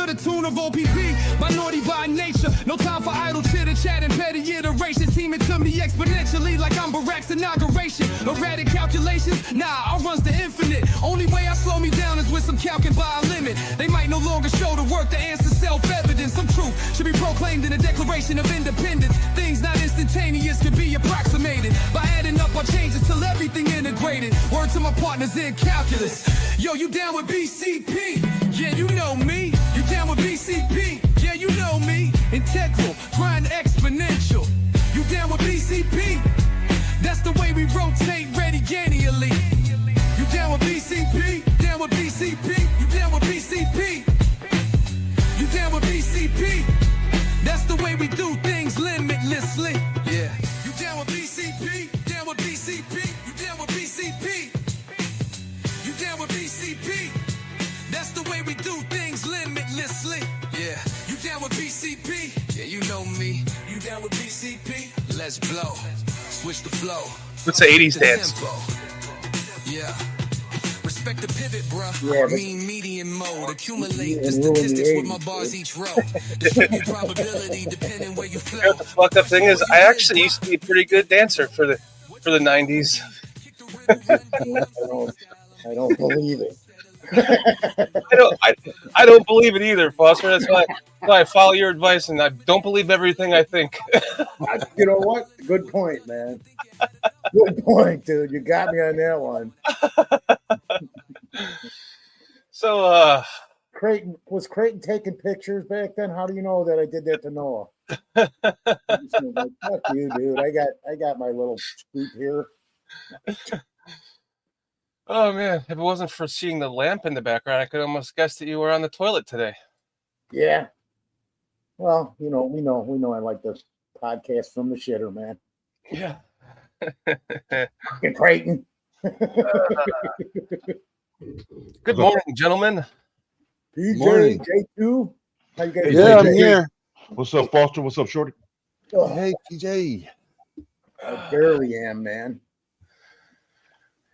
to the tune of OPP. Minority by nature, no time for idle chitter chat and petty iterations. Teaming to me exponentially like I'm Barack's inauguration. Erratic calculations, nah, I runs the infinite. Only way I slow me down is with some calcing by a limit. They might no longer show the work to answer self-evident. Some truth should be proclaimed in the Declaration of Independence. Things not instantaneous can be approximated by adding up our changes till everything integrated. Word to my partners in calculus. Yo, you down with BCP? Yeah, you know me. You down with BCP? Yeah, you know me. Integral, grind exponential. You down with BCP? That's the way we rotate radiannually. You down with BCP? Down with BCP? You down with BCP? You down with BCP? That's the way we do things limitlessly. Yeah. You down with BCP? Down with BCP? You down with BCP? You down with BCP? That's the way we do things limitlessly. Yeah. You down with BCP? Yeah, you know me. You down with BCP? Let's blow. Switch the flow. What's the 80s dance? Yeah. Respect the pivot, bruh. Yeah, Mean median mode. Accumulate the statistics with my bars each row. Distribute probability depending where you flow. You know what the fucked up thing is? I actually used to be a pretty good dancer for the 90s. I don't believe it. I don't believe it either, Foster. That's why I follow your advice, and I don't believe everything I think. You know what? Good point, man. Good point, dude. You got me on that one. So, was Creighton taking pictures back then? How do you know that I did that to Noah? Like, fuck you, dude. I got my little scoop here. oh man, if it wasn't for seeing the lamp in the background, I could almost guess that you were on the toilet today. Yeah. Well, we know I like the podcast from the shitter, man. Yeah. Fucking Creighton. Good morning, gentlemen. PJ, Morning. J2. How you guys Yeah, doing? I'm here. What's up, Foster? What's up, Shorty? Oh, Hey, TJ. I barely am, man.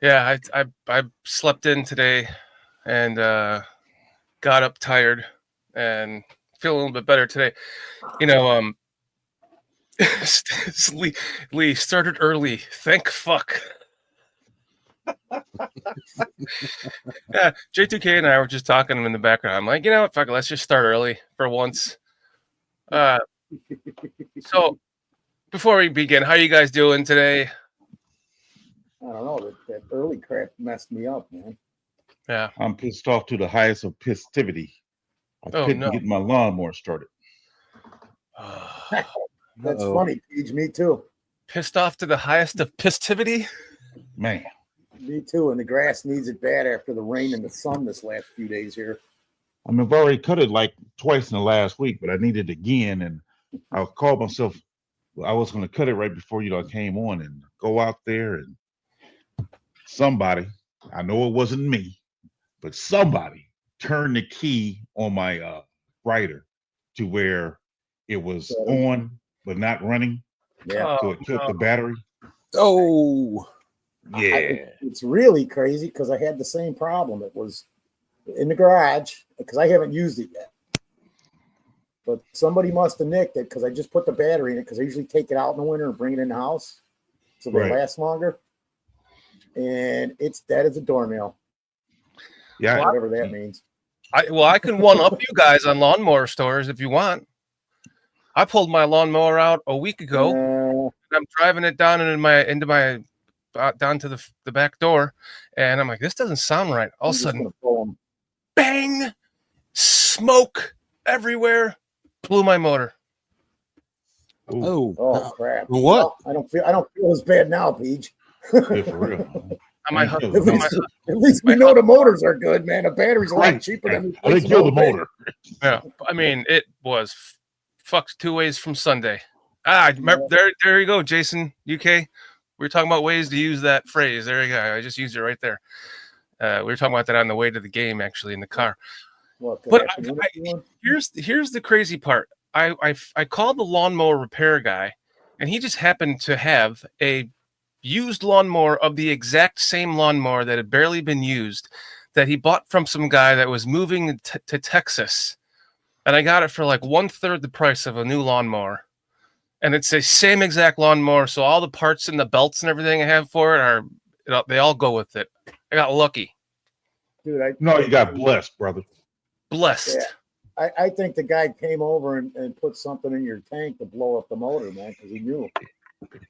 Yeah, I slept in today and got up tired and feel a little bit better today. Lee started early. Thank fuck. Yeah, J2K and I were just talking in the background. I'm like, you know what, fuck it, let's just start early for once. So before we begin, how are you guys doing today? I don't know. That early crap messed me up, man. Yeah. I'm pissed off to the highest of pissivity. I couldn't get my lawnmower started. That's funny, Peach. Me too. Pissed off to the highest of pistivity? Man. Me too. And the grass needs it bad after the rain and the sun this last few days here. I mean, I've already cut it like twice in the last week, but I need it again. And I called myself, I was going to cut it right before I came on and go out there, and somebody, I know it wasn't me, but somebody turned the key on my brighter to where it was on but not running. Yeah. So it took the battery. Oh, yeah. It's really crazy because I had the same problem. It was in the garage because I haven't used it yet. But somebody must have nicked it because I just put the battery in it because I usually take it out in the winter and bring it in the house so they last longer. And it's dead as a doornail. Yeah. Whatever that means. I can one up you guys on lawnmower stores if you want. I pulled my lawnmower out a week ago. I'm driving it down into my down to the back door, and I'm like, this doesn't sound right. All of a sudden, bang, smoke everywhere, blew my motor. Oh crap! What? I don't feel as bad now, Peach. Yeah, for real. At least we know the motors are good, man. The battery's a lot cheaper than I didn't kill the motor. Yeah, I mean, it was fucked 2 ways from Sunday. There you go, Jason, UK. We were talking about ways to use that phrase. There you go. I just used it right there. We were talking about that on the way to the game, actually, in the car. But here's the crazy part. I called the lawnmower repair guy, and he just happened to have a used lawnmower of the exact same lawnmower that had barely been used, that he bought from some guy that was moving to Texas. and I got it for like 1/3 the price of a new lawnmower. And it's the same exact lawnmower, so all the parts and the belts and everything I have for it are, they all go with it. I got lucky. Dude, No, you got blessed, brother. Blessed. Yeah. I think the guy came over and put something in your tank to blow up the motor, man, because he knew.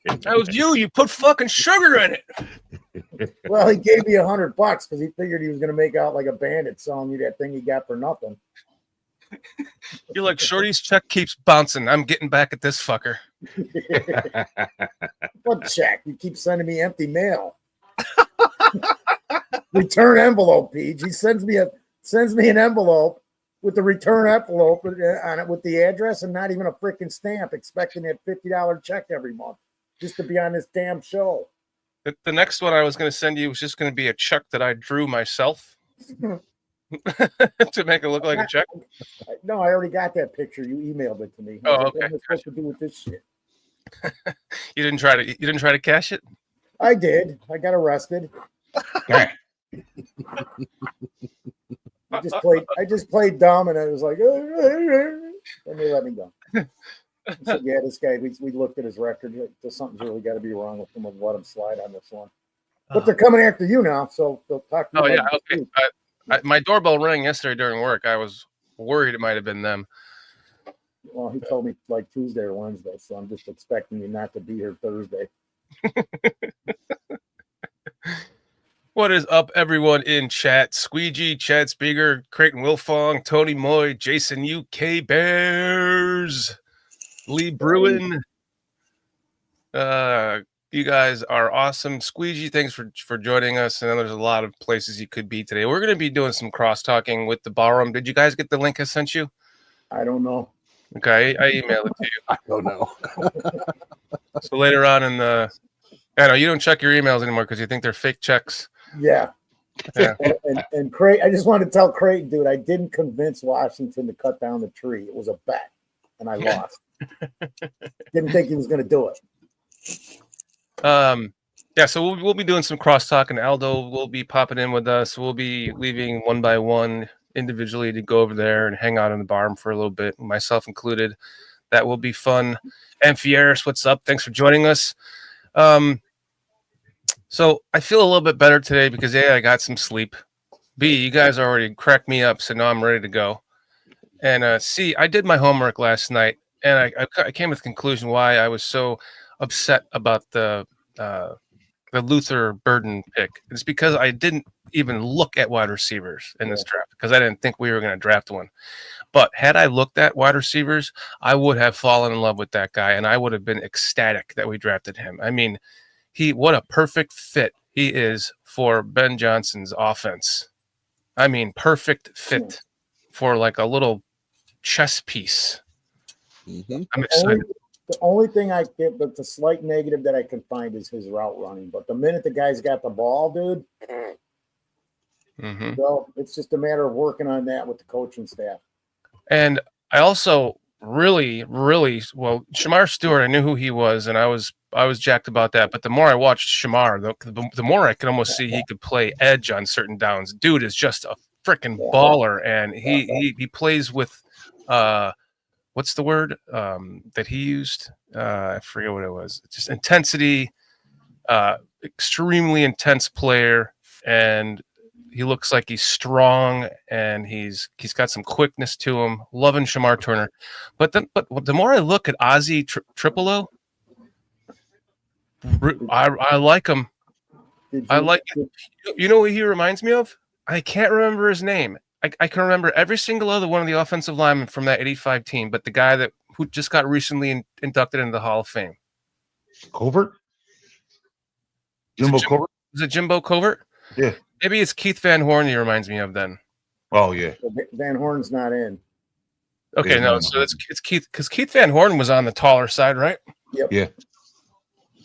That was you. You put fucking sugar in it. Well, he gave me $100 because he figured he was going to make out like a bandit selling you that thing he got for nothing. You're like, Shorty's check keeps bouncing. I'm getting back at this fucker. What check? You keep sending me empty mail. Return envelope, Pete. He sends me an envelope with the return envelope on it with the address and not even a freaking stamp, expecting that $50 check every month just to be on this damn show. The next one I was going to send you was just going to be a check that I drew myself to make it look like a check. No, I already got that picture. You emailed it to me. Oh, What okay. am I supposed to do with this shit? You didn't try to cash it? I did. I got arrested. Dang. I just played dumb, and I was like, and they let me go. I said, yeah, this guy. We looked at his record. Something's really got to be wrong with him. We'll let him slide on this one. But they're coming after you now, so they'll talk to you. Oh yeah, about okay. you. My doorbell rang yesterday during work. I was worried it might have been them. Well, he told me like Tuesday or Wednesday, so I'm just expecting you not to be here Thursday. What is up, everyone in chat? Squeegee, Chad Speaker, Creighton Wilfong, Tony Moy, Jason UK Bears, Lee Bruin. You guys are awesome. Squeegee, thanks for joining us. And there's a lot of places you could be today. We're going to be doing some cross-talking with the Barroom. Did you guys get the link I sent you? I don't know. Okay, I emailed it to you. I don't know. So later on in the... I know you don't check your emails anymore because you think they're fake checks. Yeah. Yeah. And Creighton, I just wanted to tell Creighton, dude, I didn't convince Washington to cut down the tree. It was a bet, and I lost. Didn't think he was going to do it. Yeah, so we'll be doing some crosstalk, and Aldo will be popping in with us. We'll be leaving one by one individually to go over there and hang out in the barn for a little bit, myself included. That will be fun. And Fieris, what's up? Thanks for joining us. So I feel a little bit better today because A, I got some sleep. B, you guys already cracked me up, so now I'm ready to go. And C, I did my homework last night, and I came to the conclusion why I was so upset about the Luther Burden pick. It's because I didn't even look at wide receivers in this draft because I didn't think we were going to draft one. But had I looked at wide receivers, I would have fallen in love with that guy, and I would have been ecstatic that we drafted him. I mean, what a perfect fit he is for Ben Johnson's offense. I mean, perfect fit for like a little chess piece. Mm-hmm. I'm excited. The only thing I get, but the slight negative that I can find is his route running. But the minute the guy's got the ball, dude, so it's just a matter of working on that with the coaching staff. And I also really, well, Shamar Stewart, I knew who he was, and I was jacked about that. But the more I watched Shamar, the more I could almost see he could play edge on certain downs. Dude is just a freaking baller, and he plays with what's the word that he used? I forget what it was. Just intensity, extremely intense player, and he looks like he's strong, and he's got some quickness to him. Loving Shamar Turner, but the more I look at Azie Tripolo, I like him. I like. You know what he reminds me of? I can't remember his name. I can remember every single other one of the offensive linemen from that '85 team, but the guy who just got recently inducted into the Hall of Fame. Covert? Jimbo Covert? Is it Jimbo Covert? Yeah. Maybe it's Keith Van Horn he reminds me of then. Oh, yeah. Van Horn's not in. Okay, no, so it's Keith, because Keith Van Horn was on the taller side, right? Yep. Yeah.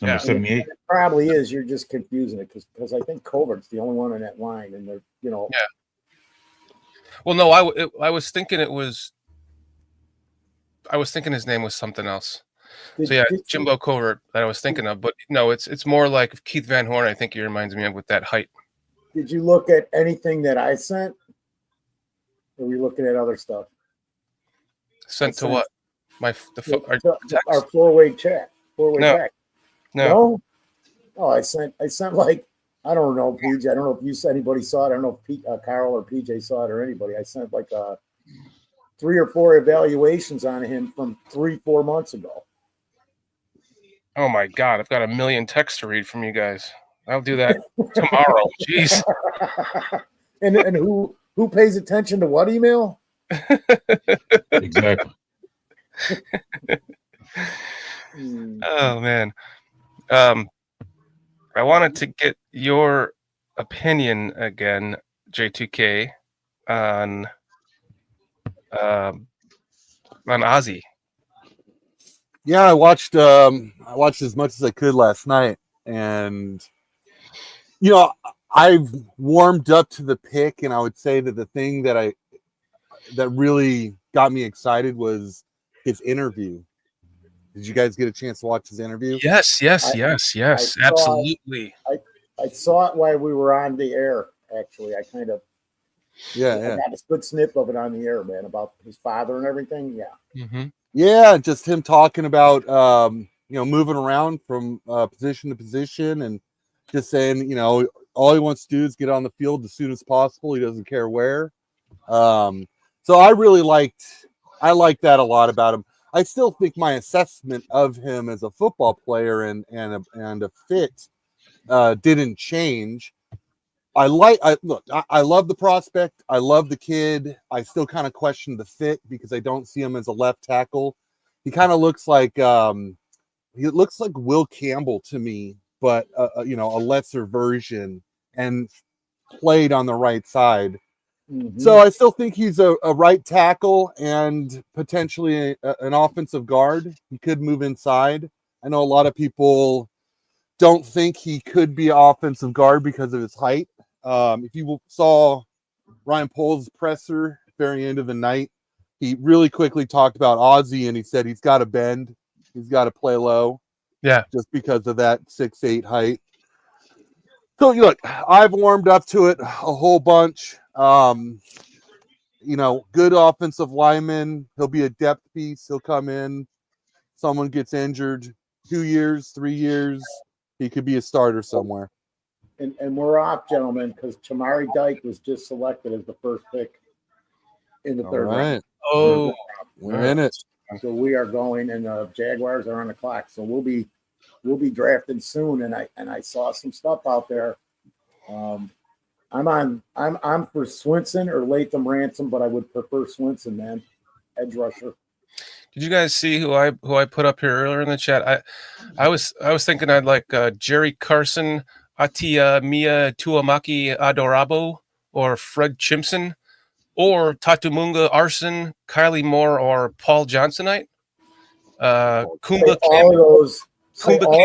Number 78. It probably is. You're just confusing it because I think Covert's the only one on that line, and they're Yeah. Well, no, I was thinking it was. I was thinking his name was something else. So yeah, Jimbo Covert that I was thinking of, but no, it's more like Keith Van Horn. I think he reminds me of with that height. Did you look at anything that I sent? Or were you looking at other stuff? Sent to sent- what? Our four-way chat. Four-way No. text. No. No? Oh, I sent like, I don't know, PJ. I don't know if anybody saw it. I don't know if Carl or PJ saw it or anybody. I sent like 3 or 4 evaluations on him from 3-4 months ago. Oh my God, I've got a million texts to read from you guys. I'll do that tomorrow. Jeez. and who pays attention to what email? Exactly. Oh man. I wanted to get your opinion again, J2K, on Azie. Yeah, I watched as much as I could last night, and I've warmed up to the pick, and I would say that the thing that really got me excited was his interview. Did you guys get a chance to watch his interview? Yes, absolutely. I saw it while we were on the air. Actually, I kind of I got a good snip of it on the air, man, about his father and everything. Yeah. Mm-hmm. Yeah, just him talking about moving around from position to position, and just saying, all he wants to do is get on the field as soon as possible. He doesn't care where. So I really liked that a lot about him. I still think my assessment of him as a football player and a fit didn't change. I love the prospect. I love the kid. I still kind of question the fit because I don't see him as a left tackle. He kind of looks like Will Campbell to me, but a lesser version and played on the right side. Mm-hmm. So I still think he's a right tackle and potentially an offensive guard. He could move inside. I know a lot of people don't think he could be an offensive guard because of his height. If you saw Ryan Poles' presser at the very end of the night, he really quickly talked about Azie, and he said he's got to bend. He's got to play low. Yeah. Just because of that 6'8" height. So look, I've warmed up to it a whole bunch. Good offensive lineman. He'll be a depth piece. He'll come in. Someone gets injured, 2 years, 3 years. He could be a starter somewhere. And we're off, gentlemen, because Shamar Dyke was just selected as the first pick in the third round. Oh, we're in it. So we are going, and the Jaguars are on the clock. So we'll be drafting soon. And I saw some stuff out there. I'm for Swinson or Latham Ransom, but I would prefer Swinson, man. Edge rusher. Did you guys see who I put up here earlier in the chat? I was thinking I'd like Jerry Carson, Atia Mia Tuamaki Adorabo, or Fred Chimpson, or Tatumunga Arson, Kylie Moore, or Paul Johnsonite. Kumba all of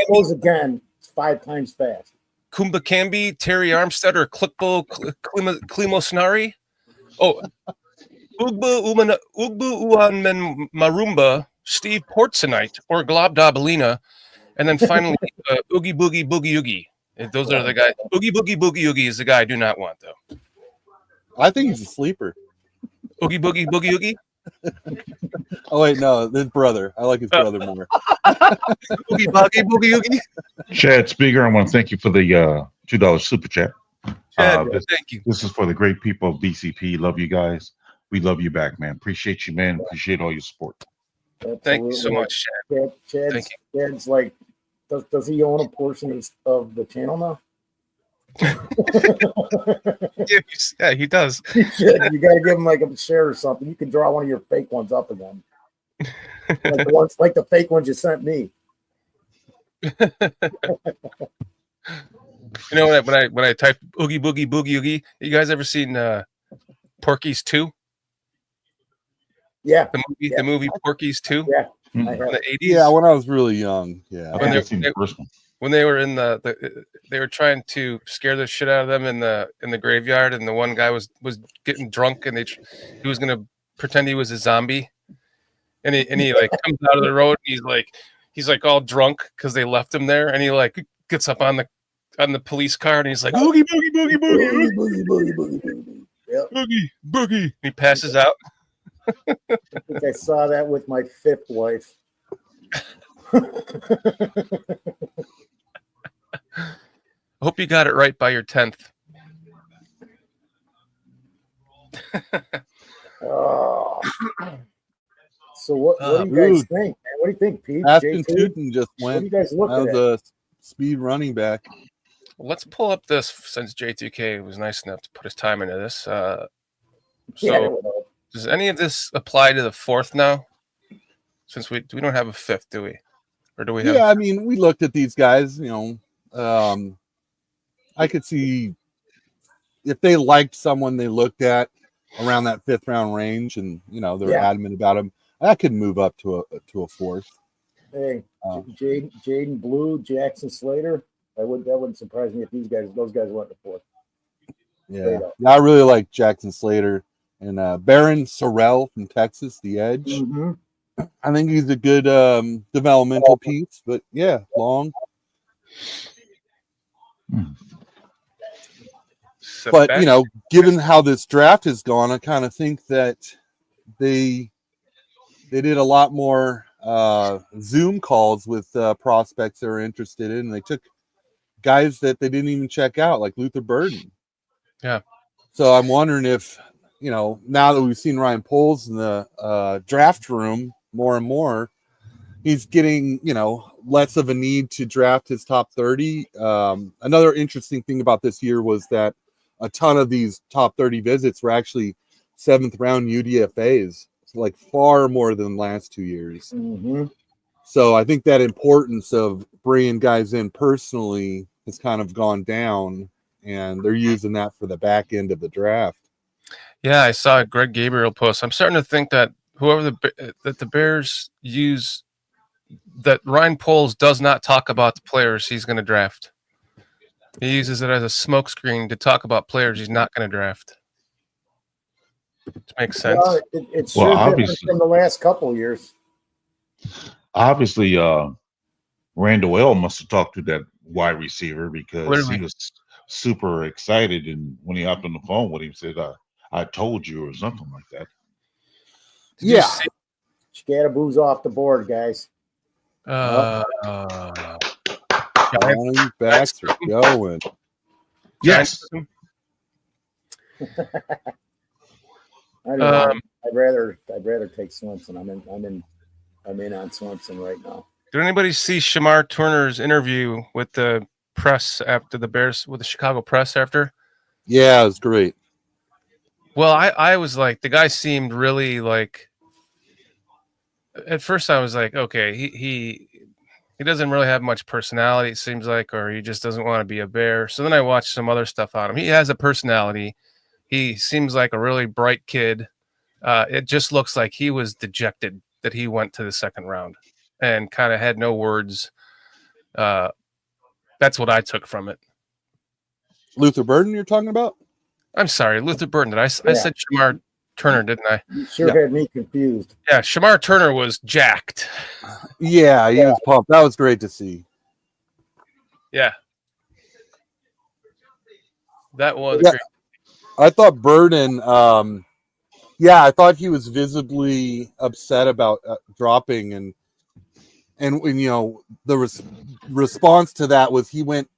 those again 5 times fast. Kumba Kambi, Terry Armstead, or Klikbo Klimosnari. Oh, Ugbu Uanmen Marumba, Steve Portsonite, or Glob Dabalina, and then finally Oogie Boogie Boogie Oogie. Those are the guys. Oogie Boogie Boogie Oogie is the guy I do not want, though. I think he's a sleeper. Oogie Boogie Boogie Oogie? Oh, wait, no, his brother. I like his brother more. Oogie Boogie Boogie Oogie? Chad Speaker, I want to thank you for the $2 super chat. Chad, thank you. This is for the great people of DCP. Love you guys. We love you back, man. Appreciate you, man. Appreciate all your support. Absolutely. Thank you so much, Chad. Chad's like, does he own a portion of the channel now? Yeah, he does. You got to give him like a share or something. You can draw one of your fake ones up again, like the fake ones you sent me. You know when I type Oogie Boogie Boogie Oogie, you guys ever seen Porky's 2? Yeah. The movie Porky's 2? Yeah. In the 80s? Yeah, when I was really young. Yeah. I've seen the first one. When they were in they were trying to scare the shit out of them in the graveyard, and the one guy was getting drunk, and he was gonna pretend he was a zombie, and he like comes out of the road, and he's like all drunk because they left him there, and he like gets up on the police car, and he's like Oogie Boogie Boogie Boogie Boogie, boogie, boogie, boogie, boogie. Yep. Boogie Boogie. He passes out. I think I saw that with my fifth wife. I hope you got it right by your 10th. Oh. So what do you guys think, man? What do you think, Pete? Ashton JT? Tootin just What are went. you guys That looking was at? a speed running back. Let's pull up this since J2K was nice enough to put his time into this. Yeah, So does any of this apply to the 4th now? Since we don't have a 5th, do we? Or do we have? Yeah, I mean, we looked at these guys. You know, I could see if they liked someone they looked at around that 5th round range, and you know they're adamant about him, that could move up to a 4th. Hey, Jaden Blue, Jackson Slater. That wouldn't surprise me if those guys went to 4th. Yeah, I really like Jackson Slater and Baron Sorrell from Texas, the edge. Mm-hmm. I think he's a good developmental piece, but yeah, long. But you know, given how this draft has gone, I kind of think that they did a lot more Zoom calls with prospects they're interested in. And they took guys that they didn't even check out, like Luther Burden. Yeah. So I'm wondering if, you know, now that we've seen Ryan Poles in the draft room more and more, he's getting, you know, less of a need to draft his top 30. Another interesting thing about this year was that a ton of these top 30 visits were actually 7th round UDFAs, like far more than the last 2 years. Mm-hmm. So I think that importance of bringing guys in personally has kind of gone down, and they're using that for the back end of the draft. Yeah, I saw a Greg Gabriel post. I'm starting to think that that the Bears use, that Ryan Poles does not talk about the players he's going to draft. He uses it as a smokescreen to talk about players he's not going to draft. Which makes sense. Well, it's sure different from the last couple of years. Obviously, Randall L must have talked to that wide receiver because he was super excited, and when he hopped on the phone with him, said, "I told you," or something like that. Yeah, Scatterboos off the board, guys. Running backs are going. Yes. I don't know. I'd rather take Swenson. I'm in on Swenson right now. Did anybody see Shamar Turner's interview with the press after the Bears, with the Chicago press after? Yeah, it was great. Well, I was like, the guy seemed really like, at first I was like, okay, he doesn't really have much personality, it seems like, or he just doesn't want to be a Bear. So then I watched some other stuff on him. He has a personality. He seems like a really bright kid. It just looks like he was dejected that he went to the 2nd round and kind of had no words. That's what I took from it. Luther Burden you're talking about? I'm sorry, Luther Burden. I said Shamar Turner, didn't I? You sure had me confused. Yeah, Shamar Turner was jacked. Yeah, he was pumped. That was great to see. Yeah. That was great. I thought Burden, I thought he was visibly upset about dropping, and you know, the response to that was he went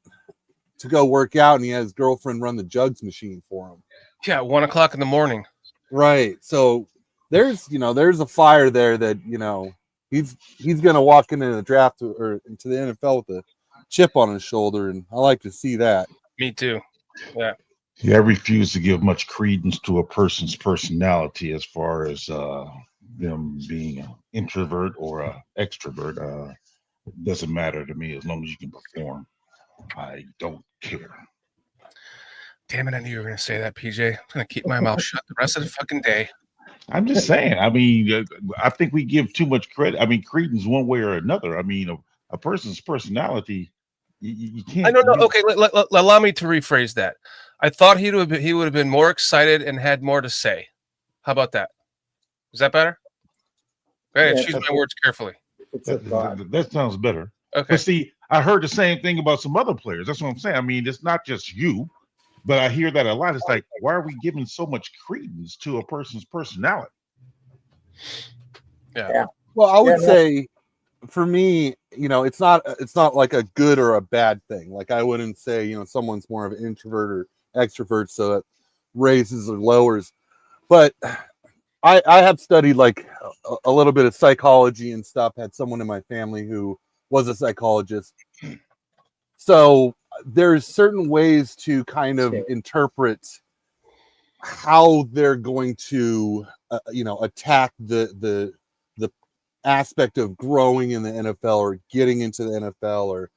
to go work out and he had his girlfriend run the jugs machine for him. Yeah, 1 o'clock in the morning. Right. So there's a fire there that, you know, he's gonna walk into the draft or into the NFL with a chip on his shoulder, and I like to see that. Me too. Yeah. Yeah, I refuse to give much credence to a person's personality as far as them being an introvert or an extrovert. It doesn't matter to me as long as you can perform. I don't care. Damn it, I knew you were going to say that, PJ. I'm going to keep my mouth shut the rest of the fucking day. I'm just saying. I mean, I think we give too much credit. I mean, credence one way or another. I mean, a person's personality, you can't. I don't know. Okay, allow me to rephrase that. I thought he would have been more excited and had more to say. How about that? Is that better? Okay, choose my words carefully. That sounds better. Okay. But see, I heard the same thing about some other players. That's what I'm saying. I mean, it's not just you, but I hear that a lot. It's like, why are we giving so much credence to a person's personality? Yeah. Well, I would Yeah, no. say for me, it's not like a good or a bad thing. Like I wouldn't say, someone's more of an introvert or extrovert, so it raises or lowers. But I have studied like a little bit of psychology and stuff. Had someone in my family who was a psychologist. So there's certain ways to kind of interpret how they're going to, attack the aspect of growing in the NFL or getting into the NFL, or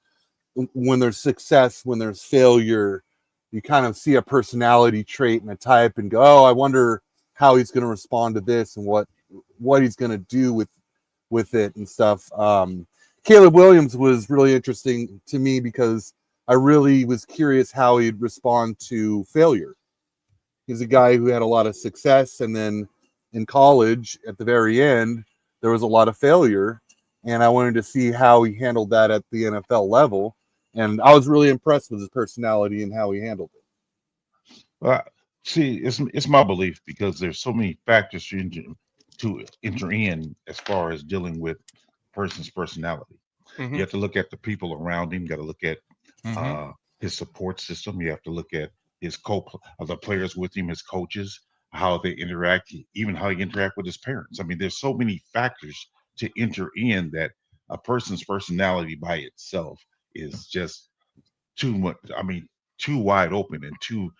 when there's success, when there's failure, you kind of see a personality trait and a type and go, oh, I wonder how he's going to respond to this and what he's going to do with it and stuff. Caleb Williams was really interesting to me because I really was curious how he'd respond to failure. He's a guy who had a lot of success, and then in college at the very end, there was a lot of failure, and I wanted to see how he handled that at the NFL level. And I was really impressed with his personality and how he handled it. See, it's my belief because there's so many factors to enter in as far as dealing with a person's personality. Mhm. You have to look at the people around him. You got to look at Mhm. his support system. You have to look at his the players with him, his coaches, how they interact, even how he interact with his parents. I mean, there's so many factors to enter in that a person's personality by itself is just too much. I mean, too wide open and too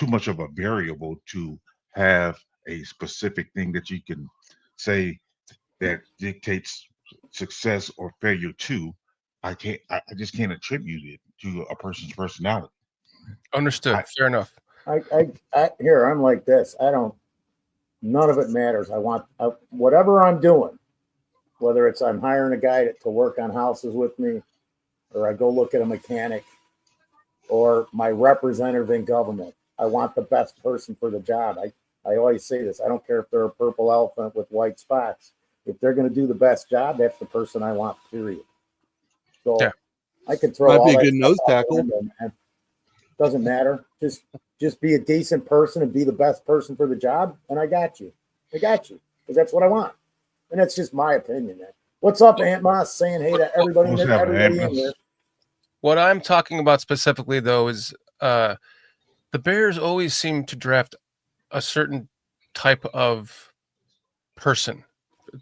much of a variable to have a specific thing that you can say that dictates success or failure to. I just can't attribute it to a person's personality. Understood. I- Fair enough. I'm like this. None of it matters. Whatever I'm doing, whether it's I'm hiring a guy to work on houses with me, or I go look at a mechanic, or my representative in government. I want the best person for the job. I always say this. I don't care if they're a purple elephant with white spots. If they're going to do the best job, that's the person I want, period. So Yeah. I could throw Might all be a that good stuff nose out the tackle. window, man. Doesn't matter. Just be a decent person and be the best person for the job, and I got you. Because that's what I want. And that's just my opinion, man. What's up, Aunt Moss? Saying hey to everybody, What's happening, everybody Aunt in here. Moss? What I'm talking about specifically, though, is the Bears always seem to draft a certain type of person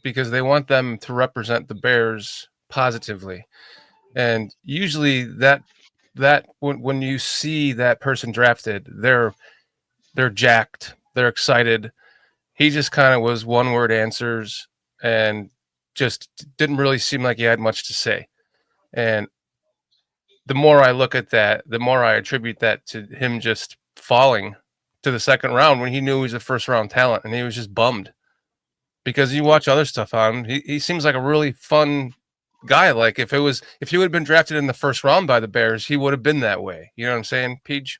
because they want them to represent the Bears positively. And usually that when you see that person drafted, they're jacked, they're excited. He just kind of was one word answers and just didn't really seem like he had much to say. And the more I look at that, the more I attribute that to him just falling to the second round when he knew he was a first round talent, and he was just bummed because you watch other stuff on him. He seems like a really fun guy. Like if he would have been drafted in the first round by the Bears, he would have been that way. You know what I'm saying, Peach?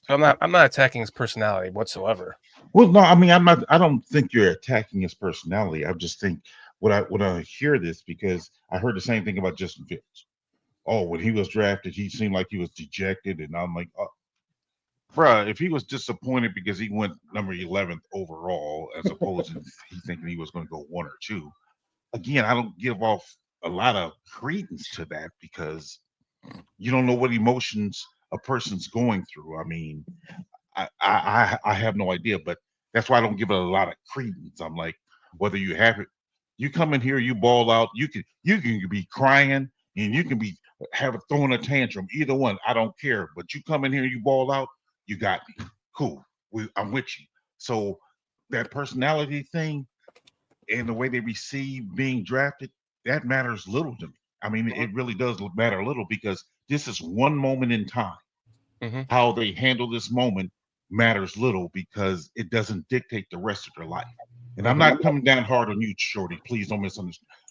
So I'm not attacking his personality whatsoever. Well, no, I mean, I don't think you're attacking his personality. I just think when I hear this, because I heard the same thing about Justin Fields. Oh, when he was drafted, he seemed like he was dejected, and I'm like, oh, bruh, if he was disappointed because he went number 11th overall, as opposed to he thinking he was going to go 1 or 2. Again, I don't give off a lot of credence to that because you don't know what emotions a person's going through. I mean, I have no idea, but that's why I don't give it a lot of credence. I'm like, whether you have it, you come in here, you ball out, you can be crying and you can be throwing a tantrum. Either one, I don't care. But you come in here, you ball out, you got me. Cool, I'm with you. So that personality thing and the way they receive being drafted, that matters little to me. I mean, it really does matter a little because this is one moment in time. Mm-hmm. How they handle this moment matters little because it doesn't dictate the rest of their life. And I'm not coming down hard on you, Shorty. Please don't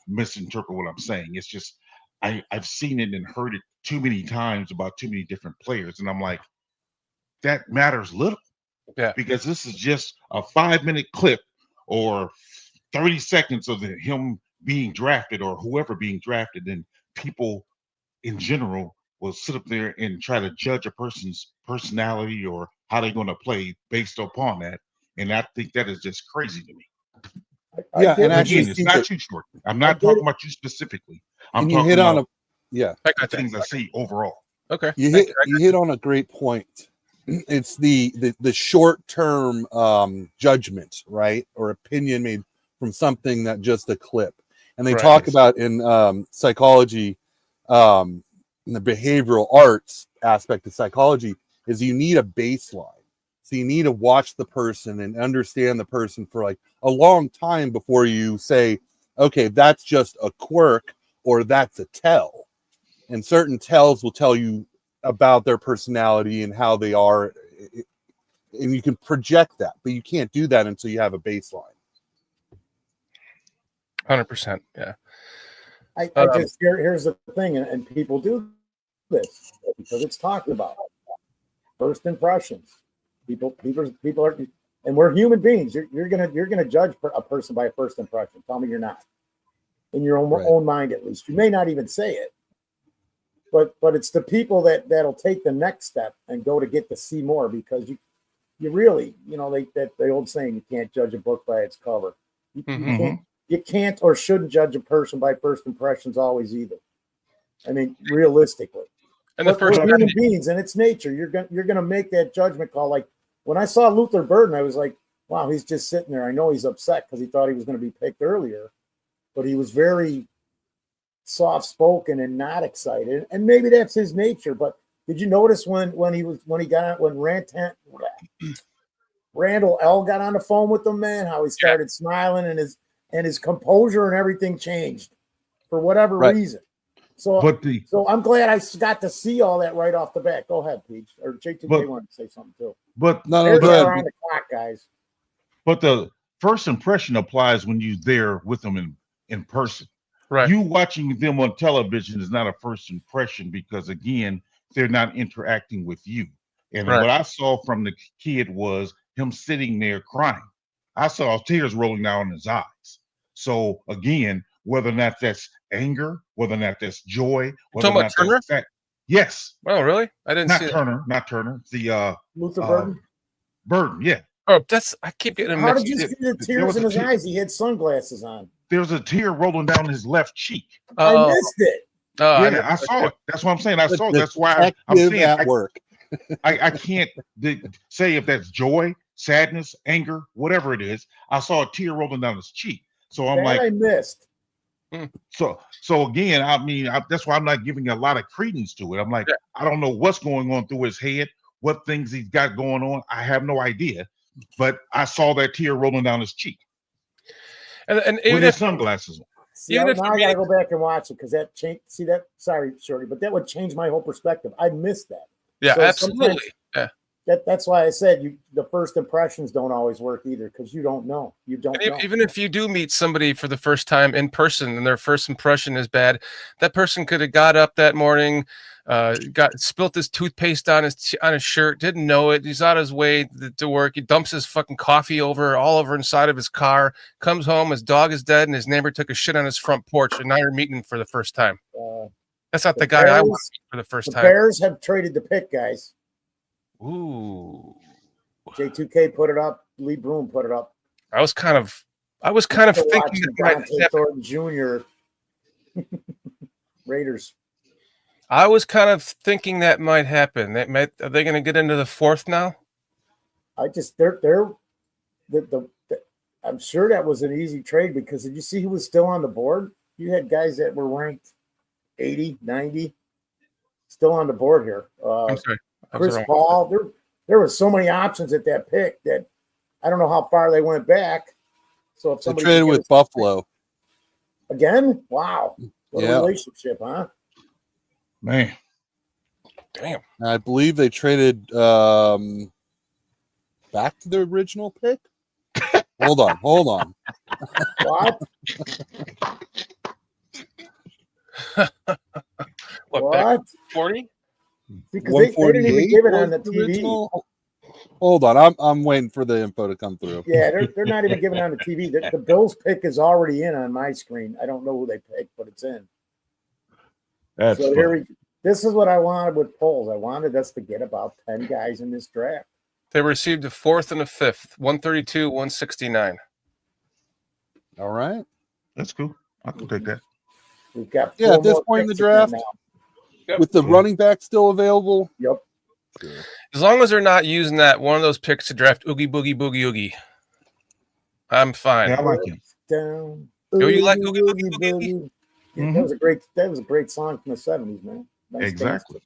misinterpret what I'm saying. It's just I've seen it and heard it too many times about too many different players, and I'm like, that matters little. Yeah. Because this is just a 5-minute clip or 30 seconds of him being drafted or whoever being drafted, and people in general will sit up there and try to judge a person's personality or how they're going to play based upon that. And I think that is just crazy to me. Yeah, get and it. actually, Again, it's not you, Short. I'm not get talking it. about you specifically. I'm and you talking hit on about yeah, I the got you. things I see overall. Okay. you hit on a great point. It's the short term judgment, right, or opinion made from something that just a clip. And they Right. talk about in psychology, in the behavioral arts aspect of psychology, is you need a baseline. So you need to watch the person and understand the person for like a long time before you say, okay, that's just a quirk or that's a tell. And certain tells will tell you about their personality and how they are, and you can project that, but you can't do that until you have a baseline. 100%. Yeah. I just here's the thing, and people do this because it's talked about. First impressions. People are, and we're human beings. You're gonna judge a person by a first impression. Tell me you're not, in your own mind at least. You may not even say it, but it's the people that'll take the next step and go to get to see more, because you really, that the old saying, you can't judge a book by its cover. You can't or shouldn't judge a person by first impressions always either. I mean, realistically. And the But first we're human beings, and it's nature. You're gonna make that judgment call. Like when I saw Luther Burden, I was like, wow, he's just sitting there. I know he's upset because he thought he was going to be picked earlier, but he was very soft spoken and not excited. And maybe that's his nature. But did you notice when Randall L got on the phone with him, man, how he started smiling and his composure and everything changed for whatever reason. So I'm glad I got to see all that right off the bat. Go ahead, Peach. Or J2K wanted to say something too. But no, There's go ahead. around the clock, guys. But the first impression applies when you're there with them in person. Right. You watching them on television is not a first impression, because again, they're not interacting with you. And what I saw from the kid was him sitting there crying. I saw tears rolling down his eyes. So again, whether or not that's anger, whether or not that's joy, whether or not that's that. Yes. Oh, really? I didn't see Turner, not Turner. The Luther Burden. Burden, yeah. Oh, I keep getting How mixed. did you see the tears in his eyes? He had sunglasses on. There was a tear rolling down his left cheek. I missed it. Oh, yeah, I saw it. That's what I'm saying. I saw it. That's why I'm saying at work. I can't say if that's joy, sadness, anger, whatever it is. I saw a tear rolling down his cheek. So I'm like, I missed. So again, I mean, that's why I'm not giving a lot of credence to it. I'm like, I don't know what's going on through his head, what things he's got going on. I have no idea, but I saw that tear rolling down his cheek. And even with his sunglasses on. See, now I gotta go back and watch it because that changed. See that? Sorry, Shorty, but that would change my whole perspective. I missed that. Yeah, so absolutely. Yeah. That's why I said the first impressions don't always work either, because you don't know. You don't know. Even if you do meet somebody for the first time in person and their first impression is bad, that person could have got up that morning, spilt his toothpaste on his shirt, didn't know it. He's on his way to work. He dumps his fucking coffee all over inside of his car, comes home, his dog is dead, and his neighbor took a shit on his front porch, and now you're meeting him for the first time. That's not the guy I want to meet for the first time. The Bears have traded the pick, guys. Ooh. J2K put it up. Lee Broom put it up. I was kind of thinking that Thornton Jr. Raiders. I was kind of thinking that might happen. Are they going to get into the fourth now? I'm sure that was an easy trade, because did you see who was still on the board? You had guys that were ranked 80, 90, still on the board here. I'm sorry. Chris Paul. There were so many options at that pick that I don't know how far they went back. So if somebody traded with Buffalo again, wow, what a relationship, huh? Man, damn. I believe they traded back to the original pick. Hold on. What? What? 40? Because they didn't even give it on the TV. Original? Hold on, I'm waiting for the info to come through. Yeah, they're not even giving it on the TV. The Bills pick is already in on my screen. I don't know who they picked, but it's in. This is what I wanted with polls. I wanted us to get about 10 guys in this draft. They received a 4th and a 5th, 132, 169. All right. That's cool. I can take that. We've got Yeah, four at this more point in the picks again draft, now. with the running back still available. Yep. Sure. As long as they're not using that one of those picks to draft Oogie Boogie Boogie Oogie, I'm fine. Yeah, I like him. Down. Oh, you like Oogie, Oogie boogie, Boogie boogie. Yeah, Mhm. that was a great song from the 70s, man. Nice Exactly. dance.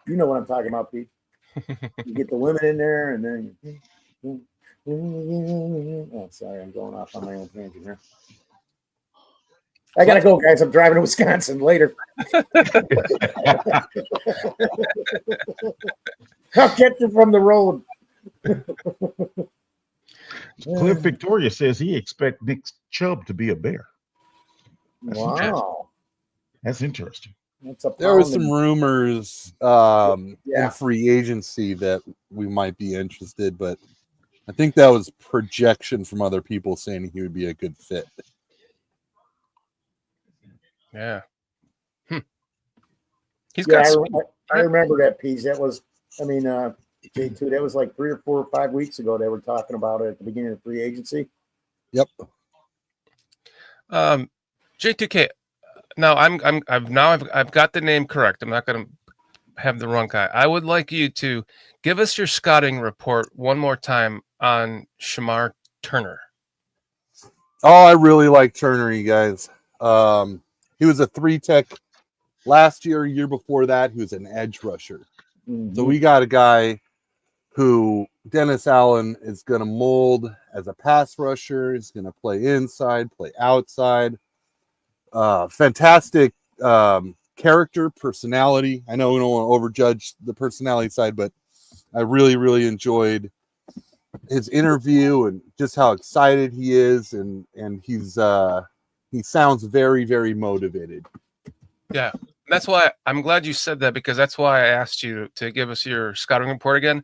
You know what I'm talking about, Pete. You get the women in there, and then oh, sorry, I'm going off on my own tangent here. I gotta go, guys. I'm driving to Wisconsin later. I'll catch you from the road. Cliff Victoria says he expects Nick Chubb to be a Bear. Wow, That's interesting. that's a There was pound some and- rumors Yeah. in free agency that we might be interested, but I think that was projection from other people saying he would be a good fit. Yeah. He's Yeah, got I remember that piece. That was, I mean, J2. That was like 3 or 4 or 5 weeks ago. They were talking about it at the beginning of free agency. Yep. J2K. Now I've got the name correct. I'm not going to have the wrong guy. I would like you to give us your scouting report one more time on Shamar Turner. Oh, I really like Turner, you guys. He was a 3-tech last year before that. He was an edge rusher. Mhm. So we got a guy who Dennis Allen is going to mold as a pass rusher. He's going to play inside, play outside. Fantastic character, personality. I know we don't want to overjudge the personality side, but I really, really enjoyed his interview and just how excited he is, and he's he sounds very, very motivated. Yeah. That's why I'm glad you said that, because that's why I asked you to give us your scouting report again,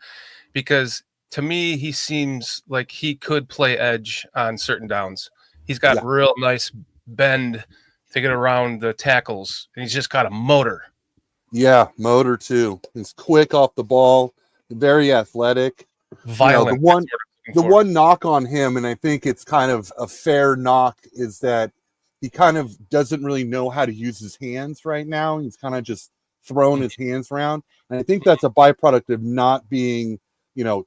because to me, he seems like he could play edge on certain downs. He's got real nice bend to get around the tackles, and he's just got a motor. Yeah, motor too. He's quick off the ball, very athletic. Violent. You know, the one knock on him, and I think it's kind of a fair knock, is that he kind of doesn't really know how to use his hands right now. He's kind of just throwing his hands around. And I think that's a byproduct of not being,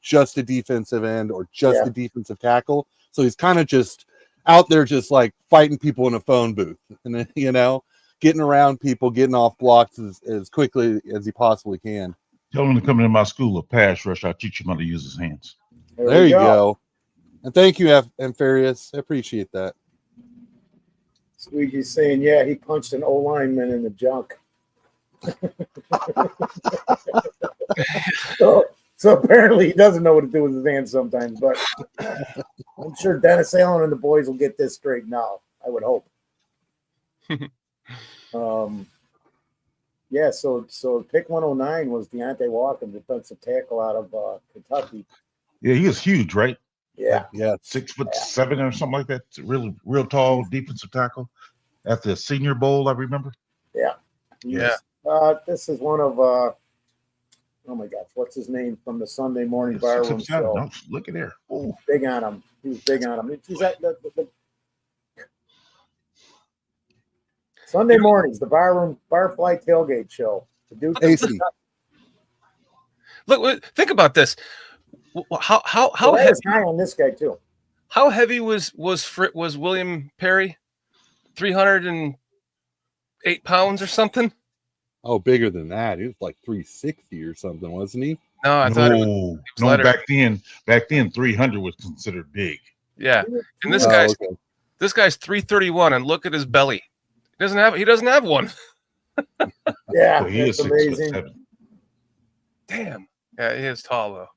just a defensive end or just a defensive tackle. So he's kind of just out there just like fighting people in a phone booth and, getting around people, getting off blocks as quickly as he possibly can. Tell him to come into my school of pass rush. I'll teach him how to use his hands. There you go. And thank you, Ampharius. I appreciate that. Squeegee's saying, yeah, he punched an O-lineman in the junk. so apparently he doesn't know what to do with his hands sometimes, but I'm sure Dennis Allen and the boys will get this straightened out. I would hope. Yeah, so pick 109 was Deontay Walker, defensive tackle out of Kentucky. Yeah, he was huge, right? Yeah. Yeah. 6'7" or something like that. Really, real tall defensive tackle at the Senior Bowl, I remember. Yeah. Yeah. This is one of oh my gosh, what's his name from the Sunday morning Barroom show? No, look at there. Oh, Big on him. He was big on him. He's at the Sunday mornings, the Barfly tailgate show. The dude from Azie. Look, think about this. How I heavy? was high on this guy too. How heavy was William Perry? 308 pounds or something? Oh, bigger than that. He was like 360 or something, wasn't he? No, I thought it was lighter. Back then 300 was considered big. Yeah. And this Oh, guy's 331, and look at his belly. He doesn't have one. Yeah, Well, he is that's amazing. 6'7". Damn. Yeah, he is tall though.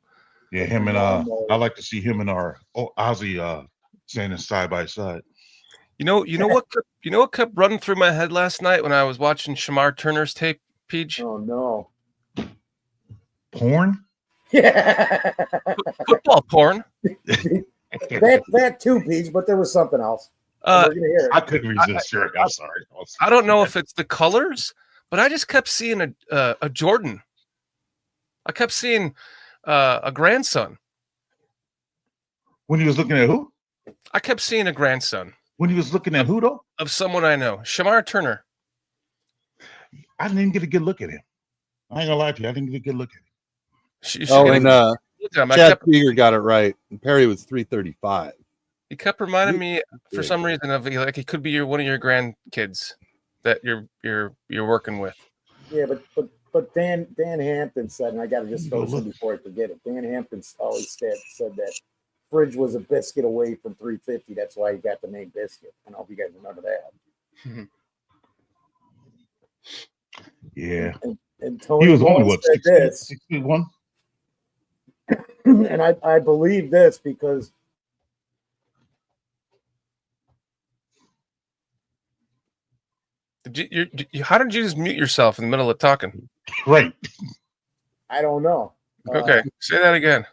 Yeah, him and I like to see him and our Azie standing side by side. You know what kept running through my head last night when I was watching Shamar Turner's tape, Peach? Oh no. Porn? Yeah. Football porn. that too, Peach, but there was something else. We're gonna hear it. I couldn't resist sharing. I'm sorry. I don't know if it's the colors, but I just kept seeing a Jordan. I kept seeing a grandson. When he was looking at who? I kept seeing a grandson When he was looking at who though? of someone I know, Shamar Turner. I didn't even get a good look at him. I ain't gonna lie to you. I didn't get a good look at him. You should Oh, get a and look at him. Chad Krieger got it right. And Perry was 335. He kept reminding me for some reason of like he could be one of your grandkids that you're working with. Yeah, but Dan Hampton said, and I got to just throw this in before I forget it. Dan Hampton always said that Fridge was a biscuit away from 350. That's why he got the name Biscuit. I don't know if you guys remember that. Yeah. And Tony He was only Moore what, said 61? and I believe this because How did you just mute yourself in the middle of talking? Right. I don't know. Okay, say that again.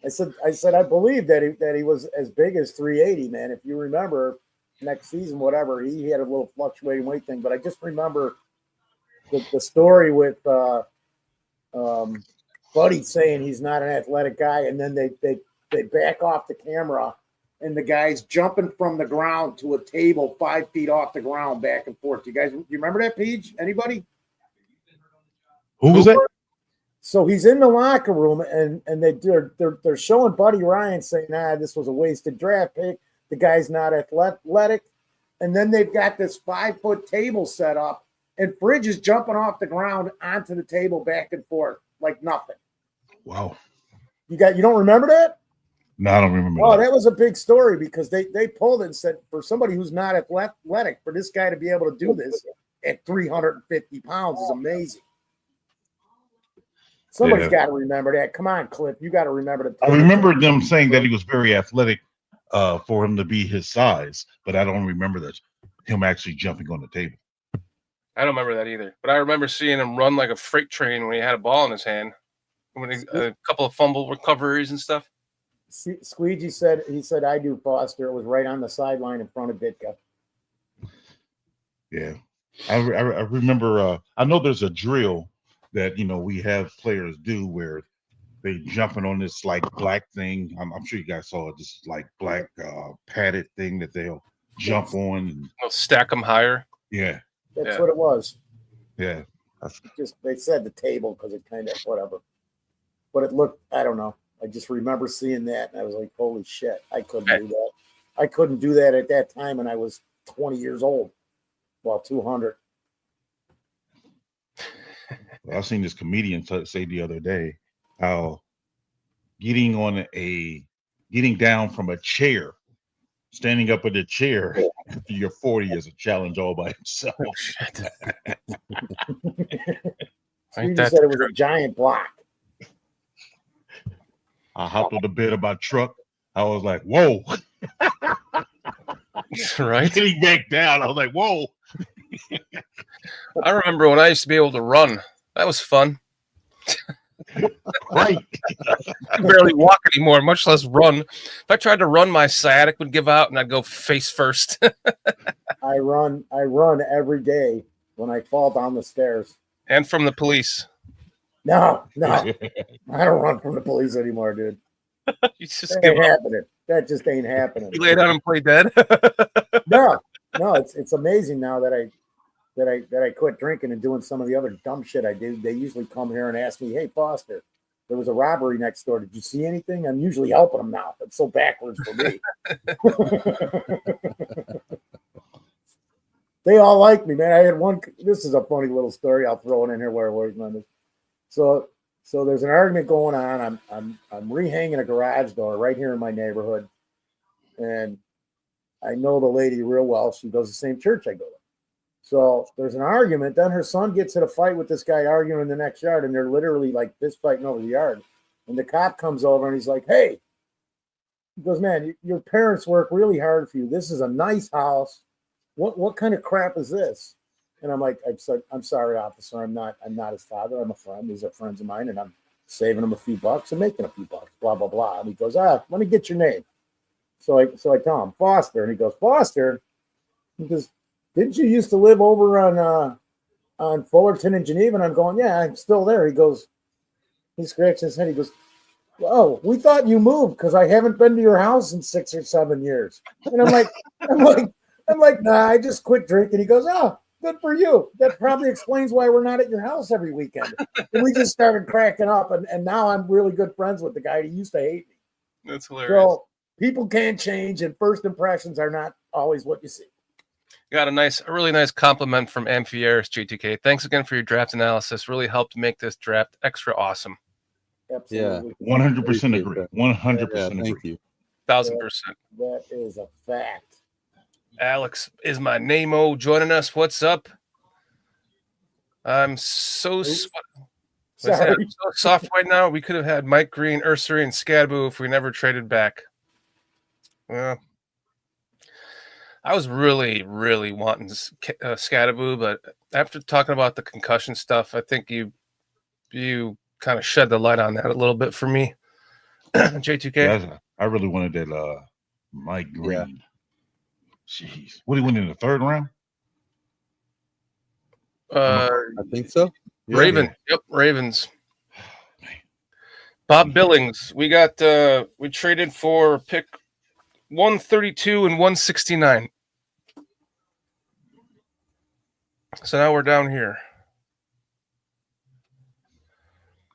I said I believe that he was as big as 380, man. If you remember next season, whatever, he had a little fluctuating weight thing. But I just remember the story with Buddy saying he's not an athletic guy, and then they back off the camera, and the guy's jumping from the ground to a table 5 feet off the ground, back and forth. You remember that, Peach? Anybody? Who was that? So he's in the locker room, and they're showing Buddy Ryan saying, this was a wasted draft pick. The guy's not athletic. And then they've got this 5-foot table set up, and Fridge is jumping off the ground onto the table back and forth like nothing. Wow. You don't remember that? No, I don't remember. Oh, that was a big story because they pulled it and said for somebody who's not athletic, for this guy to be able to do this at 350 pounds is amazing. Somebody's got to remember that. Come on, Cliff. You got to remember that. I remember them saying that he was very athletic for him to be his size, but I don't remember that him actually jumping on the table. I don't remember that either. But I remember seeing him run like a freight train when he had a ball in his hand. When a couple of fumble recoveries and stuff. Squeegee said, I do, Foster. It was right on the sideline in front of Ditka. Yeah. I remember, I know there's a drill that, we have players do where they jumping on this like black thing. I'm sure you guys saw it, this like black padded thing that they'll jump on. And they'll stack them higher. Yeah. That's what it was. Yeah. They said the table because it kind of whatever. But it looked, I don't know. I just remember seeing that and I was like, holy shit, I couldn't do that. I couldn't do that at that time and I was 20 years old. Well, 200. I seen this comedian say the other day how getting down from a chair, standing up in a chair after you're 40 is a challenge all by itself. Oh, shit. You said it was a giant block. I hopped on the bed of my truck. I was like, whoa. Right. Getting back down, I was like, whoa. I remember when I used to be able to run. That was fun. Right. I can barely walk anymore, much less run. If I tried to run, my sciatic would give out and I'd go face first. I run every day when I fall down the stairs. And from the police. No. I don't run from the police anymore, dude. You just that ain't happening. That just ain't happening. You lay down and play dead? No, it's amazing now that I quit drinking and doing some of the other dumb shit I do. They usually come here and ask me, hey, Foster, there was a robbery next door. Did you see anything? I'm usually helping them now. It's so backwards for me. They all like me, man. I had one. This is a funny little story. I'll throw it in here where I was. So there's an argument going on. I'm rehanging a garage door right here in my neighborhood, and I know the lady real well. She goes to the same church I go to. So there's an argument. Then her son gets in a fight with this guy arguing in the next yard, and they're literally like fist fighting over the yard. And the cop comes over and he's like, "Hey," he goes, "Man, your parents work really hard for you. This is a nice house. What kind of crap is this?" And I'm like, "I'm sorry, officer. I'm not his father. I'm a friend. These are friends of mine, and I'm saving him a few bucks and making a few bucks. Blah blah blah." And he goes, "Let me get your name." So I tell him Foster, and he goes, "Foster." He goes, "Didn't you used to live over on Fullerton and Geneva?" And I'm going, "Yeah, I'm still there." He scratches his head. He goes, oh, we thought you moved because I haven't been to your house in 6 or 7 years. And I'm like, nah, I just quit drinking. He goes, oh, good for you. That probably explains why we're not at your house every weekend. And we just started cracking up. And now I'm really good friends with the guy who used to hate me. That's hilarious. So people can change, and first impressions are not always what you see. Got a really nice compliment from Amphiaris G2K. Thanks again for your draft analysis. Really helped make this draft extra awesome. Absolutely. 100% agree. 100% Yeah, agree. thank you. 1000%. That is a fact. Alex is my name-o joining us. What's up? I'm so Sorry. I'm so soft right now. We could have had Mike Green, Ursary, and Scadaboo if we never traded back. Well, I was really, really wanting Scadaboo, but after talking about the concussion stuff, I think you kind of shed the light on that a little bit for me. J2K. Yeah, I really wanted that Mike Green. Yeah. Jeez. What, he went in the third round? I think so. Yeah. Raven. Yep, Ravens. Bob Billings. We got we traded for pick 132 and 169. So now we're down here.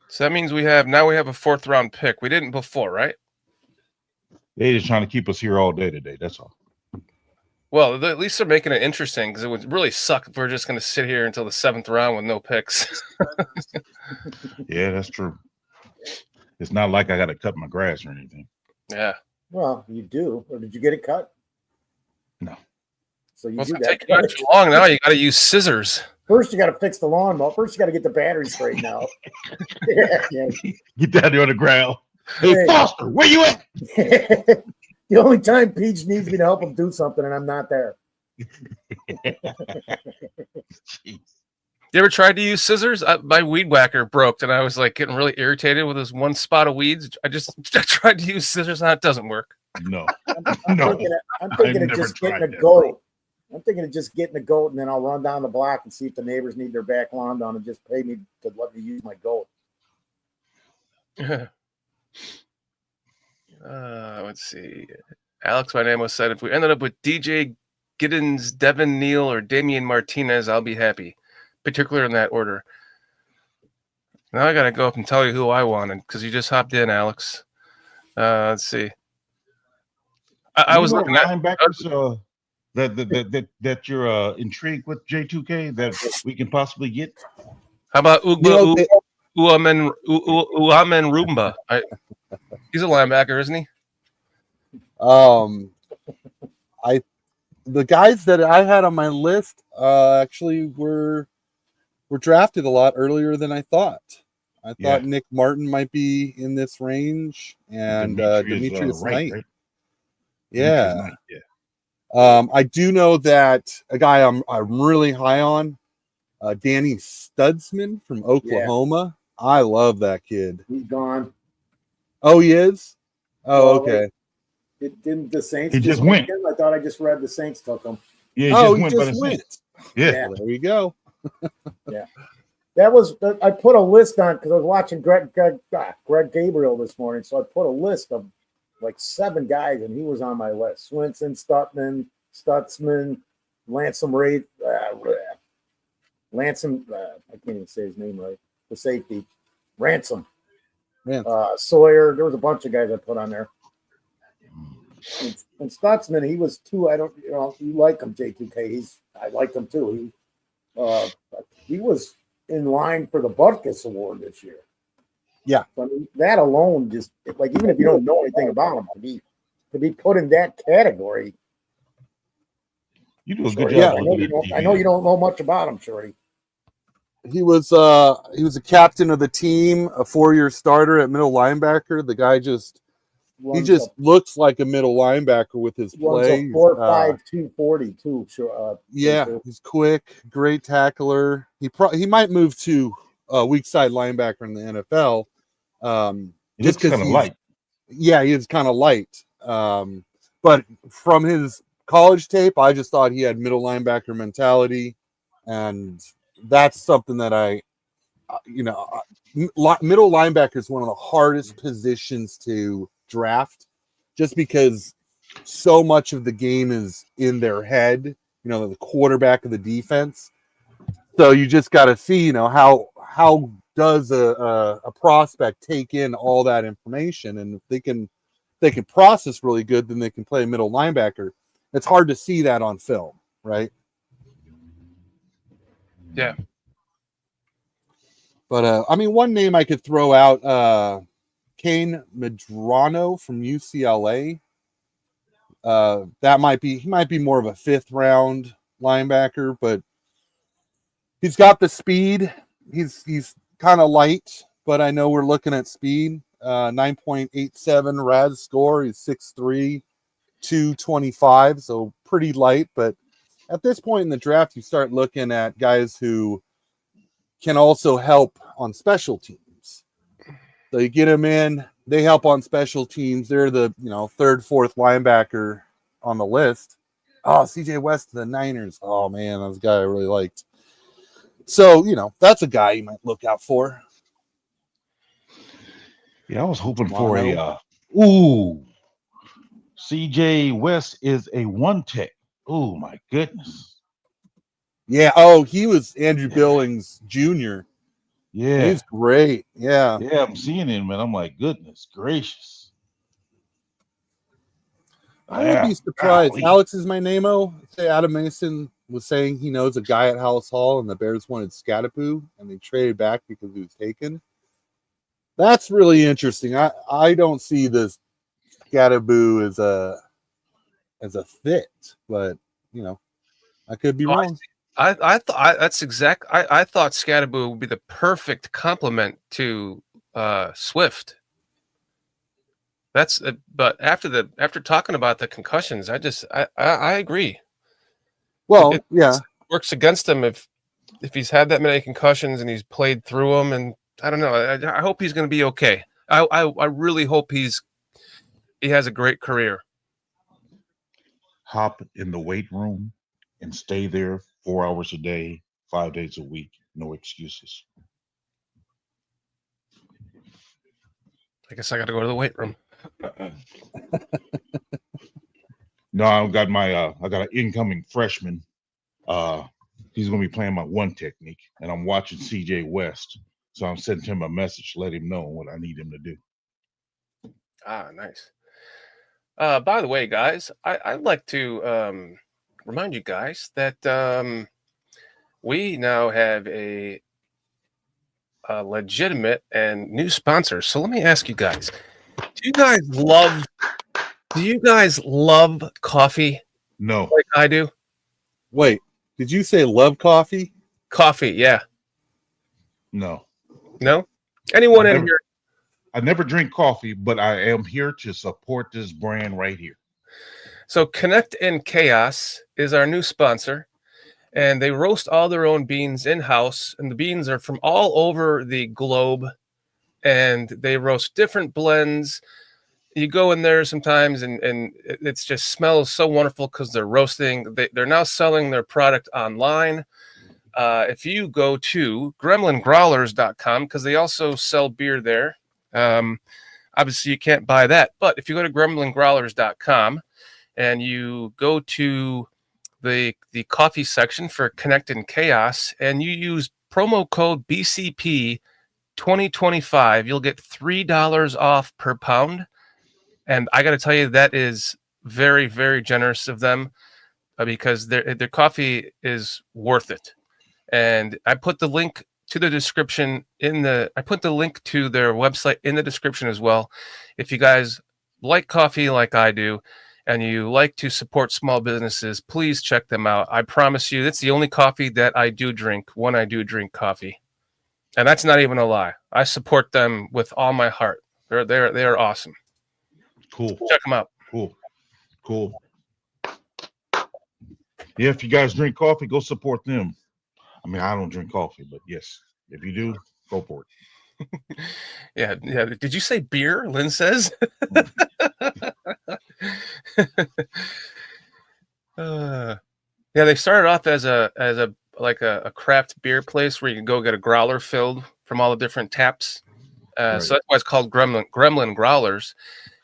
So that means we have a fourth round pick. We didn't before, right? They just trying to keep us here all day today. That's all. Well, at least they're making it interesting, because it would really suck if we're just going to sit here until the seventh round with no picks. Yeah, that's true. It's not like I got to cut my grass or anything. Yeah. Well, you do. Or did you get it cut? No. So you Well, it's do gonna that. take you extra long now. You got to use scissors. First, you got to fix the lawnmower. First, you got to get the battery straightened out. Yeah. Get down there on the ground. Hey, Hey. Foster, where you at? The only time Peach needs me to help him do something, and I'm not there. Jeez. You ever tried to use scissors? My weed whacker broke, and I was like getting really irritated with this one spot of weeds. I tried to use scissors, and it doesn't work. No. I'm No. thinking I've of just never getting a tried that. goat. I'm thinking of just getting a goat, and then I'll run down the block and see if the neighbors need their back lawn done and just pay me to let me use my goat. Let's see. Alex Dynamo said, if we ended up with DJ Giddens, Devin Neal, or Damian Martinez, I'll be happy, particularly in that order. Now I got to go up and tell you who I wanted, because you just hopped in, Alex. Let's see. I was looking at linebackers that you're intrigued with, J2K, that we can possibly get. How about You know, Uamen Rumba? He's a linebacker, isn't he? The guys that I had on my list actually were drafted a lot earlier than I thought. I thought Nick Martin might be in this range, and Demetrius Knight. Right? Yeah. Demetrius Knight, yeah. I do know that a guy I'm really high on, Danny Studsman from Oklahoma. I love that kid. He's gone. Oh, he is? Oh, Well, okay. Didn't the Saints He just went. take him? I thought I just read the Saints took him. Yeah, He by just the went. Saints. Yeah. Yeah. There we go. That was I put a list on because I was watching Greg Gabriel this morning. So I put a list of like 7 guys, and he was on my list: Swinson, Stutzman, Lansome Ray, Lansome. I can't even say his name right. The safety, Ransom, Sawyer. There was a bunch of guys I put on there. And Stutzman, he was 2. I don't, you like him, J2K. I like him too. He was in line for the Butkus Award this year. Yeah. So, I mean, that alone, just like, even if you don't know anything about him, to be put in that category. You do a good Yeah, job. I know you don't know much about him, Shorty. He was a captain of the team, a 4-year starter at middle linebacker. The guy just looks like a middle linebacker with his play. 4'5", 240 too. Sure. He's quick, great tackler. He might move to weak side linebacker in the NFL. Just kind of light. Yeah, he is kind of light. But from his college tape, I just thought he had middle linebacker mentality, and that's something that I middle linebacker is one of the hardest positions to draft, just because so much of the game is in their head. The quarterback of the defense. So you just got to see, how does a prospect take in all that information, and if they can process really good, then they can play a middle linebacker. It's hard to see that on film, right? Yeah. But one name I could throw out, Kane Medrano from UCLA. He might be more of a 5th round linebacker, but he's got the speed. He's kind of light, but I know we're looking at speed. 9.87 RAS score. He's 6'3", 225, so pretty light. But at this point in the draft, you start looking at guys who can also help on special teams. So you get them in, they help on special teams. They're the 3rd, 4th linebacker on the list. Oh, CJ West to the Niners. Oh man, that's a guy I really liked. So that's a guy you might look out for. Yeah, I was hoping Mono. for CJ West is a 1 tech. Oh my goodness. Yeah. Oh, he was Andrew Billings Jr. Yeah. He's great. Yeah. Yeah, I'm seeing him, and I'm like, goodness gracious. I would be surprised. Golly. Alex is my name-o. Say Adam Mason was saying he knows a guy at Hallis Hall, and the Bears wanted Scadaboo, and they traded back because he was taken. That's really interesting. I don't see this Scadaboo as a fit, but I could be wrong. I thought I thought Scadaboo would be the perfect complement to Swift. But after talking about the concussions, I agree. Well, it yeah, works against him if he's had that many concussions and he's played through them, and I don't know. I hope he's going to be okay. I really hope he has a great career. Hop in the weight room and stay there 4 hours a day, 5 days a week. No excuses. I guess I got to go to the weight room. No, I got an incoming freshman. He's going to be playing my 1 technique, and I'm watching CJ West. So I'm sending him a message, let him know what I need him to do. Ah, nice. By the way, guys, I'd like to remind you guys that we now have a legitimate and new sponsor. So let me ask you guys: Do you guys love coffee? No. Like I do. Wait, did you say love coffee? Coffee, yeah. No. No? Anyone in here? I never drink coffee, but I am here to support this brand right here. So Connect in Chaos is our new sponsor, and they roast all their own beans in-house, and the beans are from all over the globe, and they roast different blends. You go in there sometimes, and it just smells so wonderful because they're roasting. They're now selling their product online. If you go to gremlingrowlers.com, because they also sell beer there. Obviously, you can't buy that. But if you go to gremlingrowlers.com and you go to the coffee section for Connect in Chaos, and you use promo code BCP 2025, you'll get $3 off per pound. And I got to tell you, that is very, very generous of them because their coffee is worth it. And I put the link to the description I put the link to their website in the description as well. If you guys like coffee like I do, and you like to support small businesses, please check them out. I promise you, it's the only coffee that I do drink when I do drink coffee. And that's not even a lie. I support them with all my heart. They're awesome. Cool. Check them out. Cool. Yeah, if you guys drink coffee, go support them. I mean, I don't drink coffee, but yes, if you do, go for it. Yeah. Did you say beer? Lynn says. Yeah, they started off as a craft beer place where you can go get a growler filled from all the different taps. Right. So that's why it's called Gremlin Growlers.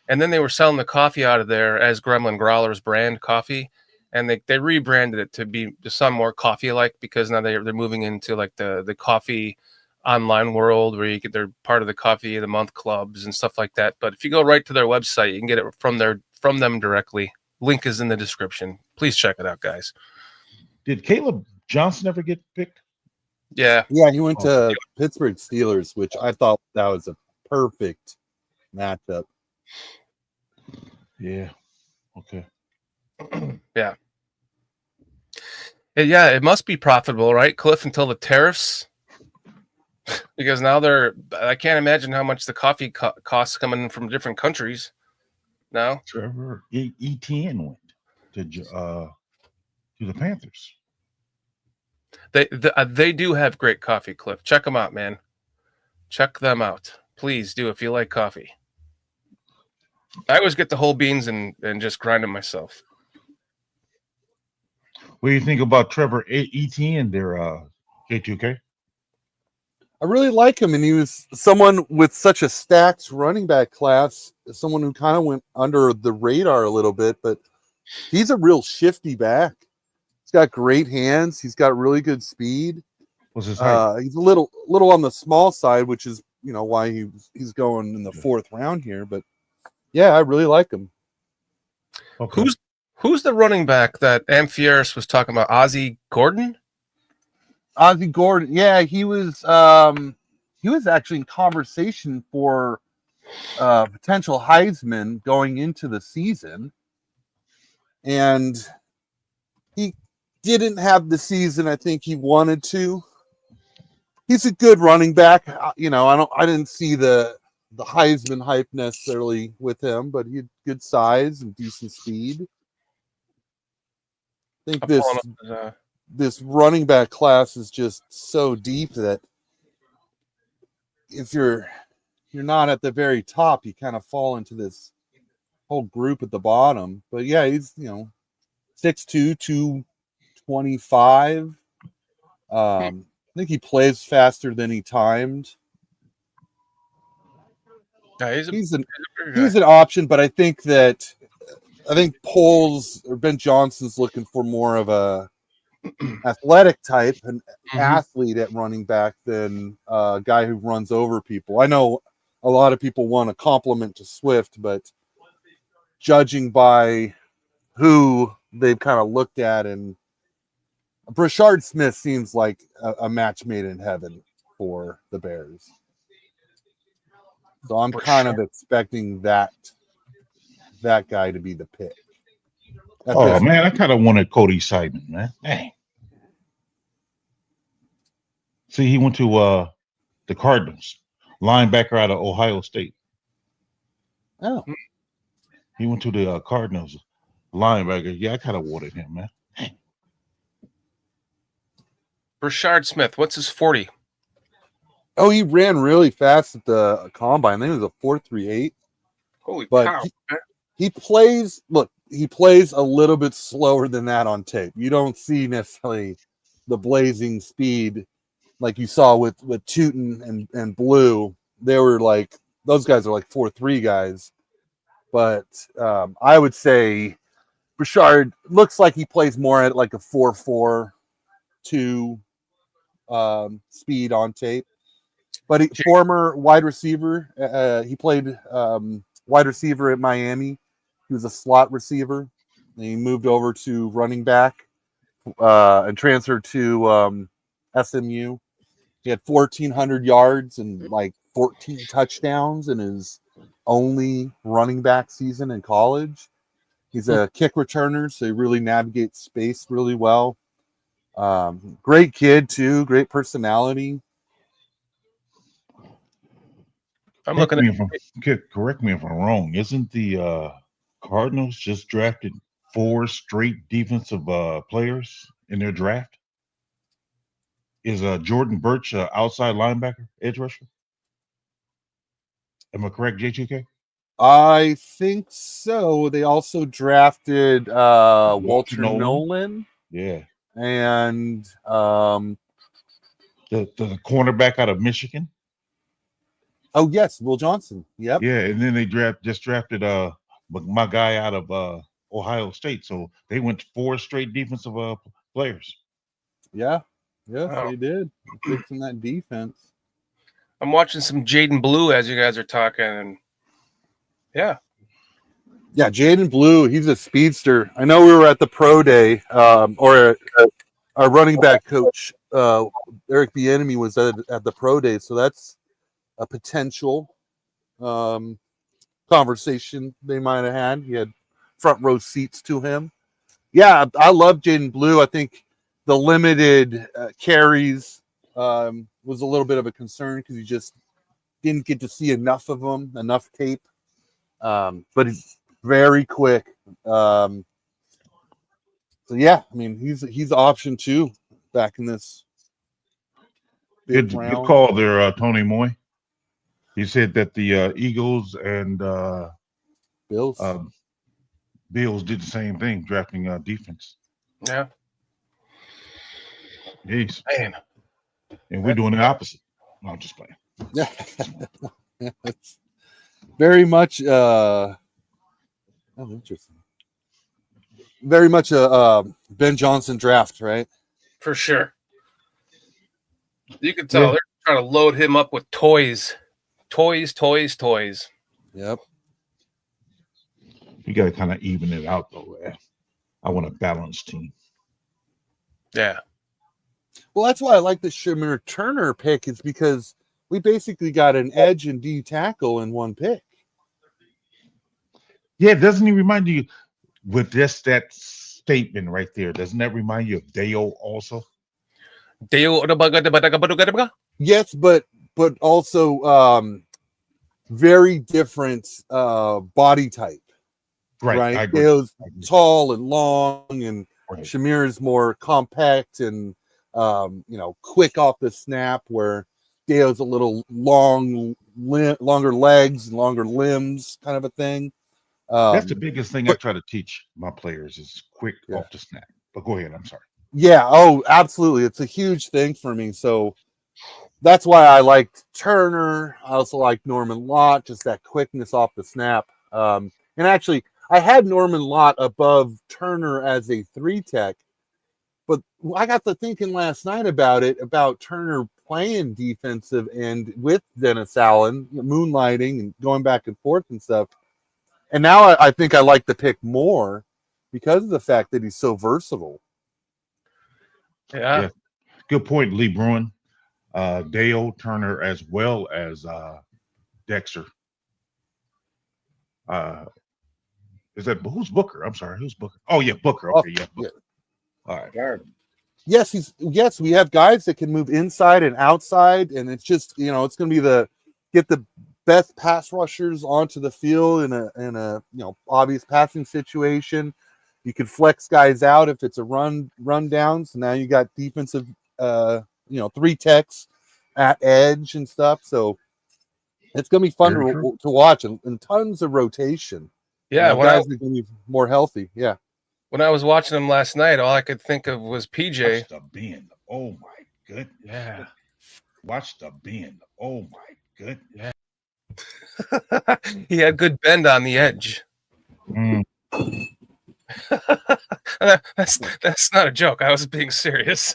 And then they were selling the coffee out of there as Gremlin Growlers brand coffee, and they rebranded it to sound more coffee-like, because now they're moving into like the coffee online world where they're part of the coffee of the month clubs and stuff like that. But if you go right to their website, you can get it from them directly. Link is in the description. Please check it out, guys. Did Caleb Johnson ever get picked? Yeah. Yeah, he went to Pittsburgh Steelers, which I thought that was a perfect matchup. Yeah. Okay. Yeah. Yeah, it must be profitable, right, Cliff, until the tariffs? Because now I can't imagine how much the coffee costs coming in from different countries now. Trevor Etienne went to the Panthers. They do have great coffee, Cliff. Check them out, man. Check them out. Please do if you like coffee. I always get the whole beans and just grind them myself. What do you think about Trevor Etienne there, K2K? I really like him, and he was someone with such a stacked running back class, someone who kind of went under the radar a little bit, but he's a real shifty back. He's got great hands. He's got really good speed. What's his height? He's a little on the small side, which is why he's going in the 4th round here. But yeah, I really like him. Okay. Who's the running back that Amphiaris was talking about? Azie Gordon? Azie Gordon, yeah, he was actually in conversation for potential Heisman going into the season, and he didn't have the season I think he wanted to. He's a good running back. I didn't see the Heisman hype necessarily with him, but he had good size and decent speed. I think this running back class is just so deep that if you're not at the very top, you kind of fall into this whole group at the bottom. But yeah, he's 6'2", 225. I think he plays faster than he timed. Yeah, he's an option, but I think Poles or Ben Johnson's looking for more of a athletic type, an athlete at running back than a guy who runs over people. I know a lot of people want a compliment to Swift, but judging by who they've kind of looked at, and Brashard Smith seems like a match made in heaven for the Bears. So I'm kind of expecting that guy to be the pick. Oh man, I kind of wanted Cody Seidman, man. Dang. See, he went to the Cardinals, linebacker out of Ohio State. Oh, he went to the Cardinals, linebacker. Yeah, I kind of wanted him, man. Brashard Smith, what's his 40? Oh, he ran really fast at the combine. I think it was a 4.38. Holy but cow! He plays a little bit slower than that on tape. You don't see necessarily the blazing speed like you saw with Tootin and Blue. They were like, those guys are like 4.3 guys. But I would say Brashard looks like he plays more at like a 4.42 speed on tape. But former wide receiver, he played wide receiver at Miami. He was a slot receiver. And he moved over to running back and transferred to SMU. He had 1,400 yards and like 14 touchdowns in his only running back season in college. He's a kick returner, so he really navigates space really well. Great kid, too. Great personality. I'm looking at. Correct me if I'm wrong. Isn't the Cardinals just drafted 4 straight defensive players in their draft? Is Jordan Birch outside linebacker, edge rusher? Am I correct, J2K? I think so. They also drafted Walter Nolan. Yeah. And the cornerback out of Michigan. Oh yes, Will Johnson. Yep. Yeah, and then they just drafted my guy out of Ohio State. So they went 4 straight defensive players. Yeah. Yes, Wow. they did. Fixing that defense. I'm watching some Jaden Blue as you guys are talking, and yeah, Yeah, Jaden Blue, he's a speedster. I know we were at the pro day, or our running back coach, Eric Bieniemy, was at the pro day, so that's a potential conversation they might have had. He had front row seats to him. Yeah, I love Jaden Blue. I think the limited carries was a little bit of a concern because you just didn't get to see enough of him, enough tape. But he's very quick. So yeah, I mean he's option 2 back in this big Good round. call there, Tony Moy. He said that the Eagles and Bills. Bills did the same thing, drafting defense. yeah, Jeez. man. And we're doing the opposite. No, I'm just playing. Yeah, it's very much interesting. Very much a Ben Johnson draft, right? For sure. You can tell they're trying to load him up with toys. Toys. Yep. You got to kind of even it out, though. I want a balanced team. Yeah. Well, that's why I like the Shamar Turner pick, is because we basically got an edge and D tackle in one pick. Yeah, doesn't he remind you with just that statement right there? Doesn't that remind you of Deo also? Yes, but also very different body type. Right. I agree. Deo's tall and long, and Right. Shamir is more compact and quick off the snap, where Deo's a little longer legs and longer limbs, kind of a thing. That's the biggest thing I try to teach my players is quick off the snap. But go ahead. I'm sorry. Yeah. Oh, absolutely. It's a huge thing for me. So that's why I liked Turner. I also like Norman Lott, just that quickness off the snap. And actually, I had Norman Lott above Turner as a 3-tech, but I got to thinking last night about Turner playing defensive end with Dennis Allen, moonlighting and going back and forth and stuff. And now I think I like the pick more because of the fact that he's so versatile. Yeah. Good point, Lee Bruin. Dale Turner as well as Dexter. Is that who's Booker? I'm sorry, who's Booker? Oh yeah, Booker. Okay, yeah, Booker. All right. Guard. Yes, we have guys that can move inside and outside, and it's just it's going to be get the best pass rushers onto the field in a obvious passing situation. You can flex guys out if it's a run down. So now you got defensive 3-techs at edge and stuff. So it's going to be fun to watch and tons of rotation. Yeah, guys are going to be more healthy. Yeah. When I was watching him last night, all I could think of was PJ. Watch the bend. Oh my goodness. Yeah. Watch the bend. Oh my goodness. Yeah. He had good bend on the edge. That's not a joke. I was being serious.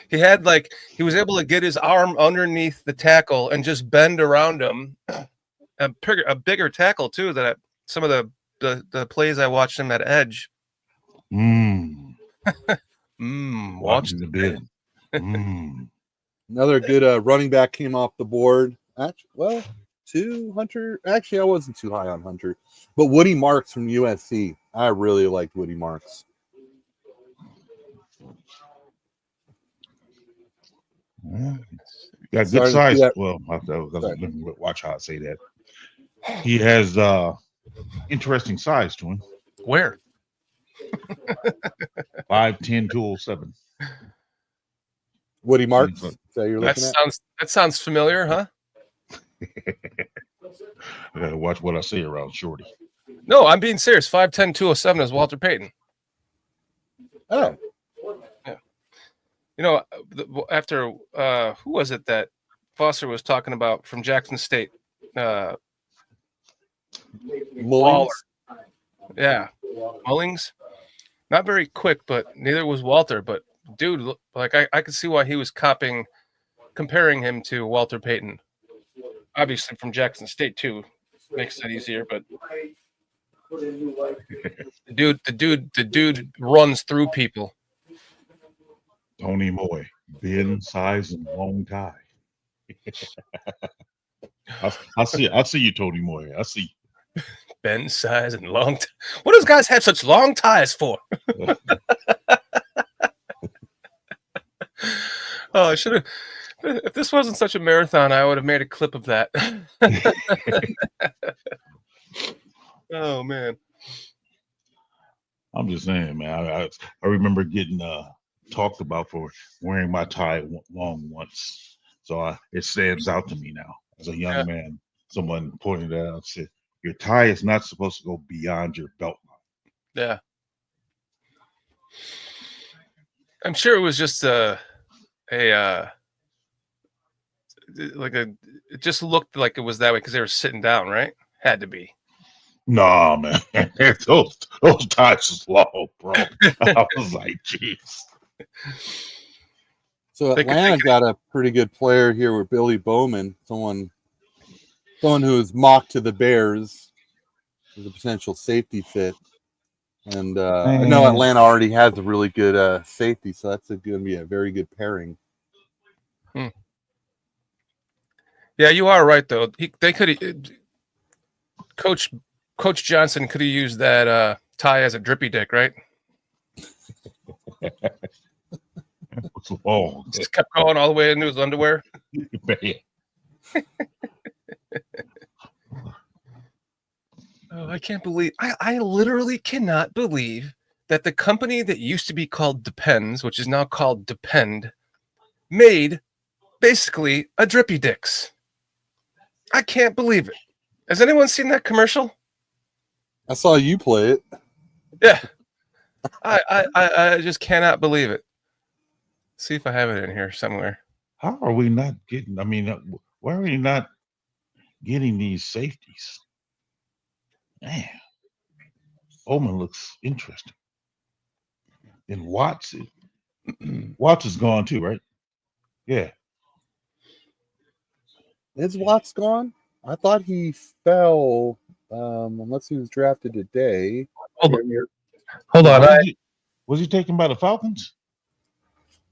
He had he was able to get his arm underneath the tackle and just bend around him. A bigger tackle too. That some of the plays I watched him at edge. Watching Watching the bend. Another good running back came off the board. Actually, Hunter. Actually, I wasn't too high on Hunter, but Woody Marks from USC. I really liked Woody Marks. Got good size. Well, watch how I say that. He has interesting size to him. Where? 5'10", 207. Woody Marks. So you're looking at? That sounds familiar, huh? I gotta watch what I say around Shorty. No, I'm being serious. 5'10", 207 is Walter Payton. Oh. Yeah. After who was it that Foster was talking about from Jackson State. Mullings? Yeah, Mullings. Not very quick, but neither was Walter. But dude, like I could see why he was comparing him to Walter Payton. Obviously from Jackson State too, makes that easier. But the dude runs through people. Tony Moy, bin size and long tie. I see you, Tony Moy. I see. Ben size and long. What does guys have such long ties for? Oh, I should have. If this wasn't such a marathon, I would have made a clip of that. Oh man. I'm just saying, man. I remember getting talked about for wearing my tie long once, so it stands out to me now as a young man. Someone pointed that out, said your tie is not supposed to go beyond your belt line. Yeah. I'm sure it was just it just looked like it was that way because they were sitting down, right? Had to be. Nah, man, those ties was long, bro. I was like, jeez. So Atlanta got a pretty good player here with Billy Bowman, someone who is mocked to the Bears as a potential safety fit. And I know Atlanta already has a really good safety, so that's going to be a very good pairing. Yeah, you are right though. They could Coach Johnson could have used that tie as a drippy dick, right? Oh, just kept going all the way into his underwear. Oh, I can't believe I literally cannot believe that the company that used to be called Depends, which is now called Depend, made basically a drippy dicks. I can't believe it. Has anyone seen that commercial? I saw you play it. Yeah. I just cannot believe it. See if I have it in here somewhere. How are we not getting? I mean, why are we not getting these safeties? Man, Bowman looks interesting. And Watts is gone too, right? Yeah. Is Watts gone? I thought he fell, unless he was drafted today. Hold on. Was he taken by the Falcons?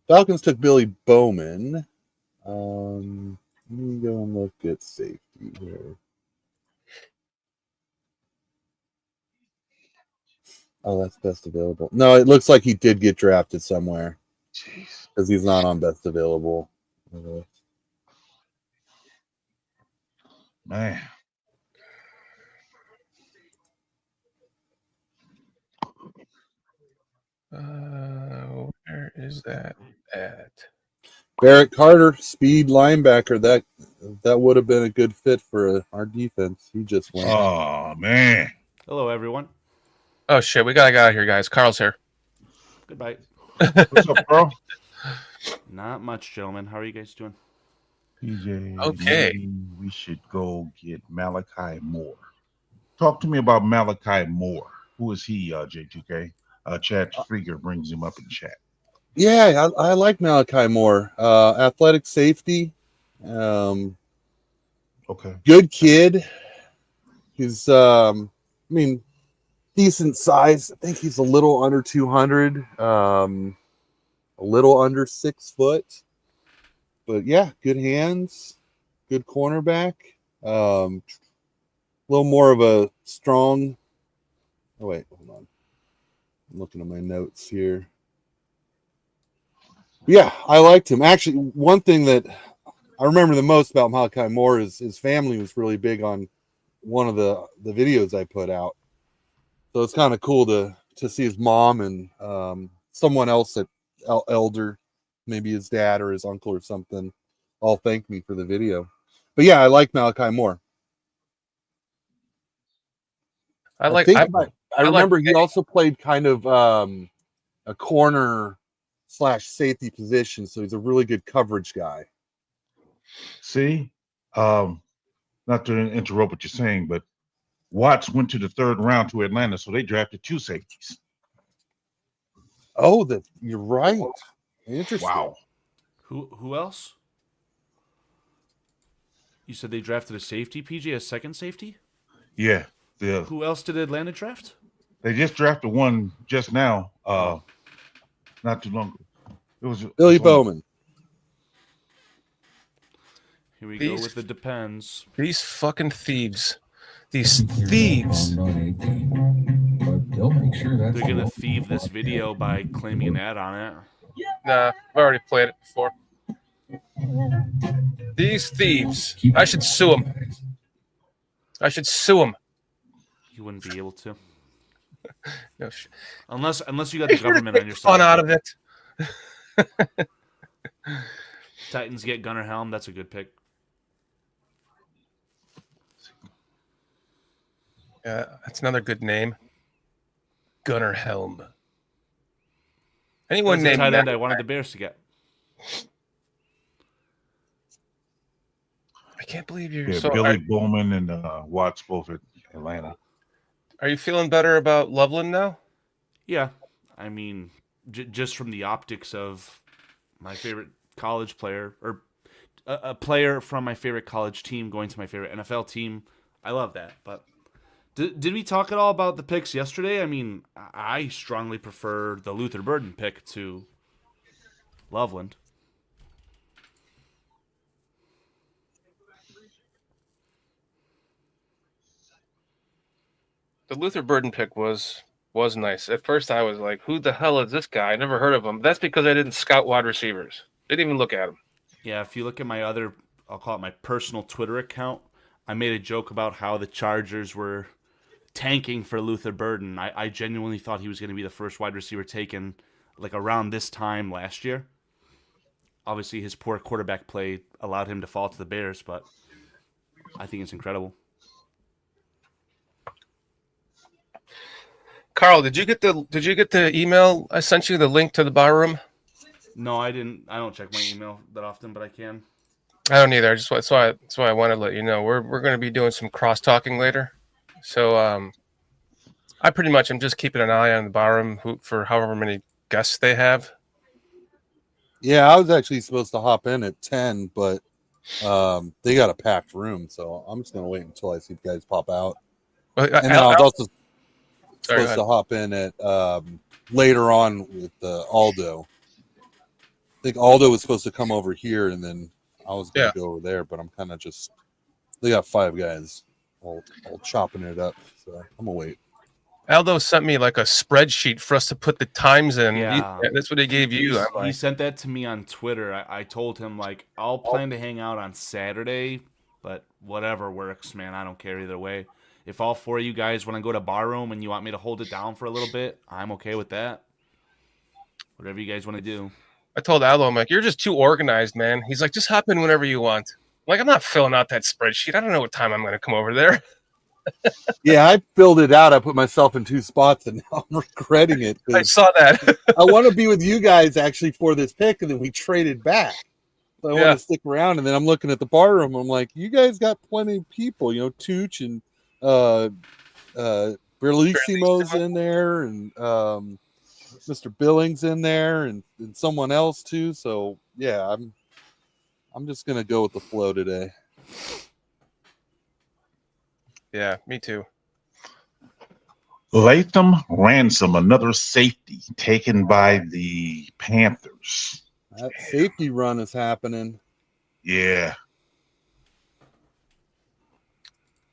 Falcons took Billy Bowman. Let me go and look at safety here. Oh, that's best available. No, it looks like he did get drafted somewhere. Jeez. Because he's not on best available. Man. Where is that at? Barrett Carter, speed linebacker. That would have been a good fit for our defense. He just went. Oh, man. Hello, everyone. Oh, shit. We got to get out of here, guys. Carl's here. Goodbye. What's up, bro? Not much, gentlemen. How are you guys doing? PJ, Okay. maybe we should go get Malachi Moore. Talk to me about Malachi Moore. Who is he, J2K? Chad Frieger brings him up in chat. Yeah, I like Malachi Moore. Athletic safety. Okay. Good kid. He's, decent size. I think he's a little under 200. A little under 6 foot. But yeah, good hands. Good cornerback. A little more of a strong. Oh, wait, hold on. I'm looking at my notes here. Yeah, I liked him. Actually, one thing that I remember the most about Malachi Moore is his family was really big on one of the videos I put out. So it's kind of cool to see his mom and someone else that elder, maybe his dad or his uncle or something, all thanked me for the video. But yeah, I like Malachi Moore. I remember he also played kind of a corner / safety position, so he's a really good coverage guy. See, not to interrupt what you're saying, but Watts went to the third round to Atlanta, so they drafted 2 safeties. Oh, you're right. Interesting. Wow. Who else? You said they drafted a safety, PJ, a second safety? Yeah. Who else did Atlanta draft? They just drafted one just now, Oh. not too long ago. It was Billy it's only- Bowman. Here we These- go with the depends. These fucking thieves. These thieves. They're gonna thieve this video by claiming an ad on it. Nah, I've already played it before. These thieves. I should sue them. I should sue them. You wouldn't be able to, No, unless you got the government on your fun side. out of it. Titans get Gunnar Helm. That's a good pick. Yeah, that's another good name. Gunnar Helm. Anyone That's the named tight end that? I wanted the Bears to get. I can't believe you're Yeah, so. Billy Bowman and Watts both at Atlanta. Are you feeling better about Loveland now? Yeah, I mean, just from the optics of my favorite college player, or a player from my favorite college team going to my favorite NFL team, I love that. But did we talk at all about the picks yesterday? I mean, I strongly prefer the Luther Burden pick to Loveland. The Luther Burden pick was nice. At first, I was like, "Who the hell is this guy? I never heard of him." That's because I didn't scout wide receivers. Didn't even look at him. Yeah, if you look at my other, I'll call it my personal Twitter account, I made a joke about how the Chargers were tanking for Luther Burden. I genuinely thought he was going to be the first wide receiver taken like around this time last year. Obviously, his poor quarterback play allowed him to fall to the Bears, but I think it's incredible. Carl, did you get the email I sent you, the link to the barroom? No, I didn't. I don't check my email that often, but I can. I don't either. That's why I wanted to let you know. We're going to be doing some cross talking later. So I pretty much am just keeping an eye on the barroom for however many guests they have. Yeah, I was actually supposed to hop in at 10, but they got a packed room, so I'm just gonna wait until I see the guys pop out. But, And then I was also Sorry, supposed to hop in at later on with Aldo. I think Aldo was supposed to come over here, and then I was going to go over there, but I'm kind of just. They got 5 guys all chopping it up, so I'm gonna wait. Aldo sent me like a spreadsheet for us to put the times in. Yeah. That's what he gave you. He sent that to me on Twitter. I told him, like, I'll plan to hang out on Saturday, but whatever works, man. I don't care either way. If all 4 of you guys want to go to Barroom and you want me to hold it down for a little bit, I'm okay with that. Whatever you guys want to do. I told Aldo, I'm like, you're just too organized, man. He's like, just hop in whenever you want. I'm like, I'm not filling out that spreadsheet. I don't know what time I'm going to come over there. Yeah, I filled it out. I put myself in 2 spots, and now I'm regretting it. I saw that. I want to be with you guys actually for this pick, and then we traded back. So I want to stick around, and then I'm looking at the bar room. I'm like, you guys got plenty of people, Tooch and Berlissimo's in there, and Mr. Billings in there, and someone else too. So yeah, I'm just gonna go with the flow today. Yeah, me too. Latham Ransom, another safety taken by the Panthers. That safety run is happening. Yeah.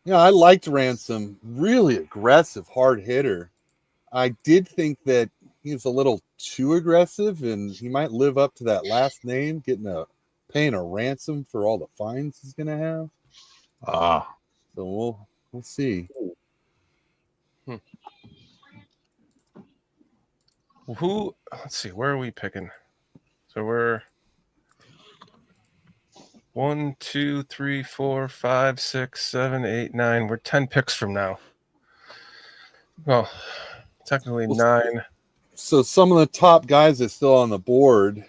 Yeah, I liked Ransom. Really aggressive, hard hitter. I did think that he was a little too aggressive, and he might live up to that last name, paying a ransom for all the fines he's gonna have. So we'll see. Let's see, where are we picking? So we're 1, 2, 3, 4, 5, 6, 7, 8, 9. We're 10 picks from now. Well, technically 9. So some of the top guys are still on the board.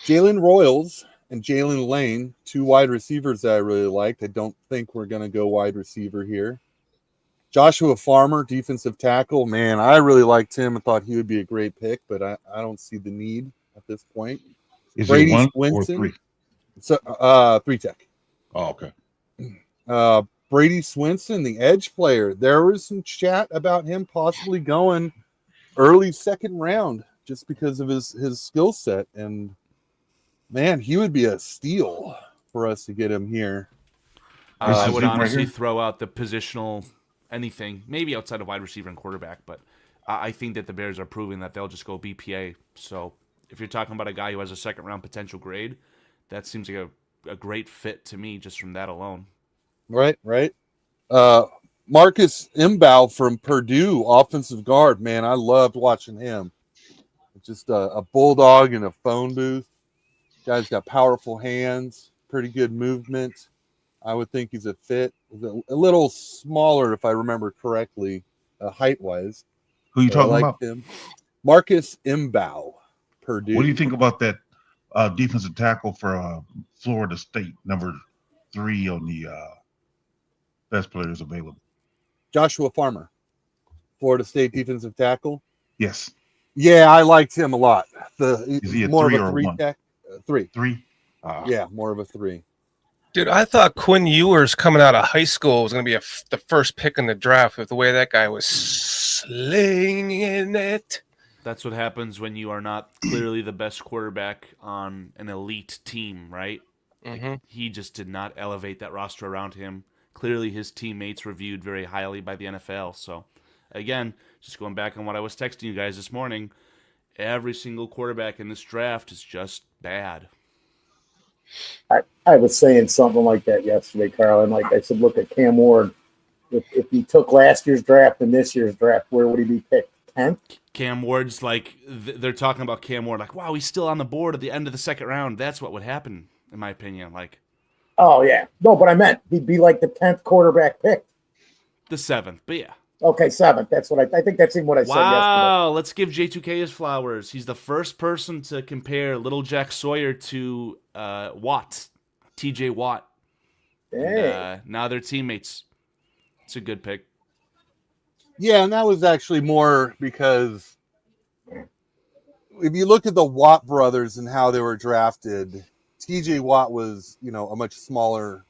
Jalen Royals and Jalen Lane, 2 wide receivers that I really liked. I don't think we're going to go wide receiver here. Joshua Farmer, defensive tackle. Man, I really liked him. I thought he would be a great pick, but I don't see the need at this point. Is Brady it 1 or Swinson. 3? So, 3 tech. Oh, okay. Brady Swinson, the edge player. There was some chat about him possibly going early second round just because of his skill set. And man, he would be a steal for us to get him here. I This would is him right honestly here? throw out the positional anything, maybe outside of wide receiver and quarterback, but I think that the Bears are proving that they'll just go BPA. So if you're talking about a guy who has a second round potential grade, that seems like a great fit to me just from that alone. Right. Marcus Imbow from Purdue, offensive guard. Man, I loved watching him. Just a bulldog in a phone booth. Guy's got powerful hands, pretty good movement. I would think he's a fit. A little smaller, if I remember correctly, height-wise. Who you I talking liked about? him. Marcus Imbow, Purdue. What do you think about that defensive tackle for Florida State, number 3 on the best players available? Joshua Farmer, Florida State defensive tackle. Yes. Yeah, I liked him a lot. Is he a More 3 of a or a 3 1? tech. 3. 3? Yeah, more of a 3. Dude, I thought Quinn Ewers coming out of high school was going to be the first pick in the draft with the way that guy was slinging it. That's what happens when you are not clearly the best quarterback on an elite team, right? Mm-hmm. He just did not elevate that roster around him. Clearly, his teammates were viewed very highly by the NFL. So, again, just going back on what I was texting you guys this morning, every single quarterback in this draft is just bad. I was saying something like that yesterday, Carl. And like I said, look at Cam Ward. If he took last year's draft and this year's draft, where would he be picked? 10th? Cam Ward's like, they're talking about Cam Ward, like, wow, he's still on the board at the end of the second round. That's what would happen, in my opinion. Like, Oh, yeah. No, but I meant he'd be like the 10th quarterback picked. the 7th, but yeah. Okay, 7th. That's what I think that's even what I said yesterday. Wow, let's give J2K his flowers. He's the first person to compare Little Jack Sawyer to Watt, TJ Watt. Hey. And, now they're teammates. It's a good pick. Yeah, and that was actually more because if you look at the Watt brothers and how they were drafted, TJ Watt was, a much smaller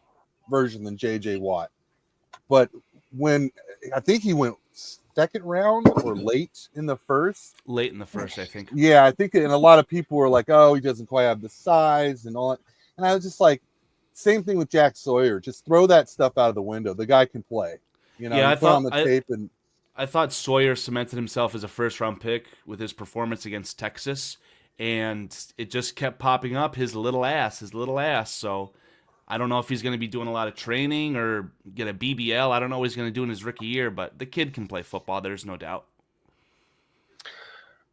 version than JJ Watt. But when I think he went second round or late in the first. Late in the first, I think. Yeah, I think, and a lot of people were like, oh, he doesn't quite have the size and all that. And I was just like, same thing with Jack Sawyer. Just throw that stuff out of the window. The guy can play. Yeah, I thought on the tape and I thought Sawyer cemented himself as a first-round pick with his performance against Texas, and it just kept popping up, his little ass. So I don't know if he's going to be doing a lot of training or get a BBL. I don't know what he's going to do in his rookie year, but the kid can play football. There's no doubt.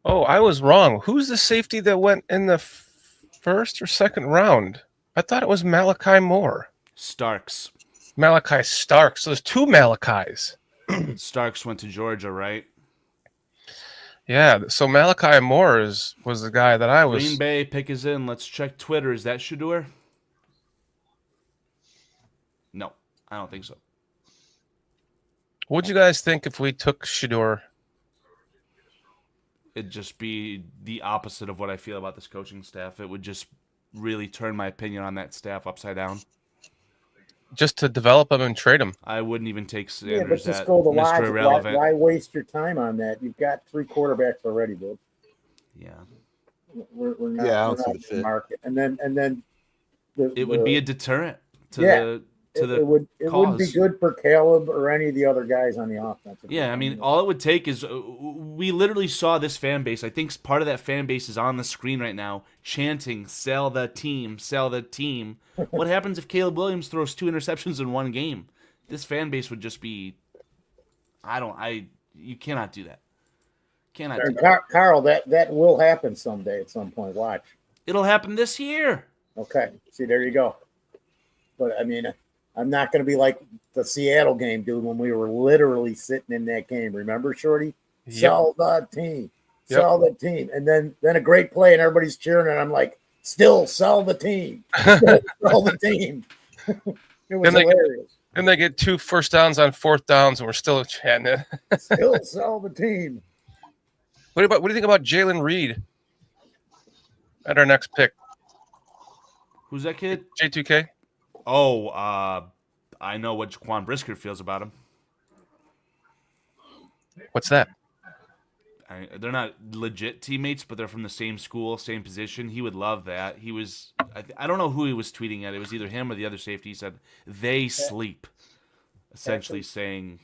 Oh, I was wrong. Who's the safety that went in the first or second round? I thought it was Malachi Moore. Starks. Malachi Starks. So there's 2 Malachis. Starks went to Georgia, right? Yeah, so Malachi Moore was the guy that I was. Green Bay pick is in. Let's check Twitter. Is that Shador? No, I don't think so. What'd you guys think if we took Shador? It'd just be the opposite of what I feel about this coaching staff. It would just really turn my opinion on that staff upside down. Just to develop him and trade him. I wouldn't even take Yeah, Sanders but just at go the Mr. logic. Irrelevant. Why waste your time on that? You've got 3 quarterbacks already, dude. Yeah. We're not, Yeah, I don't we're see not the in fit. market. And then It would be a deterrent to Yeah. the it wouldn't be cause. good for Caleb or any of the other guys on the offense. Yeah, I mean, all it would take is we literally saw this fan base. I think part of that fan base is on the screen right now, chanting, "Sell the team, sell the team." What happens if Caleb Williams throws 2 interceptions in one game? This fan base would just be, you cannot do that. Cannot do that. Carl, that will happen someday at some point. Watch. It'll happen this year. Okay. See, there you go. But I mean, I'm not going to be like the Seattle game, dude, when we were literally sitting in that game. Remember, Shorty? Yep. Sell the team. Yep. Sell the team. And then a great play and everybody's cheering. And I'm like, Still sell the team. Still sell the team. It was hilarious. And they get 2 first downs on 4th downs, and we're still chatting it. Still sell the team. What do you think about Jalen Reed at our next pick? Who's that kid? J2K. Oh, I know what Jaquan Brisker feels about him. What's that? They're not legit teammates, but they're from the same school, same position. He would love that. He was, I don't know who he was tweeting at. It was either him or the other safety. He said, they sleep, essentially saying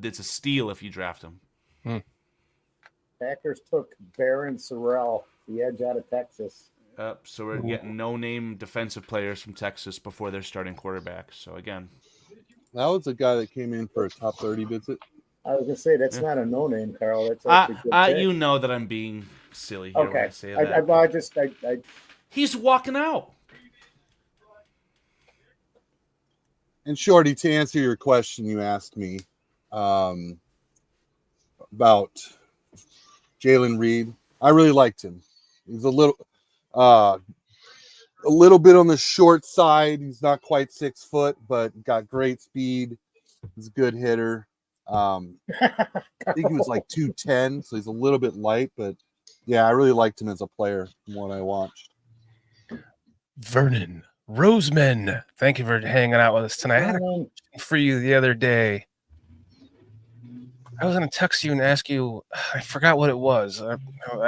it's a steal if you draft him. Packers took Baron Sorrell, the edge out of Texas. So we're getting no-name defensive players from Texas before their starting quarterback. So, again. That was a guy that came in for a top 30 visit. I was going to say, that's not a no-name, Carl. That's actually a good pick. You know that I'm being silly here when I say that. He's walking out. And Shorty, to answer your question you asked me about Jalen Reed, I really liked him. He's a little bit on the short side. He's not quite 6 foot, but got great speed. He's a good hitter. I think he was like 210, so he's a little bit light, but yeah, I really liked him as a player from what I watched. Vernon Roseman, thank you for hanging out with us tonight. I had a question for you the other day. I was going to text you and ask you, I forgot what it was. I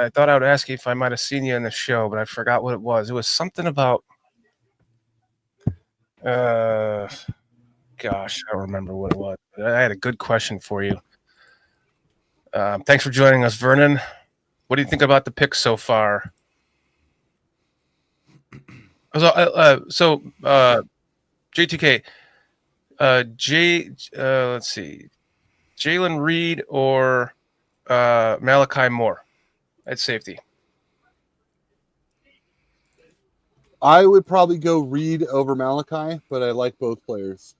thought I would ask you if I might have seen you in the show, but I forgot what it was. It was something about, gosh, I don't remember what it was. I had a good question for you. Thanks for joining us, Vernon. What do you think about the picks so far? So, J2K, let's see, Jalen Reed or Malachi Moore at safety? I would probably go Reed over Malachi, but I like both players.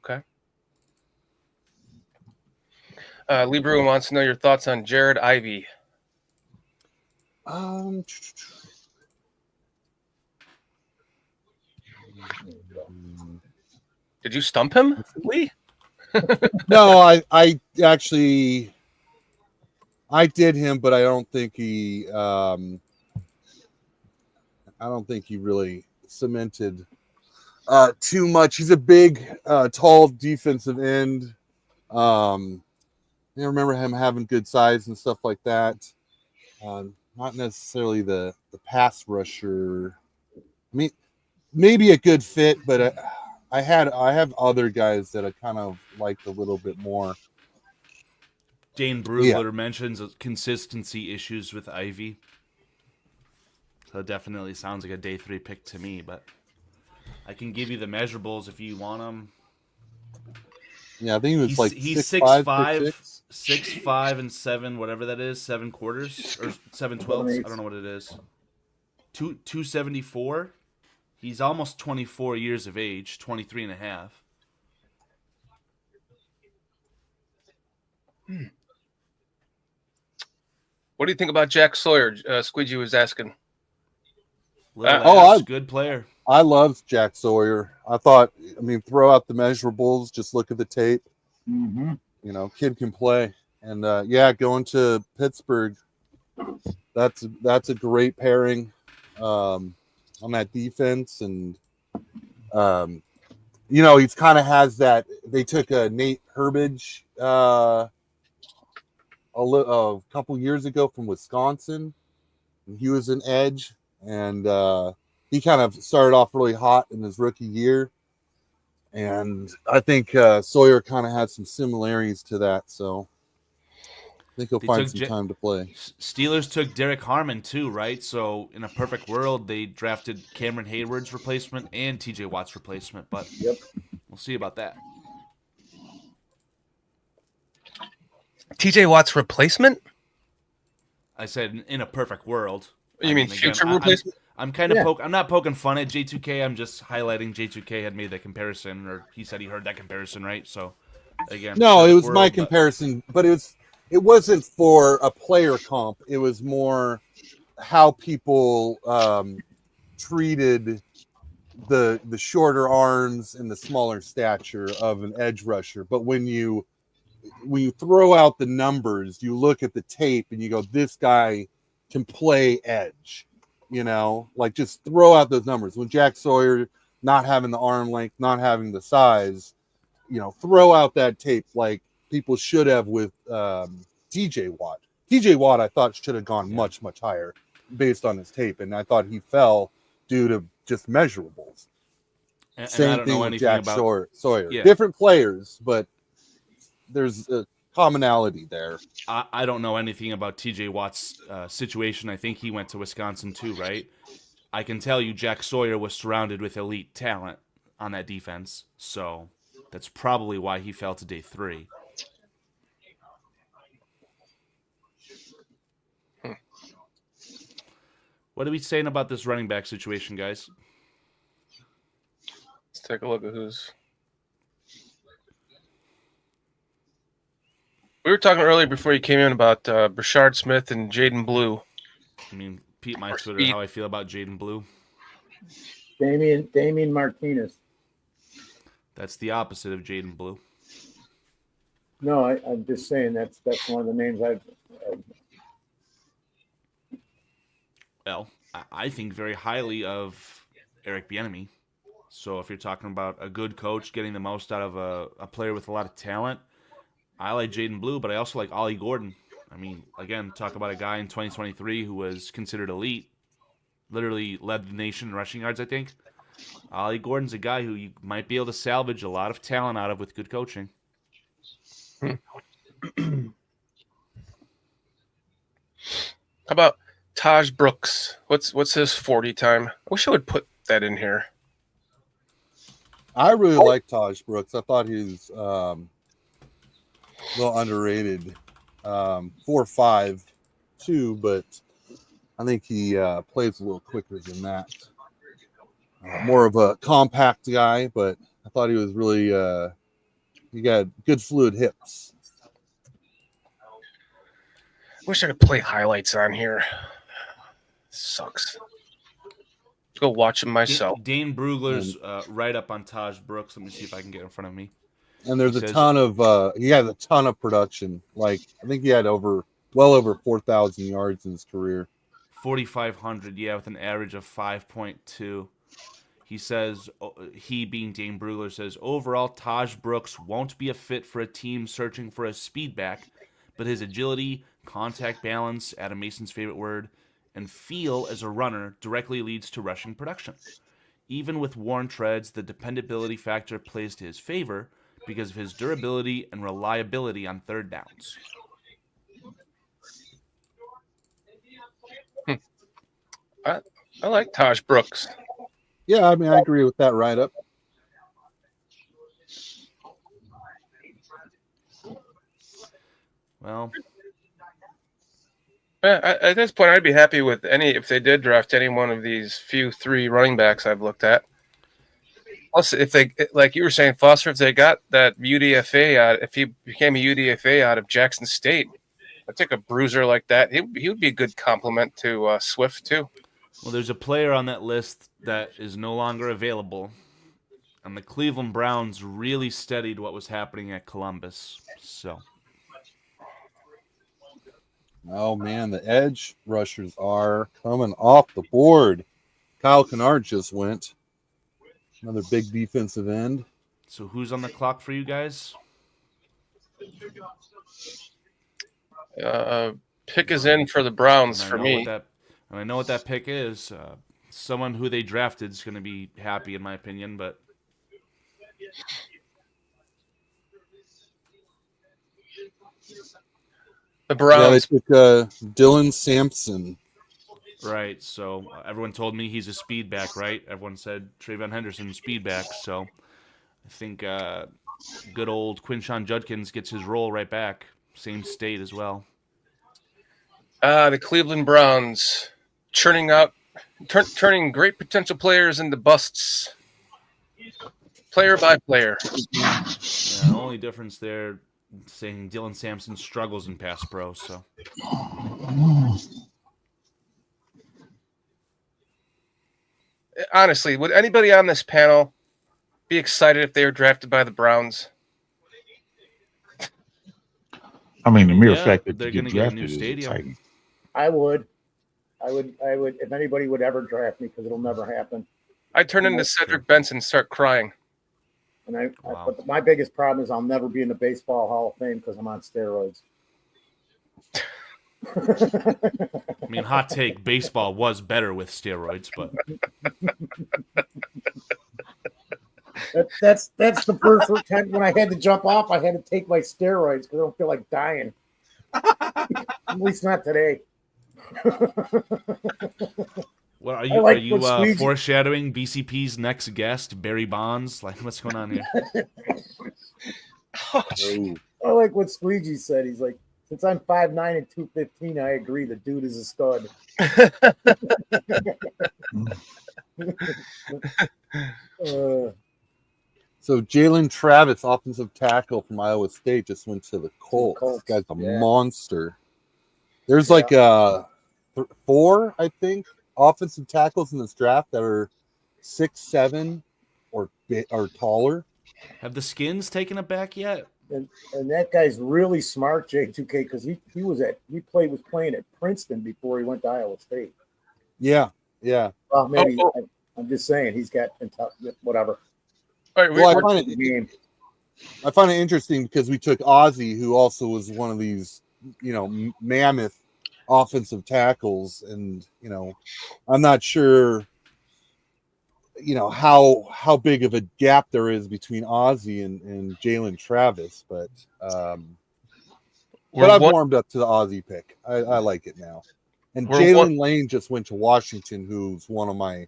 Okay. Lee Bruin wants to know your thoughts on Jared Ivey. Did you stump him, Lee? No, I actually did him, but I don't think he really cemented too much. He's a big, tall defensive end. I remember him having good size and stuff like that. Not necessarily the pass rusher. I mean, maybe a good fit, but I have other guys that I kind of liked a little bit more. Dane Brugler mentions consistency issues with Ivy. So it definitely sounds like a day 3 pick to me, but I can give you the measurables if you want them. Yeah, I think it was he's 6'5", 6'5" and 7, whatever that is, 7 quarters or 7/12. I don't know what it is. 274. He's almost 24 years of age, 23 and a half. What do you think about Jack Sawyer? Squeegee was asking. Good player. I loved Jack Sawyer. Throw out the measurables, just look at the tape. Mm-hmm. Kid can play. And going to Pittsburgh, that's a great pairing on that defense. And he's kind of has that. They took a Nate Herbage a couple years ago from Wisconsin. And he was an edge, and he kind of started off really hot in his rookie year. And I think Sawyer kind of had some similarities to that, so I think he'll find some time to play. Steelers took Derek Harmon too, right? So in a perfect world, they drafted Cameron Hayward's replacement and TJ Watt's replacement, but we'll see about that. TJ Watt's replacement? I said in a perfect world. You mean future replacement? I'm kind of I'm not poking fun at J2K. I'm just highlighting J2K had made that comparison, or he said he heard that comparison, right? So again, no, it was my comparison, but it wasn't for a player comp. It was more how people treated the shorter arms and the smaller stature of an edge rusher. But when you throw out the numbers, you look at the tape and you go, this guy can play edge, like just throw out those numbers. When Jack Sawyer not having the arm length, not having the size, throw out that tape like people should have with TJ Watt. TJ Watt, I thought, should have gone much, much higher based on his tape, and I thought he fell due to just measurables. And Same I don't thing know with anything Jack about Sawyer. Yeah. Different players, but there's a commonality there. I don't know anything about TJ Watt's situation. I think he went to Wisconsin too, right? I can tell you Jack Sawyer was surrounded with elite talent on that defense, so that's probably why he fell to day 3. What are we saying about this running back situation, guys? Let's take a look at who's. We were talking earlier before you came in about Brashard Smith and Jaden Blue. I mean, Pete, my Twitter, Speed. how I feel about Jaden Blue. Damian Martinez. That's the opposite of Jaden Blue. No, I'm just saying that's one of the names I've Well, I think very highly of Eric Bieniemy. So if you're talking about a good coach getting the most out of a player with a lot of talent, I like Jaden Blue, but I also like Ollie Gordon. I mean, again, talk about a guy in 2023 who was considered elite, literally led the nation in rushing yards, I think. Ollie Gordon's a guy who you might be able to salvage a lot of talent out of with good coaching. How about Taj Brooks? What's his 40 time? I wish I would put that in here. I really like Taj Brooks. I thought he was a little underrated. 4.5 too, but I think he plays a little quicker than that. More of a compact guy, but I thought he was really he got good fluid hips. Wish I could play highlights on here. Sucks. Go watch him myself. Dane Brugler's right up on Taj Brooks. Let me see if I can get in front of me. And there's a ton of he has a ton of production. Like I think he had well over 4,000 yards in his career. 4,500, yeah, with an average of 5.2. He says, he being Dane Brugler says, overall, Taj Brooks won't be a fit for a team searching for a speed back, but his agility, contact balance, Adam Mason's favorite word, and feel as a runner directly leads to rushing production. Even with worn treads, the dependability factor plays to his favor because of his durability and reliability on third downs. I like Taj Brooks. Yeah, I mean, I agree with that write-up. Well, at this point, I'd be happy with if they did draft any one of these few 3 running backs I've looked at. Plus, if they, like you were saying, Foster, if they got that UDFA out, if he became a UDFA out of Jackson State, I'd take a bruiser like that. He would be a good complement to Swift too. well, there's a player on that list that is no longer available, and the Cleveland Browns really studied what was happening at Columbus. So, Oh man, the edge rushers are coming off the board. Kyle Kennard just went. Another big defensive end. so who's on the clock for you guys? Pick is in for the Browns And for me. I know what that pick is. Someone who they drafted is going to be happy, in my opinion. But The Yeah, they Browns. took Dylan Sampson. right, so everyone told me he's a speed back, right? Everyone said Trayvon Henderson speed back. So I think good old Quinshon Judkins gets his role right back. Same state as well. The Cleveland Browns turning great potential players into busts, player by player. Yeah, the only difference there, saying Dylan Sampson struggles in pass pro. So honestly, would anybody on this panel be excited if they were drafted by the Browns? I mean, the mere Yeah, fact that they're you gonna get get a new drafted is stadium. exciting. I would, if anybody would ever draft me, because it'll never happen. I'd turn into Cedric Benson and start crying. And Wow. but my biggest problem is I'll never be in the Baseball Hall of Fame because I'm on steroids. I mean, hot take: baseball was better with steroids, but That's the first time when I had to jump off. I had to take my steroids because I don't feel like dying. At least not today. what are I you? like Are you what Squeegee- foreshadowing BCP's next guest, Barry Bonds? Like, what's going on here? Oh, I like what Squeegee said. He's like, since I'm 5'9" and 215, I agree the dude is a stud. So Jalen Travis, offensive tackle from Iowa State, just went to the Colts. Colts, This guy's a yeah. monster. There's like 4, I think, offensive tackles in this draft that are 6'7" or taller. Have the Skins taken it back yet? And that guy's really smart, J2K, because he was playing at Princeton before he went to Iowa State. Yeah. Well, maybe I'm just saying he's got whatever. all right, Well, Game. I find it interesting because we took Azie, who also was one of these, mammoth offensive tackles, and I'm not sure, how big of a gap there is between Azie and Jalen Travis, but I've warmed up to the Azie pick. I like it now. And Jalen Lane just went to Washington, who's one of my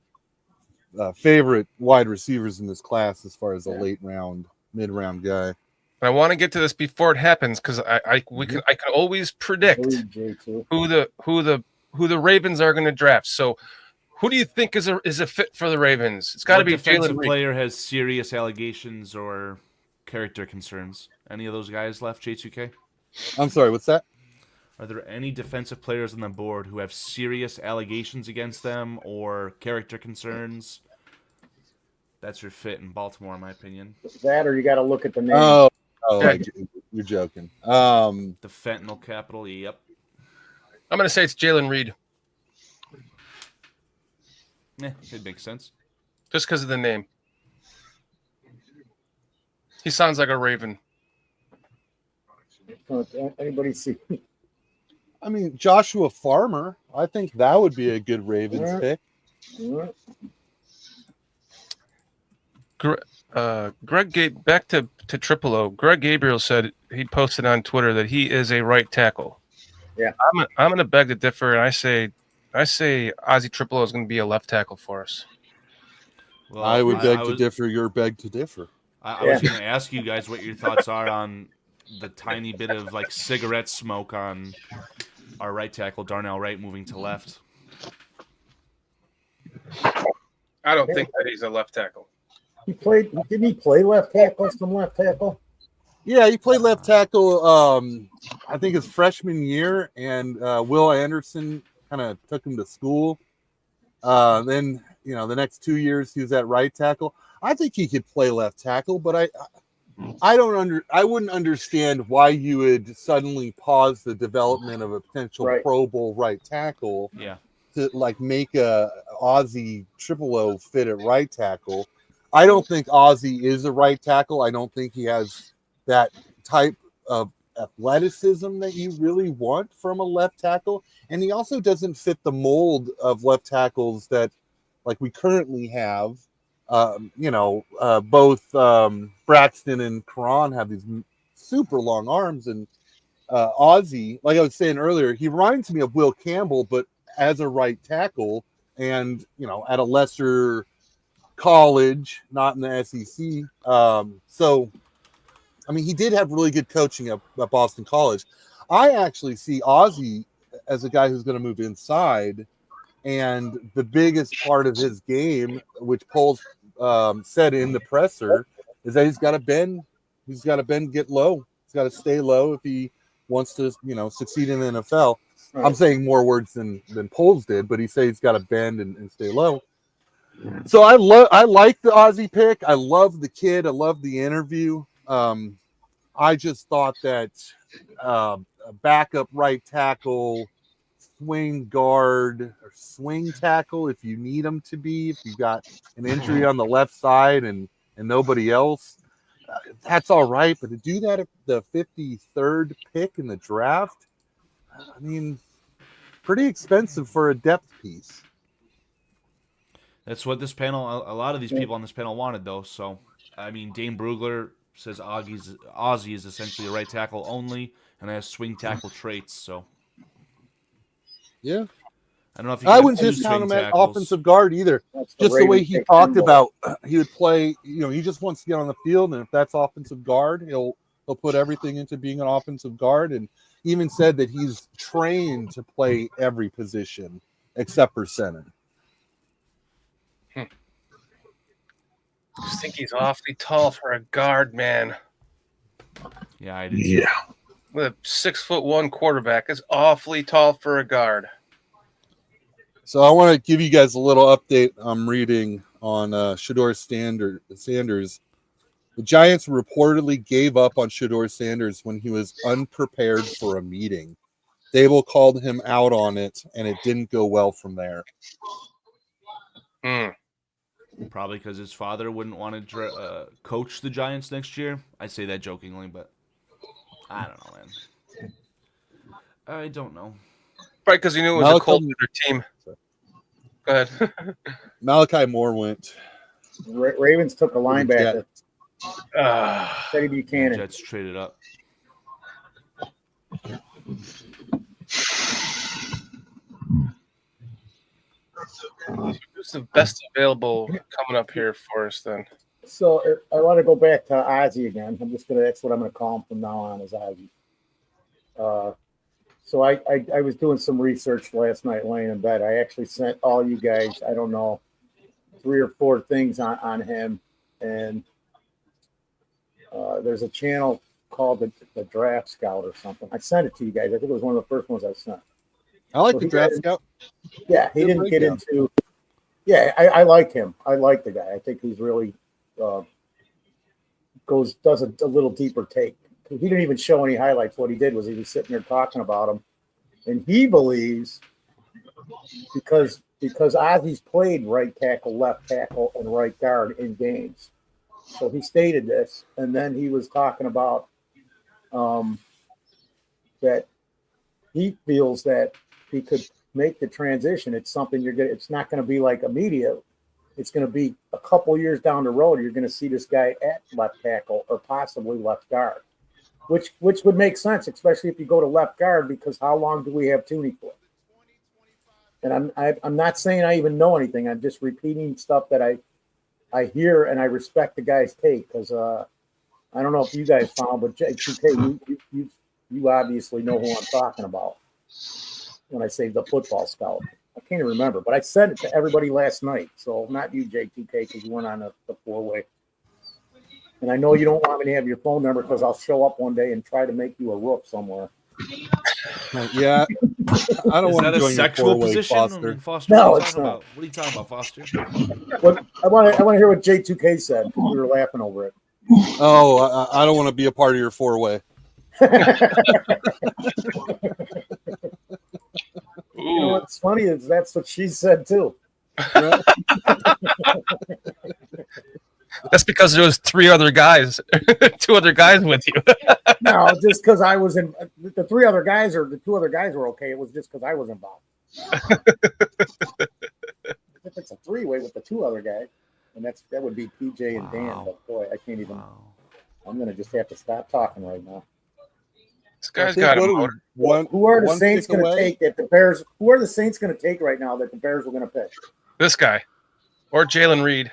favorite wide receivers in this class as far as a late round, mid round guy. I want to get to this before it happens because I can always predict who the Ravens are going to draft. So, who do you think is a fit for the Ravens? It's got to be defensive Jalen Reed. player has serious allegations or character concerns. Any of those guys left, J2K? I'm sorry, what's that? Are there any defensive players on the board who have serious allegations against them or character concerns? That's your fit in Baltimore, in my opinion. That, or you got to look at the name. Oh, you're joking. The fentanyl capital, yep. I'm going to say it's Jalen Reed. It makes sense. Just because of the name. He sounds like a Raven. Anybody see? I mean, Joshua Farmer. I think that would be a good Ravens pick. Greg back to Triple O. Greg Gabriel said he posted on Twitter that he is a right tackle. Yeah, I'm going to beg to differ, and I say Azie Triple O is going to be a left tackle for us. Well, I would beg to differ. You're beg to differ. I was going to ask you guys what your thoughts are on the tiny bit of like cigarette smoke on our right tackle, Darnell Wright, moving to left. I don't think that he's a left tackle. Didn't he play left tackle? Some left tackle? Yeah, he played left tackle. I think his freshman year, and Will Anderson kind of took him to school. Then the next 2 years he was at right tackle. I think he could play left tackle, but I wouldn't understand why you would suddenly pause the development of a potential Pro Bowl right tackle. Yeah. To like make a Azie Triple O fit at right tackle. I don't think Azie is a right tackle. I don't think he has that type of athleticism that you really want from a left tackle. And he also doesn't fit the mold of left tackles that like we currently have. Both Braxton and Karan have these super long arms, and Azie, like I was saying earlier, he reminds me of Will Campbell, but as a right tackle, and at a lesser college, not in the SEC. So, I mean, he did have really good coaching at Boston College. I actually see Azie as a guy who's going to move inside, and the biggest part of his game, which Poles said in the presser, is that he's got to bend. He's got to bend, get low. He's got to stay low if he wants to, succeed in the NFL. Right. I'm saying more words than Poles did, but he said he's got to bend and stay low. So I like the Azie pick. I love the kid. I love the interview. I just thought that a backup right tackle, swing guard, or swing tackle, if you need him to be, if you've got an injury on the left side and nobody else, that's all right. But to do that at the 53rd pick in the draft, I mean, pretty expensive for a depth piece. That's what this panel, a lot of these people on this panel wanted, though. So, I mean, Dane Brugler says Azie is essentially a right tackle only and has swing tackle traits. So, Yeah. I don't know if you I can wouldn't have two discount swing him at tackles. offensive guard either. That's Just the way Ravens he pick talked symbol. about he would play, he just wants to get on the field, and if that's offensive guard, he'll put everything into being an offensive guard, and even said that he's trained to play every position except for center. I just think he's awfully tall for a guard, man. Yeah, I did. Yeah. With a 6'1" quarterback, it's awfully tall for a guard. So I want to give you guys a little update I'm reading on Shador Sanders. The Giants reportedly gave up on Shador Sanders when he was unprepared for a meeting. Dable called him out on it, and it didn't go well from there. Probably because his father wouldn't want to coach the Giants next year. I say that jokingly, but I don't know, man. I don't know. Probably because he knew it was a cold weather team. Go ahead. Malachi Moore went. Ravens took a linebacker. Teddy Buchanan. Jets traded up. Who's the best available coming up here for us then? So I want to go back to Azie again. That's what I'm going to call him from now on, is Azie. So I was doing some research last night laying in bed. I actually sent all you guys, I don't know, 3 or 4 things on him. And there's a channel called the Draft Scout or something. I sent it to you guys. I think it was one of the first ones I sent. I like the Draft Scout. Yeah, he didn't get into. Yeah, I like him. I like the guy. I think he's really does a little deeper take. He didn't even show any highlights. What he did was he was sitting there talking about him, and he believes because Ozzy's played right tackle, left tackle, and right guard in games. So he stated this, and then he was talking about that he feels that he could make the transition. It's something it's not going to be like immediate. It's going to be a couple years down the road. You're going to see this guy at left tackle or possibly left guard, which would make sense, especially if you go to left guard, because how long do we have Tooney for? And I'm not saying I even know anything. I'm just repeating stuff that I hear, and I respect the guy's take, because I don't know if you guys found, but JTK, you obviously know who I'm talking about when I say the football scout. I can't even remember, but I said it to everybody last night. So not you, JTK, because you went on the 4-way. And I know you don't want me to have your phone number, because I'll show up one day and try to make you a roof somewhere. Yeah, I don't Is want that to a join sexual your 4-way, position? Foster. No, what it's are you talking not. about? What are you talking about, Foster? But I want to hear what J2K said, because we were laughing over it. Oh, I don't want to be a part of your 4-way. You know what's funny is that's what she said too. Right? That's because there was 3 other guys, 2 other guys with you. No, just because I was in the 3 other guys, or the 2 other guys were okay. It was just because I was involved. If it's a 3-way with the 2 other guys, and that would be PJ and Dan. But boy, I can't even. Wow. I'm gonna just have to stop talking right now. This guy's got a motor. Who are the Saints going to take that the Bears? Who are the Saints going to take right now that the Bears were going to pick? This guy. Or Jalen Reed.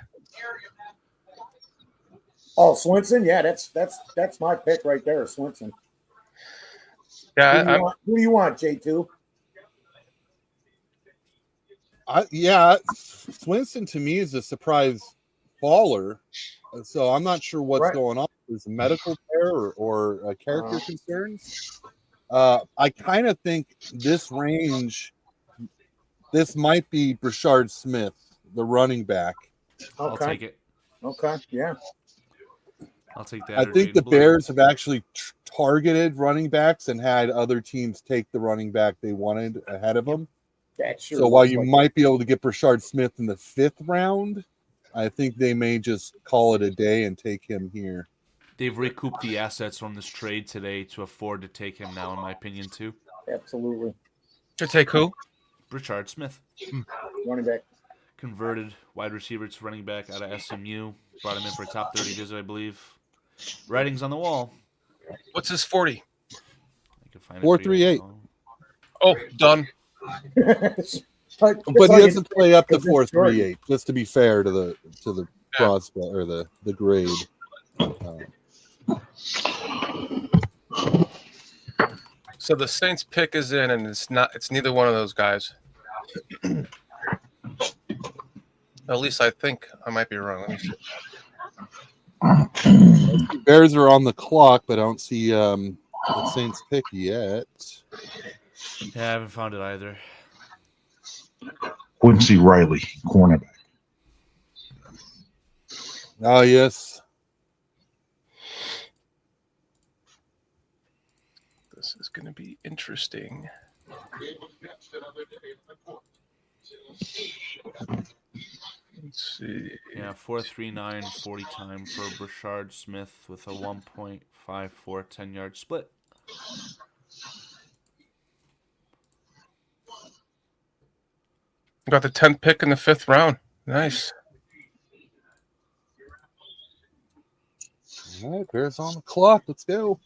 Oh, Swinson. Yeah, that's my pick right there, Swinson. Yeah, Who do you want, J2? Swinson to me is a surprise faller. So I'm not sure what's going on. Is medical care or character concerns? I kind of think this range, this might be Brashard Smith the running back. I'll Okay. take it. Okay. Yeah. I'll take that. I or think the Jaden Blue. Bears have actually targeted running backs and had other teams take the running back they wanted ahead of them. That sure. So while looks you like might be able to get Brashard Smith in the 5th round, I think they may just call it a day and take him here. They've recouped the assets from this trade today to afford to take him now, in my opinion, too. absolutely To take who? Richard Smith, running back. converted wide receiver to running back out of SMU. Brought him in for a top 30 visit, I believe. Writings on the wall. What's his 40? I can find it for you. 4.38. Oh, done. But he doesn't play up to 4.38. Just to be fair to the prospect or the grade. So the Saints pick is in, and it's neither one of those guys. At least I think I might be wrong. Let me see. Bears are on the clock, but I don't see the Saints pick yet. Yeah, I haven't found it either. Quincy Riley, cornerback. Oh, yes. This is going to be interesting. Let's see. Yeah, 4.39 40 time for Brashard Smith with a 1.54 10-yard split. Got the 10th pick in the 5th round. Nice. All right, Bears on the clock. Let's go.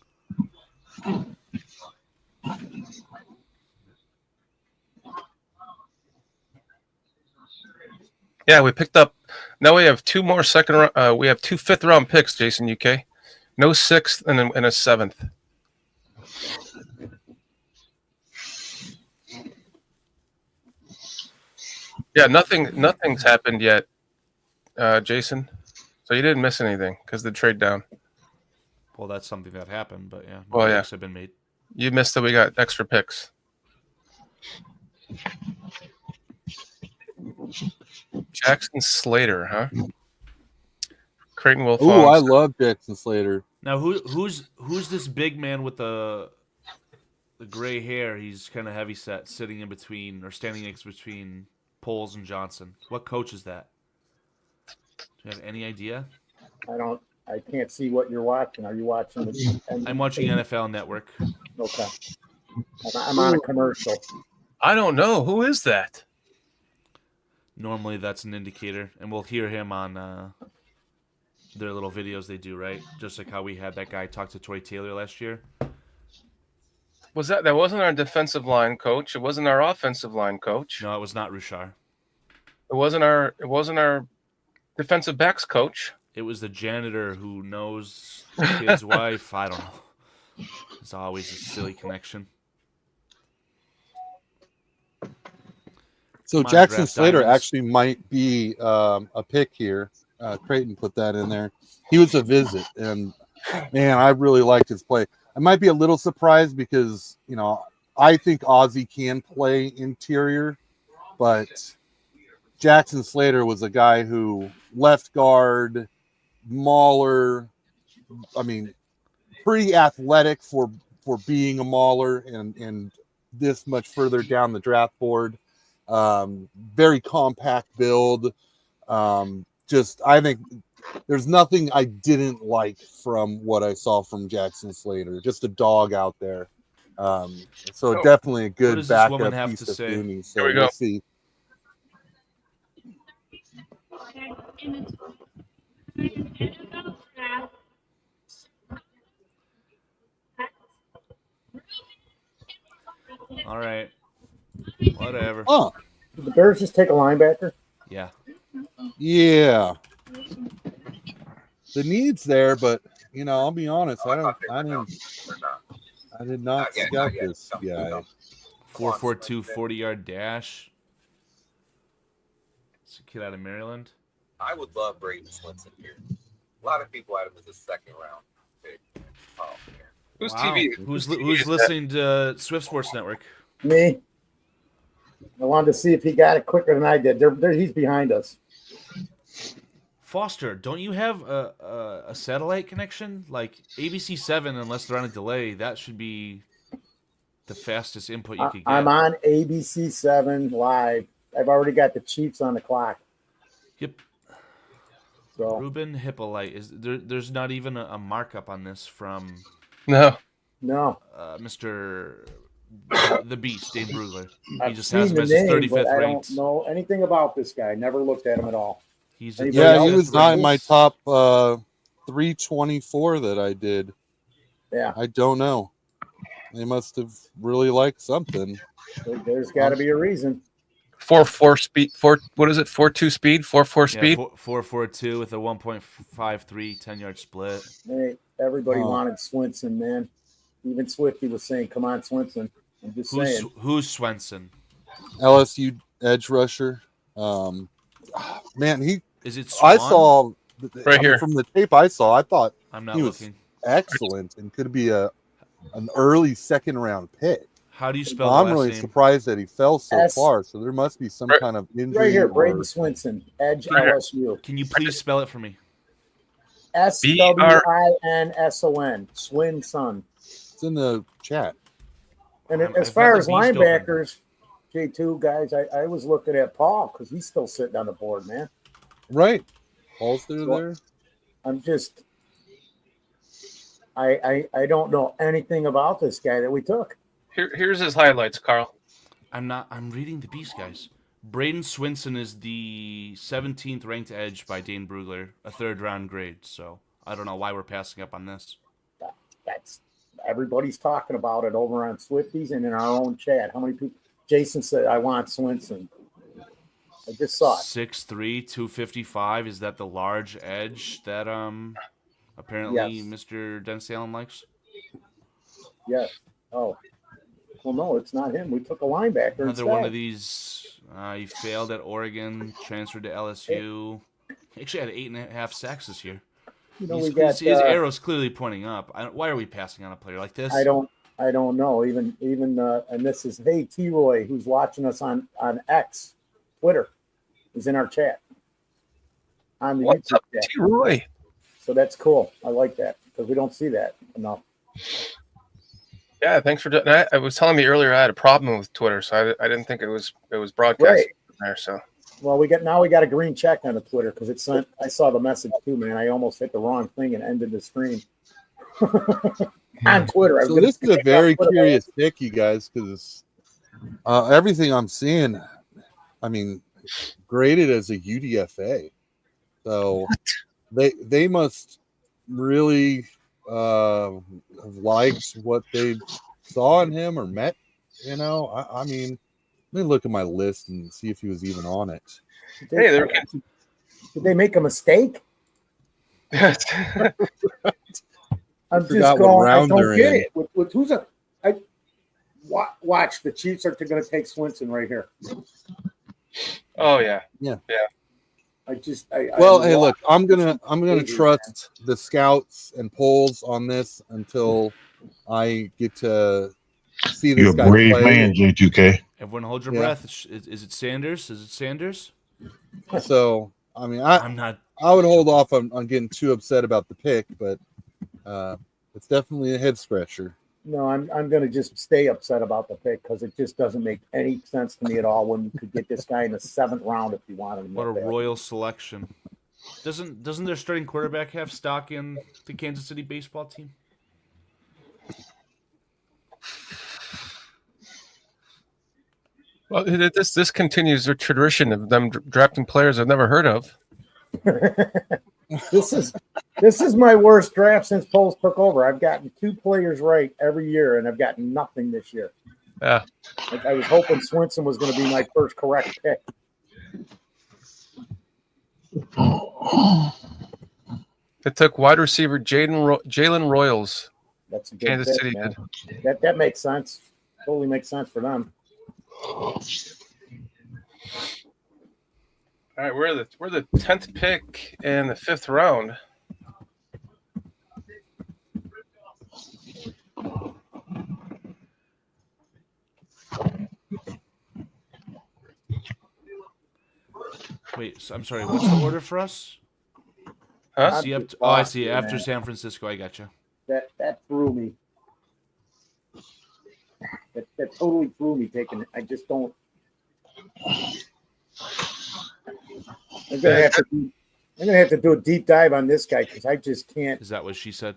Yeah, we picked up. Now we have 2 more second round. We have 2 5th round picks, Jason, UK. No 6th and a 7th. Yeah, nothing's happened yet, Jason. So you didn't miss anything because the trade down. Well, that's something that happened, but yeah, Well, yeah. picks have been made. You missed that we got extra picks. Jackson Slater, huh? Creighton Will Ooh, I Fonz. love Jackson Slater. Now, who's this big man with the gray hair? He's kind of heavy set, sitting in between or standing next between Poles and Johnson. What coach is that? Do you have any idea? I can't see what you're watching. Are you watching? I'm watching NFL Network. Okay. I'm on a commercial. I don't know. Who is that? Normally, that's an indicator, and we'll hear him on their little videos they do, right? Just like how we had that guy talk to Troy Taylor last year. That wasn't our defensive line coach. It wasn't our offensive line coach. No, it was not Rushar. It wasn't our defensive backs coach. It was the janitor who knows the kid's wife. I don't know. It's always a silly connection. So Come on, Jackson draft Slater diamonds. actually might be a pick here. Creighton put that in there. He was a visit, and man, I really liked his play. I might be a little surprised because, I think Azie can play interior, but Jackson Slater was a guy who left guard, mauler. I mean, pretty athletic for being a mauler and this much further down the draft board. Very compact build. I think there's nothing I didn't like from what I saw from Jackson Slater. Just a dog out there. So definitely a What good does this woman backup have piece to of say? Booney. So Here we go. we'll see. All right. Whatever. Oh, Did the Bears just take a linebacker? Yeah. yeah. The need's there, but I'll be honest. I did not scout this guy. 4.42 40-yard dash. It's a kid out of Maryland. I would love Braden Swenson here. A lot of people had him as a second round pick. Oh, man. Who's Wow. TV? Who's TV is that? listening to Swift Sports Network? Me. I wanted to see if he got it quicker than I did. He's behind us. Foster, don't you have a satellite connection? Like ABC 7, unless they're on a delay, that should be the fastest input you could get. I'm on ABC 7 live. I've already got the Chiefs on the clock. Yep. So Ruben Hippolyte is there's not even a markup on this from No. Mr. the Beast, Dane Brugler. He I've just seen has him the as his name, 35th but I ranked. don't know anything about this guy. Never looked at him at all. He's Anybody Yeah, else? he was not in my top 324 that I did. Yeah, I don't know. They must have really liked something. there's got to be a reason. 4.4 speed. What is it? 4.2 speed. 4.4 speed. 4.42 with a 1.53 10-yard split. Hey, everybody Oh. wanted Swinson, man. Even Swifty was saying, "Come on, Swinson." I'm just saying. Who's Swenson? LSU edge rusher. Man, Is it Swan? I saw Right here. from the tape I saw. I thought I'm not he was looking. excellent and could be an early second round pick. How do you spell I'm the last really name? surprised that he fell so S- far. So there must be some Right- kind of injury. Right here, or- Braden Swinson, Edge Right here. LSU. Can you please spell it for me? SWINSON, Swinson. It's in the chat. And I've as got far the as beast open. linebackers, J2 guys, I was looking at Paul because he's still sitting on the board, man. Right. Paul's through So- there. I'm just, I don't know anything about this guy that we took. Here's his highlights, Carl. I'm reading the Beast, guys. Braden Swinson is the 17th ranked edge by Dane Brugler, a 3rd round grade. So I don't know why we're passing up on this. That's everybody's talking about it over on Swifties and in our own chat. How many people? Jason said, "I want Swinson." I just saw it. 6'3", 255. Is that the large edge that apparently Yes. Mr. Dennis Allen likes? Yes. Oh, well, no, it's not him. We took a linebacker. Another instead. one of these. He failed at Oregon, transferred to LSU. He actually had 8.5 sacks this year. You know, His we got. arrow's clearly pointing up. Why are we passing on a player like this? I don't know. Even and this is T Roy, who's watching us on X, Twitter, is in our chat. On the What's YouTube up, chat. T. Roy? So that's cool. I like that because we don't see that enough. Yeah, thanks for doing that. I was telling me earlier I had a problem with Twitter, so I didn't think it was broadcast there. So Well, we got a green check on the Twitter because it sent. I saw the message too, man. I almost hit the wrong thing and ended the stream on Twitter. I was So gonna this is a pick very up Twitter. curious pick, you guys, because everything I'm seeing, I mean, graded as a UDFA. So they must really have liked what they saw in him or met. You know, I mean, let me look at my list and see if he was even on it. hey, there. Did they make a mistake? I'm Forgot just what going. I round don't they're get in. it. With who's a? Watch the Chiefs are going to take Swinson right here. Oh yeah. Well, hey, look, I'm gonna trust the scouts and polls on this until I get to see this You're a guy brave play. man, J2K. Everyone hold your Yeah. breath. Is it Sanders? Is it Sanders? So, I mean, I'm not. I would hold off on getting too upset about the pick, but it's definitely a head scratcher. No, I'm going to just stay upset about the pick because it just doesn't make any sense to me at all. When you could get this guy in the 7th round if you wanted him. What a that bad. royal selection. Doesn't their starting quarterback have stock in the Kansas City baseball team? Well, this continues their tradition of them drafting players I've never heard of. This is my worst draft since Poles took over. I've gotten 2 players right every year, and I've gotten nothing this year. Yeah. Like I was hoping Swinson was going to be my first correct pick. It took wide receiver Jalen Royals. That's a good Kansas pick, City man. did. That makes sense. Totally makes sense for them. All right, we're the 10th pick in the 5th round. Wait, so, I'm sorry. What's the order for us? Huh? See up to, I see. After San Francisco, I gotcha. That threw me. That totally threw me. Taking it, I just don't. I'm gonna have to do a deep dive on this guy because I just can't. Is that what she said?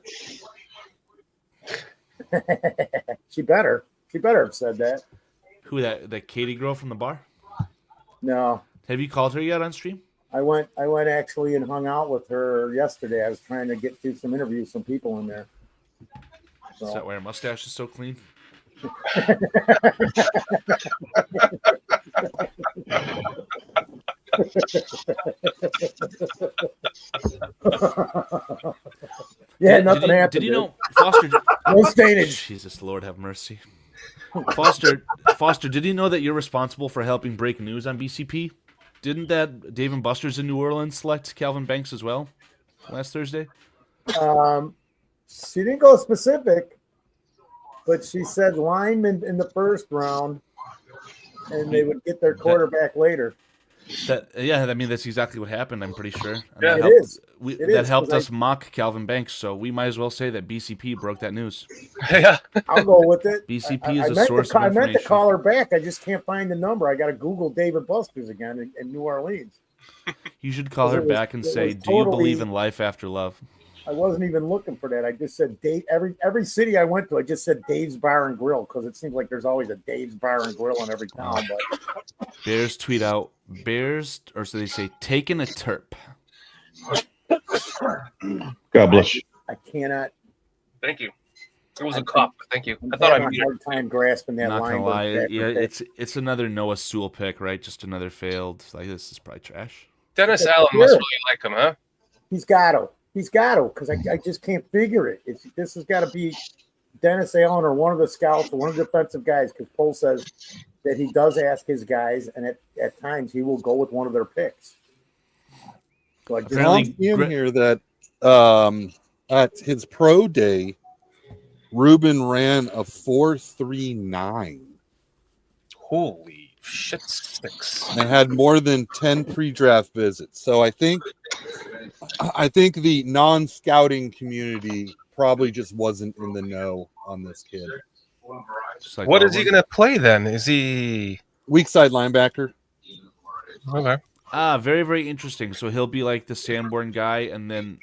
She better have said that. Who, that Katie girl from the bar? No, Have you called her yet on stream? I went actually and hung out with her yesterday. I was trying to get through some interviews, some people in there. So. Is that why her mustache is so clean? Yeah, nothing happened. Did you know Foster? No stainage. Jesus, Lord have mercy. Foster, did you know that you're responsible for helping break news on BCP? Didn't that Dave and Buster's in New Orleans select Calvin Banks as well last Thursday? She didn't go specific, but she said lineman in the first round, and they would get their quarterback later. I mean that's exactly what happened. I'm pretty sure. Yeah, That helped us mock Calvin Banks, so we might as well say that BCP broke that news. Yeah. I'll go with it. BCP is a source of I information. meant to call her back. I just can't find the number. I got to Google David Buster's again in New Orleans. You should call her back and say, "Do you believe in life after love?" I wasn't even looking for that. I just said Dave. Every city I went to, I just said Dave's Bar and Grill because it seems like there's always a Dave's Bar and Grill in every town. But Bears tweet out or so they say, taking a terp. God bless you. I cannot. Thank you. It was a cop, but thank you. I'm I thought I having a muted. hard time grasping that Not line. gonna lie, yeah, it's another Noah Sewell pick, right? Just another failed. Like this is probably trash. Dennis Allen must really like him, huh? He's got to, because I just can't figure it. This has got to be Dennis Allen or one of the scouts or one of the defensive guys, because Pohl says that he does ask his guys, and at times he will go with one of their picks. So I just Apparently, I'm seeing here that at his pro day, Ruben ran a 4.39. Holy shit sticks. And had more than 10 pre-draft visits. So I think the non-scouting community probably just wasn't in the know on this kid. Like What is he going to play then? Is he Weak side linebacker. okay? Very, very interesting. So he'll be like the Sanborn guy, and then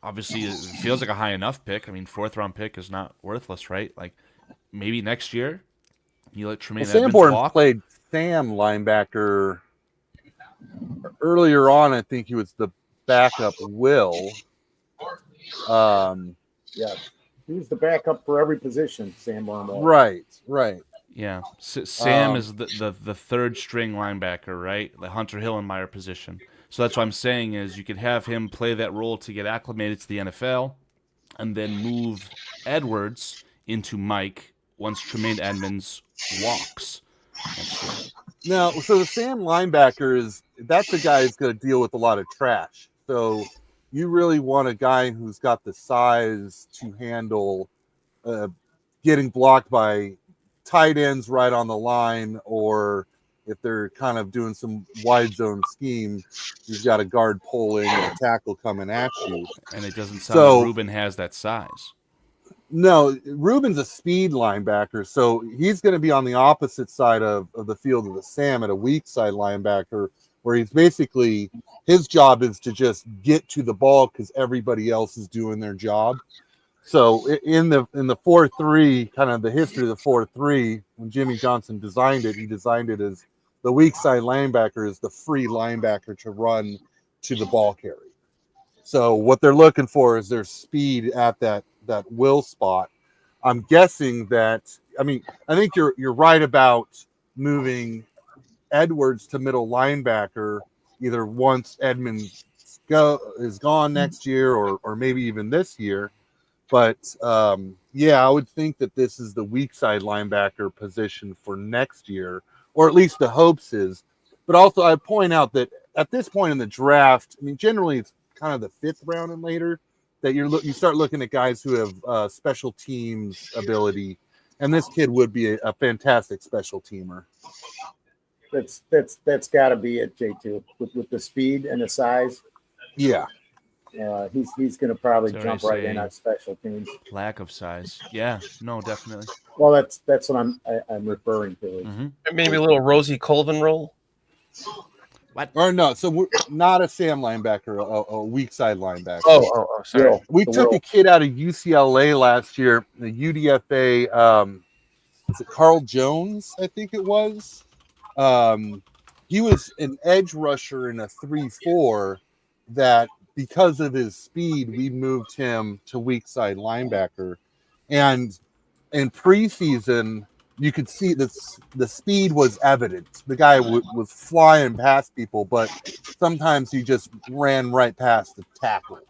obviously it feels like a high enough pick. I mean, 4th round pick is not worthless, right? Like maybe next year you let Tremaine Edmonds Sanborn walk. played Sam linebacker earlier on. I think he was the backup Will. yeah, he was the backup for every position. Sanborn was. Right. Yeah, Sam is the third string linebacker, right? The Hunter Hillenmeyer position. So that's what I'm saying is you could have him play that role to get acclimated to the NFL, and then move Edwards into Mike once Tremaine Edmonds walks. Now, so the Sam linebacker that's a guy who's going to deal with a lot of trash. So you really want a guy who's got the size to handle getting blocked by tight ends right on the line, or if they're kind of doing some wide zone scheme, you've got a guard pulling and a tackle coming at you. And it doesn't sound like Ruben has that size. No, Ruben's a speed linebacker, so he's going to be on the opposite side of the field of the Sam at a weak side linebacker, where he's basically, his job is to just get to the ball because everybody else is doing their job. So in the 4-3, kind of the history of the 4-3, when Jimmy Johnson designed it, he designed it as the weak side linebacker is the free linebacker to run to the ball carrier. So what they're looking for is their speed at that will spot. I'm guessing that, I think you're right about moving Edwards to middle linebacker either once Edmonds is gone next year or maybe even this year. But I would think that this is the weak side linebacker position for next year, or at least the hopes is. But also I point out that at this point in the draft, generally it's kind of the 5th round and later that you start looking at guys who have special teams ability, and this kid would be a fantastic special teamer. That's got to be it, J2, with the speed and the size. Yeah. He's going to probably So jump I right in say on special teams. lack of size. Yeah, no, definitely. Well, that's what I'm referring to. Mm-hmm. Maybe a little Rosie Colvin roll. Or no, so we're not a Sam linebacker, a weak side linebacker. Sorry. Will, We the took Will. a kid out of UCLA last year, the UDFA. Is it Carl Jones? I think it was. He was an edge rusher in a 3-4 that, because of his speed, we moved him to weak side linebacker. And in preseason, you could see the speed was evident. The guy was flying past people, but sometimes he just ran right past the tackle.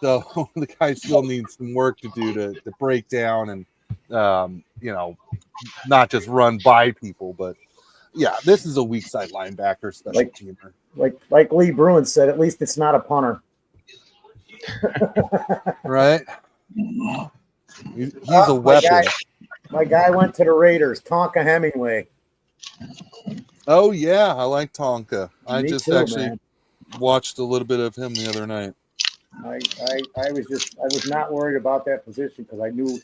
So the guy still needs some work to do to break down and, not just run by people. But yeah, this is a weak side linebacker, special teamer. Like Lee Bruin said, at least it's not a punter. Right? He's a weapon. My guy went to the Raiders, Tonka Hemingway. Oh yeah, I like Tonka. I Me just too, actually man. watched a little bit of him the other night. I was not worried about that position because I knew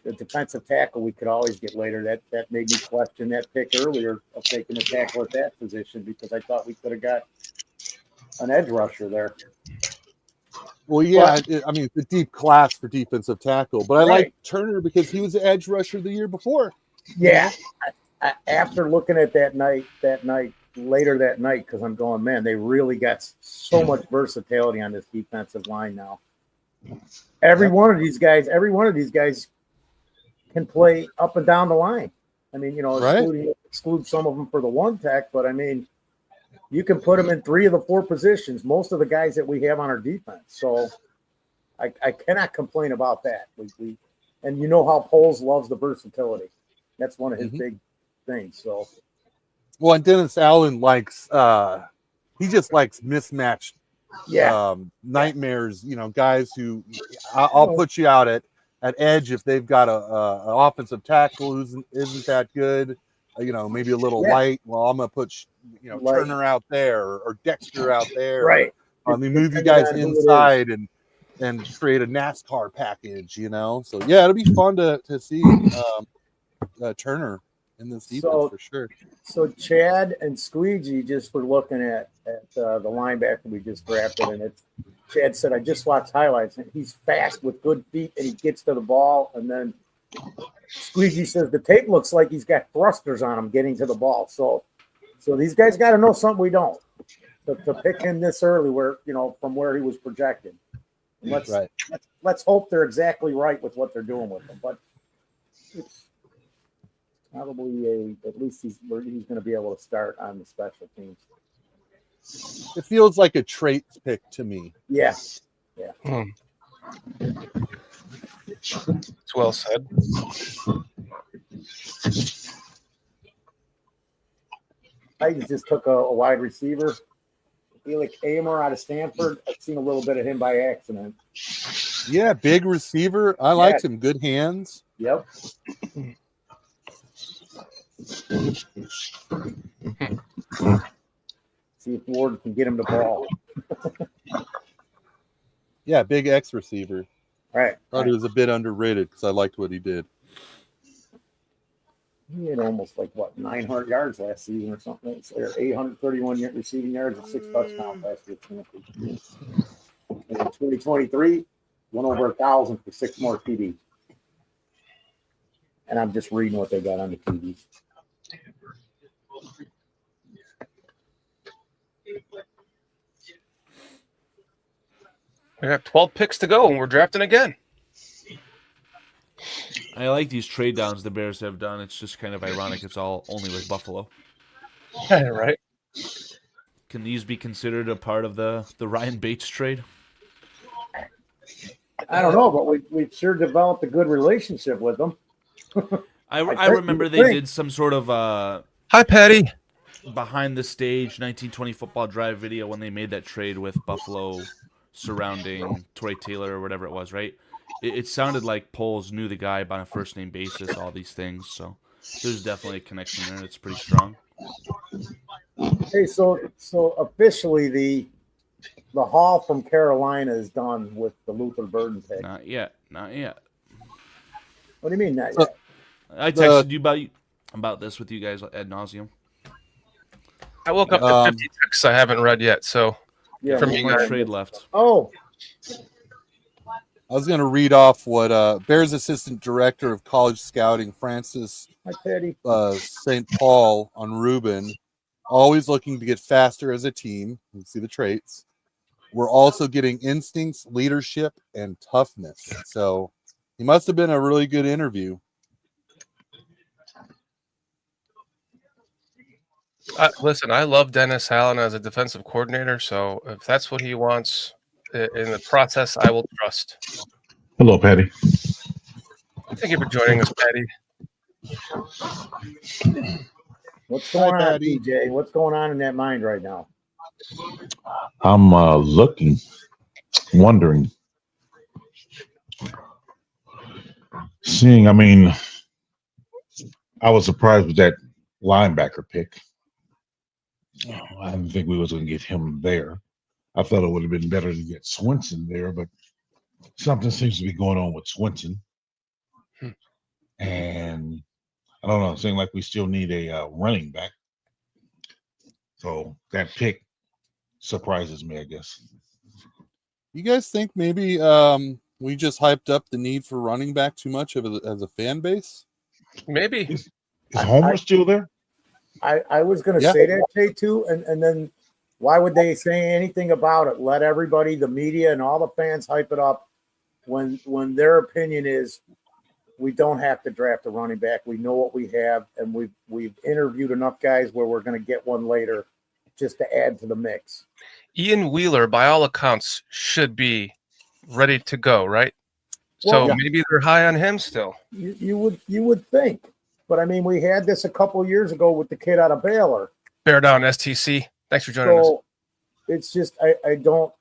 the defensive tackle we could always get later. That made me question that pick earlier of taking a tackle at that position because I thought we could have got an edge rusher there. Well, yeah, I mean, it's a deep class for defensive tackle, but I like Turner because he was the edge rusher the year before. Yeah. After looking at later that night, because I'm going, man, they really got so much versatility on this defensive line now. Every one of these guys can play up and down the line. I mean, exclude some of them for the one tech, but I mean, you can put them in 3 of the 4 positions, most of the guys that we have on our defense. So I cannot complain about that. And you know how Poles loves the versatility. That's one of his big things. So, well, and Dennis Allen likes he just likes mismatched nightmares. Guys who I'll put you out at edge if they've got an offensive tackle who isn't that good. Maybe a little light. Well, I'm gonna put Turner out there or Dexter out there. Right. Move you guys inside and create a NASCAR package. So yeah, it'll be fun to see Turner in this defense for sure. So Chad and Squeegee just were looking at the linebacker we just drafted, and Chad said, I just watched highlights, and he's fast with good feet, and he gets to the ball, and then Squeegee says the tape looks like he's got thrusters on him getting to the ball. So these guys got to know something we don't to pick him this early, where from where he was projected. Let's hope they're exactly right with what they're doing with him, but it's probably at least he's going to be able to start on the special teams. It feels like a traits pick to me. Yeah. It's well said. I just took a wide receiver, Felix Amer out of Stanford. I've seen a little bit of him by accident. Yeah, big receiver. I liked him. Good hands. Yep. See if Ward can get him the ball. Yeah, big X receiver. Right. Thought he was a bit underrated because I liked what he did. He had almost 900 yards last season or something. Or 831 receiving yards and 6 touchdowns last year. And in 2023, went over 1,000 for 6 more TDs. And I'm just reading what they got on the TDs. We got 12 picks to go, and we're drafting again. I like these trade downs the Bears have done. It's just kind of ironic. It's all only with Buffalo. Right. Can these be considered a part of the Ryan Bates trade? I don't know, but we've sure developed a good relationship with them. I remember they did some sort of hi, Patty. Behind the stage 1920 football drive video when they made that trade with Buffalo surrounding Torrey Taylor or whatever it was, right? It sounded like Poles knew the guy on a first name basis, all these things. So there's definitely a connection there. It's pretty strong. Hey, so officially the haul from Carolina is done with the Luther Burden pick. Not yet. Not yet. What do you mean not So- yet? I texted you about this with you guys ad nauseum. I woke up to Um, 50 texts I haven't read yet. So Yeah, From One you more guys. trade left. Oh, I was going to read off what Bears Assistant Director of College Scouting, Francis hi Patty. St. Paul on Ruben, always looking to get faster as a team. You see the traits. We're also getting instincts, leadership, and toughness. So he must have been a really good interview. Listen, I love Dennis Allen as a defensive coordinator. So if that's what he wants in the process, I will trust. Hello, Patty. Thank you for joining us, Patty. What's going on, Patty. DJ? What's going on in that mind right now? I'm looking, wondering, seeing. I mean, I was surprised with that linebacker pick. I didn't think we was going to get him there. I thought it would have been better to get Swinson there, but something seems to be going on with Swinson. And I don't know, it seems like we still need a running back. So that pick surprises me, I guess. You guys think maybe we just hyped up the need for running back too much as a fan base? Maybe. Is Homer still there? I was going to Yeah. say that, Jay, too, and then why would they say anything about it? Let everybody, the media, and all the fans hype it up when their opinion is we don't have to draft a running back. We know what we have, and we've interviewed enough guys where we're going to get one later just to add to the mix. Ian Wheeler, by all accounts, should be ready to go, right? So Well, maybe they're high on him still. You would think, but I mean, we had this a couple years ago with the kid out of Baylor. Bear down, STC. Thanks for joining us. So it's just I don't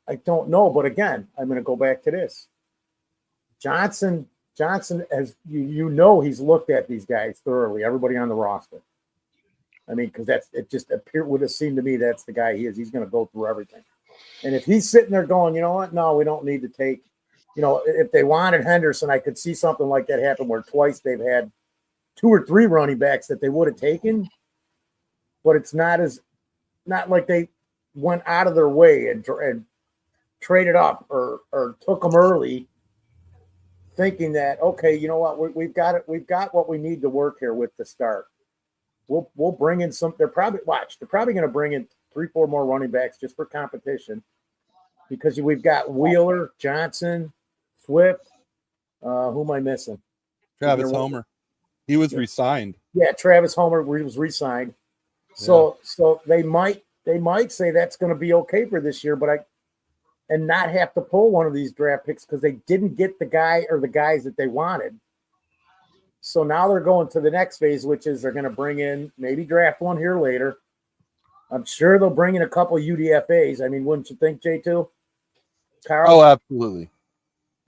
know. But again, I'm going to go back to this. Johnson, as you know, he's looked at these guys thoroughly. Everybody on the roster. I mean, because would have seemed to me that's the guy he is. He's going to go through everything. And if he's sitting there going, you know what? No, we don't need to take. You know, if they wanted Henderson, I could see something like that happen where twice they've had 2 or 3 running backs that they would have taken, but it's not like they went out of their way and traded up or took them early, thinking that, okay, you know what, we've got what we need to work here with the start. We'll bring in some. They're probably going to bring in 3-4 more running backs just for competition, because we've got Wheeler, Johnson, Swift. Who am I missing? Travis Homer. He was re-signed. Yeah, Travis Homer was re-signed. So they might say that's going to be okay for this year, and not have to pull one of these draft picks because they didn't get the guy or the guys that they wanted. So now they're going to the next phase, which is they're going to bring in, maybe draft one here later. I'm sure they'll bring in a couple of UDFAs. I mean, wouldn't you think, J2? Carl? Oh, absolutely.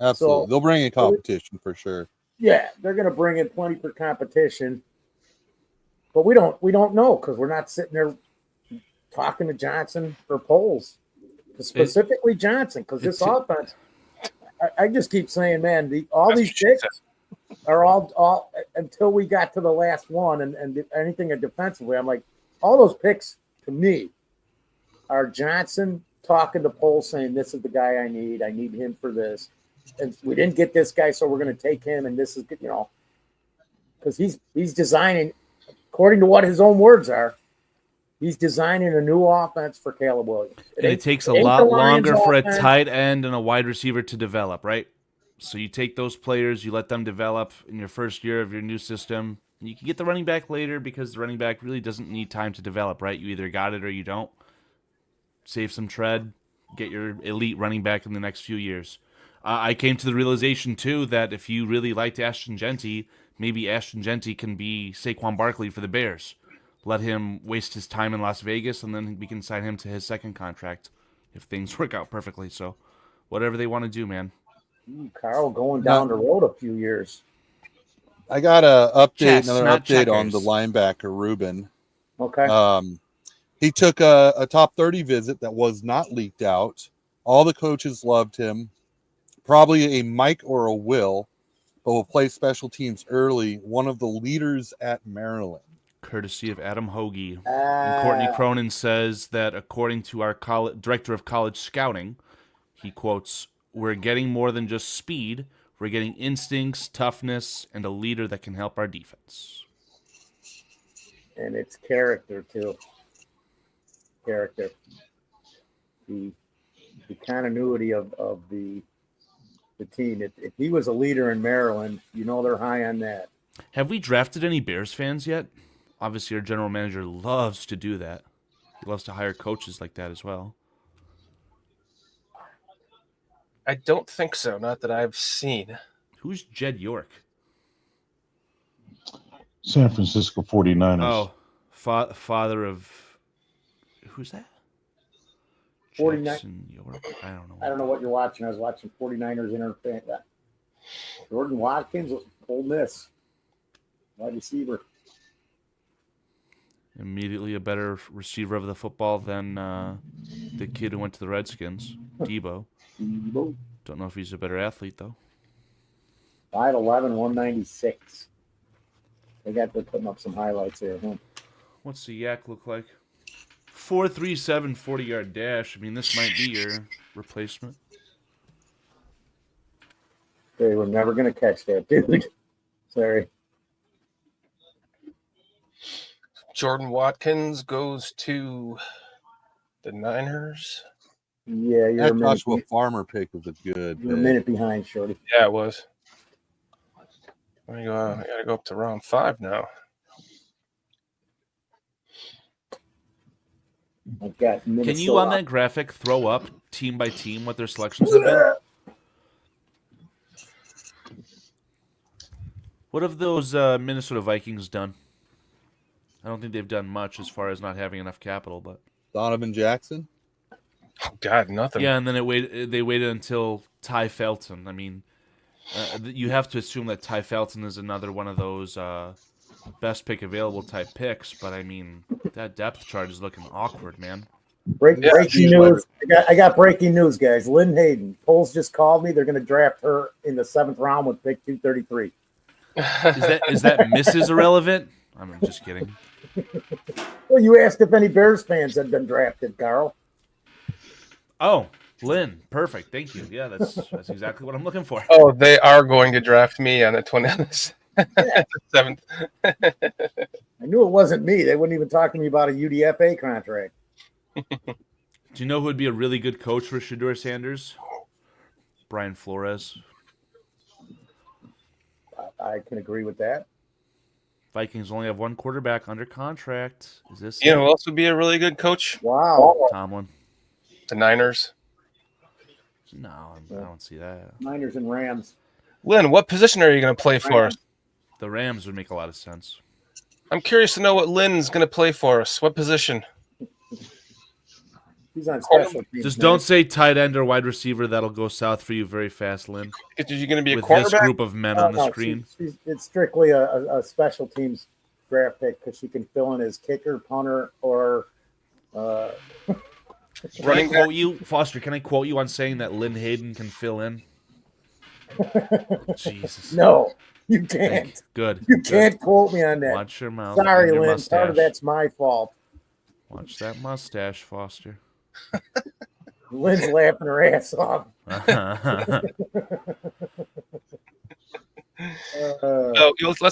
Absolutely. So- They'll bring in competition for sure. Yeah, they're going to bring in plenty for competition, but we don't know because we're not sitting there talking to Johnson for polls, specifically Johnson, because this offense. I just keep saying, man, all these picks are all until we got to the last one and anything defensively. I'm like, all those picks to me are Johnson talking to polls saying this is the guy I need him for this. And we didn't get this guy, so we're going to take him. And this is, because he's designing, according to what his own words are, he's designing a new offense for Caleb Williams. And it takes a ain't lot the Lions longer for a offense. tight end and a wide receiver to develop, right? So you take those players, you let them develop in your first year of your new system. And you can get the running back later because the running back really doesn't need time to develop, right? You either got it or you don't. Save some tread, get your elite running back in the next few years. I came to the realization, too, that if you really liked Ashton Genty, maybe Ashton Genty can be Saquon Barkley for the Bears. Let him waste his time in Las Vegas, and then we can sign him to his second contract if things work out perfectly. So whatever they want to do, man. Carl going down the road a few years. I got Chess, another not update on the checkers. linebacker, Ruben. Okay. He took a top 30 visit that was not leaked out. All the coaches loved him. Probably a Mike or a Will, but will play special teams early. One of the leaders at Maryland. Courtesy of Adam Hoagie. And Courtney Cronin says that according to our director of college scouting, he quotes, "We're getting more than just speed. We're getting instincts, toughness, and a leader that can help our defense." And it's character too. Character. The continuity of the team. If he was a leader in Maryland, they're high on that. Have we drafted any Bears fans yet? Obviously, our general manager loves to do that. He loves to hire coaches like that as well. I don't think so. Not that I've seen. Who's Jed York? San Francisco 49ers. Oh, father of... Who's that? 49. Jackson York? I don't know what you're watching. I was watching 49ers interfere. Jordan Watkins, Ole Miss, wide receiver. Immediately a better receiver of the football than the kid who went to the Redskins, Debo. Don't know if he's a better athlete, though. 5'11", 196. They're putting up some highlights there. Huh? What's the yak look like? 4.37 40-yard dash. I mean, this might be your replacement. They were never going to catch that, dude. Sorry. Jordan Watkins goes to the Niners. Yeah, you're That Joshua Farmer pick was a good. You're a minute behind, Shorty. Yeah, it was. I gotta go up to round 5 now. I've got Minnesota. Can you on that graphic throw up team by team what their selections have been? What have those Minnesota Vikings done? I don't think they've done much as far as not having enough capital, but Donovan Jackson. Oh God, nothing. Yeah, and then they waited until Ty Felton. I mean, you have to assume that Ty Felton is another one of those best pick available type picks, but I mean, that depth chart is looking awkward, man. Breaking news. I got breaking news, guys. Lynn Hayden. Polls just called me. They're going to draft her in the 7th round with pick 233. Is that Mrs. Irrelevant? I'm just kidding. Well, you asked if any Bears fans had been drafted, Carl. Oh, Lynn, perfect. Thank you. Yeah, that's exactly what I'm looking for. Oh, they are going to draft me on the 20th. 7th. I knew it wasn't me. They wouldn't even talk to me about a UDFA contract. Do you know who would be a really good coach for Shedeur Sanders? Brian Flores. I can agree with that. Vikings only have one quarterback under contract. Is this? You know who else would be a really good coach? Wow. Tomlin. The Niners. No, I don't see that. Niners and Rams. Lynn, what position are you going to play for us? The Rams would make a lot of sense. I'm curious to know what Lynn's going to play for us. What position? He's on special teams. Just don't say tight end or wide receiver. That'll go south for you very fast, Lynn. Is you going to be a With quarterback? this group of men on the screen. It's strictly a special teams draft pick because she can fill in as kicker, punter, or Can I quote you, Foster? Can I quote you on saying that Lynn Hayden can fill in? Jesus. No, you can't. Good. You can't quote me on that. Watch your mouth. Sorry, and your Lynn. mustache. Part of that's my fault. Watch that mustache, Foster. Lynn's laughing her ass off. Let's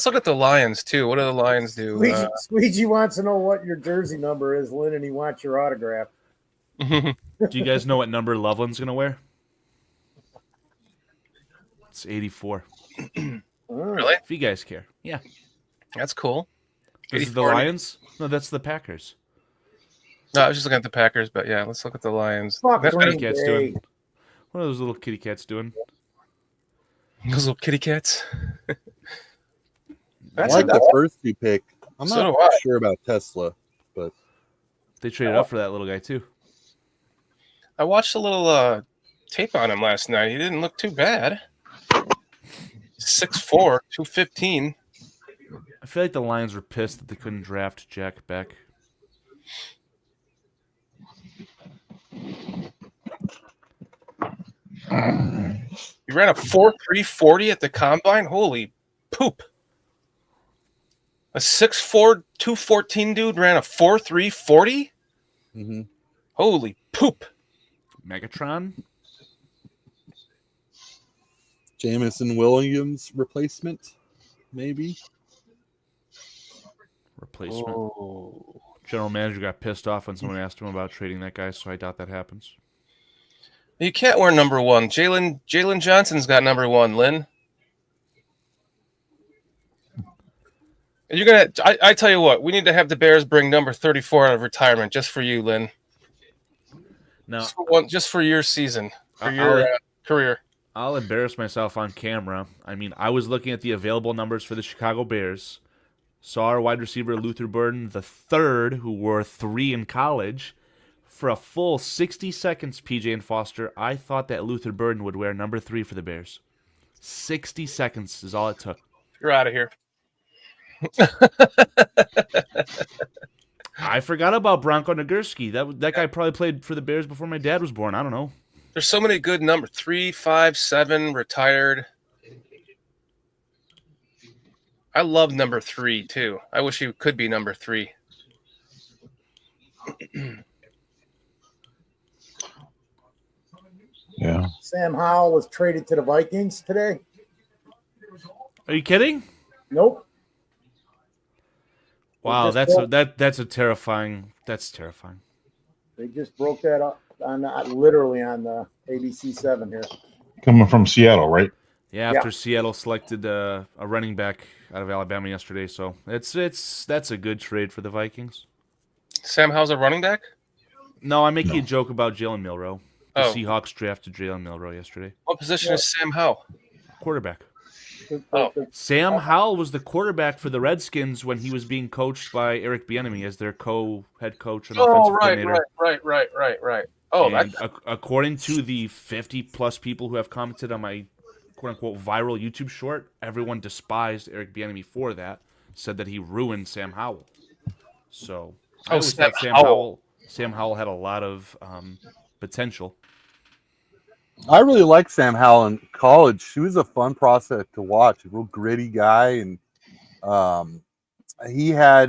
look at the Lions, too. What do the Lions do? Squeegee wants to know what your jersey number is, Lynn, and he wants your autograph. Do you guys know what number Loveland's going to wear? It's 84. Really? If you guys care. Yeah. That's cool. This is the 84. Lions? No, that's the Packers. No, I was just looking at the Packers, but yeah, let's look at the Lions. Fuck That- Green Kitty cat's Bay. doing. What are those little kitty cats doing? Those little kitty cats. I That's like a- the first two pick. I'm So not do I. sure about Tesla, but They traded up for that little guy, too. I watched a little tape on him last night. He didn't look too bad. 6'4", 215. I feel like the Lions were pissed that they couldn't draft Jack Beck. He ran a 4.340 at the combine. Holy poop! A 6'4", 214 dude ran a 4.340. Mm-hmm. Holy poop! Megatron. Jamison Williams replacement, maybe. Replacement. Oh. General manager got pissed off when someone asked him about trading that guy, so I doubt that happens. You can't wear number 1. Jalen Johnson's got number 1, Lynn. And you're gonna. I tell you what, we need to have the Bears bring number 34 out of retirement just for you, Lynn. Now, Just for your season, for I'll- your career. I'll embarrass myself on camera. I mean, I was looking at the available numbers for the Chicago Bears. Saw our wide receiver Luther Burden the third, who wore 3 in college. For a full 60 seconds, PJ and Foster, I thought that Luther Burden would wear number 3 for the Bears. 60 seconds is all it took. You're out of here. I forgot about Bronco Nagurski. That guy probably played for the Bears before my dad was born. I don't know. There's so many good numbers. 3, 5, 7, retired. I love number 3 too. I wish he could be number 3. Yeah. Sam Howell was traded to the Vikings today. Are you kidding? Nope. Wow, They just that's a terrifying. That's terrifying. They just broke that up on literally on ABC 7 here. Coming from Seattle, right? Yeah, after Seattle selected a running back out of Alabama yesterday, so that's a good trade for the Vikings. Sam Howell's a running back? No, I'm making a joke about Jalen Milroe. The Oh. Seahawks drafted Jalen Milroe yesterday. What position is Sam Howell? Quarterback. Oh. Sam Howell was the quarterback for the Redskins when he was being coached by Eric Bieniemy as their co-head coach and offensive coordinator. Right. Oh, And according to the 50-plus people who have commented on my quote-unquote viral YouTube short, everyone despised Eric Bieniemy for that, said that he ruined Sam Howell. So I always thought Sam Howell had a lot of potential. I really liked Sam Howell in college. He was a fun prospect to watch, a real gritty guy. And he had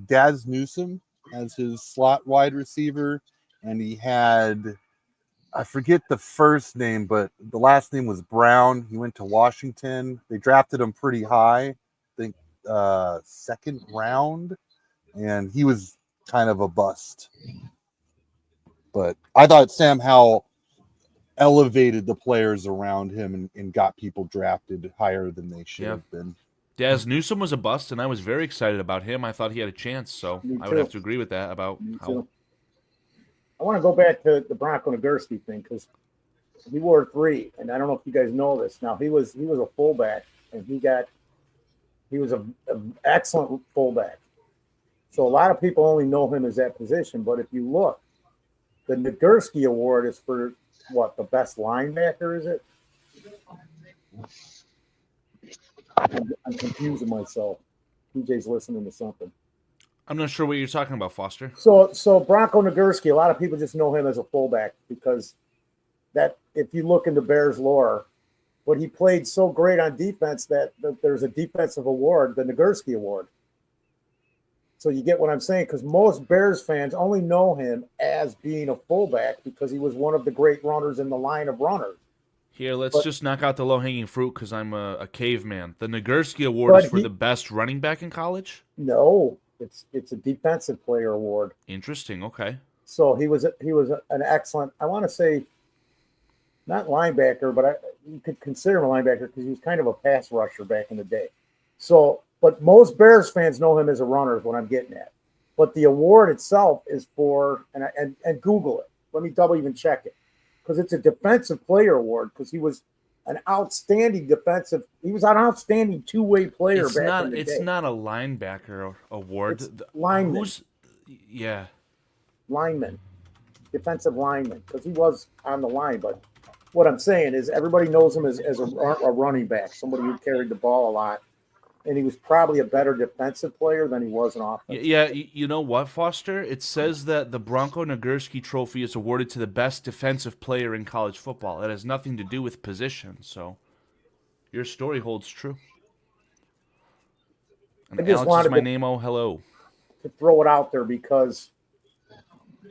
Daz Newsome as his slot wide receiver. And he had, I forget the first name, but the last name was Brown. He went to Washington. They drafted him pretty high, I think second round. And he was kind of a bust. But I thought Sam Howell elevated the players around him and got people drafted higher than they should have been. Daz Newsome was a bust, and I was very excited about him. I thought he had a chance, so I would have to agree with that about how. I want to go back to the Bronco Nagurski thing because he wore 3, and I don't know if you guys know this. Now he was a fullback, and he was an excellent fullback. So a lot of people only know him as that position, but if you look, the Nagurski Award is for what, the best linebacker, is it? I'm confusing myself. PJ's listening to something. I'm not sure what you're talking about, Foster. So Bronco Nagurski, a lot of people just know him as a fullback because that if you look into Bears lore, but he played so great on defense that there's a defensive award, the Nagurski Award. So you get what I'm saying? Because most Bears fans only know him as being a fullback because he was one of the great runners in the line of runners. Here, let's just knock out the low-hanging fruit because I'm a caveman. The Nagurski Award is for the best running back in college? No, it's a defensive player award. Interesting, okay. So he was an excellent, I want to say, not linebacker, but you could consider him a linebacker because he was kind of a pass rusher back in the day. So, but most Bears fans know him as a runner is what I'm getting at. But the award itself is for, and Google it. Let me double even check it. Because it's a defensive player award because he was an outstanding two-way player it's back not, in the day. It's not a linebacker award. It's lineman. Lineman. Defensive lineman. Because he was on the line. But what I'm saying is everybody knows him as a running back, somebody who carried the ball a lot. and he was probably a better defensive player than he was an offensive. Yeah, you know what, Foster? It says that the Bronco Nagurski Trophy is awarded to the best defensive player in college football. It has nothing to do with position, so your story holds true. And I just Alex is wanted my to- name. Oh, hello. To throw it out there because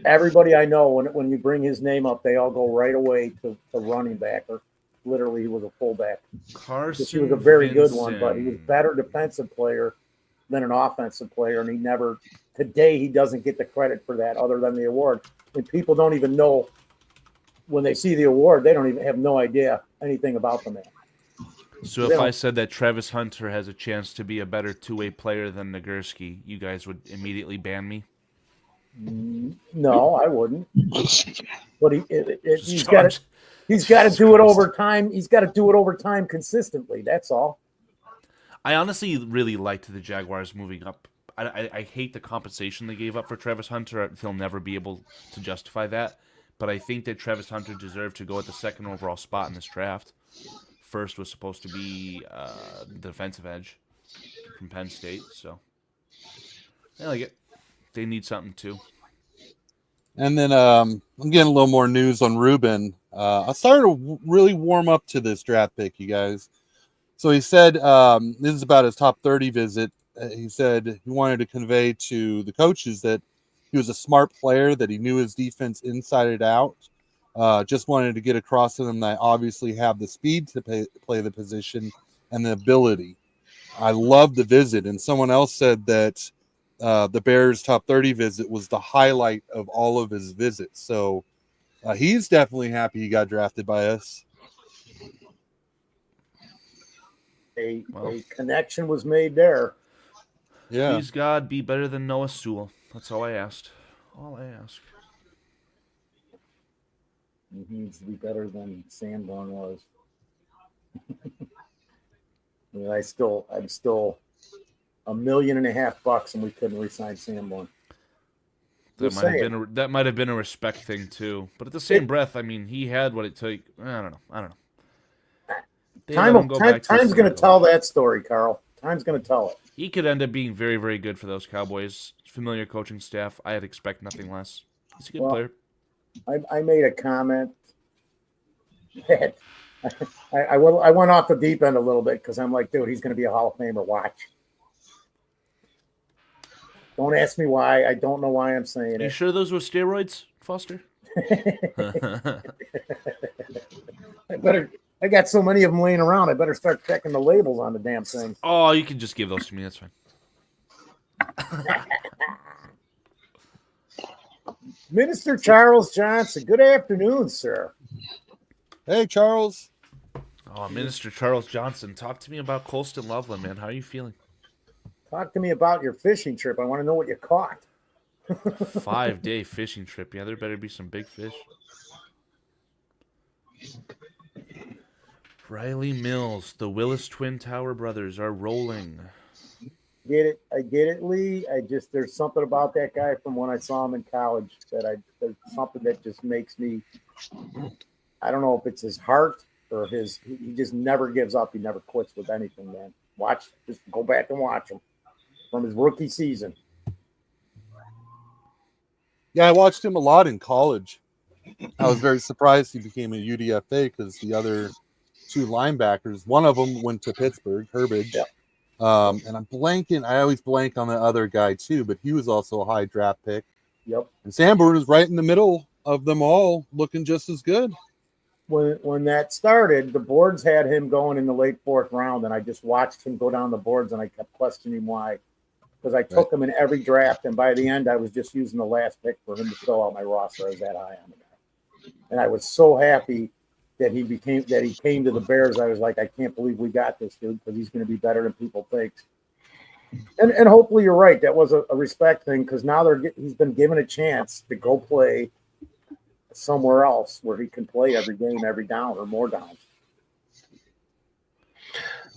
everybody I know, when you bring his name up, they all go right away to running back, or literally he was a fullback. Carson He was a very good one, Vinson. but he was a better defensive player than an offensive player, and he never, today, he doesn't get the credit for that other than the award. And people don't even know, when they see the award, they don't even have no idea anything about the man. So if I said that Travis Hunter has a chance to be a better two-way player than Nagurski, you guys would immediately ban me? No, I wouldn't. But he's So got I'm- to he's got to do it over time. He's got to do it over time consistently. That's all. I honestly really liked the Jaguars moving up. I hate the compensation they gave up for Travis Hunter. He'll never be able to justify that. But I think that Travis Hunter deserved to go at the second overall spot in this draft. First was supposed to be the defensive edge from Penn State. So I like it. They need something too. And then I'm getting a little more news on Ruben. I started to really warm up to this draft pick, you guys. So he said this is about his top 30 visit. He said he wanted to convey to the coaches that he was a smart player, that he knew his defense inside and out. Just wanted to get across to them that I obviously have the speed to play the position and the ability. I love the visit. And someone else said that the Bears' top 30 visit was the highlight of all of his visits. So he's definitely happy he got drafted by us. A connection was made there. Yeah. Please God, be better than Noah Sewell. That's all I asked. All I ask. He needs to be better than Sanborn was. I mean, I'm still $1.5 million, and we couldn't re-sign Sanborn. That might have been a respect thing too. But at the same breath, I mean, he had what it took. I don't know. They let him go back to Time's going to Seattle. tell that story, Carl. Time's going to tell it. He could end up being very, very good for those Cowboys. Familiar coaching staff. I'd expect nothing less. He's a good player. I made a comment that I went off the deep end a little bit because I'm like, dude, he's going to be a Hall of Famer. Watch. Don't ask me why. I don't know why I'm saying it. You sure those were steroids, Foster? I got so many of them laying around. I better start checking the labels on the damn thing. Oh, you can just give those to me. That's fine. Minister Charles Johnson. Good afternoon, sir. Hey, Charles. Oh, Minister Charles Johnson. Talk to me about Colston Loveland, man. How are you feeling? Talk to me about your fishing trip. I want to know what you caught. 5-day fishing trip. Yeah, there better be some big fish. Riley Mills, the Willis Twin Tower brothers are rolling. I get it, Lee. There's something about that guy from when I saw him in college there's something that just makes me, I don't know if it's his heart or he just never gives up. He never quits with anything, man. Just go back and watch him from his rookie season. Yeah, I watched him a lot in college. I was very surprised he became a UDFA because the other two linebackers, one of them went to Pittsburgh, Herbage. Yeah. And I'm blanking. I always blank on the other guy too, but he was also a high draft pick. Yep. And Sanborn was right in the middle of them all, looking just as good. When that started, the boards had him going in the late 4th round, and I just watched him go down the boards, and I kept questioning why. Because I took him in every draft, and by the end, I was just using the last pick for him to fill out my roster. I was that high on the guy. And I was so happy that he came to the Bears. I was like, I can't believe we got this dude because he's going to be better than people think. And hopefully you're right. That was a respect thing because now he's been given a chance to go play somewhere else where he can play every game, every down or more downs.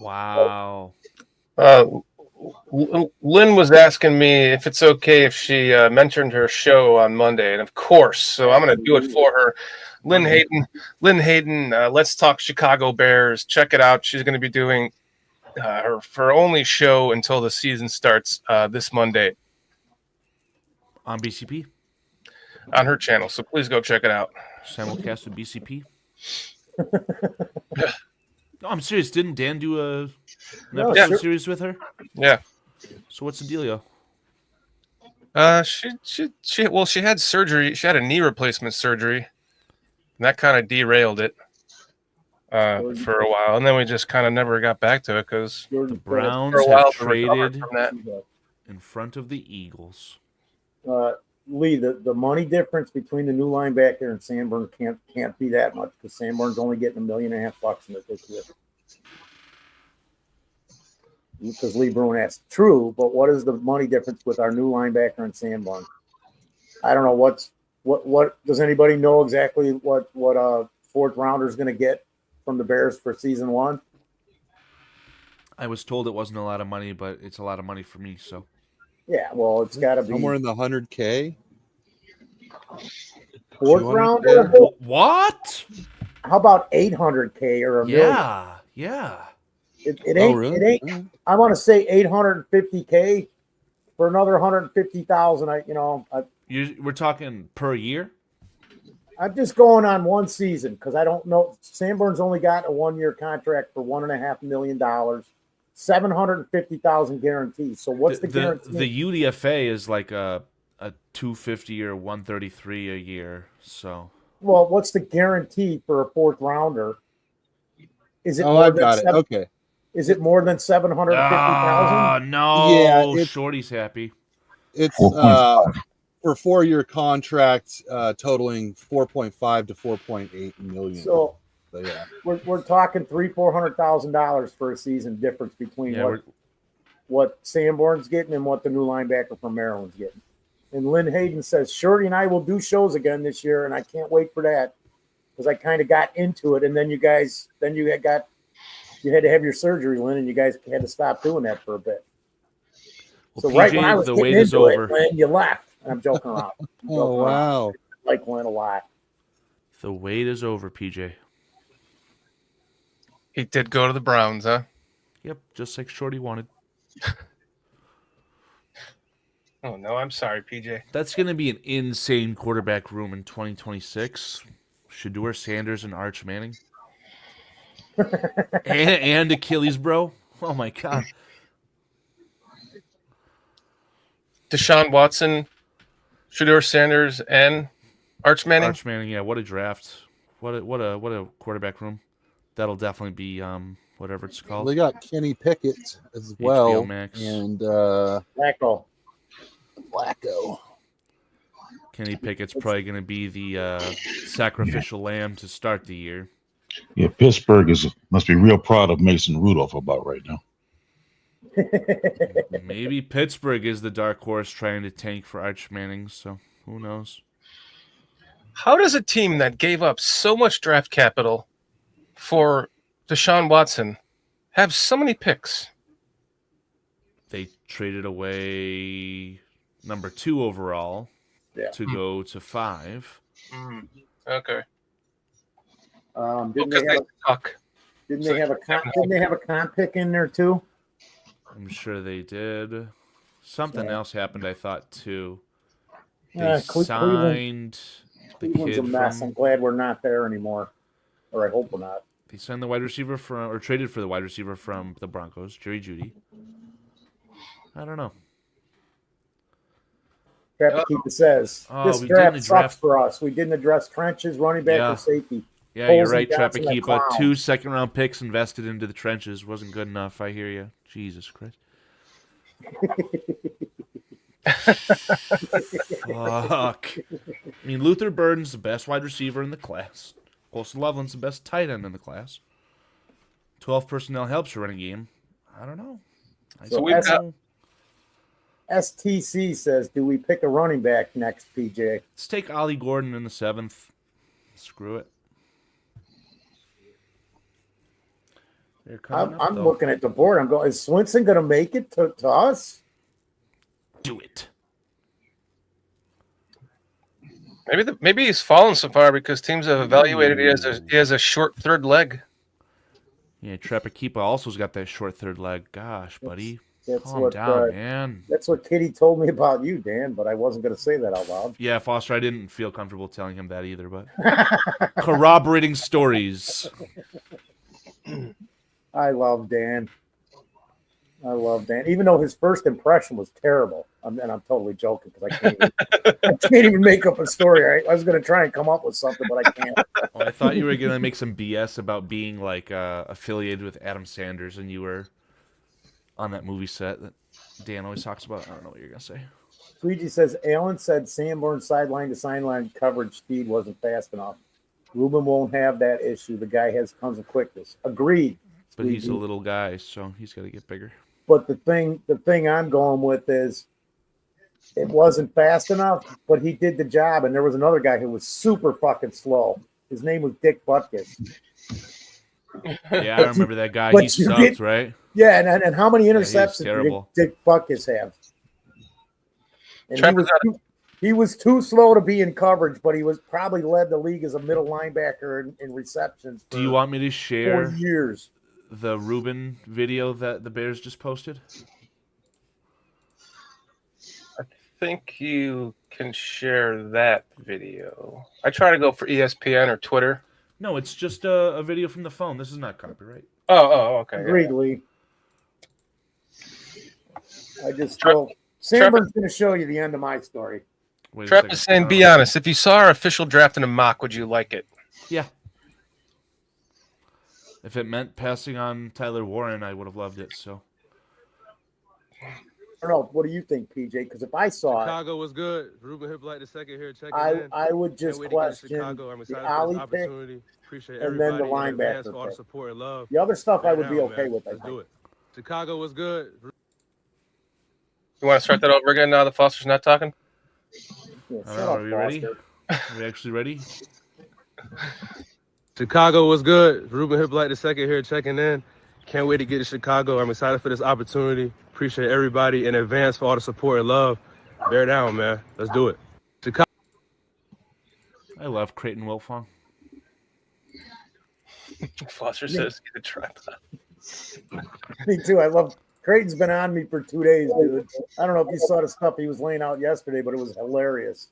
Wow. Lynn was asking me if it's okay if she mentioned her show on Monday, and of course, so I'm going to do it for her. Lynn Hayden, Let's Talk Chicago Bears. Check it out. She's going to be doing her only show until the season starts this Monday On BCP? on her channel. So please go check it out. Simulcast with BCP? No, I'm serious. Didn't Dan do an No, episode sure. series with her? Yeah. So what's the dealio? She had surgery. She had a knee replacement surgery, and that kind of derailed it for a while. And then we just kind of never got back to it because The Jordan Browns for a while have to recover traded from that. in front of the Eagles. Lee, the money difference between the new linebacker and Sanborn can't be that much because Sanborn's only getting $1.5 million in it this year. Because Lee Bruin asked, true, but what is the money difference with our new linebacker and Sanborn? I don't know what does anybody know exactly what fourth rounder is going to get from the Bears for season 1? I was told it wasn't a lot of money, but it's a lot of money for me. So Yeah, well, it's got to be Somewhere in the 100K. fourth 200K? rounder. what? How about 800K or $1 million? Yeah. It Oh, ain't. really? It ain't. I want to say 850K for another 150,000. We're talking per year. I'm just going on one season because I don't know. Sanborn's only got a 1-year contract for $1.5 million, 750,000 guarantees. So what's the guarantee? The UDFA is like a 250 or 133 a year. So Well, what's the guarantee for a fourth rounder? Is it? Oh, more I've than got it. seven- Okay. Is it more than 750,000? No. Yeah, it's- Shorty's happy. It's 4.5. for a 4-year contract totaling 4.5 to 4.8 million. So Yeah. we're talking $300,000-$400,000 for a season difference between Yeah, what Sanborn's getting and what the new linebacker from Maryland's getting. And Lynn Hayden says, Shorty and I will do shows again this year, and I can't wait for that because I kind of got into it. And then you had to have your surgery, Lynn, and you guys had to stop doing that for a bit. Well, So PJ, right when I was the getting wait is into over. it, Lynn, you left. And I'm joking around. Oh, wow. I like Lynn a lot. The wait is over, PJ. He did go to the Browns, huh? Yep, just like Shorty wanted. Oh no, I'm sorry, PJ. That's going to be an insane quarterback room in 2026. Shador Sanders and Arch Manning. and Achilles, bro. Oh, my God. Deshaun Watson, Shador Sanders, and Arch Manning. Arch Manning, yeah, what a draft. What a quarterback room. That'll definitely be whatever it's called. They got Kenny Pickett as well. Max. And Flacco. Flacco. Kenny Pickett's probably going to be the sacrificial lamb to start the year. Yeah, Pittsburgh must be real proud of Mason Rudolph about right now. Maybe Pittsburgh is the dark horse trying to tank for Arch Manning, so who knows? How does a team that gave up so much draft capital for Deshaun Watson have so many picks? They traded away number 2 overall to go to 5. Okay. Didn't they have a comp pick in there too? I'm sure they did. Something else happened, I thought, too. They Yeah, signed the Cleveland's kid a mess. I'm from... glad we're not there anymore, or I hope we're not. They signed the wide receiver from... Or traded for the wide receiver from the Broncos, Jerry Jeudy. I don't know. Trappakeepa says, this we draft didn't sucks draft- for us. We didn't address trenches, running back, Yeah. or safety. Yeah, you're Foles right, and Johnson, the Trappakeepa. clown. 2 second-round picks invested into the trenches wasn't good enough. I hear you. Jesus Christ. Fuck. I mean, Luther Burden's the best wide receiver in the class. Colson Loveland's the best tight end in the class. 12 personnel helps your running game. I don't know. So STC says, do we pick a running back next, PJ? Let's take Ollie Gordon in the 7th. Screw it. They're coming up, I'm though. looking at the board. I'm going, is Swinson going to make it to us? Do it. Oh, Maybe he's fallen so far because teams have evaluated it as a short third leg. Yeah, Trapakeepa also's got that short third leg. Gosh, buddy. That's Calm what down, man. that's what Kitty told me about you, Dan. But I wasn't going to say that out loud. Yeah, Foster, I didn't feel comfortable telling him that either, but corroborating stories. I love Dan. I love Dan, even though his first impression was terrible. And I'm totally joking because I can't even make up a story. I was going to try and come up with something, but I can't. Well, I thought you were gonna make some BS about being like affiliated with Adam Sanders, and you were on that movie set that Dan always talks about. I don't know what you're gonna say. Luigi says Alan said Sanborn sideline to sideline coverage speed wasn't fast enough. Ruben won't have that issue. The guy has tons of quickness. Agreed. But he's a Luigi. little guy, so he's got to get bigger. But the thing I'm going with is it wasn't fast enough, but he did the job. And there was another guy who was super fucking slow. His name was Dick Butkus. Yeah, I remember that guy. but He you sucked, did- right? Yeah, and how many he was interceptions terrible. did Dick Butkus have? And Trevor he was too slow to be in coverage, but he was probably led the league as a middle linebacker in receptions for Do you want me to 4 share years. the Ruben video that the Bears just posted? I think you can share that video. I try to go for ESPN or Twitter. No, it's just a video from the phone. This is not copyright. Oh, okay. yeah. Agreed, Lee. Sanborn's going to show you the end of my story. Wait a Trev second. is saying, be honest. If you saw our official draft in a mock, would you like it? Yeah. If it meant passing on Tyler Warren, I would have loved it. So I don't know. What do you think, PJ? Because if I saw it, Chicago was good. Ruben Hippolyte the second here checking in. I would just Can't wait to get to question Chicago. I'm the excited for Ollie this pick. opportunity. Appreciate and then everybody the in advance linebacker for all the pick. support and love. The other stuff I Right would be now, okay man. with. I Let's think. do it. Chicago was good. You want to start that over again now that Foster's not talking? Yeah, All shut right, up, are we ready? Foster. Are we actually ready? Chicago was good. Ruben Hippolyte the second here checking in. Can't wait to get to Chicago. I'm excited for this opportunity. Appreciate everybody in advance for all the support and love. Bear down, man. Let's do it. Chicago. I love Creighton Wilfong. Foster says, get a tripod. Me too. I love. Creighton's been on me for 2 days, dude. I don't know if you saw the stuff he was laying out yesterday, but it was hilarious.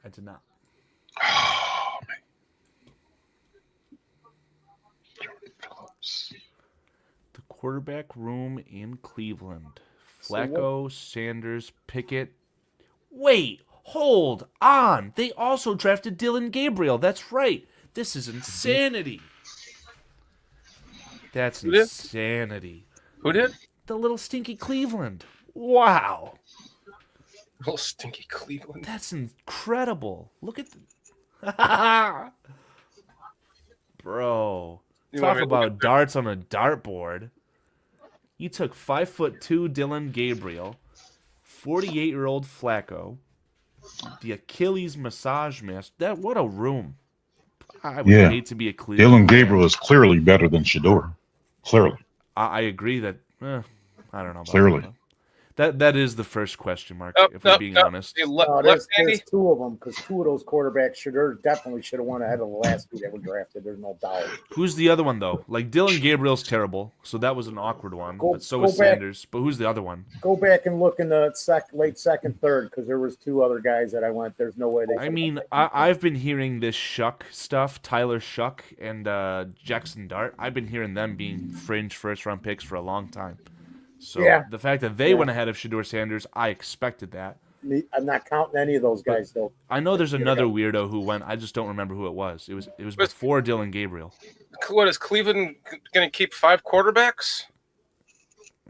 I did not. The quarterback room in Cleveland. Flacco, Sanders, Pickett. Wait, hold on. They also drafted Dylan Gabriel. That's right. This is insanity. That's Who did? insanity. Who did? The little stinky Cleveland. Wow. Little stinky Cleveland. That's incredible. Look at the... Bro. You want Talk me to look about darts on a dartboard. You took 5'2" Dylan Gabriel, 48-year-old Flacco, the Achilles massage mask. What a room. I would Yeah. hate to be a Cleveland. Dylan Gabriel is clearly better than Shador. Clearly. I agree that I don't know about Clearly. that is the first question mark, Oh, if we're no, being no. honest. Hey, No, left there's handy? two of them because two of those quarterbacks definitely should have won ahead of the last two that were drafted. There's no doubt. Who's the other one though? Like Dylan Gabriel's terrible, so that was an awkward one. Go- But so go was back. Sanders. But who's the other one? Go back and look in the late second, third because there was two other guys that I went. There's no way they. I mean, I've been hearing this Shuck stuff, Tyler Shuck and Jackson Dart. I've been hearing them being fringe first-round picks for a long time. So Yeah. the fact that they went ahead of Shador Sanders, I expected that. I'm not counting any of those guys though. I know there's another weirdo who went. I just don't remember who it was. It was before Dylan Gabriel. What, is Cleveland going to keep 5 quarterbacks?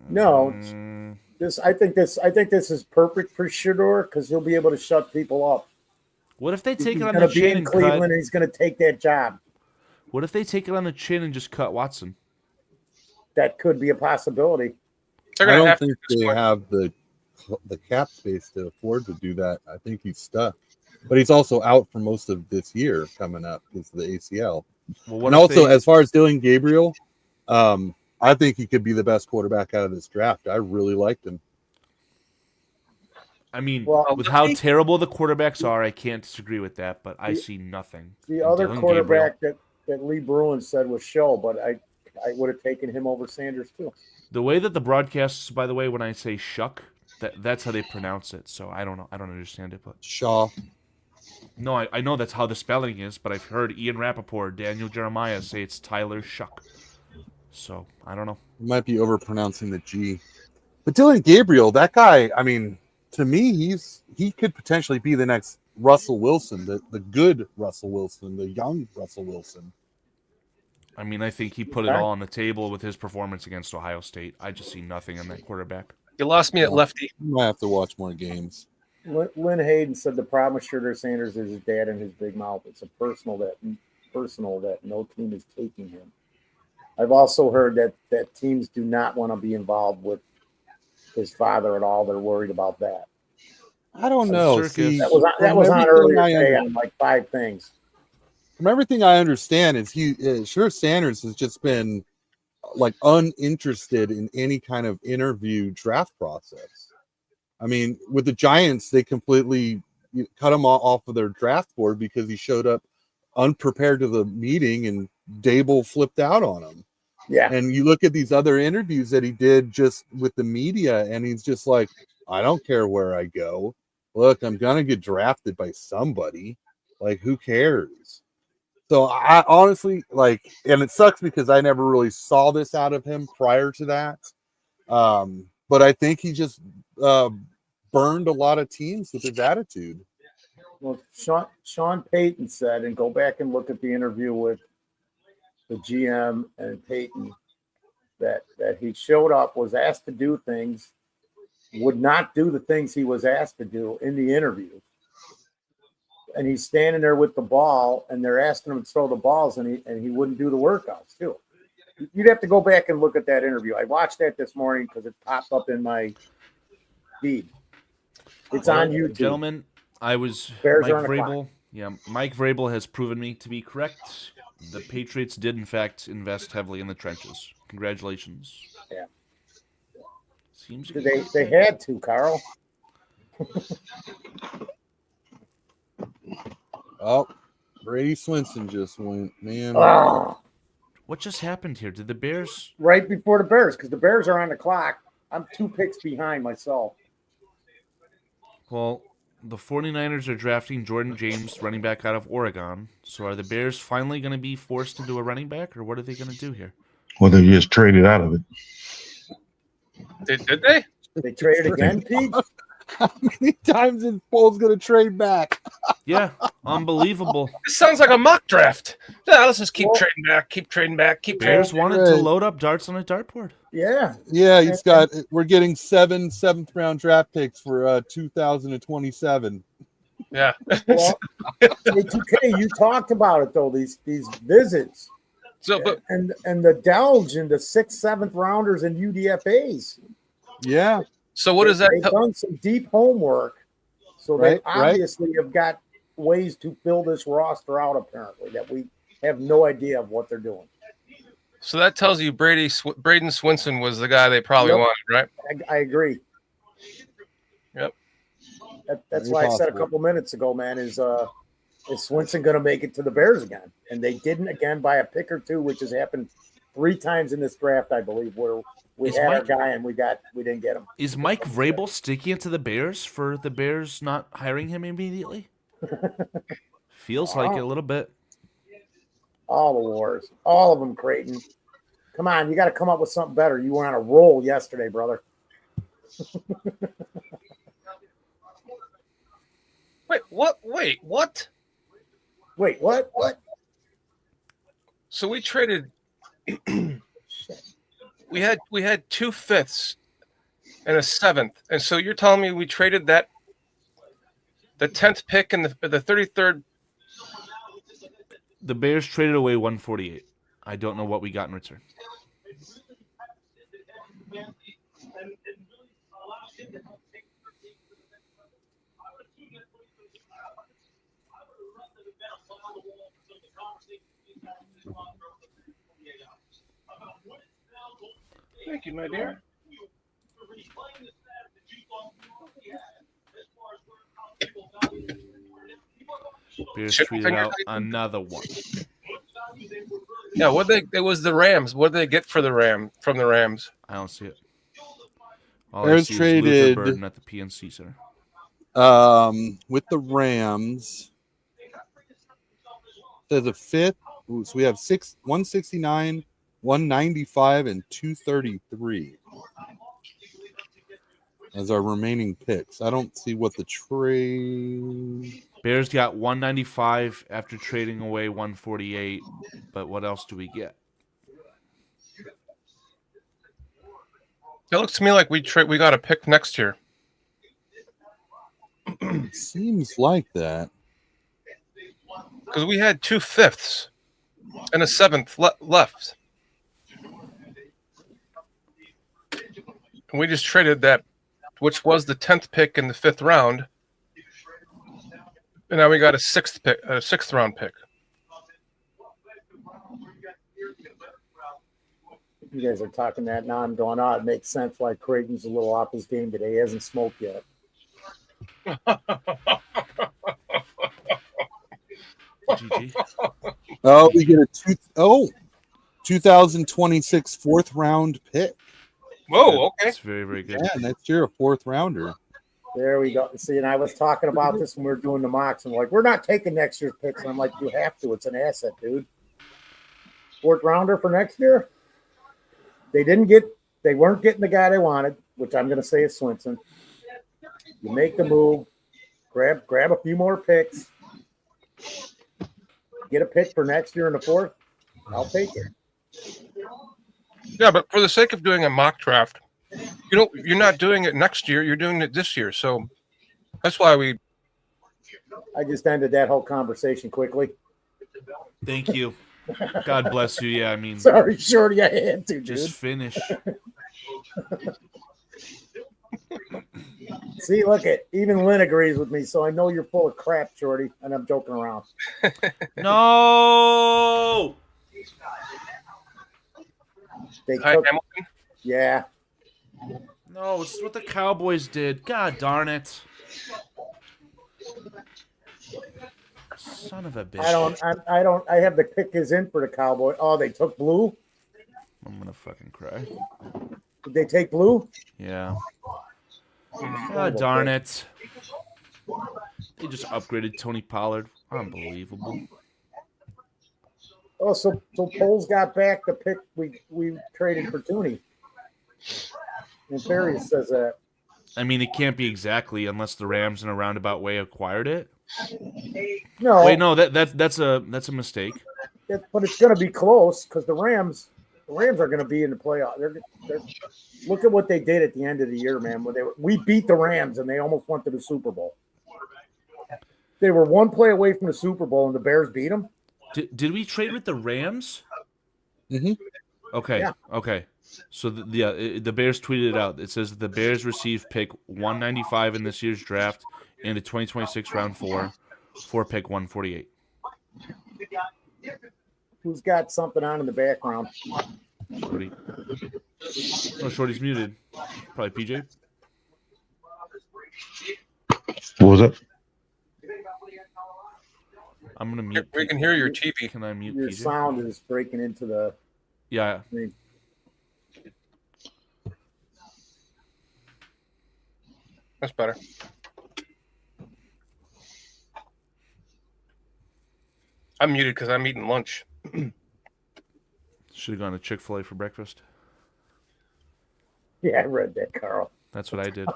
No, Mm, I think this is perfect for Shador because he'll be able to shut people up. what if they take He's it on going the to be chin in and Cleveland cut? and he's going to take that job. What if they take it on the chin and just cut Watson? That could be a possibility. They're I going to don't have think to. they have the cap space to afford to do that. I think he's stuck. But he's also out for most of this year coming up because of the ACL. Well, what And if also, they- as far as Dylan Gabriel, I think he could be the best quarterback out of this draft. I really liked him. I mean, Well, with how terrible the quarterbacks are, I can't disagree with that. But I see nothing. The in other Dylan quarterback that Lee Bruin said was Show, but I would have taken him over Sanders too. The way that the broadcasts, by the way, when I say shuck, that's how they pronounce it. So I don't know. I don't understand it, but Shaw. no, I know that's how the spelling is. But I've heard Ian Rappaport, Daniel Jeremiah say it's Tyler Shuck. So I don't know. You might be overpronouncing the G. But Dylan Gabriel, that guy, I mean, to me, he could potentially be the next Russell Wilson, the good Russell Wilson, the young Russell Wilson. I mean, I think he put it all on the table with his performance against Ohio State. I just see nothing in that quarterback. You lost me at lefty. You might have to watch more games. Lynn Hayden said the problem with Shooter Sanders is his dad and his big mouth. It's a personal that no team is taking him. I've also heard that teams do not want to be involved with his father at all. They're worried about that. I don't know. See, that was on earlier today on like 5 things. From everything I understand, is Shooter Sanders has just been like uninterested in any kind of interview draft process. I mean, with the Giants, they completely cut him off of their draft board because he showed up unprepared to the meeting and Dable flipped out on him. Yeah. And you look at these other interviews that he did just with the media, and he's just like, I don't care where I go. Look, I'm going to get drafted by somebody. Like, who cares? So I honestly, like, and it sucks because I never really saw this out of him prior to that. But I think he just burned a lot of teams with his attitude. Well, Sean Payton said, and go back and look at the interview with the GM and Payton, that he showed up, was asked to do things, would not do the things he was asked to do in the interview. And he's standing there with the ball, and they're asking him to throw the balls, and he wouldn't do the workouts too. You'd have to go back and look at that interview. I watched that this morning because it popped up in my feed. It's on YouTube. Gentlemen, Mike Vrabel. Yeah, Mike Vrabel has proven me to be correct. The Patriots did, in fact, invest heavily in the trenches. Congratulations. Yeah. Seems they had to, Carl. Oh, Brady Swinson just went, man. Oh. What just happened here? Did the Bears? Right before the Bears, because the Bears are on the clock. I'm 2 picks behind myself. Well, the 49ers are drafting Jordan James, running back out of Oregon. So are the Bears finally going to be forced to do a running back, or what are they going to do here? Well, they just traded out of it. Did they? They traded again, Pete? How many times is Foles going to trade back? Yeah, unbelievable. This sounds like a mock draft. Yeah, let's just keep trading back. Bears wanted to load up darts on a dartboard. Yeah. Yeah, we're getting 7 7th-round draft picks for 2027. Yeah. Well, K2K, you talked about it though, these visits. So, but and the delge into 6th, 7th rounders and UDFAs. Yeah. So what is that? They've done some deep homework. So they obviously have got ways to fill this roster out, apparently, that we have no idea of what they're doing. So that tells you Braden Swinson was the guy they probably wanted, right? I agree. Yep. That's why I said a couple minutes ago, man, is Swinson going to make it to the Bears again? And they didn't again by a pick or two, which has happened 3 times in this draft, I believe, where we had our guy and we didn't get him. Is Mike Vrabel sticking it to the Bears for the Bears not hiring him immediately? Feels like it a little bit. All the wars, all of them, Creighton. Come on, you got to come up with something better. You were on a roll yesterday, brother. Wait, what? Wait, what? Wait, what? What? So we traded. we had 2 5ths and a 7th, and so you're telling me we traded the 10th pick and the 33rd. The Bears traded away 148. I don't know what we got in return. Thank you, my dear. Bears tweeted out another one. Yeah, it was the Rams. What did they get for the Rams? I don't see it. All I Bears see is Luther traded Burden at the PNC Center. with the Rams. There's a fifth. So we have 169, 195, and 233 as our remaining picks. I don't see what the trade. Bears got 195 after trading away 148. But what else do we get? It looks to me like we got a pick next year. Seems like that. Because we had 2 fifths and a 7th left. And we just traded that, which was the 10th pick in the 5th round. And now we got a 6th round pick. You guys are talking that now. I'm going, it makes sense why Creighton's a little off his game today. He hasn't smoked yet. GG. Oh, we get a 2026 4th round pick. Whoa, okay. That's very, very good. Yeah, next year a 4th rounder. There we go. See, and I was talking about this when we were doing the mocks, and like, we're not taking next year's picks. And I'm like, you have to. It's an asset, dude. 4th rounder for next year. They weren't getting the guy they wanted, which I'm going to say is Swinson. You make the move, grab a few more picks, get a pick for next year in the 4th. I'll take it. Yeah, but for the sake of doing a mock draft, you're not doing it next year. You're doing it this year. So that's why I just ended that whole conversation quickly. Thank you. God bless you. Yeah, I mean, Sorry, Shorty, I had to, just dude. finish. See, look even Lynn agrees with me, so I know you're full of crap, Shorty, and I'm joking around. No. They Hi, took, Hamilton. yeah. No, it's what the Cowboys did. God darn it. Son of a bitch. I have the pick is in for the Cowboy. Oh, they took Blue? I'm gonna fucking cry. Did they take Blue? Yeah. God darn it. They just upgraded Tony Pollard. Unbelievable. Oh, so Poles got back the pick we traded for Tooney. And Farias says that. I mean, it can't be exactly unless the Rams in a roundabout way acquired it. No. Wait, no, that's a mistake. But it's going to be close because the Rams are going to be in the playoff. They're look at what they did at the end of the year, man. We beat the Rams and they almost went to the Super Bowl. They were one play away from the Super Bowl and the Bears beat them. Did we trade with the Rams? Mm-hmm. Okay. Yeah. Okay. So the Bears tweeted it out. It says the Bears received pick 195 in this year's draft in the 2026 round 4 for pick 148. Who's got something on in the background? Shorty. Oh, Shorty's muted. Probably PJ. What was that? I'm gonna mute. We can hear your TV. Can I mute Your PJ? sound is breaking into the. Yeah. That's better. I'm muted because I'm eating lunch. Should have gone to Chick-fil-A for breakfast. Yeah, I read that, Carl. That's what I did.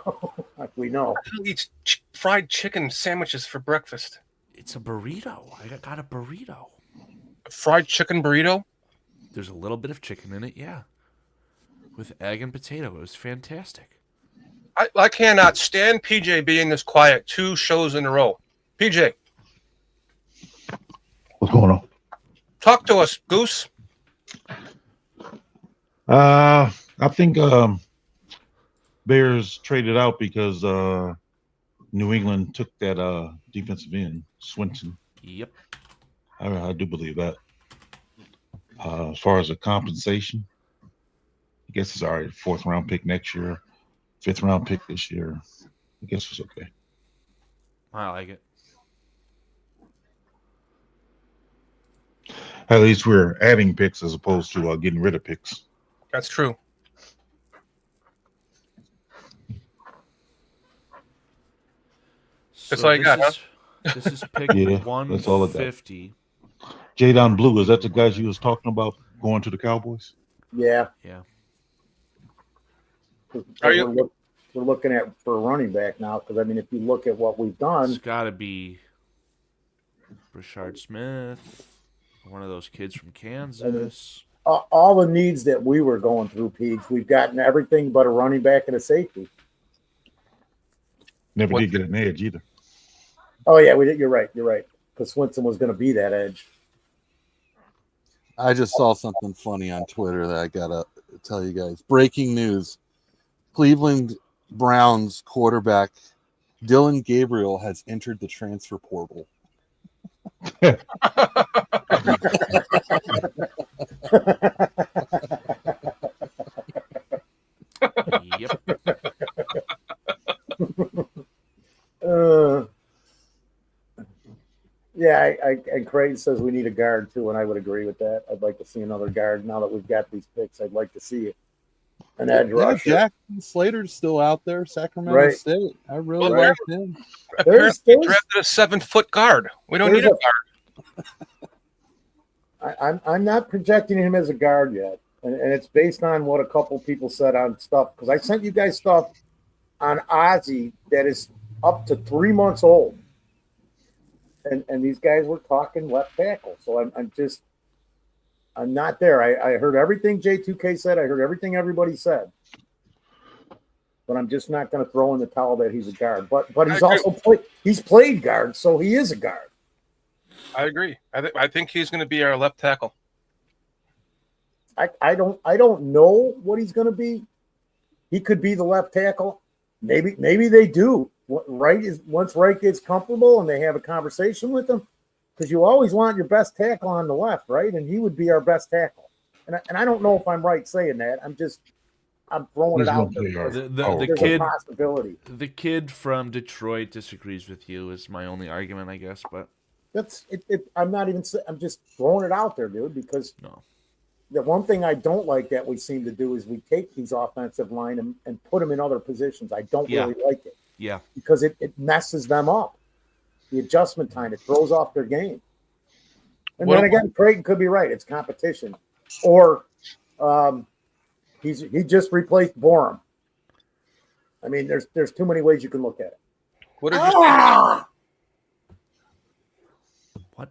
We know. Who eats fried chicken sandwiches for breakfast? It's a burrito. I got a burrito. A fried chicken burrito? There's a little bit of chicken in it, yeah. With egg and potato. It was fantastic. I cannot stand PJ being this quiet 2 shows in a row. PJ, What's going on? talk to us, Goose. I think Bears traded out because New England took that defensive end, Swinson. Yep. I do believe that. As far as the compensation, I guess it's all right. 4th round pick next year, 5th round pick this year. I guess it's okay. I like it. At least we're adding picks as opposed to getting rid of picks. That's true. That's all you got, huh? This is pick Yeah, that's all I got. 150. Jadon Blue, is that the guys you was talking about going to the Cowboys? Yeah. Yeah. Are you- We're looking at for a running back now because I mean, if you look at what we've done, It's got to be Rashard Smith, one of those kids from Kansas. all the needs that we were going through, Peach, we've gotten everything but a running back and a safety. Never did get an edge either. Oh yeah, we did. You're right. Because Swinson was going to be that edge. I just saw something funny on Twitter that I gotta tell you guys. Breaking news: Cleveland Browns quarterback Dylan Gabriel has entered the transfer portal. Yep. Yeah, and Craig says we need a guard too, and I would agree with that. I'd like to see another guard now that we've got these picks. I'd like to see an edge rusher. Jackson Slater's still out there, Sacramento Right. State. I really Well, like him. Apparently he drafted a 7-foot guard. We don't need a guard. I'm not projecting him as a guard yet, and it's based on what a couple people said on stuff. Because I sent you guys stuff on Azie that is up to 3 months old, and these guys were talking left tackle. So I'm not there. I heard everything J2K said. I heard everything everybody said. But I'm just not going to throw in the towel that he's a guard. But he's also played guard, so he is a guard. I agree. I think he's going to be our left tackle. I don't know what he's going to be. He could be the left tackle. Maybe they do. Once Wright gets comfortable and they have a conversation with him, because you always want your best tackle on the left, right? And he would be our best tackle. And I don't know if I'm right saying that. I'm throwing it out there. The possibility. The kid from Detroit disagrees with you is my only argument, I guess. But that's it. I'm just throwing it out there, dude. Because the one thing I don't like that we seem to do is we take these offensive line and put them in other positions. I don't really like it. Yeah. Because it messes them up. The adjustment time, it throws off their game. And then again, Creighton could be right. It's competition. Or he just replaced Barroom. I mean, there's too many ways you can look at it. What did you say? What?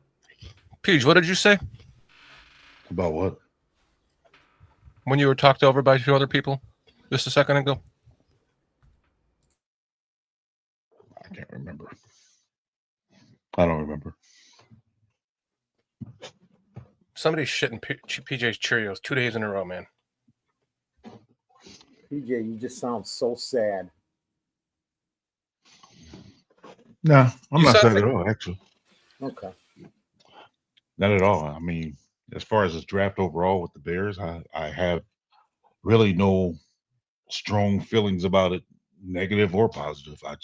Peach, what did you say? About what? When you were talked over by 2 other people just a second ago? I can't remember. I don't remember. Somebody's shitting PJ's Cheerios 2 days in a row, man. PJ, you just sound so sad. No, I'm not sad at all, actually. Okay. Not at all. I mean, as far as this draft overall with the Bears, I have really no strong feelings about it, negative or positive. I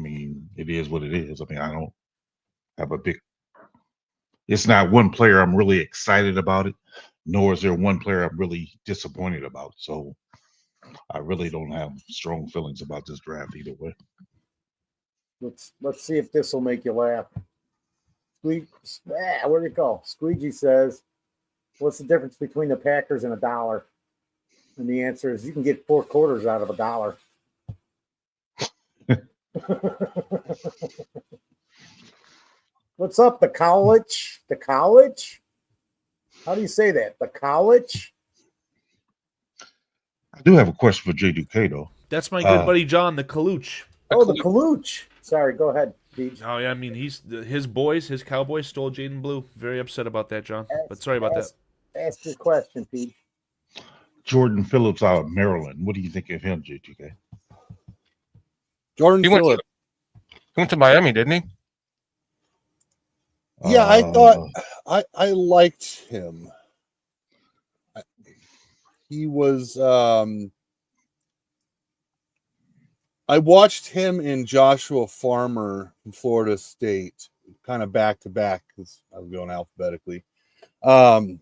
mean, it is what it is. I mean, I don't have it's not one player I'm really excited about it, nor is there one player I'm really disappointed about. So I really don't have strong feelings about this draft either way. Let's see if this will make you laugh. Where'd it go? Squeegee says, what's the difference between the Packers and $1? And the answer is you can get 4 quarters out of $1. What's up, the college? The college? How do you say that? The college? I do have a question for J2K, though. That's my good buddy John, the Kaluch. Oh, the Kaluch. Sorry, go ahead, Pete. Oh, yeah, I mean, his Cowboys stole Jaden Blue. Very upset about that, John. But sorry about that. Ask your question, Pete. Jordan Phillips out of Maryland. What do you think of him, J2K? Jordan Phillips. He went to Miami, didn't he? Yeah, I thought I liked him. He was I watched him and Joshua Farmer from Florida State kind of back to back because I was going alphabetically. I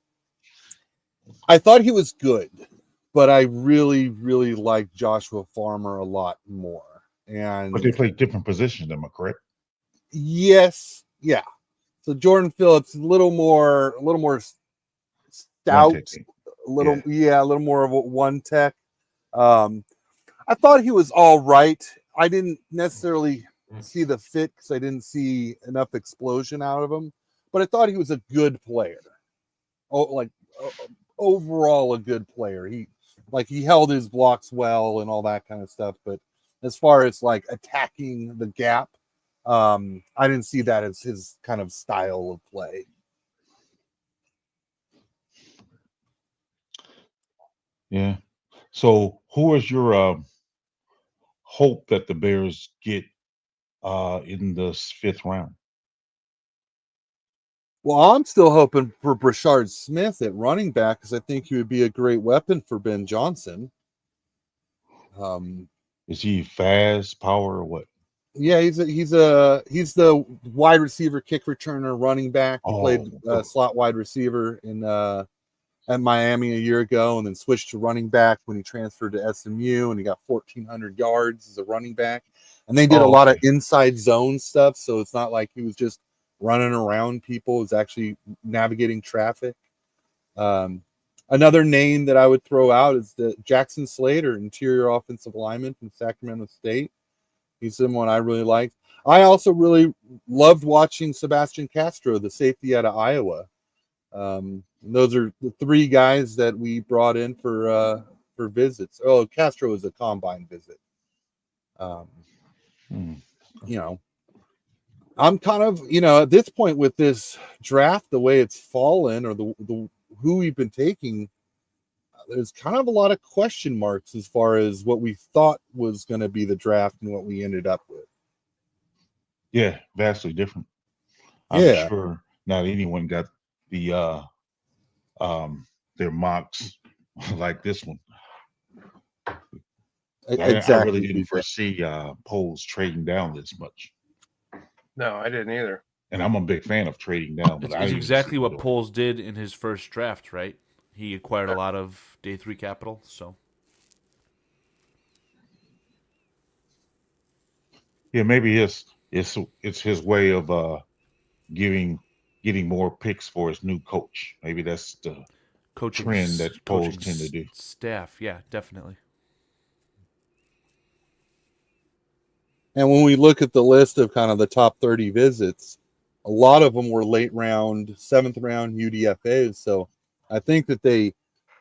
thought he was good, but I really, really like Joshua Farmer a lot more. And But they play different positions, am I correct? yes, yeah. So Jordan Phillips, a little more stout, technique. a little more of a one tech. I thought he was all right. I didn't necessarily see the fit because I didn't see enough explosion out of him, but I thought he was a good player. Overall a good player. He held his blocks well and all that kind of stuff. But as far as like attacking the gap, I didn't see that as his kind of style of play. Yeah. So who is your hope that the Bears get in the fifth round? Well, I'm still hoping for Brashard Smith at running back because I think he would be a great weapon for Ben Johnson. Is he fast, power, or what? Yeah, he's the wide receiver, kick returner, running back. He played slot wide receiver in at Miami a year ago, and then switched to running back when he transferred to SMU, and he got 1,400 yards as a running back. And they did a lot of inside zone stuff, so it's not like he was just running around people. It was actually navigating traffic. Another name that I would throw out is the Jackson Slater, interior offensive lineman from Sacramento State. He's someone I really liked. I also really loved watching Sebastian Castro, the safety out of Iowa. Those are the three guys that we brought in for visits. Oh, Castro was a combine visit. You know, I'm kind of, at this point with this draft, the way it's fallen, or the who we've been taking, there's kind of a lot of question marks as far as what we thought was going to be the draft and what we ended up with. Yeah, vastly different. I'm sure not anyone got the their mocks like this one. Exactly. I really didn't foresee polls trading down this much. No, I didn't either. And I'm a big fan of trading down, but It's exactly what Poles did in his first draft, right? He acquired a lot of day 3 capital, so yeah, maybe it's his way of getting more picks for his new coach. Maybe that's the trend that polls tend to do. Staff, yeah, definitely. And when we look at the list of kind of the top 30 visits, a lot of them were late round, 7th round UDFAs. So I think that they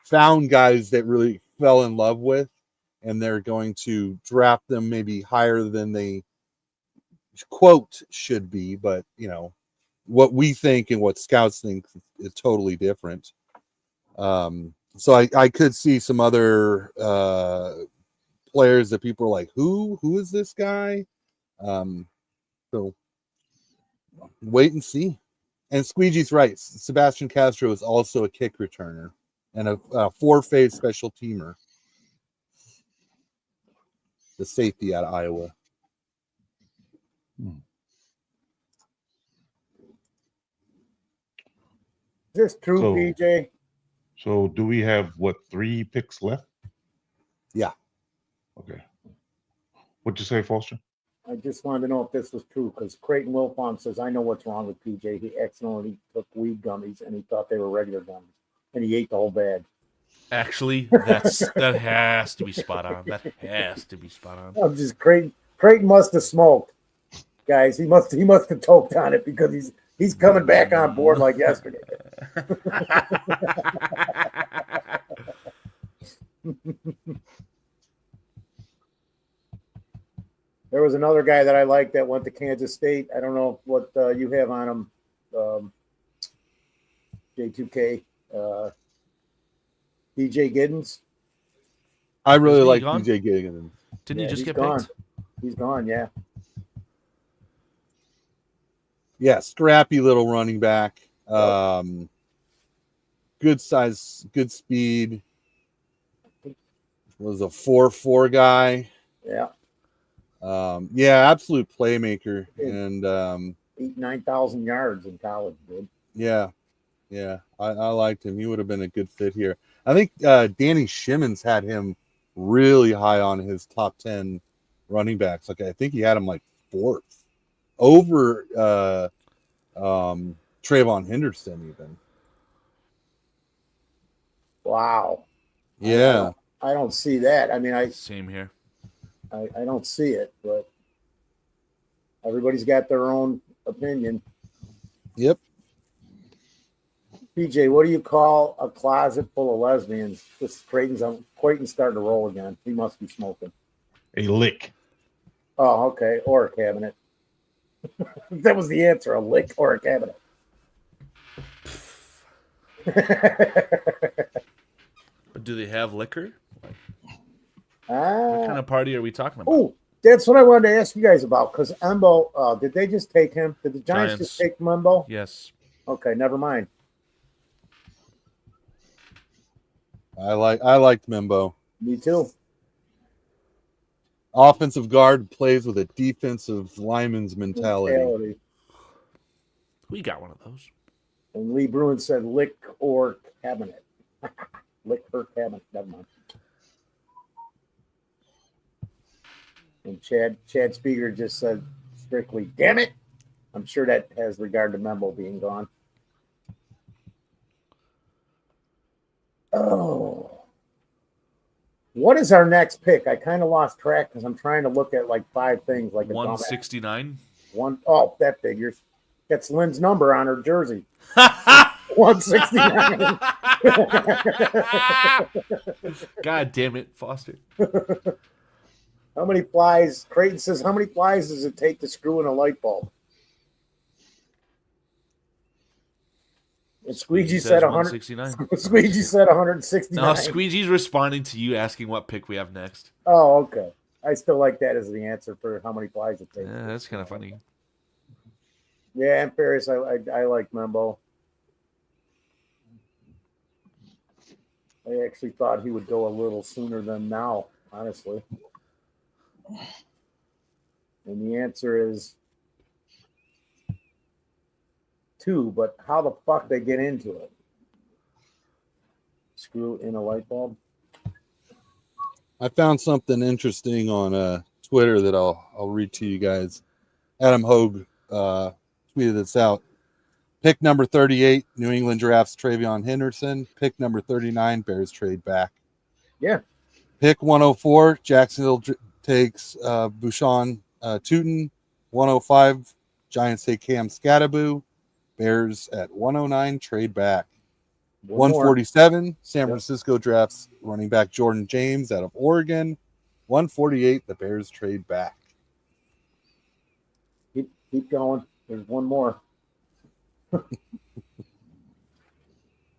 found guys that really fell in love with, and they're going to draft them maybe higher than they quote should be. But, what we think and what scouts think is totally different. So I could see some other players that people are like, who is this guy? So wait and see. And Squeegee's right. Sebastian Castro is also a kick returner and a 4-phase special teamer. The safety out of Iowa. Is this true, PJ? So do we have 3 picks left? Yeah. Okay. What'd you say, Foster? I just wanted to know if this was true because Creighton Wilfon says, I know what's wrong with PJ. He accidentally took weed gummies and he thought they were regular gummies and he ate the whole bag. Actually, that has to be spot on. That has to be spot on. I'm just Creighton must have smoked, guys. He must have toked on it because he's coming back on board like yesterday. There was another guy that I liked that went to Kansas State. I don't know what you have on him, J2K, DJ Giddens. I really like DJ Giddens. Didn't he just get gone? picked? He's gone, yeah. Yeah, scrappy little running back. Good size, good speed. Was a 4.4 guy. Yeah. Absolute playmaker. And 9,000 yards in college, dude. Yeah. Yeah, I liked him. He would have been a good fit here. I think Danny Shimmons had him really high on his top 10 running backs. Like I think he had him like fourth over Trayvon Henderson even. Wow. Yeah. I don't see that. I mean, Same here. I don't see it, but everybody's got their own opinion. Yep. PJ, what do you call a closet full of lesbians? This Creighton's starting to roll again. He must be smoking. A lick. Oh, okay. Or a cabinet. That was the answer, a lick or a cabinet. But do they have liquor? What Ah. kind of party are we talking about? Oh, that's what I wanted to ask you guys about. Because Embo, did they just take him? Did the Giants just take Membo? Yes. Okay, never mind. I liked Membo. Me too. Offensive guard plays with a defensive lineman's mentality. We got one of those. And Lee Bruin said lick or cabinet. Lick or cabinet. Never mind. And Chad Speaker just said strictly, damn it. I'm sure that has regard to Membo being gone. Oh. What is our next pick? I kind of lost track because I'm trying to look at like 5 things. Like 169. Oh, that figures. That's Lynn's number on her jersey. 169. God damn it, Foster. How many flies? Creighton says, how many flies does it take to screw in a light bulb? And Squeegee said 169. Squeegee said 169. No, Squeegee's responding to you asking what pick we have next. Oh, okay. I still like that as the answer for how many flies it takes. Yeah, that's kind of funny. Yeah, and Paris, I like Membo. I actually thought he would go a little sooner than now, honestly. And the answer is 2, but how the fuck they get into it? Screw in a light bulb? I found something interesting on Twitter that I'll read to you guys. Adam Hogue tweeted this out. Pick number 38, New England drafts Travion Henderson. Pick number 39, Bears trade back. Yeah. Pick 104, Jacksonville takes Bouchon Tootin. 105, Giants take Cam Scattaboo. Bears at 109, trade back. 147, San Francisco drafts running back Jordan James out of Oregon. 148, the Bears trade back. Keep going. There's one more.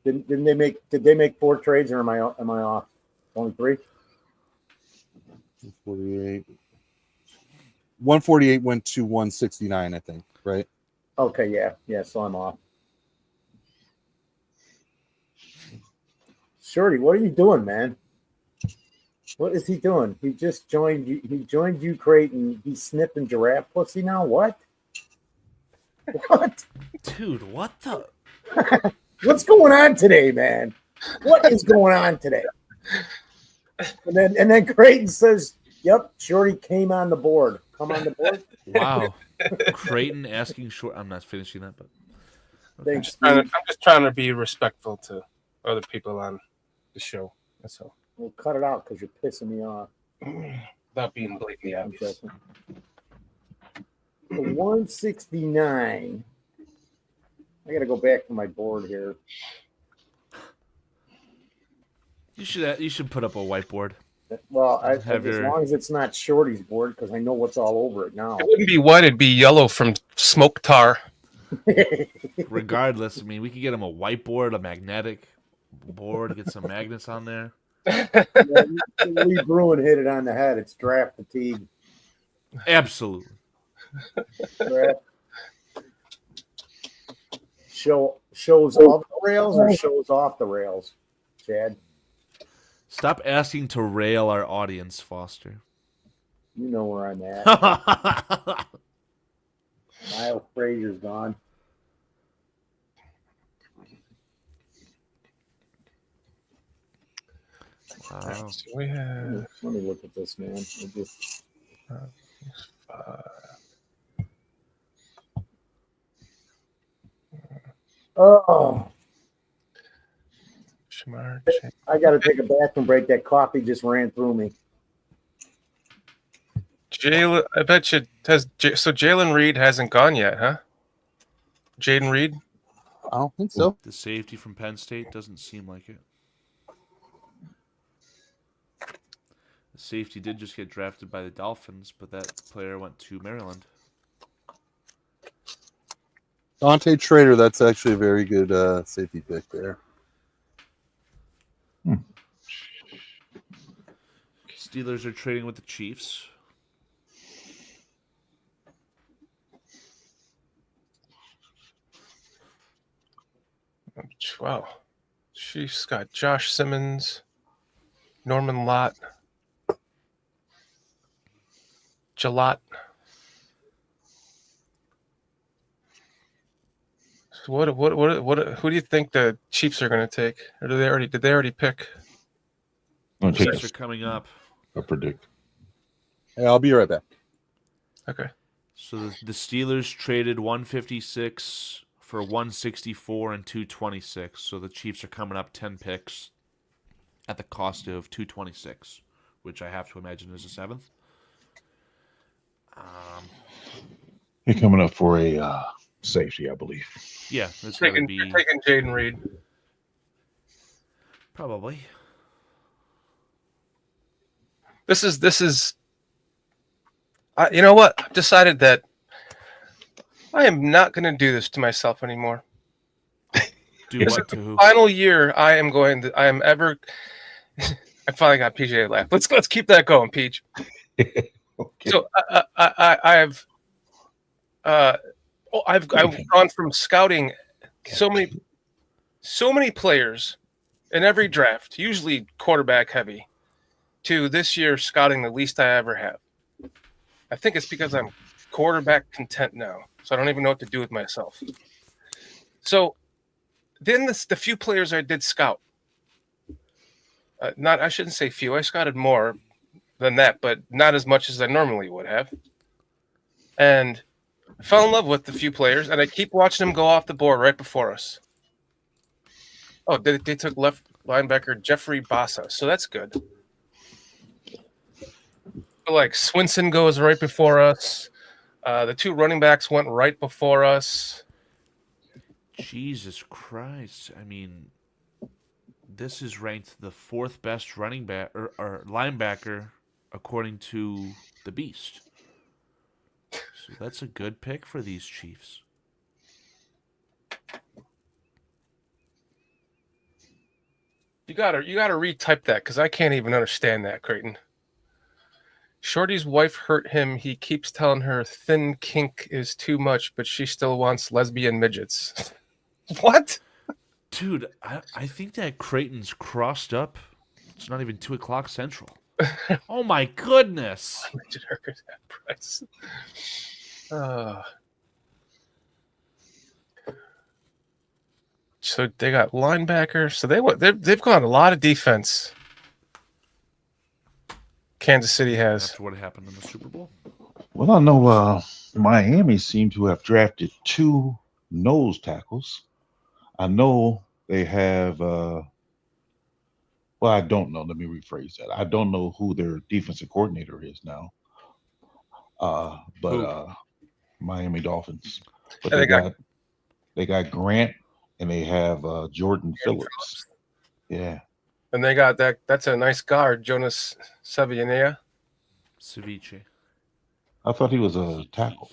Did they make 4 trades, or am I off? Only 3? 148 went to 169, I think, right? Okay, yeah, so I'm off. Shorty, what are you doing, man? What is he doing? He just joined you. He joined you, Creighton. He's sniffing giraffe pussy now. What? What? Dude, what the? What's going on today, man? What is going on today? And then Creighton says, "Yep, Shorty came on the board. Come on the board." Wow. Creighton asking short. I'm not finishing that, but Okay. I'm just trying to be respectful to other people on the show. That's all. We'll cut it out because you're pissing me off. Without being blatantly I'm obvious. joking. 169. I got to go back to my board here. you should put up a whiteboard. Well, Have as your- long as it's not Shorty's board, because I know what's all over it now. It wouldn't be white; it'd be yellow from smoke tar. Regardless, I mean, we could get him a whiteboard, a magnetic board, get some magnets on there. Lee Bruin hit it on the head. It's draft fatigue. Absolutely. Draft. Shows on the rails or shows off the rails, Chad? Stop asking to rail our audience, Foster. You know where I'm at. Miles Frazier's gone. wow. So we have Let me look at this, man. It just, oh, Shamar. I got to take a bathroom break. That coffee just ran through me. Jalen, I bet you has so Jalen Reed hasn't gone yet, huh? Jaden Reed. I don't think so. The safety from Penn State doesn't seem like it. The safety did just get drafted by the Dolphins, but that player went to Maryland. Dante Trader, that's actually a very good safety pick there. Steelers are trading with the Chiefs. Wow. Chiefs got Josh Simmons, Norman Lott, Jalot. So what? Who do you think the Chiefs are going to take? Or did they already pick? I'm gonna take Chiefs are coming up. a predict. Hey, I'll be right back. Okay. So the Steelers traded 156 for 164 and 226. So the Chiefs are coming up 10 picks at the cost of 226, which I have to imagine is a seventh. You're coming up for a safety, I believe. Yeah, it's going to be Taking Jaden Reed. probably. This is. You know what? I've decided that I am not going to do this to myself anymore. Do This what is to the who? final year I am ever. I finally got PJ to laugh. Let's keep that going, Peach. Okay. So I've gone from scouting so many players in every draft, usually quarterback heavy, to this year scouting the least I ever have. I think it's because I'm quarterback content now, so I don't even know what to do with myself. So then the few players I did scout, I shouldn't say few. I scouted more than that, but not as much as I normally would have. And I fell in love with the few players, and I keep watching them go off the board right before us. Oh, they took left linebacker Jeffrey Bassa, so that's good. But like Swinson goes right before us. The two running backs went right before us. Jesus Christ. I mean, this is ranked the fourth best running back or linebacker according to the Beast. So that's a good pick for these Chiefs. You gotta retype that because I can't even understand that, Creighton. Shorty's wife hurt him. He keeps telling her thin kink is too much, but she still wants lesbian midgets. What? Dude, I think that Creighton's crossed up. It's not even 2 o'clock Central. Oh my goodness. Midget hurt that price. So they got linebacker. So they've gone a lot of defense. Kansas City has. After what happened in the Super Bowl. Well, I know Miami seemed to have drafted 2 nose tackles. I know they have. Well, I don't know. Let me rephrase that. I don't know who their defensive coordinator is now. But Miami Dolphins. But And they got Grant and they have Jordan Phillips. Yeah. And they got that's a nice guard, Jonas Savianea. Ceviche. I thought he was a tackle.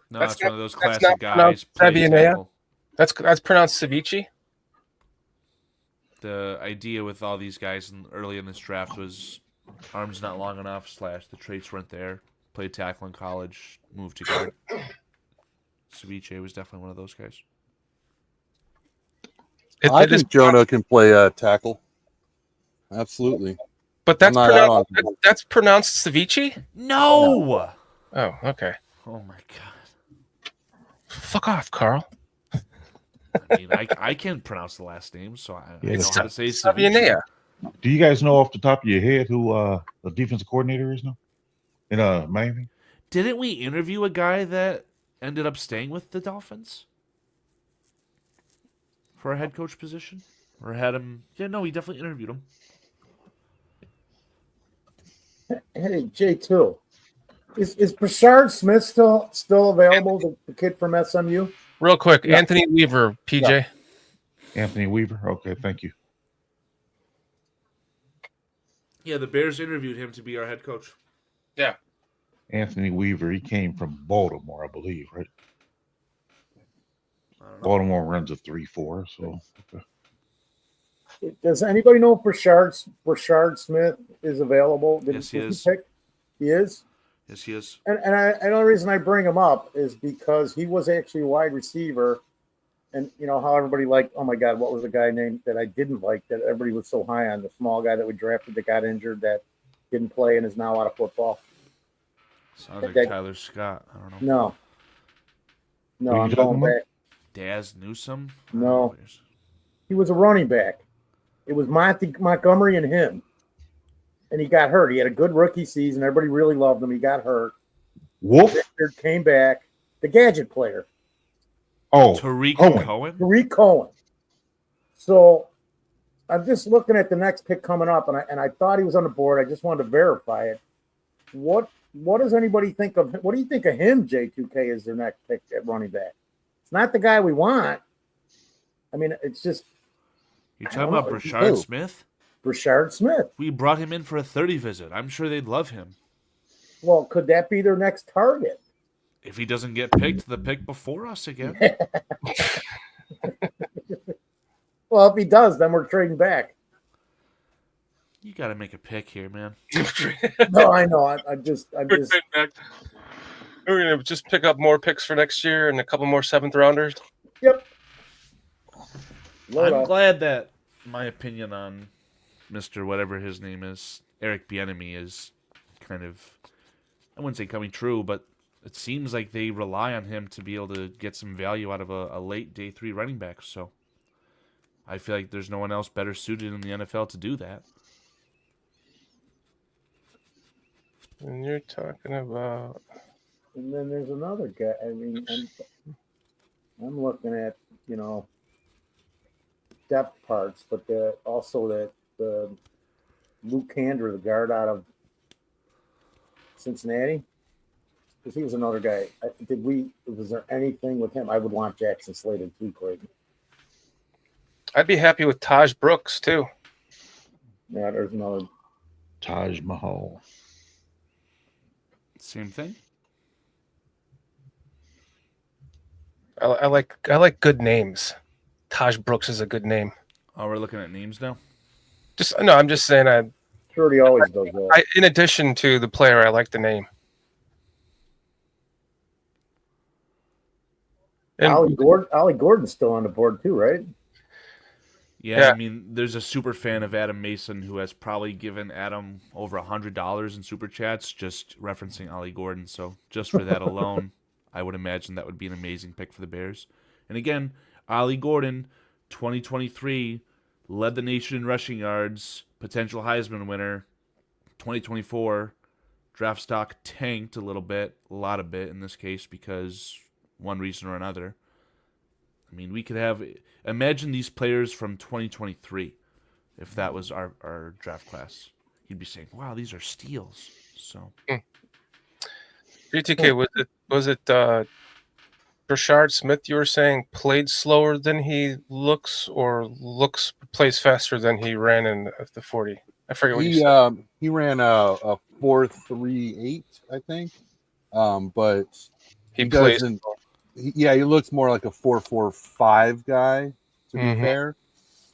No, That's that's one of those not classic guys. pronounced Play Savianea? tackle. That's pronounced ceviche. The idea with all these guys early in this draft was arms not long enough / the traits weren't there. Played tackle in college, moved to guard. Ceviche was definitely one of those guys. I think Jonah can play tackle. Absolutely. But that's pronounced ceviche? No. Oh, okay. Oh my god. Fuck off, Carl. I mean, I can't pronounce the last name, so I know how to say ceviche. Savianea. Do you guys know off the top of your head who the defensive coordinator is now in Miami? Didn't we interview a guy that ended up staying with the Dolphins for a head coach position? Or had him? Yeah, no, we definitely interviewed him. Hey, J2. Is Brashard Smith still available, the kid from SMU? Real quick, Yeah. Anthony Weaver, PJ. Anthony Weaver. Okay, thank you. Yeah, the Bears interviewed him to be our head coach. Yeah. Anthony Weaver. He came from Baltimore, I believe, right? I don't know. Baltimore runs a 3-4. So okay. Does anybody know if Brashard Smith is available? Yes, he is. He is? Yes, he is. And the only reason I bring him up is because he was actually a wide receiver. And you know how everybody liked, oh my God, what was the guy named that I didn't like that everybody was so high on? The small guy that we drafted that got injured that didn't play and is now out of football. Sounds like Tyler Scott. I don't know. No, Who you I'm talking going about? back. Daz Newsome? No. He was a running back. It was Montgomery and him. And he got hurt. He had a good rookie season. Everybody really loved him. He got hurt. Wolf? Came back. The gadget player. Oh, Tariq Cohen. Cohen? Tariq Cohen. So I'm just looking at the next pick coming up, and I thought he was on the board. I just wanted to verify it. What does anybody think of? What do you think of him, J2K, as their next pick at running back? It's not the guy we want. I mean, it's just. You're talking about Brashard Smith? Brashard Smith. We brought him in for a 30 visit. I'm sure they'd love him. Well, could that be their next target? If he doesn't get picked, the pick before us again. Well, if he does, then we're trading back. You got to make a pick here, man. No, I know. I'm just. We're gonna just pick up more picks for next year and a couple more 7th rounders. Yep. I'm glad that my opinion on Mr. whatever his name is, Eric Bieniemy, is kind of, I wouldn't say coming true, but it seems like they rely on him to be able to get some value out of a late day 3 running back. So I feel like there's no one else better suited in the NFL to do that. And you're talking about. And then there's another guy. I mean, I'm looking at, depth parts, but also that Luke Kandra, the guard out of Cincinnati, because he was another guy. Was there anything with him? I would want Jackson Slater too, Clayton. I'd be happy with Taj Brooks too. Yeah, there's another. Taj Mahal. Same thing. I like good names. Taj Brooks is a good name. Oh, we're looking at names now? I'm just saying. Sure, he always does that. In addition to the player, I like the name. And Ollie Gordon's still on the board too, right? Yeah, I mean, there's a super fan of Adam Mason who has probably given Adam over $100 in super chats just referencing Ollie Gordon. So just for that alone, I would imagine that would be an amazing pick for the Bears. And again, Ollie Gordon, 2023, led the nation in rushing yards, potential Heisman winner. 2024, draft stock tanked a lot of bit in this case because one reason or another. I mean, we could have, imagine these players from 2023, if that was our draft class. You'd be saying, wow, these are steals. So, GTK, was it Brashard Smith you were saying played slower than he looks, or plays faster than he ran in the 40? I forget what you said. He ran a 4.38, I think. But he plays. He looks more like a 4.45 guy, to be fair.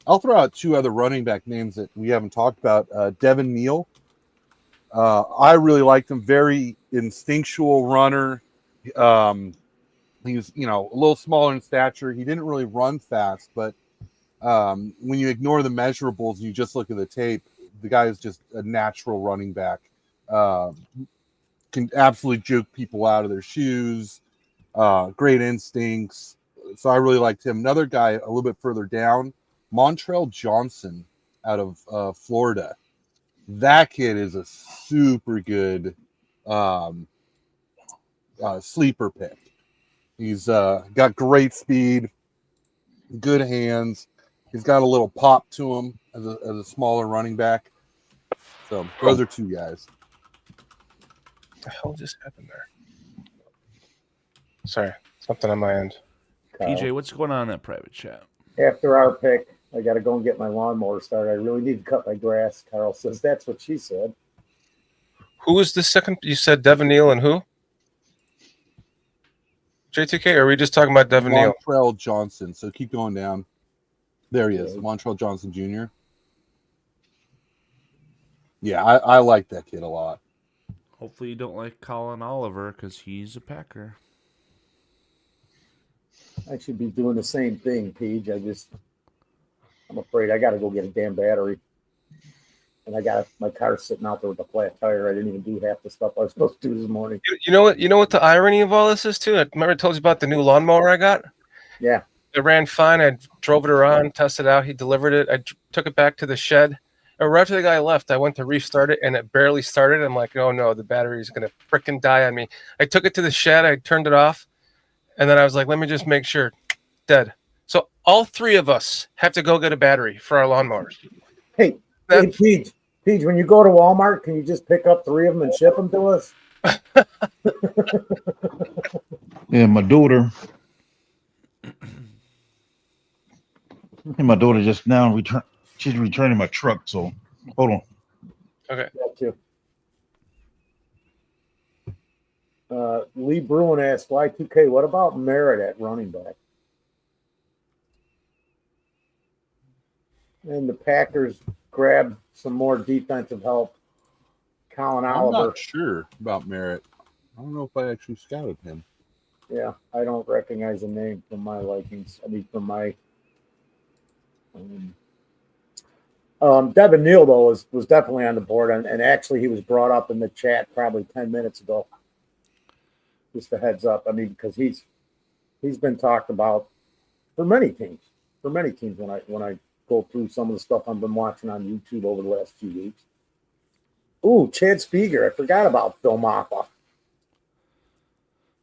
I'll throw out 2 other running back names that we haven't talked about. Devin Neal. I really liked him. Very instinctual runner. He was, a little smaller in stature. He didn't really run fast, but when you ignore the measurables, you just look at the tape, the guy is just a natural running back. Can absolutely juke people out of their shoes. Great instincts. So I really liked him. Another guy a little bit further down, Montrell Johnson out of Florida. That kid is a super good sleeper pick. He's got great speed, good hands. He's got a little pop to him as a smaller running back. So those are two guys. What the hell just happened there? Sorry, something on my end. Kyle. PJ, what's going on in that private chat? After our pick, I got to go and get my lawnmower started. I really need to cut my grass. Carl says that's what she said. Who was the second? You said Devin Neal and who? J2K, or are we just talking about Devin Neal? Montrell Johnson. So keep going down. There he is, Montrell Johnson Jr. Yeah, I like that kid a lot. Hopefully you don't like Colin Oliver because he's a Packer. I should be doing the same thing, Paige. I'm afraid I got to go get a damn battery. And I got my car sitting out there with a flat tire. I didn't even do half the stuff I was supposed to do this morning. You know what? You know what the irony of all this is too. I remember I told you about the new lawnmower I got. Yeah. It ran fine. I drove it around, tested it out. He delivered it. I took it back to the shed. And right after the guy left, I went to restart it, and it barely started. I'm like, oh no, the battery is gonna frickin' die on me. I took it to the shed. I turned it off, and then I was like, let me just make sure. Dead. So all three of us have to go get a battery for our lawnmowers. Hey, Paige, when you go to Walmart, can you just pick up 3 of them and ship them to us? Yeah, my daughter. And my daughter just now she's returning my truck. So hold on. Okay. Got you. Lee Bruin asked, Y2K, what about Merritt at running back? And the Packers grabbed some more defensive help. Colin I'm Oliver. not sure about Merritt. I don't know if I actually scouted him. Yeah, I don't recognize the name from my likings. I mean, from my Devin Neal, though, was definitely on the board, and actually he was brought up in the chat probably 10 minutes ago. Just a heads up. I mean, because he's been talked about for many teams. When I go through some of the stuff I've been watching on YouTube over the last few weeks. Ooh, Chad Speaker. I forgot about Phil Maffa.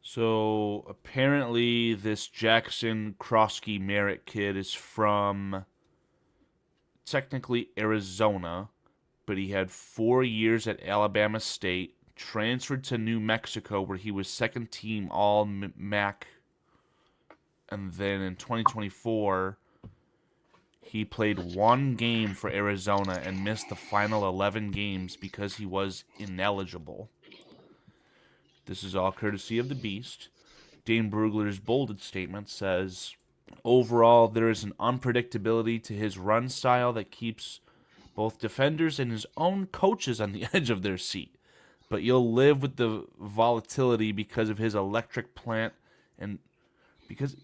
So apparently this Jackson Krosky Merritt kid is from technically Arizona, but he had 4 years at Alabama State, transferred to New Mexico where he was second team all MAC, and then in 2024 he played 1 game for Arizona and missed the final 11 games because he was ineligible. This is all courtesy of the Beast. Dane Brugler's bolded statement says, overall, there is an unpredictability to his run style that keeps both defenders and his own coaches on the edge of their seat. But you'll live with the volatility because of his electric plant and because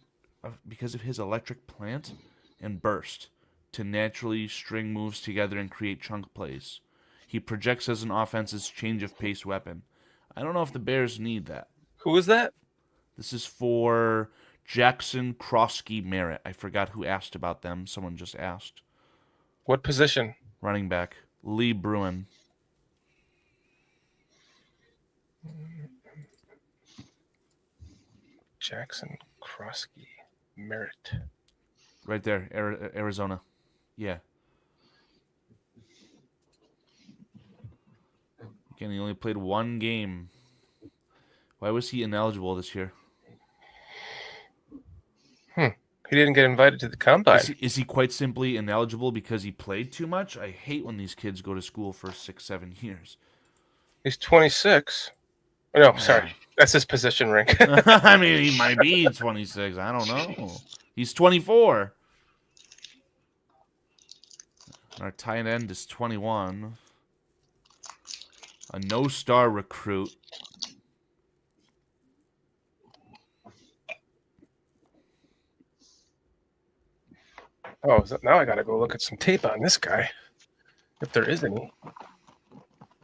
of his electric plant and burst to naturally string moves together and create chunk plays. He projects as an offense's change of pace weapon. I don't know if the Bears need that. Who is that? This is for Jackson Krosky Merritt. I forgot who asked about them. Someone just asked. What position? Running back. Lee Bruin. Jackson Krosky Merritt. Right there, Arizona. Yeah. Again, he only played 1 game. Why was he ineligible this year? He didn't get invited to the combine. Is he quite simply ineligible because he played too much? I hate when these kids go to school for 6-7 years. He's 26. No, sorry. That's his position rank. I mean, he might be 26. I don't know. He's 24. Our tight end is 21. A no-star recruit. Oh, so now I got to go look at some tape on this guy, if there is any.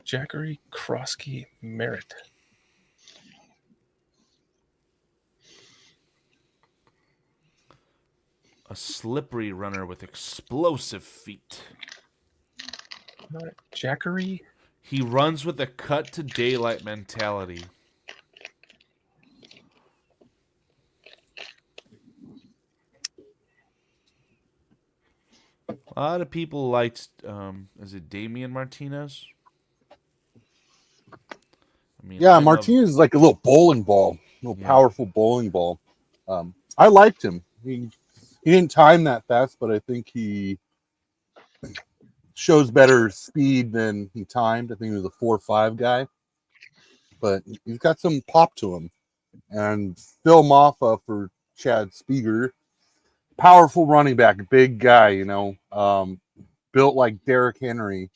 Jackery Krosky Merritt. A slippery runner with explosive feet. Jackery. He runs with a cut to daylight mentality. A lot of people liked, is it Damian Martinez? I mean, Yeah, I love- Martinez is like a little bowling ball, little Yeah. powerful bowling ball. I liked him. He didn't time that fast, but I think he shows better speed than he timed. I think he was a 4.5 guy, but he's got some pop to him. And Phil Maffa for Chad Speeger, powerful running back, big guy, you know, built like Derrick Henry.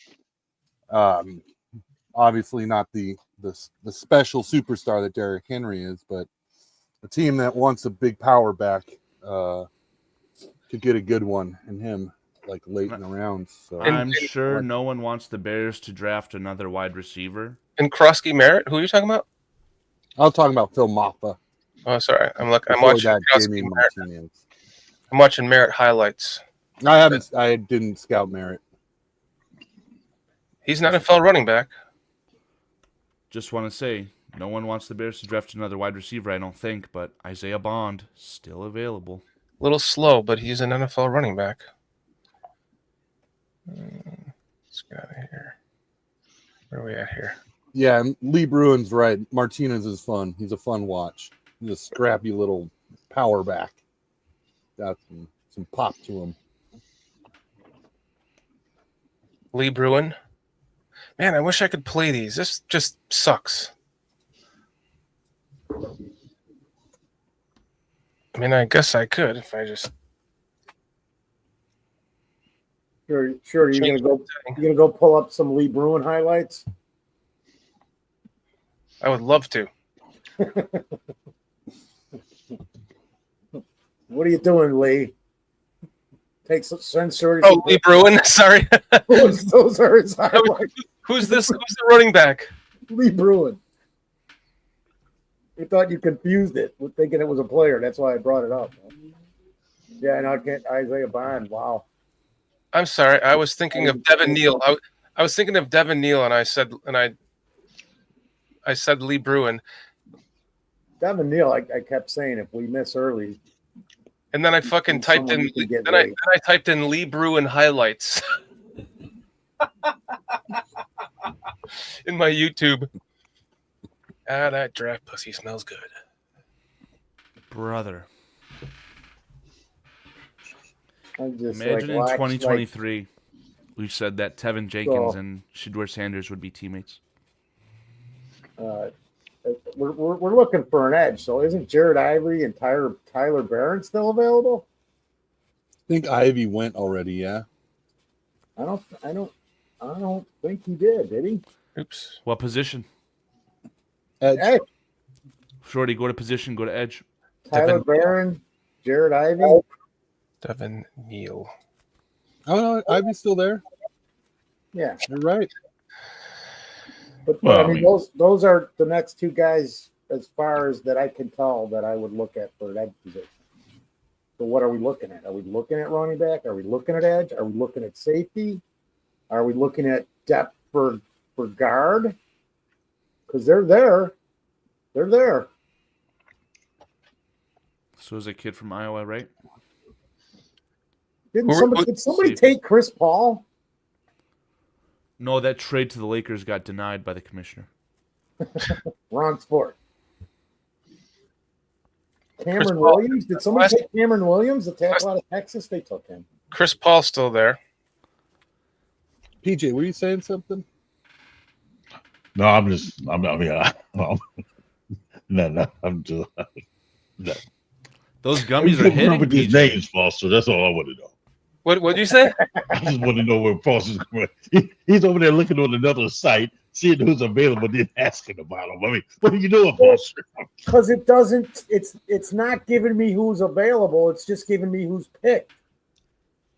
Obviously not the special superstar that Derrick Henry is, but a team that wants a big power back to get a good one in him, like late in the rounds. So I'm sure no one wants the Bears to draft another wide receiver. And Krosky Merritt. Who are you talking about? I was talking about Phil Maffa. Oh, sorry. I'm Before watching that, Krosky Damian Merritt. Martinez. I'm watching Merritt highlights. I didn't scout Merritt. He's an NFL running back. Just want to say, no one wants the Bears to draft another wide receiver, I don't think, but Isaiah Bond, still available. A little slow, but he's an NFL running back. Let's get out of here. Where are we at here? Yeah, and Lee Bruin's right. Martinez is fun. He's a fun watch. He's a scrappy little power back. Got some pop to him. Lee Bruin. Man, I wish I could play these. This just sucks. I mean, I guess I could if I just. Sure. You're gonna go pull up some Lee Bruin highlights. I would love to. What are you doing, Lee? Take some sensor. Oh, Lee Bruin. Sorry. Those are his highlights. Who's this? Who's the running back? Lee Bruin. We thought you confused it with thinking it was a player. That's why I brought it up. Yeah, and I can't. Isaiah Bond. Wow. I'm sorry. I was thinking of Devin Neal. I was thinking of Devin Neal, and I said Lee Bruin. Devin Neal. I kept saying if we miss early. And then I fucking typed in. Then I typed in Lee Bruin highlights in my YouTube. Ah, that draft pussy smells good, Brother. Imagine in 2023, we said that Tevin Jenkins and Shedeur Sanders would be teammates. We're looking for an edge. So isn't Jared Ivory and Tyler Barron still available? I think Ivy went already. Yeah. I don't think he did he? Oops. What position? Edge. Hey, Shorty, go to position, go to edge. Tyler Barron, Jared Ivy. Devin Neal. Oh no, Ivy's still there. Yeah, You're right. but Well, I mean, those are the next two guys as far as that I can tell that I would look at for that position. So what are we looking at? Are we looking at running back? Are we looking at edge? Are we looking at safety? Are we looking at depth for guard? Because they're there. They're there. So is a kid from Iowa, right? Did somebody take Chris Paul? No, that trade to the Lakers got denied by the commissioner. Wrong sport. Cameron Williams? Did somebody take Cameron Williams, the tackle out of Texas? They took him. Chris Paul's still there. PJ, were you saying something? No, I'm just. No, I'm just. No. Those gummies are hitting. With these names, Foster. That's all I want to know. What did you say? I just want to know where Foster's going. He's over there looking on another site, seeing who's available, then asking about him. I mean, what are you doing, Foster? Because it doesn't. It's not giving me who's available. It's just giving me who's picked.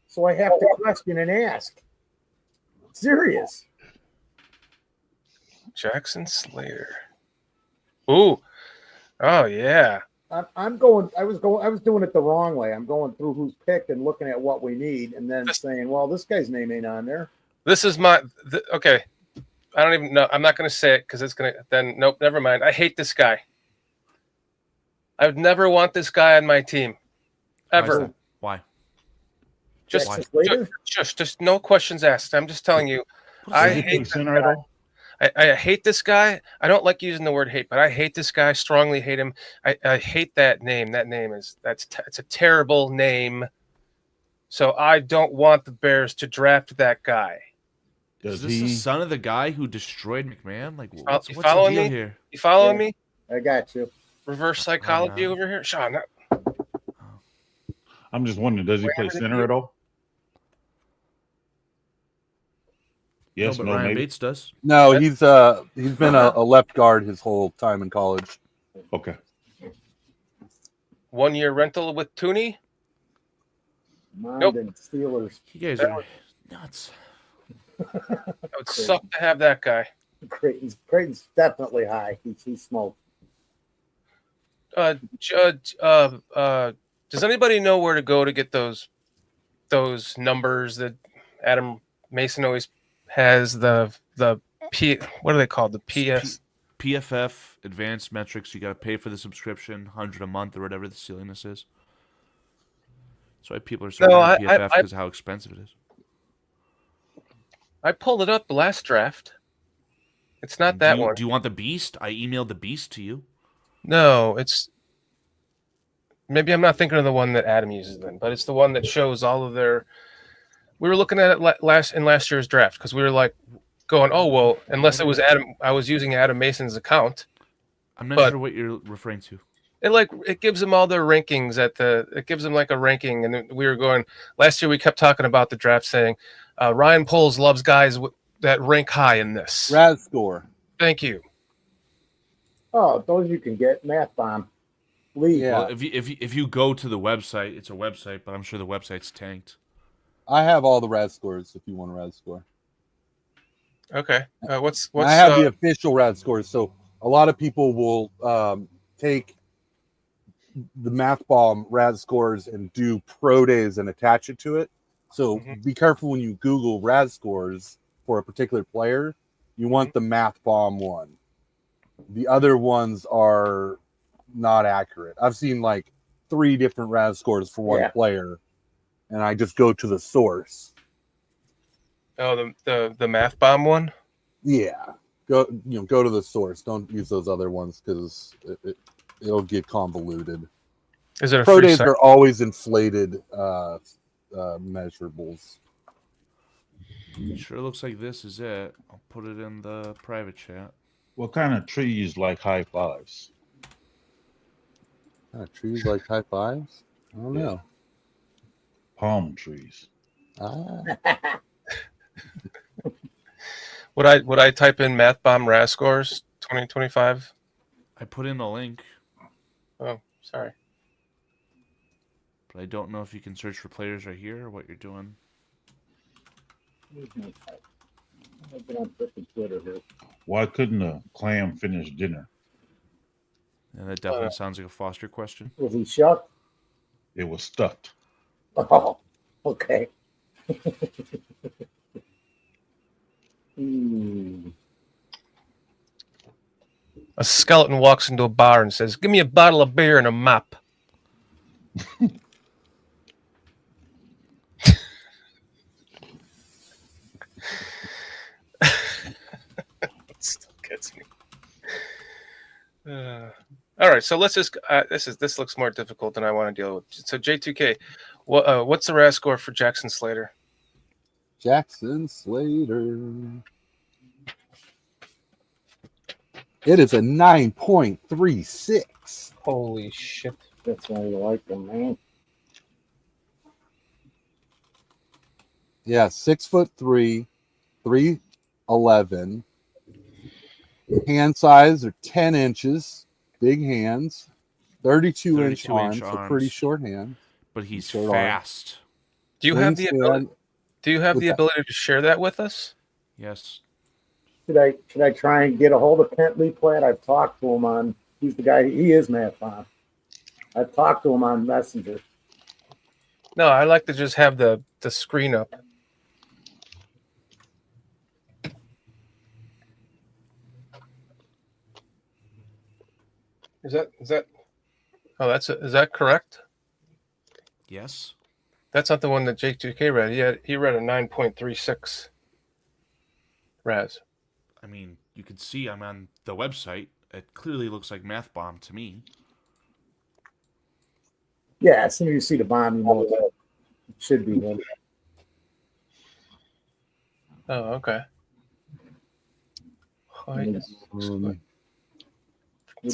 So I have to question and ask. Serious. Jackson Slater. Ooh. Oh yeah. I'm going. I was doing it the wrong way. I'm going through who's picked and looking at what we need, and then saying, "Well, this guy's name ain't on there." This is my okay. I don't even know. I'm not going to say it because it's going to then. Nope, never mind. I hate this guy. I would never want this guy on my team, Why is ever. that? Why? Just, Jackson Slater? just no questions asked. I'm just telling you. I Does he play hate. center at all? I hate this guy. I don't like using the word hate, but I hate this guy. Strongly hate him. I hate that name. That name is it's a terrible name. So I don't want the Bears to draft that guy. Is Does this the he? son of the guy who destroyed McMahon? Like, You what's the following deal me? here? You following Yeah. me? I got you. Reverse psychology over here, Sean. I'm just wondering, does he play center at all? Yes, but no, Ryan maybe. Bates does. No, he's been a left guard his whole time in college. Okay. 1 year rental with Tooney. Mind Nope. and Steelers. You guys are nuts. That would suck to have that guy. Creighton's definitely high. He smoked. Does anybody know where to go to get those numbers that Adam Mason always has? The P, what are they called? The PS. PFF advanced metrics. You got to pay for the subscription, $100 a month or whatever the silliness is. That's why people are so No, into PFF because of how expensive it is. I pulled it up the last draft. It's not that one. Do you want the Beast? I emailed the Beast to you. No, it's maybe I'm not thinking of the one that Adam uses then, but it's the one that shows all of their. We were looking at it last year's draft because we were like going, oh well, unless it was Adam, I was using Adam Mason's account. I'm not sure what you're referring to. It gives them all their rankings it gives them like a ranking, and we were going last year. We kept talking about the draft, saying Ryan Poles loves guys that rank high in this. Rad score. Thank you. Oh, those you can get. Math bomb. Lee. Yeah. Well, if you go to the website, it's a website, but I'm sure the website's tanked. I have all the rad scores if you want a rad score. Okay. What's I have the official rad scores. So a lot of people will take the Math Bomb rad scores and do pro days and attach it to it. So be careful when you Google rad scores for a particular player. You want the Math Bomb one. The other ones are not accurate. I've seen like 3 different rad scores for one player, and I just go to the source. Oh, the Math Bomb one? Yeah. Go to the source. Don't use those other ones because it'll get convoluted. Is it a pro free days site? are always inflated measurables. Sure looks like this is it. I'll put it in the private chat. What kind of trees like high fives? Trees like high fives? I don't know. Palm trees. Would I type in Math Bomb RAS scores 2025? I put in a link, Oh, sorry. but I don't know if you can search for players right here or what you're doing. I've been on freaking Twitter here. Why couldn't a clam finish dinner? And that definitely sounds like a Foster question. Was he shucked? It was stuffed. Oh, okay. Hmm. A skeleton walks into a bar and says, "Give me a bottle of beer and a mop." Still gets me. All right, so let's just this looks more difficult than I want to deal with. So J2K, what's the RAS score for Jackson Slater? Jackson Slater. It is a 9.36. Holy shit! That's why you like them, man. Yeah, 6'3", 311. Hand size are 10 inches. Big hands. 32-inch 32 inch arms, so pretty short hand. But he's Short fast. Do you have the Wingspan- ability? Do you have What's the that? ability to share that with us? Yes. Should I try and get a hold of Kent Lee Platt? I've talked to him on. He's the guy. He is Matt Bomb. I've talked to him on Messenger. No, I like to just have the screen up. Is that? Oh, is that correct? Yes. That's not the one that Jake 2K read. He read a 9.36 Raz. I mean, you can see I'm on the website. It clearly looks like Math Bomb to me. Yeah, as soon as you see the bomb, you know it should be him. Oh, okay. We'd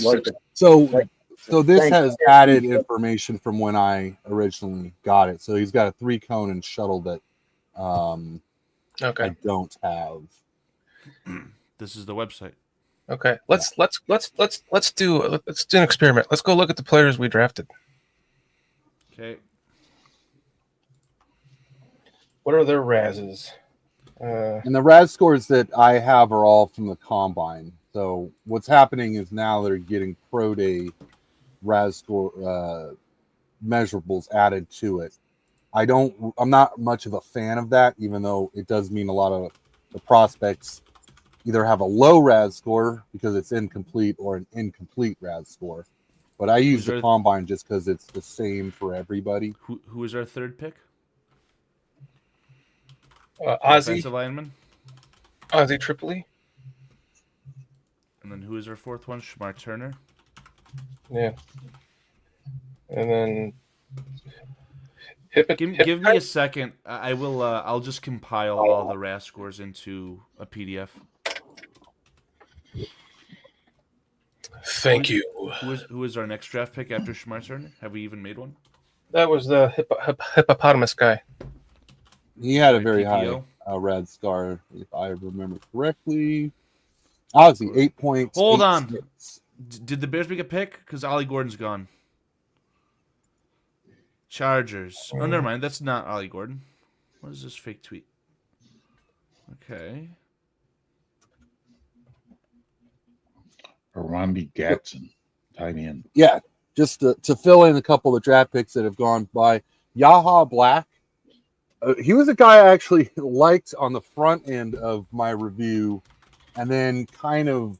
like to So this Thank has you. added information from when I originally got it. So he's got a 3 cone and shuttle that Okay. I don't have. This is the website. Okay. Let's do an experiment. Let's go look at the players we drafted. Okay. What are their Razes? And the RAS scores that I have are all from the combine. So what's happening is now they're getting pro day RAS score measurables added to it. I'm not much of a fan of that, even though it does mean a lot of the prospects either have a low RAS score because it's incomplete or an incomplete RAS score. But I use the combine just because it's the same for everybody. Who is our third pick? Azie. Offensive lineman. Azie Tripoli. And then who is our fourth one? Shamar Turner. Yeah. And then give me a second. I will. I'll just compile all the RAS scores into a PDF. Thank you. Who is our next draft pick after Shamar Turner? Have we even made one? That was the hippopotamus guy. He had a very high RAD scar, if I remember correctly. Azie, 8 points. Hold on. Did the Bears make a pick? Because Ollie Gordon's gone. Chargers. Oh, never mind. That's not Ollie Gordon. What is this fake tweet? Okay. Randy Gatson, tight end. Yeah, just to fill in a couple of draft picks that have gone by. Yaha Black. He was a guy I actually liked on the front end of my review and then kind of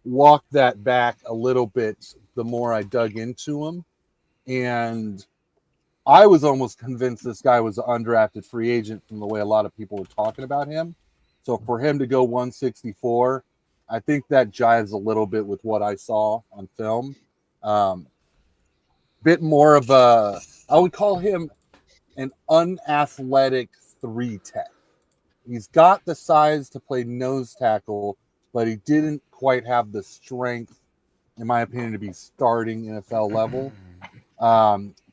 walked that back a little bit the more I dug into him. And I was almost convinced this guy was an undrafted free agent from the way a lot of people were talking about him. So for him to go 164, I think that jives a little bit with what I saw on film. Bit more of I would call him an unathletic 3-tech. He's got the size to play nose tackle, but he didn't quite have the strength, in my opinion, to be starting NFL level.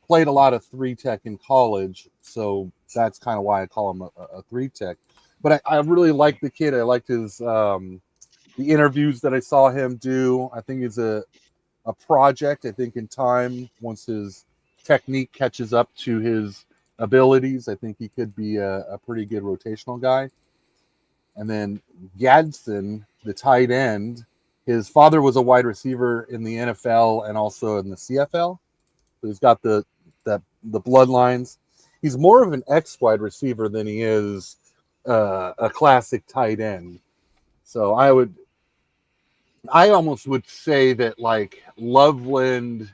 Played a lot of 3-tech in college, so that's kind of why I call him a 3-tech. But I really like the kid. I liked his the interviews that I saw him do. I think it's a project. I think in time, once his technique catches up to his abilities, I think he could be a pretty good rotational guy. And then Gadsden, the tight end, his father was a wide receiver in the NFL and also in the CFL. So he's got the bloodlines. He's more of an X wide receiver than he is a classic tight end. So I almost would say that like Loveland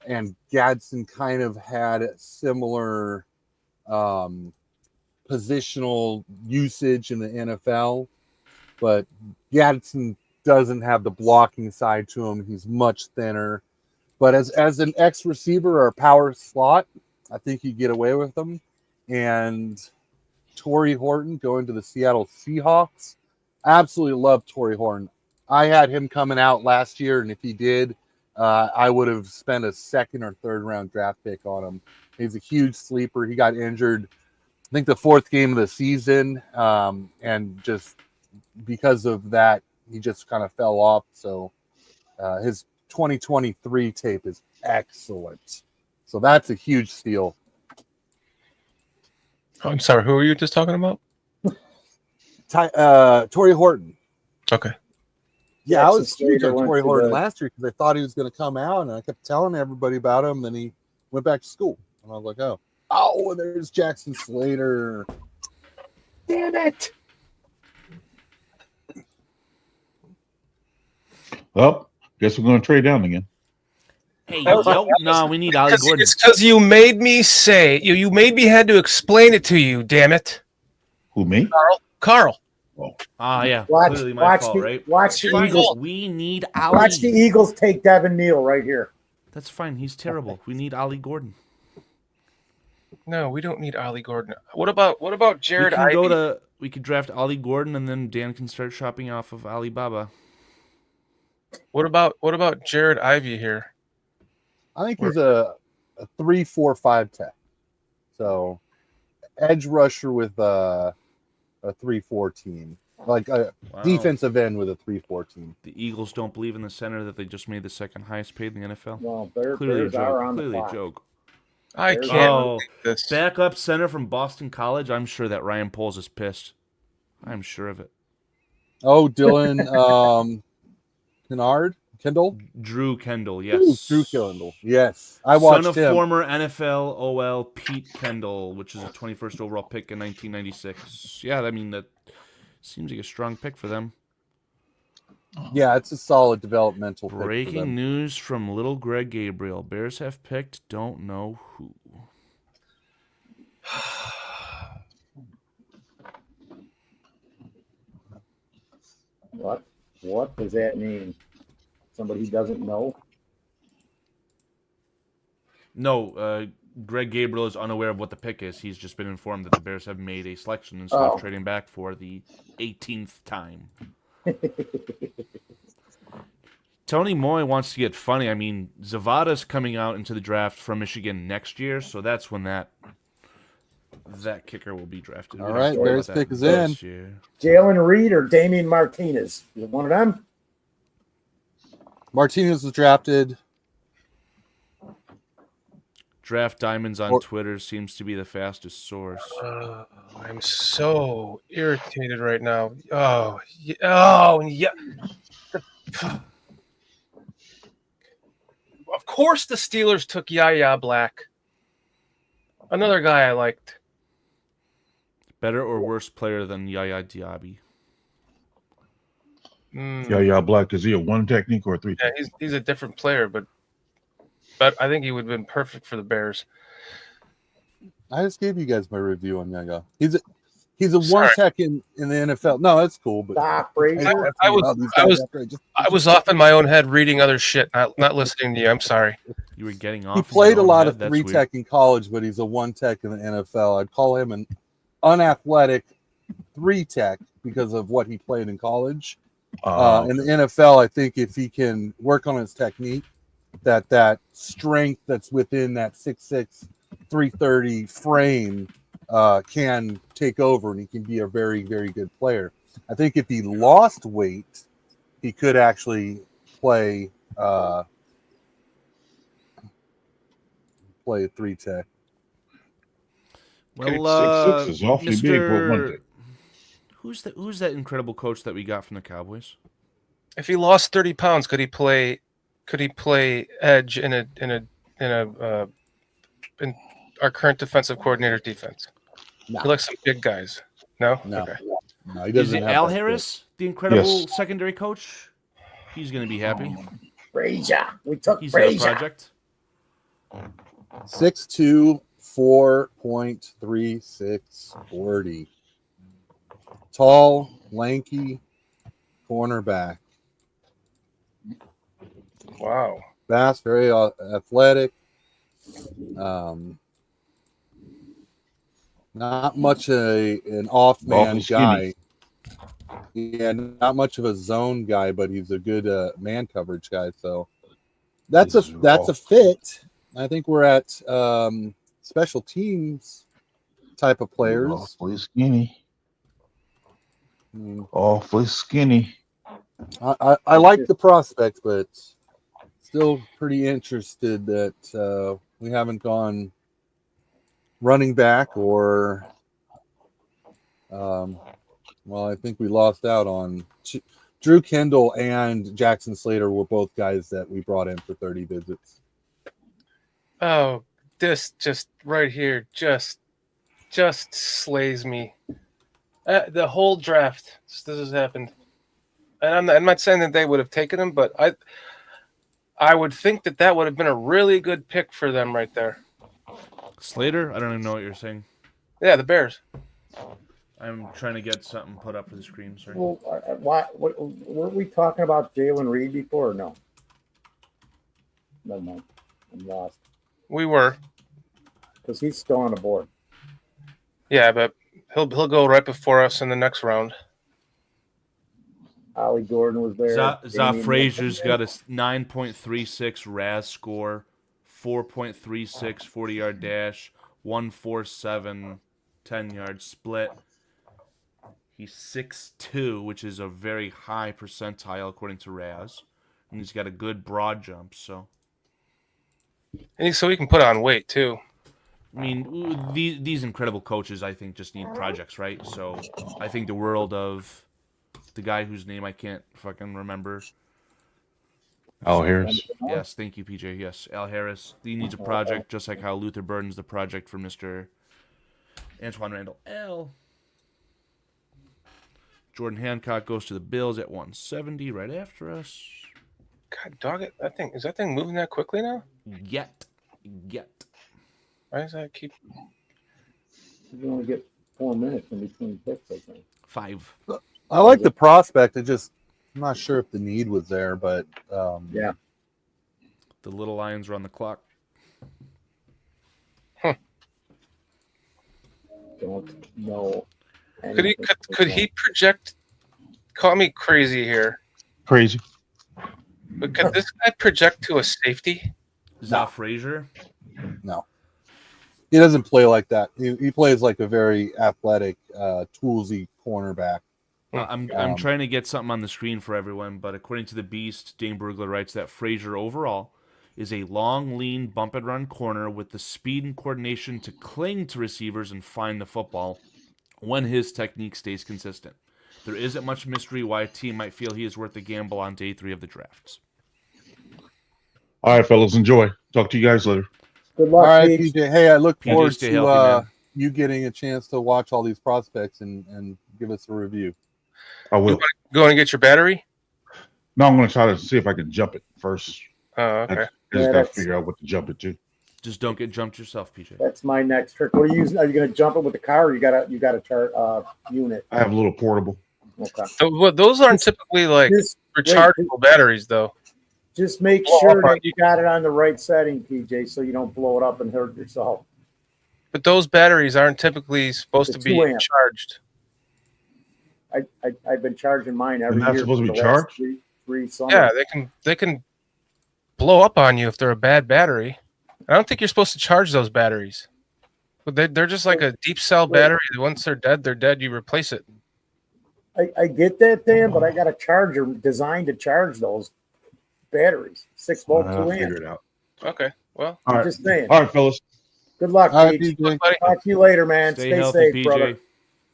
and Gadsden kind of had similar positional usage in the NFL, but Gadsden doesn't have the blocking side to him. He's much thinner. But as an X receiver or a power slot, I think you get away with them. And Torrey Horton going to the Seattle Seahawks. Absolutely love Torrey Horton. I had him coming out last year, and if he did, I would have spent a second or third round draft pick on him. He's a huge sleeper. He got injured, I think, the 4th game of the season, and just because of that, he just kind of fell off. So his 2023 tape is excellent. So that's a huge steal. Oh, I'm sorry. Who were you just talking about? Torrey Horton. Okay. Yeah, I was huge on Torrey Horton last year because I thought he was going to come out, and I kept telling everybody about him. Then he went back to school, and I was like, oh, and there's Jackson Slater. Damn it. Well, guess we're going to trade down again. Hey, That was- no, we need Ali Gordon. It's because you made me say you made me had to explain it to you. Damn it, Who, me? Carl. Yeah, Watch, clearly my watch fault, the, right? watch the Fine. Eagles. We need Watch the Ali. Eagles take Devin Neal right here. That's fine. He's terrible. We need Ali Gordon. No, we don't need Ali Gordon. What about Jared we can Ivey? we could draft Ali Gordon, and then Dan can start shopping off of Alibaba. What about Jared Ivey here? I think he's a 3-4-5 tech. So edge rusher with a 3-4 team. Like a Wow. defensive end with a 3-4 team. The Eagles don't believe in the center that they just made the second highest paid in the NFL. Well, Clearly a Bears are joke. on the Clearly a clock. joke. I There's- can't Oh, believe this. backup center from Boston College. I'm sure that Ryan Poles is pissed. I'm sure of it. Oh, Dylan Kendall? Drew Kendall, yes. Drew Kendall. Yes. I watched Son of him. former NFL OL Pete Kendall, which is a 21st overall pick in 1996. Yeah, I mean, that seems like a strong pick for them. Yeah, it's a solid developmental pick for Breaking them. news from little Greg Gabriel. Bears have picked don't know who. What does that mean? Somebody who doesn't know? No, Greg Gabriel is unaware of what the pick is. He's just been informed that the Bears have made a selection instead of trading back for the 18th time. Tony Moy wants to get funny. I mean, Zavada's coming out into the draft from Michigan next year, so that's when that kicker will be drafted. All We don't right, have to worry Bears about that pick is this in. year. Jalen Reed or Damian Martinez? Is it one of them? Martinez was drafted. Draft Diamonds on Twitter seems to be the fastest source. I'm so irritated right now. Oh, yeah. Of course, the Steelers took Yaya Black. Another guy I liked. Better or worse player than Yaya Diaby? Yeah, Black. Is he a one technique or a three? Yeah, he's a different player, but I think he would have been perfect for the Bears. I just gave you guys my review on Yaga. He's a Sorry. one tech in the NFL. No, that's cool. But Doc Frazier? I was off in my own head reading other shit, not listening to you. I'm sorry. You were getting off. He in played your a own lot head? of That's three weird. tech in college, but he's a one tech in the NFL. I'd call him an unathletic three tech because of what he played in college. In the NFL, I think if he can work on his technique, that strength that's within that 6'6", 330 frame can take over, and he can be a very, very good player. I think if he lost weight, he could actually play three tech. Well, 6'6" is awfully big for one tech. Who's that incredible coach that we got from the Cowboys? If he lost 30 pounds, could he play edge in our current defensive coordinator's defense? No. He likes some big guys. No? No. Okay. No, he Is doesn't it have Al that Harris, the incredible Yes. secondary coach? He's going to be happy. Frazier. We took He's got a Frazier. project. 6'2", 4.36, 40. Tall, lanky, cornerback. Wow. Fast, very athletic. Not much an off-man Awfully skinny. guy. Yeah, not much of a zone guy, but he's a good man coverage guy. So that's a fit. I think we're at special teams type of players. Awfully skinny. I mean, Awfully skinny. I like the prospect, but still pretty interested that we haven't gone running back or I think we lost out on Drew Kendall and Jackson Slater were both guys that we brought in for 30 visits. Oh, this just right here just slays me. The whole draft. This has happened, and I'm not saying that they would have taken him, but I. I would think that would have been a really good pick for them right there. Slater? I don't even know what you're saying. Yeah, the Bears. I'm trying to get something put up for the screen. Sorry. Well, what were we talking about Jalen Reed before or no? Never mind. I'm lost. We were. Because he's still on the board. Yeah, but he'll go right before us in the next round. Ollie Gordon was there. Za Frazier's got a 9.36 RAS score, 4.36 40-yard dash, 147 10-yard split. He's 6'2", which is a very high percentile according to RAS. And he's got a good broad jump, so. And so he can put on weight, too. I mean, these incredible coaches, I think, just need projects, right? So I think the world of the guy whose name I can't fucking remember. Al Harris. Yes, thank you, PJ. Yes, Al Harris. He needs a project, just like how Luther Burden's the project for Mr. Antoine Randall L. Jordan Hancock goes to the Bills at 170 right after us. God dog it. Is that thing moving that quickly now? Yet. Why does that keep... You only get 4 minutes in between picks, I think. 5. I like the prospect. I'm not sure if the need was there, but yeah. The little lions are on the clock. Don't know. Could he project? Call me crazy here, Crazy. but could this guy project to a safety? Za Frazier? No. He doesn't play like that. He plays like a very athletic, toolsy cornerback. I'm trying to get something on the screen for everyone, but according to the Beast, Dane Brugler writes that Frazier overall is a long, lean, bump and run corner with the speed and coordination to cling to receivers and find the football when his technique stays consistent. There isn't much mystery why a team might feel he is worth the gamble on day 3 of the drafts. All right, fellas, enjoy. Talk to you guys later. Good All luck, right, Pete. PJ. Hey, I look PJ, forward stay to healthy, man. you getting a chance to watch all these prospects and give us a review. I will. Going to get your battery? No, I'm going to try to see if I can jump it first. Oh, okay. I just got to figure out what to jump it to. Just don't get jumped yourself, PJ. That's my next trick. What are you using? Are you going to jump it with the car, or you got a chart unit? I have a little portable. Okay. So, those aren't typically like rechargeable batteries, though. Just make sure that you got it on the right setting, PJ, so you don't blow it up and hurt yourself. But those batteries aren't typically supposed to be 2 amp. charged. I've been charging mine every They're not year. supposed to for be the last charged? three summers. Yeah, they can blow up on you if they're a bad battery. I don't think you're supposed to charge those batteries. But they're just like a deep cell battery. Once they're dead. You replace it. I get that, Dan, but I got a charger designed to charge those batteries. 6 volt, 2 I'll amp. figure it out. Okay, well. All right. Just saying. All right, fellas. Good luck, All right, Pete. PJ. Talk to you later, man. Stay Stay healthy, safe, PJ. brother.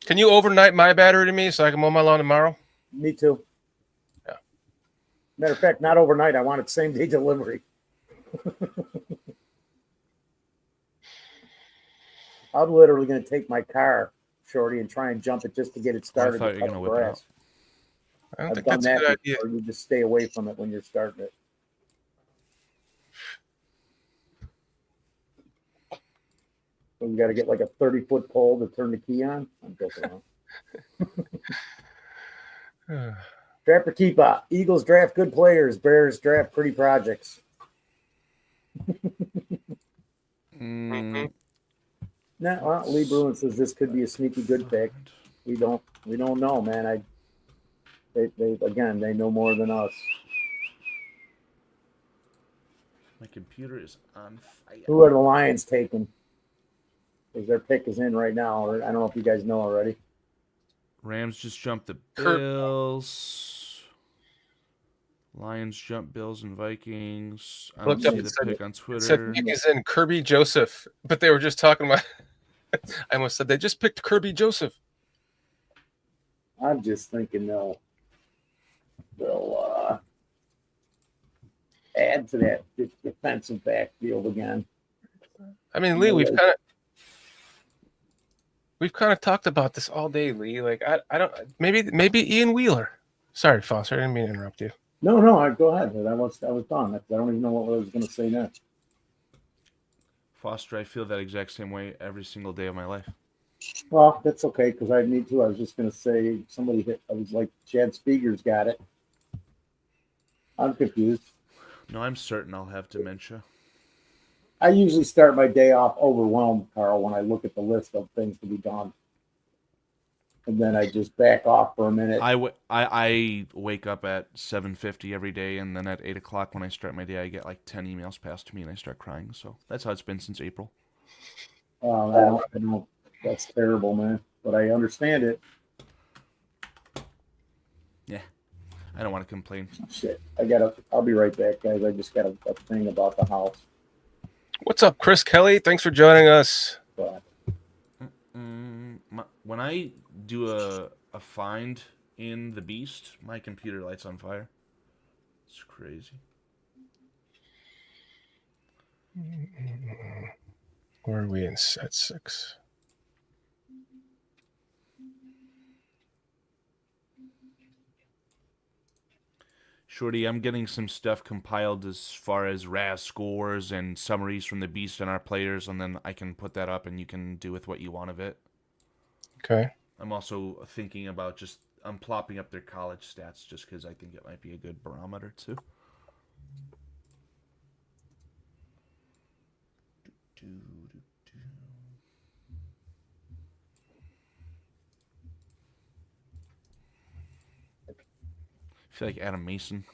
Can you overnight my battery to me so I can mow my lawn tomorrow? Me too. Yeah. Matter of fact, not overnight. I want it same day delivery. I'm literally going to take my car, Shorty, and try and jump it just to get it started. thought you were to gonna cut whip it grass. I don't I've think done that's a that good idea. before. You just stay away from it when you're starting it. So you got to get like a 30-foot pole to turn the key on. I'm joking around. Draft or keep up. Eagles draft good players. Bears draft pretty projects. Mm, No, well, Lee Bruin says this could be a sneaky good pick. We don't know, man. They know more than us. my computer is on fire. Who are the Lions taking? Because their pick is in right now. Or I don't know if you guys know already. Rams just jumped the Kurt- Bills. Lions jump Bills and Vikings. I Looked don't up see and the said- pick on It Twitter. said pick is in Kirby Joseph, but they were just talking about. I almost said they just picked Kirby Joseph. I'm just thinking they'll add to that defensive backfield again. I mean, Lee, we've kind of talked about this all day, Lee. Like, I don't maybe Ian Wheeler. Sorry, Foster, I didn't mean to interrupt you. No, go ahead. I was done. I don't even know what I was going to say next. Foster, I feel that exact same way every single day of my life. Well, that's okay because I need to. I was just going to say somebody hit. I was like, Chad Speaker's got it. I'm confused. No, I'm certain I'll have dementia. I usually start my day off overwhelmed, Carl, when I look at the list of things to be done. And then I just back off for a minute. I wake up at 7:50 every day, and then at 8 o'clock when I start my day, I get like 10 emails passed to me, and I start crying. So that's how it's been since April. I know. That's terrible, man. But I understand it. Yeah, I don't want to complain. Shit. I'll be right back, guys. I just got a thing about the house. What's up, Chris Kelly? Thanks for joining us. But When I do a find in the Beast, my computer lights on fire. It's crazy. Where are we in set 6? Shorty, I'm getting some stuff compiled as far as RAS scores and summaries from the Beast and our players, and then I can put that up and you can do with what you want of it. Okay. I'm also thinking about I'm plopping up their college stats just because I think it might be a good barometer too. I feel like Adam Mason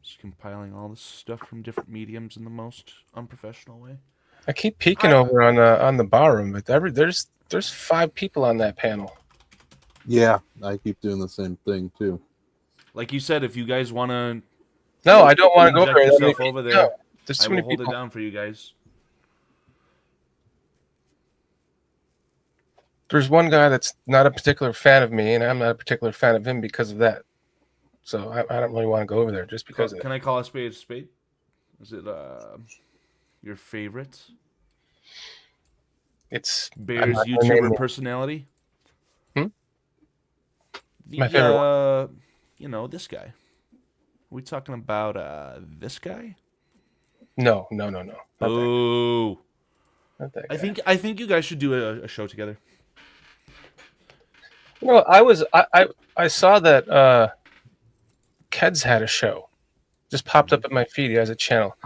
is compiling all this stuff from different mediums in the most unprofessional way. I keep peeking over on the barroom, but there's 5 people on that panel. Yeah, I keep doing the same thing too. Like you said, if you guys want to, No, I don't want to go inject there. yourself over there. No, there's I too will many hold people. it down for you guys. There's one guy that's not a particular fan of me, and I'm not a particular fan of him because of that. So I don't really want to go over there just because of Can I call a spade a spade? Is it your favorite it's Bears I'm not gonna name YouTuber it. personality? My favorite one. This guy. Are we talking about this guy? No. Not that, Oh, not that guy. I think you guys should do a show together. I saw that Keds had a show. Just popped up at my feed. He has a channel.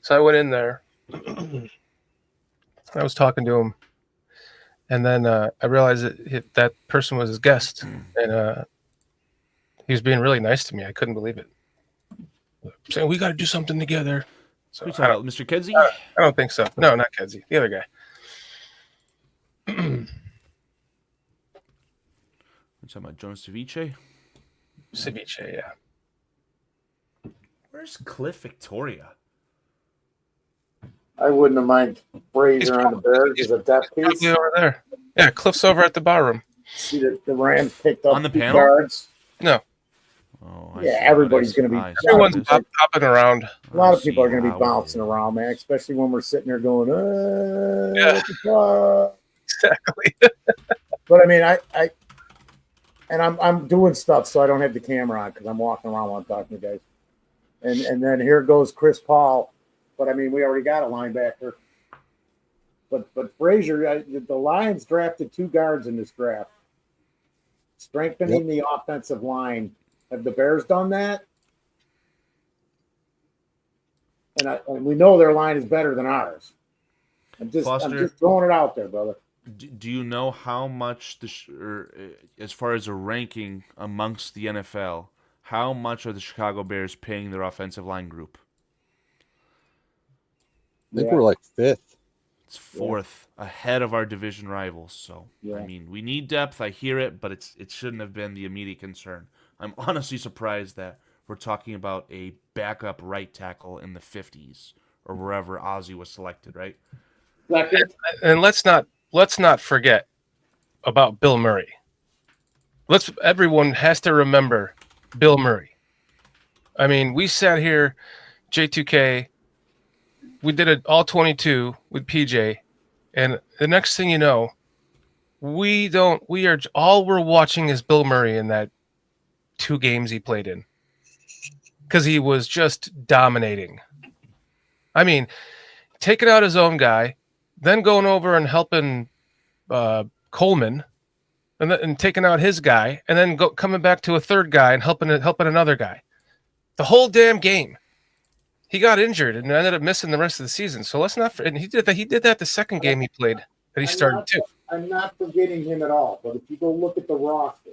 So I went in there. I was talking to him. And then I realized that person was his guest. And he was being really nice to me. I couldn't believe it. Saying, we got to do something together. So Who you talking about, Mr. Kedzie? I don't think so. No, not Kedzie. The other guy. We're talking about Jonas Ceviche. Ceviche, yeah. Where's Cliff Victoria? I wouldn't have mind He's Frazier on the Bears as a depth piece. Probably over there. Yeah, Cliff's over at the barroom. See that the Rams picked up On the 2 panel? guards. No, Oh, Yeah, everybody's gonna be- everyone's popping around. A lot of people are going to be bouncing around, man, especially when we're sitting there going, Yeah. what the fuck? Exactly. But I mean, I'm doing stuff, so I don't have the camera on because I'm walking around while I'm talking to you guys. And then here goes Chris Paul. But I mean, we already got a linebacker. But Frazier, the Lions drafted 2 guards in this draft, strengthening the offensive line. Have the Bears done that? And we know their line is better than ours. I'm just throwing it out there, brother. Do you know how much as far as a ranking amongst the NFL, how much are the Chicago Bears paying their offensive line group? I think we're like 5th. It's 4th, ahead of our division rivals. So I mean, we need depth. I hear it, but it shouldn't have been the immediate concern. I'm honestly surprised that we're talking about a backup right tackle in the 50s or wherever Azie was selected, right? And let's not forget about Bill Murray. Everyone has to remember Bill Murray. I mean, we sat here, J2K, we did it all 22 with PJ, and the next thing you know, we're watching is Bill Murray in that 2 games he played in. because he was just dominating. I mean, taking out his own guy, then going over and helping Coleman, and taking out his guy, and then coming back to a third guy and helping another guy. The whole damn game. He got injured and ended up missing the rest of the season. So let's not. And he did that. He did that the second game he played that he started too. I'm not forgetting him at all. But if you go look at the roster,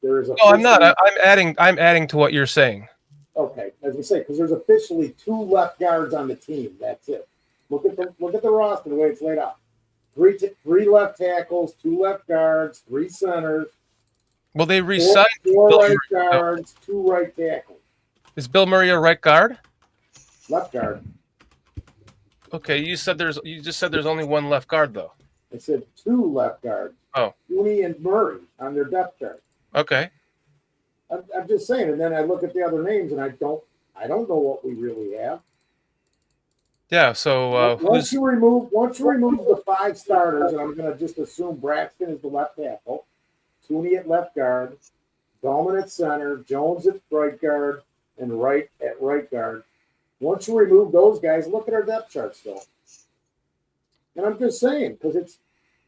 there is. No, I'm not. I'm adding to what you're saying. Okay, as we say, because there's officially 2 left guards on the team. That's it. Look at the roster the way it's laid out. 3 left tackles, 2 left guards, 3 centers. Well, they re-signed 4 right guards, 2 right tackles. Is Bill Murray a right guard? Left guard. Okay, you just said there's only 1 left guard though. I said 2 left guards. Oh, Mooney and Murray on their depth chart. okay. I'm just saying, and then I look at the other names, and I don't know what we really have. Yeah. So once you remove the 5 starters, and I'm going to just assume Braxton is the left tackle, Tooney at left guard, Dahlman at center, Jones at right guard, and Wright at right guard. Once you remove those guys, look at our depth chart still. And I'm just saying, because it's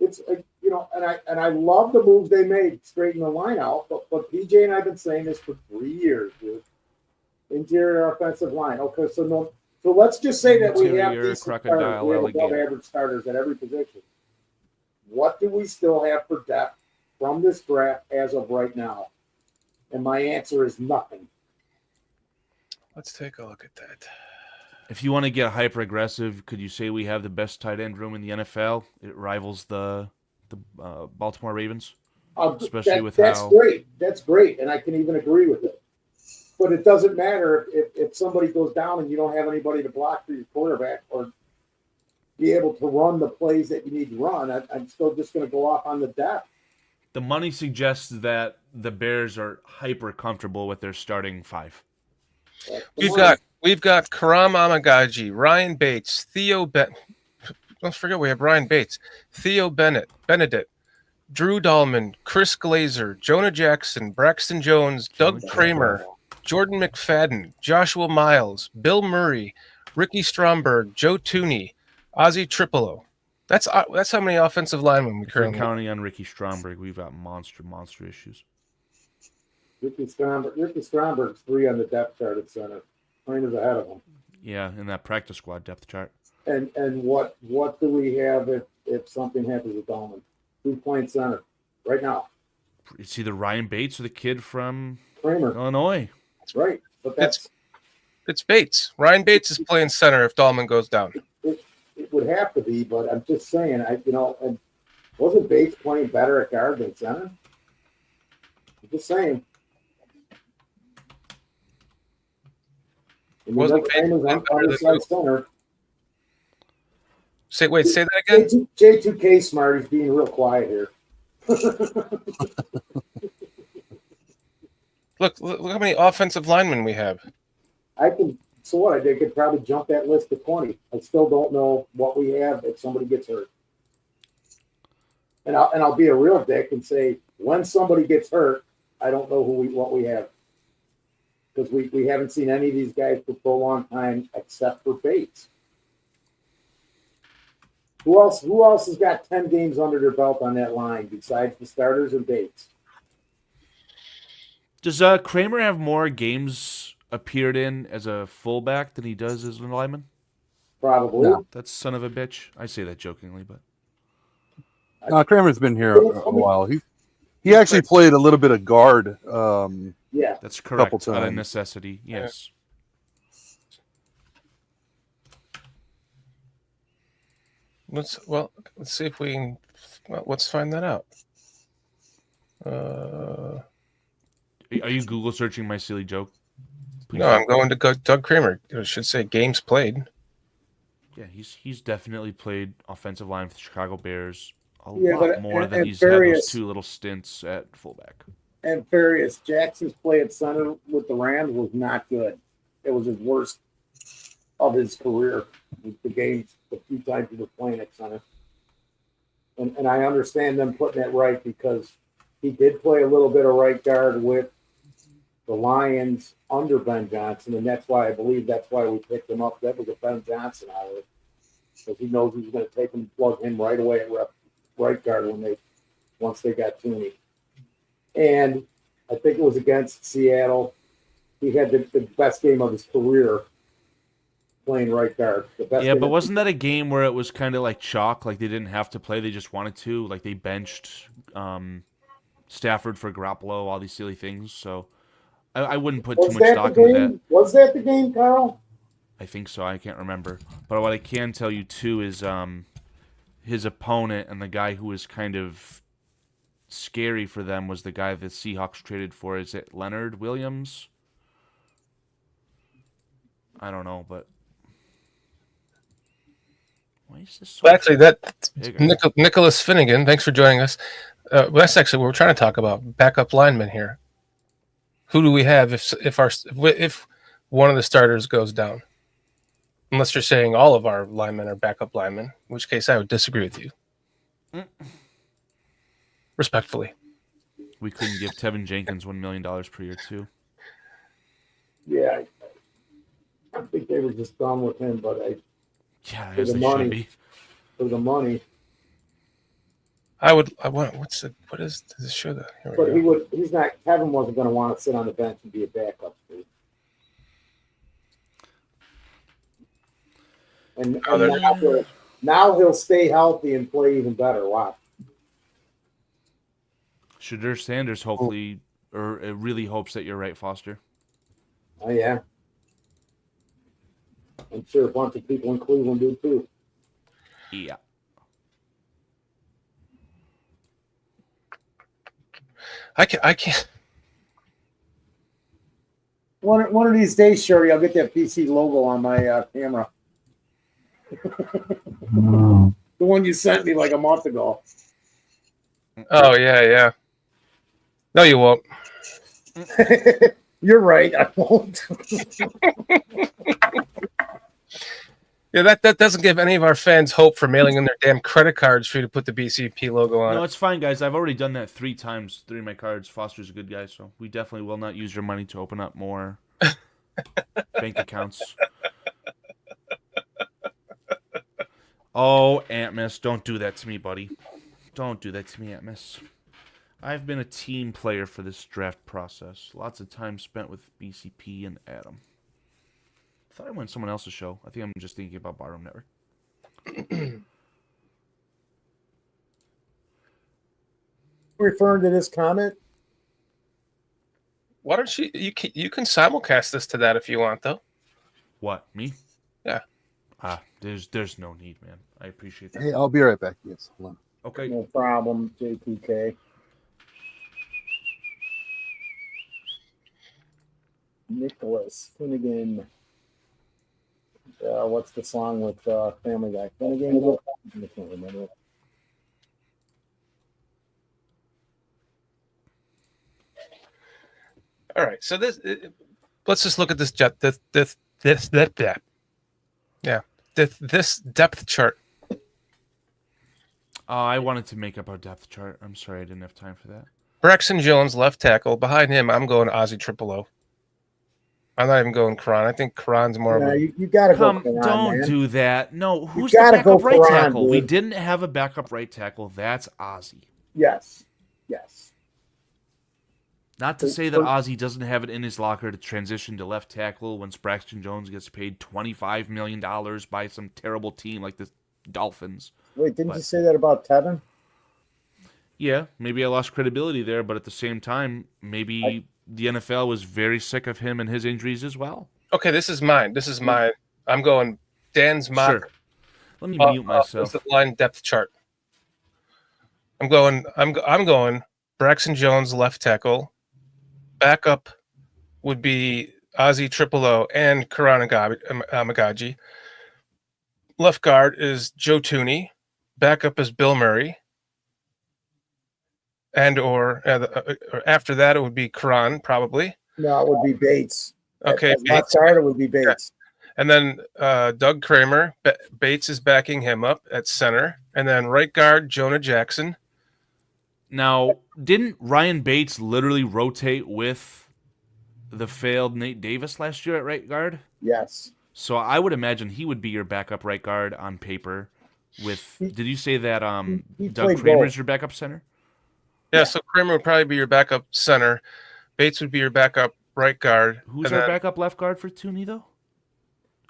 and I love the moves they made, straighten the line out. But PJ and I've been saying this for 3 years, dude. Interior offensive line. Okay, so let's just say that we have these starters, we have above average starters at every position. What do we still have for depth from this draft as of right now? And my answer is nothing. let's take a look at that. If you want to get hyper aggressive, could you say we have the best tight end room in the NFL? It rivals the Baltimore Ravens, especially that's great. That's great, and I can even agree with it. But it doesn't matter if somebody goes down and you don't have anybody to block for your quarterback or be able to run the plays that you need to run. I'm still just going to go off on the depth. The money suggests that the Bears are hyper comfortable with their starting 5. We've got Karam Amagaji, Ryan Bates, Theo Bennett. Don't forget we have Ryan Bates, Theo Benedict, Drew Dahlman, Chris Glazer, Jonah Jackson, Braxton Jones, Doug Kramer, Jordan McFadden, Joshua Miles, Bill Murray, Ricky Stromberg, Joe Tooney, Azie Tripolo. That's how many offensive linemen we currently have. Counting on Ricky Stromberg, we've got monster issues. Ricky Stromberg's 3 on the depth chart at center. Kramer's ahead of him. Yeah, in that practice squad depth chart. And what do we have if something happens with Dahlman? Who's playing center right now? It's either Ryan Bates or the kid from Kramer. Illinois. That's right. But it's Bates. Ryan Bates is playing center if Dahlman goes down. It would have to be, but I'm just saying, and wasn't Bates playing better at guard than center? I'm just saying. Wasn't Bates on the side center. Say that again? J2K smart. He's being real quiet here. Look how many offensive linemen we have. I could probably jump that list to 20. I still don't know what we have if somebody gets hurt. And I'll be a real dick and say when somebody gets hurt, I don't know what we have. Because we haven't seen any of these guys for a long time except for Bates. Who else has got 10 games under their belt on that line besides the starters and Bates? Does Kramer have more games appeared in as a fullback than he does as a lineman? Probably. No. That's son of a bitch. I say that jokingly, but Kramer's been here a while. He actually played a little bit of guard. Yeah, that's correct. Couple Out of times. necessity, yes. Let's see if we can. Let's find that out. Are you Google searching my silly joke? Please No, I'm going to Doug Kramer. It should say games played. Yeah, he's definitely played offensive line for the Chicago Bears a Yeah, lot but- more than and he's had various- those 2 little stints at fullback. and Farias Jackson's play at center with the Rams was not good. It was his worst of his career. The games, the few times he was playing at center. And I understand them putting that right because he did play a little bit of right guard with the Lions under Ben Johnson, and that's why we picked him up. That was a Ben Johnson hour because he knows he's going to take him, plug him right away at right guard once they got Tooney. And I think it was against Seattle. He had the best game of his career playing right guard. Yeah, but wasn't that a game where it was kind of like chalk? Like they didn't have to play, they just wanted to. Like they benched Stafford for Garoppolo, all these silly things. So I wouldn't put too much stock into that. Was that the game, Carl? I think so. I can't remember. But what I can tell you, too, is his opponent and the guy who was kind of scary for them was the guy the Seahawks traded for. Is it Leonard Williams? I don't know, but... Why is this so... Well, actually, Nicholas Finnegan, thanks for joining us. That's actually what we're trying to talk about, backup linemen here. Who do we have if one of the starters goes down? Unless you're saying all of our linemen are backup linemen, in which case I would disagree with you. Respectfully. We couldn't give Tevin Jenkins $1 million per year, too. Yeah. I think they were just done with him, but Yeah, for as the they money. should be. For the money. What is does it show that? Here we go. Kevin wasn't going to want to sit on the bench and be a backup. And now he'll stay healthy and play even better. Watch. Shadur Sanders hopefully, or it really hopes that you're right, Foster. Oh, yeah. I'm sure a bunch of people in Cleveland do, too. Yeah. I can't. One of these days, Shorty, I'll get that PC logo on my camera. The one you sent me like a month ago. Oh, yeah. No, you won't. You're right. I won't. Yeah, that doesn't give any of our fans hope for mailing in their damn credit cards for you to put the BCP logo on No, it. it's fine, guys. I've already done that 3 times, 3 of my cards. Foster's a good guy, so we definitely will not use your money to open up more bank accounts. Oh, Aunt Miss, don't do that to me, buddy. Don't do that to me, Aunt Miss. I've been a team player for this draft process. Lots of time spent with BCP and Adam. I thought I went someone else's show. I think I'm just thinking about Barroom Network. Referring to this comment? Why don't you can simulcast this to that if you want, though. What, me? Yeah. There's no need, man. I appreciate that. Hey, I'll be right back. Yes, hold on. Okay. No problem, JPK. Nicholas Finnegan. What's the song with Family Guy? Finnegan? I can't remember. All right, so let's just look at this this depth chart. I wanted to make up our depth chart. I'm sorry I didn't have time for that. Braxton Jones, left tackle. Behind him, I'm going Azie Triple O. I'm not even going Karan. I think Karan's more of a... You got to go Karan, don't man. do that. No, who's You the gotta backup go right Karan, tackle? dude. We didn't have a backup right tackle. That's Azie. Yes. Not to say that Azie doesn't have it in his locker to transition to left tackle when Braxton Jones gets paid $25 million by some terrible team like the Dolphins. Wait, didn't you say that about Tevin? Yeah, maybe I lost credibility there, but at the same time, maybe the NFL was very sick of him and his injuries as well. Okay, this is mine. I'm going Dan's mock. Sure. Let me mute myself. Offensive line depth chart. I'm going Braxton Jones, left tackle. Backup would be Azie Triple O and Karan Amagaji. Left guard is Joe Tooney. Backup is Bill Murray. And or after that, it would be Karan, probably. No, it would be Bates. Okay, Bates. Left guard, it would be Bates. Yeah. And then Doug Kramer. Bates is backing him up at center. And then right guard, Jonah Jackson. Now, didn't Ryan Bates literally rotate with the failed Nate Davis last year at right guard. Yes. So I would imagine he would be your backup right guard on paper. Did you say that he Doug played Kramer's both. your backup center? Yeah, so Kramer would probably be your backup center. Bates would be your backup right guard. Who's and our then- backup left guard for Tooney though?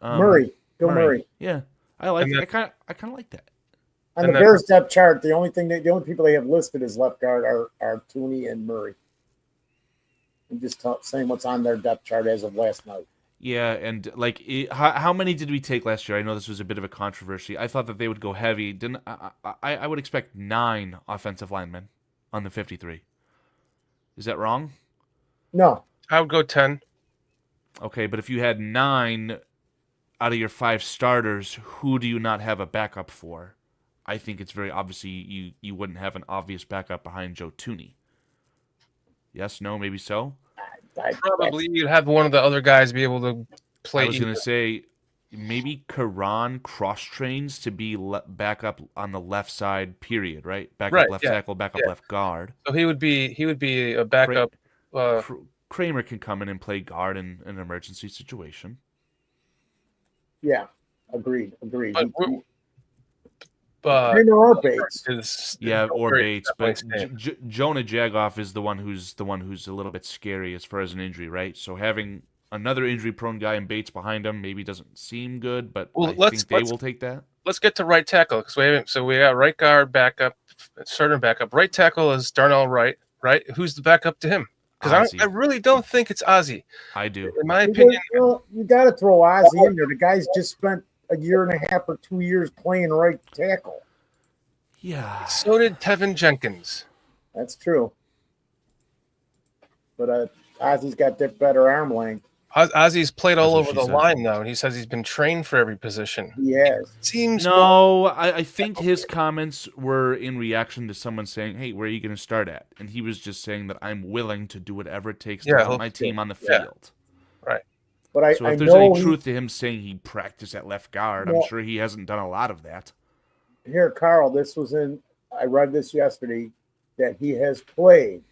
Bill Murray. Yeah, I like. And then- I kind of like that. On And the then- Bears depth chart, the only people they have listed as left guard are Tooney and Murray. I'm just saying what's on their depth chart as of last night. Yeah, and like, how many did we take last year? I know this was a bit of a controversy. I thought that they would go heavy. Didn't I would expect 9 offensive linemen on the 53. Is that wrong? No, I would go 10. Okay, but if you had 9 out of your 5 starters, who do you not have a backup for? I think it's very obviously you wouldn't have an obvious backup behind Joe Tooney. Yes, no, maybe so. Probably you'd have one of the other guys be able to play. I was going to say maybe Karan cross trains to be backup on the left side. Period. Right, backup Right, left yeah, tackle, backup yeah. left guard. So he would be a backup. Kramer can come in and play guard in an emergency situation. yeah, agreed. But Kramer or Bates. Or Bates, but definitely Jonah Jagoff is the one who's a little bit scary as far as an injury, right? So having another injury-prone guy and Bates behind him maybe doesn't seem good, but I think they will take that. Let's get to right tackle because we haven't. So we got right guard backup, starter backup. Right tackle is Darnell Wright. Right, who's the backup to him? Because I really don't think it's Azie. I do. In my opinion, You got to throw Azie in there. The guy's just spent a year and a half or 2 years playing right tackle. Yeah. So did Tevin Jenkins. That's true. But Ozzy's got that better arm length. Ozzy's played all That's over what the she said. line now, and he says he's been trained for every position. He has. Seems No, I think his comments were in reaction to someone saying, "Hey, where are you going to start at?" And he was just saying that I'm willing to do whatever it takes to put my team on the field. Right. But So if there's any truth to him saying he practiced at left guard, I'm sure he hasn't done a lot of that. Here, Carl, I read this yesterday, that he has played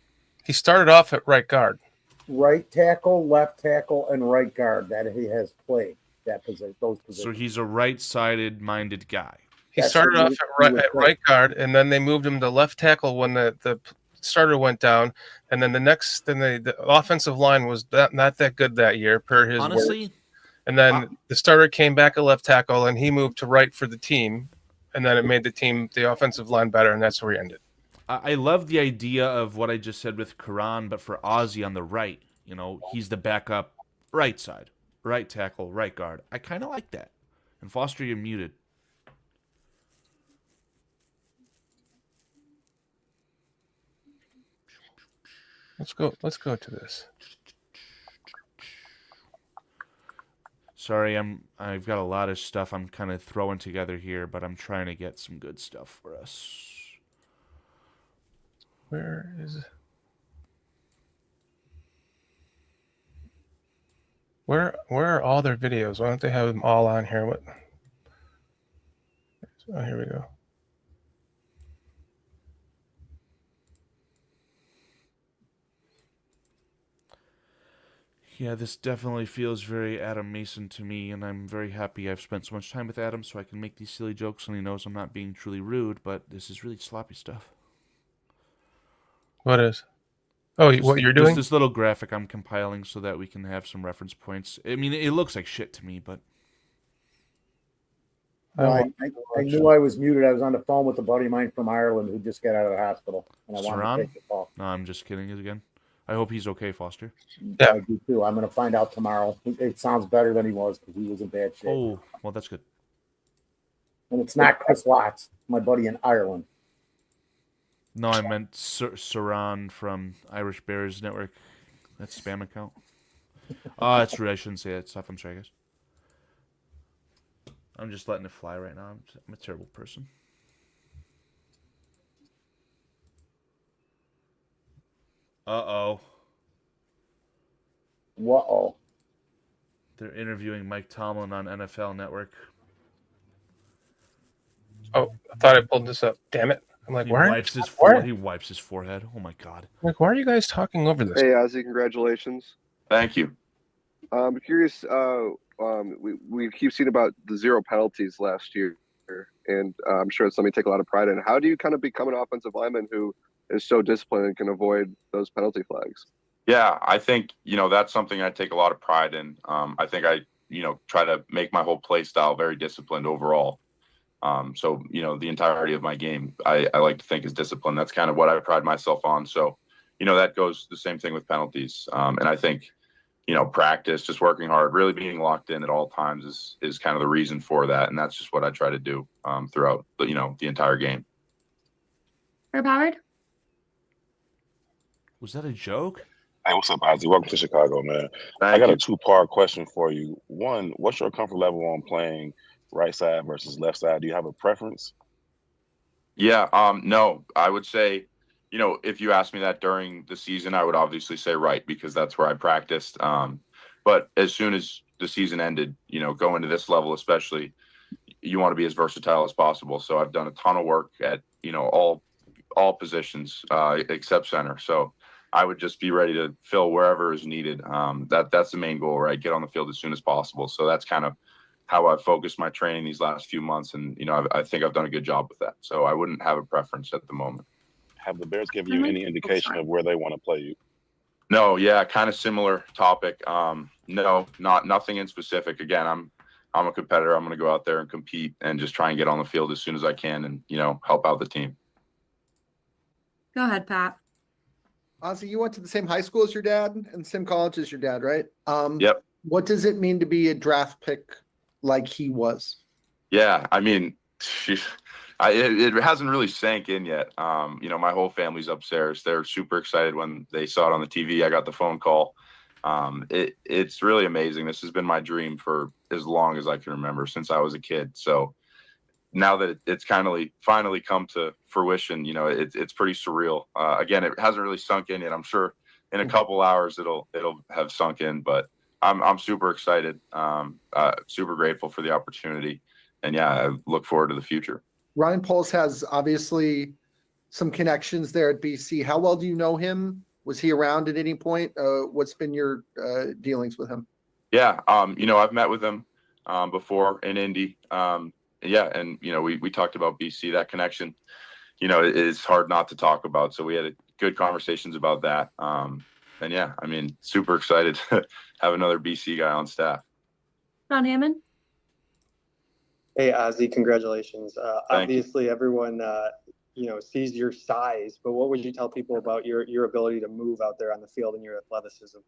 He started off at right guard. right tackle, left tackle, and right guard. That he has played those So positions. he's a right-sided minded guy. He That's started what off you at would right guard, and then they moved him to left tackle when the starter went down, and then the offensive line was not that good that year per his word. Honestly, And then the starter came back at left tackle, and he moved to right for the team, and then it made the offensive line better, and that's where he ended. I love the idea of what I just said with Karan, but for Azie on the right, he's the backup right side, right tackle, right guard. I kind of like that. And Foster, you're muted. Let's go to this. Sorry, I've got a lot of stuff I'm kind of throwing together here, but I'm trying to get some good stuff for us. Where is it? Where are all their videos? Why don't they have them all on here? What? Oh, here we go. Yeah, this definitely feels very Adam Mason to me, and I'm very happy I've spent so much time with Adam so I can make these silly jokes, and he knows I'm not being truly rude, but this is really sloppy stuff. What is? Oh, what you're doing? This little graphic I'm compiling so that we can have some reference points. I mean, it looks like shit to me, but... I knew I was muted. I was on the phone with a buddy of mine from Ireland who just got out of the hospital, and I wanted Saran? to take the call. No, I'm just kidding again. I hope he's okay, Foster. Yeah. I do too. I'm going to find out tomorrow. It sounds better than he was because he was in bad shape. Oh, well, that's good. And it's not Chris Watts, my buddy in Ireland. No, I meant Saran from Irish Bears Network. That's spam account. Oh, that's rude. I shouldn't say that stuff. I'm sorry, guys. I'm just letting it fly right now. I'm a terrible person. Uh-oh. Whoa. They're interviewing Mike Tomlin on NFL Network. Oh, I thought I pulled this up. Damn it. I'm like, He why? wipes his forehead. Oh, my God. I'm like, why are you guys talking over this? Hey, Azie, congratulations. Thank you. I'm curious. We keep seeing about the 0 penalties last year, and I'm sure it's something you take a lot of pride in. How do you kind of become an offensive lineman who is so disciplined and can avoid those penalty flags? Yeah, I think, that's something I take a lot of pride in. I think I, try to make my whole play style very disciplined overall. So, the entirety of my game, I like to think is disciplined. That's kind of what I pride myself on. So, that goes the same thing with penalties. And I think, practice, just working hard, really being locked in at all times is kind of the reason for that. And that's just what I try to do throughout, the entire game. Herb Howard? Was that a joke? Hey, what's up, Azie? Welcome to Chicago, man. Thank I got you. a 2-part question for you. One, what's your comfort level on playing right side versus left side? Do you have a preference? Yeah. No, I would say, if you asked me that during the season, I would obviously say right, because that's where I practiced. But as soon as the season ended, going to this level, especially, you want to be as versatile as possible. So I've done a ton of work at, all positions except center. So I would just be ready to fill wherever is needed. That's the main goal, right? Get on the field as soon as possible. So that's kind of how I've focused my training these last few months. And, I think I've done a good job with that. So I wouldn't have a preference at the moment. Have the Bears given you any indication of where they want to play you? No, yeah, kind of similar topic. No, nothing in specific. Again, I'm a competitor. I'm going to go out there and compete and just try and get on the field as soon as I can and, help out the team. Go ahead, Pat. Azie, you went to the same high school as your dad and the same college as your dad, right? Yep. What does it mean to be a draft pick like he was? Yeah, I mean, it hasn't really sank in yet. My whole family's upstairs. They're super excited when they saw it on the TV. I got the phone call. It's really amazing. This has been my dream for as long as I can remember, since I was a kid. So now that it's kind of finally come to fruition, it's pretty surreal. Again, it hasn't really sunk in yet. I'm sure in a couple hours it'll have sunk in, but I'm super excited. Super grateful for the opportunity, and yeah, I look forward to the future. Ryan Poles has obviously some connections there at BC. How well do you know him? Was he around at any point? What's been your dealings with him? Yeah, I've met with him before in Indy. Yeah, and we talked about BC. That connection, it is hard not to talk about. So we had good conversations about that. And yeah, I mean, super excited to have another BC guy on staff. Ron Hammond? Hey, Azie, congratulations. Thank you. Obviously, everyone sees your size, but what would you tell people about your ability to move out there on the field and your athleticism?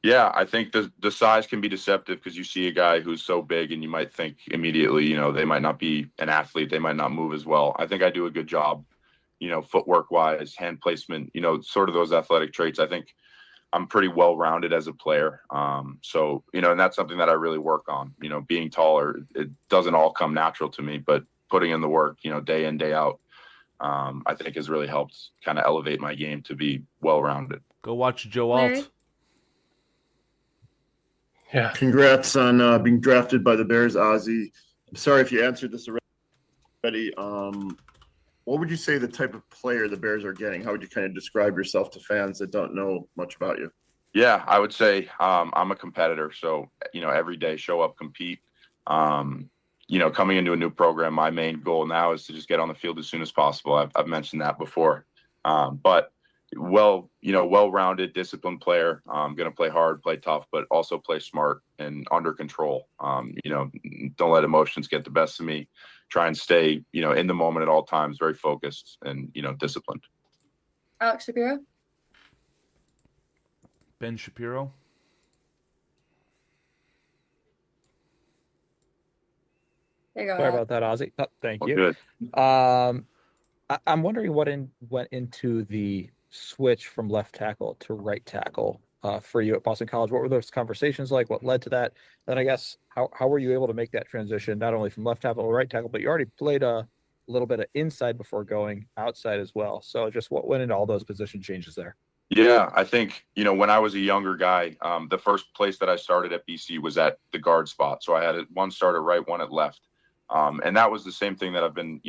Yeah, I think the size can be deceptive, because you see a guy who's so big and you might think immediately, they might not be an athlete. They might not move as well. I think I do a good job, footwork wise, hand placement, sort of those athletic traits. I think I'm pretty well-rounded as a player. So, and that's something that I really work on, being taller. It doesn't all come natural to me, but putting in the work, day in, day out, I think has really helped kind of elevate my game to be well-rounded. Go watch Joe Larry? Alt. Yeah. Congrats on being drafted by the Bears, Azie. I'm sorry if you answered this already. What would you say the type of player the Bears are getting? How would you kind of describe yourself to fans that don't know much about you? Yeah, I would say I'm a competitor. So, every day show up, compete. Coming into a new program, my main goal now is to just get on the field as soon as possible. I've mentioned that before. But well-rounded, disciplined player. I'm going to play hard, play tough, but also play smart and under control. Don't let emotions get the best of me. Try and stay, in the moment at all times, very focused and, disciplined. Alex Shapiro? Ben Shapiro. There you go. Sorry Alex. about that, Azie. Oh, thank Well, you. good. I'm wondering what went into the switch from left tackle to right tackle for you at Boston College. What were those conversations like? What led to that? Then I guess how were you able to make that transition, not only from left tackle to right tackle, but you already played a little bit of inside before going outside as well. So just what went into all those position changes there? Yeah, I think, when I was a younger guy, the first place that I started at BC was at the guard spot. So I had one start at right, one at left. And that was the same thing that I've been,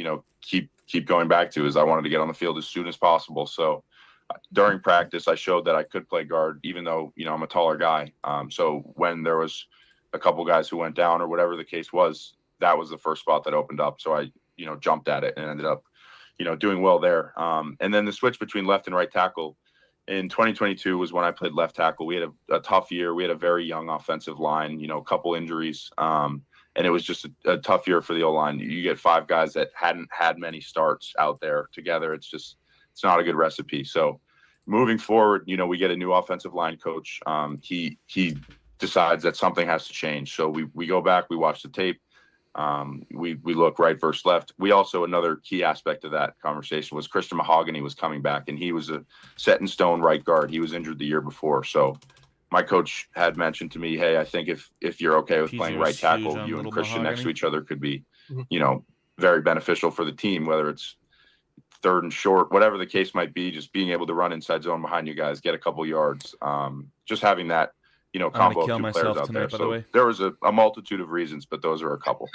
keep going back to, is I wanted to get on the field as soon as possible. So during practice, I showed that I could play guard, even though, I'm a taller guy. So when there was a couple guys who went down or whatever the case was, that was the first spot that opened up. So I, jumped at it and ended up, doing well there. And then the switch between left and right tackle in 2022 was when I played left tackle. We had a tough year. We had a very young offensive line, a couple injuries. And it was just a tough year for the O-line. You get 5 guys that hadn't had many starts out there together. It's not a good recipe. So moving forward, we get a new offensive line coach. He decides that something has to change. So we go back, we watch the tape. We look right versus left. We also, another key aspect of that conversation was Christian Mahogany was coming back, and he was a set in stone right guard. He was injured the year before. So my coach had mentioned to me, hey, I think if you're okay with playing right tackle, you and Christian next to each other could be, very beneficial for the team, whether it's third and short, whatever the case might be, just being able to run inside zone behind you guys, get a couple yards, just having that, combo of 2 players out there. So there was a multitude of reasons, but those are a couple.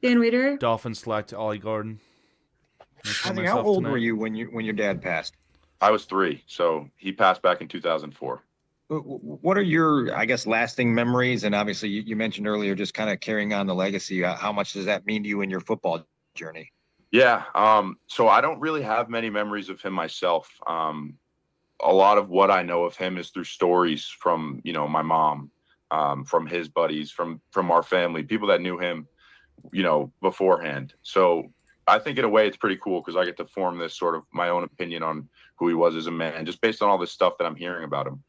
Dan Weeder. Dolphins select Ollie Gordon. How old were you when your dad passed? I was 3, so he passed back in 2004. What are your, I guess, lasting memories? And obviously, you mentioned earlier just kind of carrying on the legacy. How much does that mean to you in your football journey? Yeah, so I don't really have many memories of him myself. A lot of what I know of him is through stories from, my mom, from his buddies, from our family, people that knew him, beforehand. So I think in a way it's pretty cool because I get to form this sort of my own opinion on who he was as a man, just based on all this stuff that I'm hearing about him.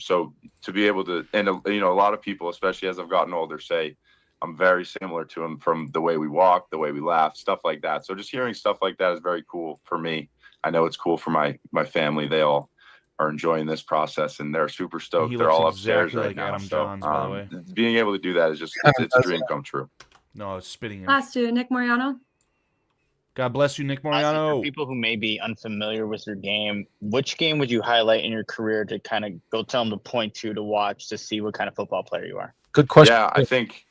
So to be able to, and a lot of people, especially as I've gotten older, say I'm very similar to him from the way we walk, the way we laugh, stuff like that. So just hearing stuff like that is very cool for me. I know it's cool for my family. They all are enjoying this process and they're super stoked. They're all upstairs right now. Adam Johns, by the way. Being able to do that is just, it's a dream come true. No, it's spitting. Last two, Nick Moriano. God bless you, Nick For Moriano. people who may be unfamiliar with your game, which game would you highlight in your career to kind of go tell them to point to watch to see what kind of football player you are? Good question. Yeah, I think,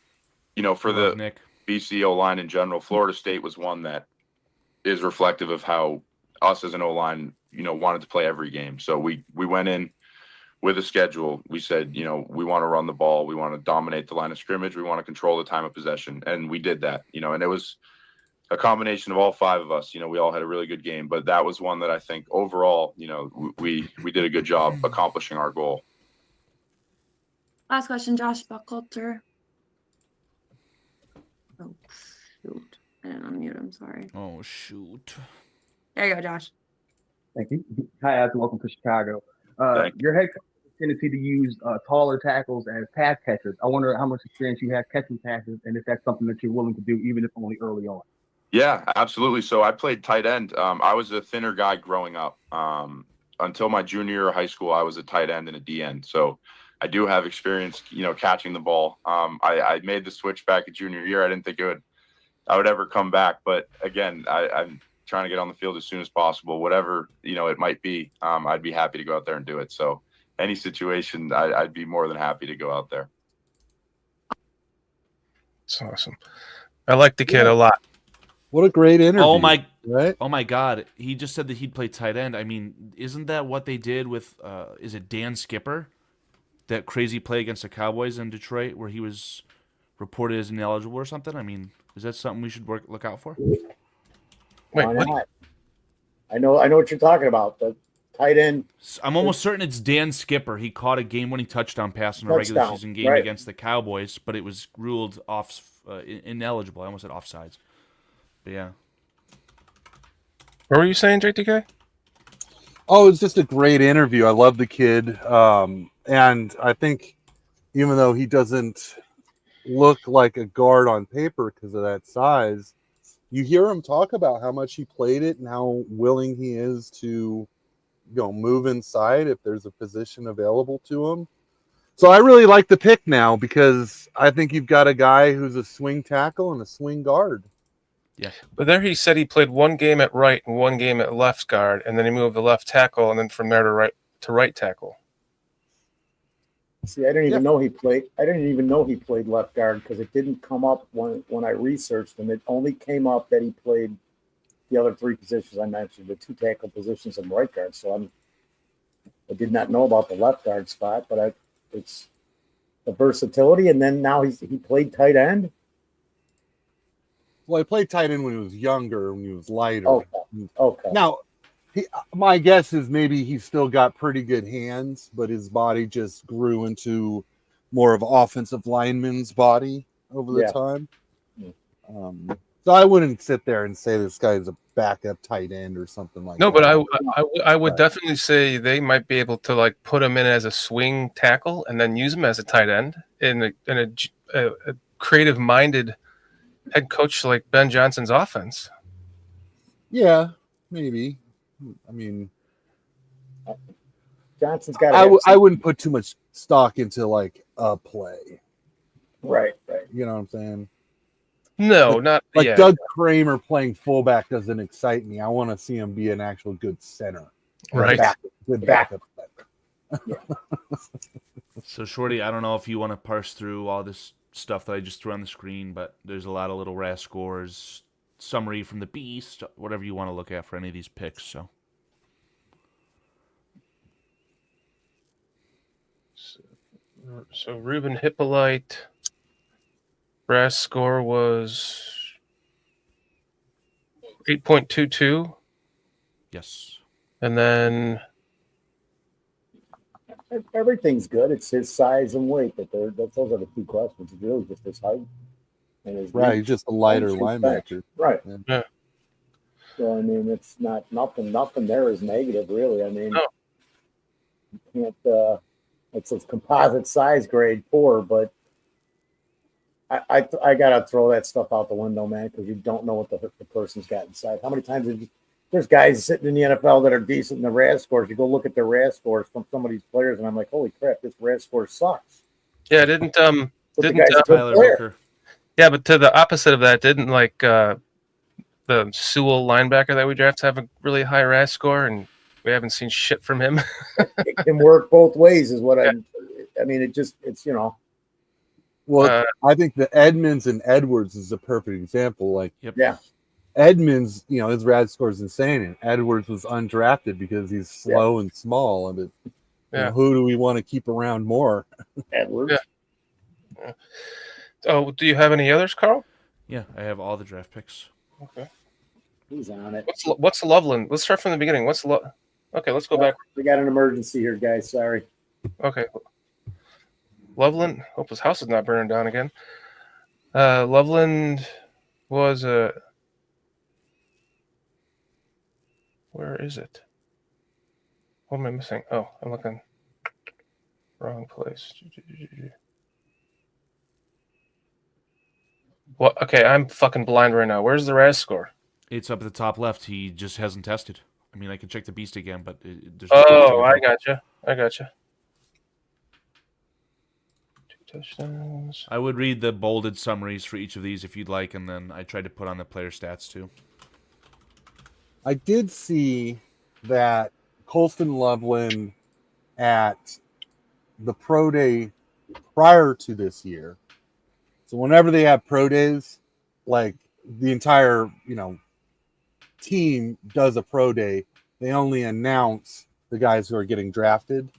for the BC O-line in general, Florida State was one that is reflective of how us as an O-line, wanted to play every game. So we went in with a schedule. We said, we want to run the ball. We want to dominate the line of scrimmage. We want to control the time of possession. And we did that, and it was a combination of all 5 of us. We all had a really good game, but that was one that I think overall, we did a good job accomplishing our goal. Last question, Josh Buckhalter. Oh, shoot. I didn't unmute him. Sorry. Oh, shoot. There you go, Josh. Thank you. Hi, Azie. Welcome to Chicago. Your head coach has a tendency to use taller tackles as pass catchers. I wonder how much experience you have catching passes and if that's something that you're willing to do, even if only early on. Yeah, absolutely. So I played tight end. I was a thinner guy growing up. Until my junior year of high school, I was a tight end and a D end. So I do have experience, catching the ball. I made the switch back at junior year. I didn't think I would ever come back. But again, I'm trying to get on the field as soon as possible. Whatever, it might be, I'd be happy to go out there and do it. So any situation, I'd be more than happy to go out there. It's awesome. I like the kid a lot. What a great interview. Oh my God. He just said that he'd play tight end. I mean, isn't that what they did with, is it Dan Skipper? That crazy play against the Cowboys in Detroit where he was reported as ineligible or something? I mean, is that something we should look out for? Wait, what? I know what you're talking about. The tight end. I'm almost certain it's Dan Skipper. He caught a game-winning touchdown pass in a regular season game against the Cowboys, but it was ruled ineligible. I almost said offsides. But yeah. What were you saying, JTK? Oh, it's just a great interview. I love the kid. And I think even though he doesn't look like a guard on paper because of that size, you hear him talk about how much he played it and how willing he is to, move inside if there's a position available to him. So I really like the pick now because I think you've got a guy who's a swing tackle and a swing guard. Yeah. But there he said he played 1 game at right and 1 game at left guard, and then he moved to left tackle, and then from there to right tackle. See, I didn't even know he played. I didn't even know he played left guard because it didn't come up when I researched him. It only came up that he played the other three positions I mentioned, the 2 tackle positions and right guard. So I did not know about the left guard spot, but it's the versatility. And then now he played tight end. Well, he played tight end when he was younger, when he was lighter. Okay. Now, my guess is maybe he's still got pretty good hands, but his body just grew into more of an offensive lineman's body over the time. So I wouldn't sit there and say this guy's a backup tight end or something like No, that. but I would definitely say they might be able to like put him in as a swing tackle and then use him as a tight end in a creative minded head coach like Ben Johnson's offense. Yeah, maybe. I mean, Johnson's got. I wouldn't put too much stock into like a play. Right. You know what I'm saying? No, not like Doug Kramer playing fullback doesn't excite me. I want to see him be an actual good center, right? Good backup center. So, Shorty, I don't know if you want to parse through all this stuff that I just threw on the screen, but there's a lot of little RAS scores, summary from the Beast, whatever you want to look at for any of these picks. So Ruben Hippolyte, RAS score was 8.22. Yes. And then Everything's good. It's his size and weight, but those are the 2 questions. It's really just his height and his Right, reach. he's just a lighter And his linebacker. Right. Yeah. So I mean, it's not nothing there is negative, really. I mean, you can't. It's a composite size grade 4, but I gotta throw that stuff out the window, man, because you don't know what the person's got inside. How many times there's guys sitting in the NFL that are decent in the RAS scores. You go look at the RAS scores from some of these players, and I'm like, holy crap, this RAS score sucks. yeah, But the guy's a good Tyler player. Hooker. Yeah, but to the opposite of that, didn't like the Sewell linebacker that we drafted have a really high RAS score, and we haven't seen shit from him. It can work both ways, is what I mean. It's Well, I think the Edmonds and Edwards is a perfect example. Like, yeah, Edmonds, his RAD score is insane, and Edwards was undrafted because he's slow and small. And who do we want to keep around more? Edwards. Yeah. Oh, do you have any others, Carl? Yeah, I have all the draft picks. Okay. He's on it. What's Loveland? Let's start from the beginning. Okay, let's go back. We got an emergency here, guys. Sorry. Okay. Loveland. Hope his house is not burning down again. Loveland was a. Where is it? What am I missing? Oh, I'm looking. Wrong place. What? Okay, I'm fucking blind right now. Where's the RAS score? It's up at the top left. He just hasn't tested. I mean, I can check the Beast again, but there's Oh, I gotcha. 2 touchdowns. I would read the bolded summaries for each of these if you'd like, and then I tried to put on the player stats too. I did see that Colston Loveland at the pro day prior to this year. So whenever they have pro days, like the entire, team does a pro day, they only announce the guys who are getting drafted.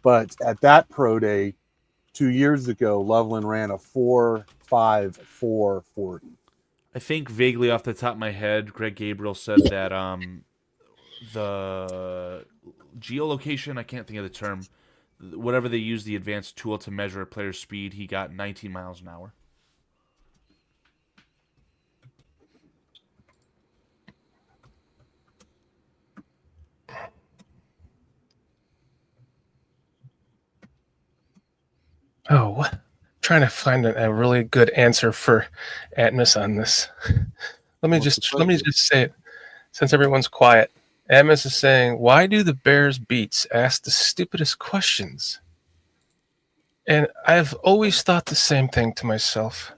But at that pro day 2 years ago, Loveland ran a 4.54 40. I think vaguely off the top of my head, Greg Gabriel said that the geolocation, I can't think of the term, whatever they use the advanced tool to measure a player's speed, he got 19 miles an hour. Oh, what? Trying to find a really good answer for Atmos on this. Let me just say it, since everyone's quiet. Atmos is saying, "Why do the Bears beats ask the stupidest questions?" And I've always thought the same thing to myself.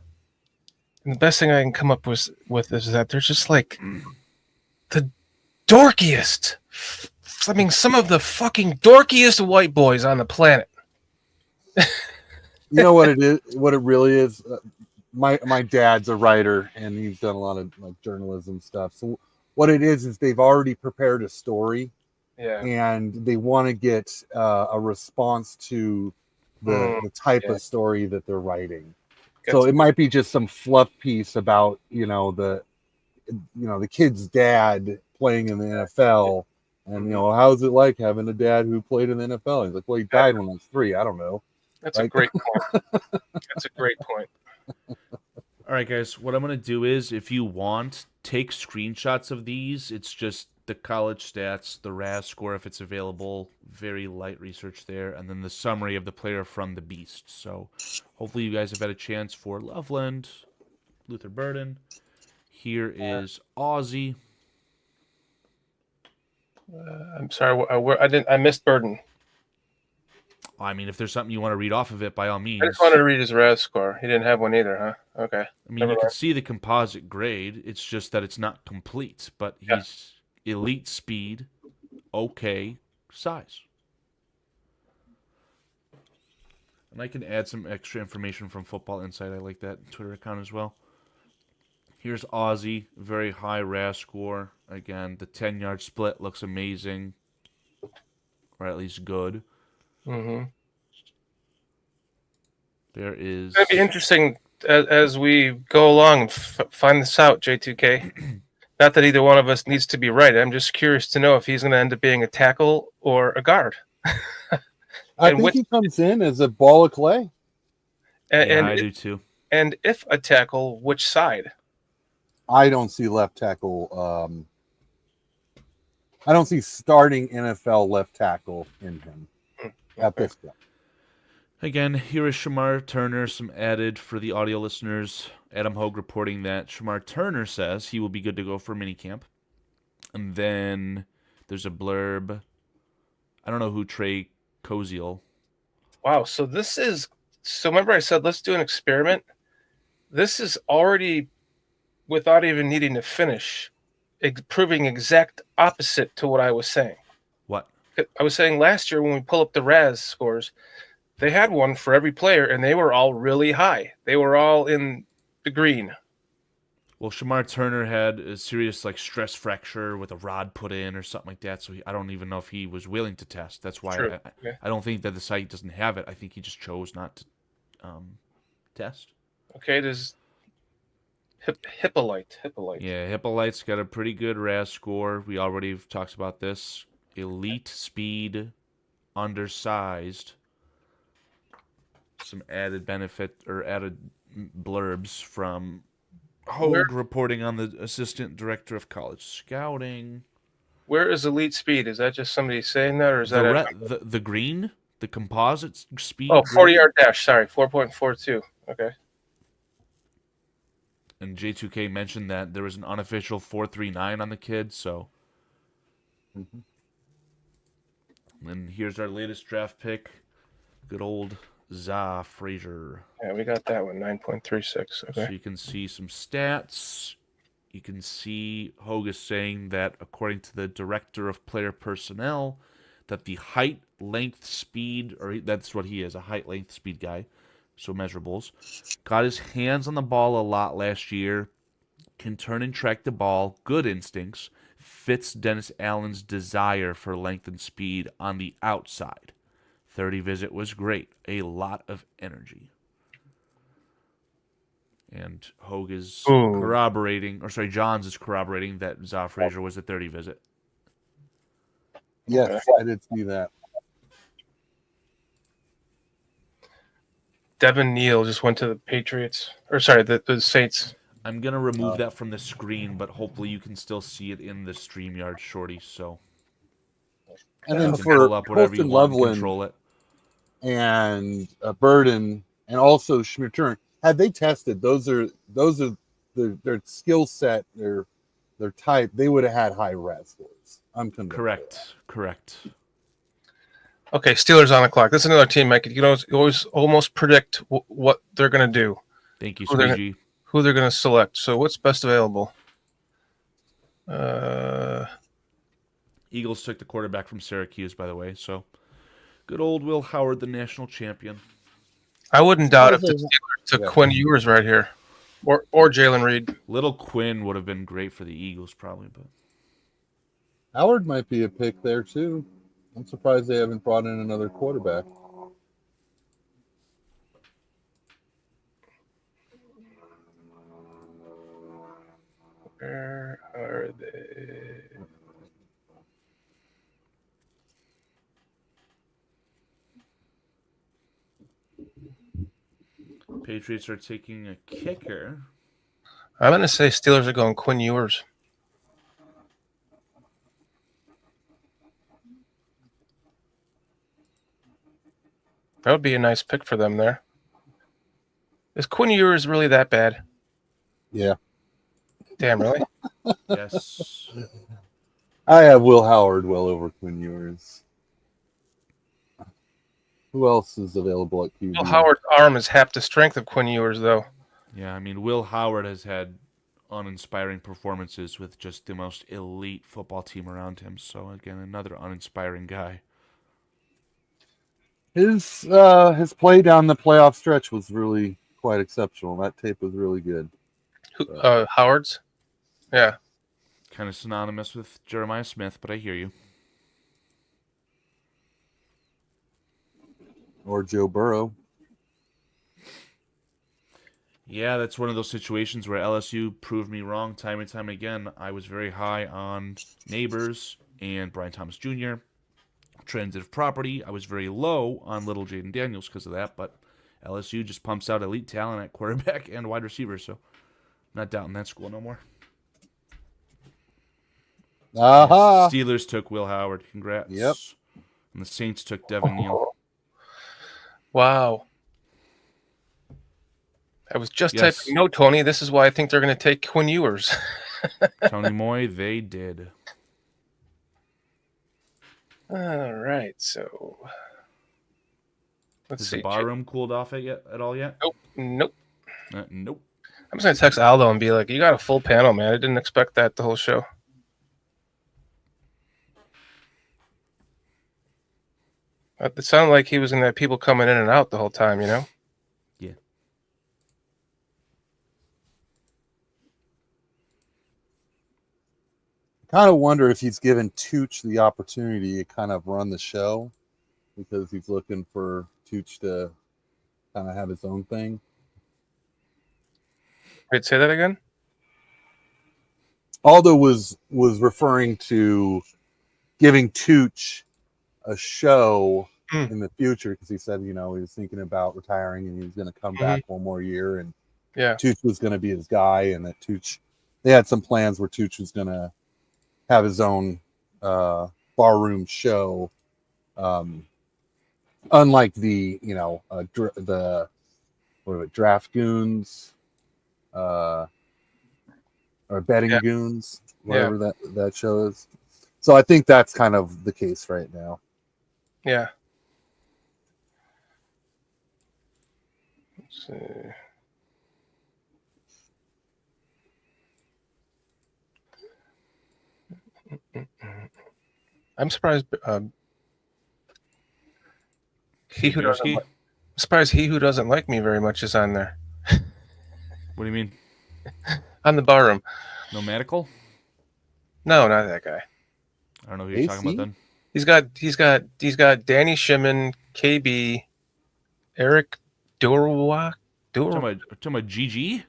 And the best thing I can come up with is that they're just like the dorkiest. I mean, some of the fucking dorkiest white boys on the planet. You know what it is? What it really is? My dad's a writer, and he's done a lot of like journalism stuff. So what it is they've already prepared a story, Yeah. and they want to get a response to the type of story that they're writing. So it might be just some fluff piece about the kid's dad playing in the NFL, and how's it like having a dad who played in the NFL? He's like, well, he died when I was 3. I don't know. That's a great point. That's a great point. All right, guys, what I'm going to do is, if you want, take screenshots of these. It's just the college stats, the RAS score if it's available, very light research there, and then the summary of the player from the Beast. So hopefully you guys have had a chance for Loveland, Luther Burden. Here is Azie. I'm sorry, I missed Burden. I mean, if there's something you want to read off of it, by all means. I just wanted to read his RAS score. He didn't have one either, huh? Okay. I mean, you can see the composite grade. It's just that it's not complete. But he's elite speed, okay size. And I can add some extra information from Football Insight. I like that Twitter account as well. Here's Azie, very high RAS score. Again, the 10-yard split looks amazing, or at least good. Mm-hmm. There is. It's going to be interesting as we go along and find this out, J2K. Not that either one of us needs to be right. I'm just curious to know if he's going to end up being a tackle or a guard. I think he comes in as a ball of clay. And I do too. And if a tackle, which side? I don't see left tackle. I don't see starting NFL left tackle in him at this point. Again, here is Shamar Turner, some added for the audio listeners. Adam Hogue reporting that Shamar Turner says he will be good to go for minicamp. And then there's a blurb. I don't know who Trey Koziel. Wow, so remember I said let's do an experiment? This is already, without even needing to finish, proving exact opposite to what I was saying. What? I was saying last year when we pull up the RAS scores, they had one for every player, and they were all really high. They were all in the green. Well, Shamar Turner had a serious stress fracture with a rod put in or something like that, so I don't even know if he was willing to test. That's why I don't think that the site doesn't have it. I think he just chose not to test. Okay, there's Hippolyte. Yeah, Hippolyte's got a pretty good RAS score. We already talked about this. Elite speed, undersized. Some added benefit or added blurbs from Hogue reporting on the assistant director of college scouting. Where is elite speed? Is that just somebody saying that, or is the green, the composite speed? Oh, 40-yard dash. Sorry, 4.42. Okay. And J2K mentioned that there was an unofficial 4.39 on the kid, so. And here's our latest draft pick. Good old Za Frazier. Yeah, we got that one, 9.36. Okay. So you can see some stats. You can see Hogue is saying that according to the director of player personnel, that the height, length, speed, or that's what he is, a height, length, speed guy. So measurables. Got his hands on the ball a lot last year. Can turn and track the ball. Good instincts. Fits Dennis Allen's desire for length and speed on the outside. 30 visit was great. A lot of energy. And Hogue is corroborating, or sorry, Johns is corroborating that Za Frazier was a 30 visit. Yes, I did see that. Devin Neal just went to the Patriots, or sorry, the Saints. I'm gonna remove that from the screen, but hopefully you can still see it in the StreamYard shorty. So, and then you can for pull up whatever you Colton want and Loveland control it. and Burden, and also Shamar Turner, had they tested, those are their skill set, their type, they would have had high RAS scores. I'm convinced. Correct. Okay, Steelers on the clock. This is another team, Mike. You always almost predict what they're going to do. Thank you, Squeegee. Who they're going to select. So what's best available? Eagles took the quarterback from Syracuse, by the way. So good old Will Howard, the national champion. I wouldn't doubt if the Steelers took Quinn Ewers right here, or Jalen Reed. Little Quinn would have been great for the Eagles, probably, but Howard might be a pick there too. I'm surprised they haven't brought in another quarterback. Where are they? Patriots are taking a kicker. I'm going to say Steelers are going Quinn Ewers. That would be a nice pick for them there. Is Quinn Ewers really that bad? Yeah. Damn, really? Yes. I have Will Howard well over Quinn Ewers. Who else is available at QB? Will Howard's arm is half the strength of Quinn Ewers, though. Yeah, I mean, Will Howard has had uninspiring performances with just the most elite football team around him. So, again, another uninspiring guy. His play down the playoff stretch was really quite exceptional. That tape was really good. Howard's? Yeah. Kind of synonymous with Jeremiah Smith, but I hear you. Or Joe Burrow. Yeah, that's one of those situations where LSU proved me wrong time and time again. I was very high on Neighbors and Brian Thomas Jr. Transitive property. I was very low on little Jaden Daniels because of that, but LSU just pumps out elite talent at quarterback and wide receiver, so not doubting that school no more. Aha! Steelers took Will Howard. Congrats. Yep. And the Saints took Devin Neal. Wow. I was just typing, no, Tony, this is why I think they're going to take Quinn Ewers. Tony Moy, they did. All right, so let's Has see. the barroom cooled off at all yet? Nope. Nope. Nope. I'm just going to text Aldo and be like, you got a full panel, man. I didn't expect that the whole show. It sounded like he was going to have people coming in and out the whole time, you know? Yeah. Kind of wonder if he's given Tooch the opportunity to kind of run the show because he's looking for Tooch to kind of have his own thing. Wait, say that again? Aldo was referring to giving Tooch a show in the future because he said, you know, he was thinking about retiring and he was going to come back one more year and yeah, Tooch was going to be his guy and that Tooch, they had some plans where Tooch was going to have his own barroom show, unlike the, you know, Draft Goons, or Betting Goons, whatever that show is. So I think that's kind of the case right now. Yeah. Let's see. I'm surprised. He who doesn't. I'm surprised he who doesn't like me very much is on there. What do you mean? On the barroom. No medical? No, not that guy. I don't know who you're talking about then. He's got Danny Shimon, KB, Eric Durwak, Talking about GG?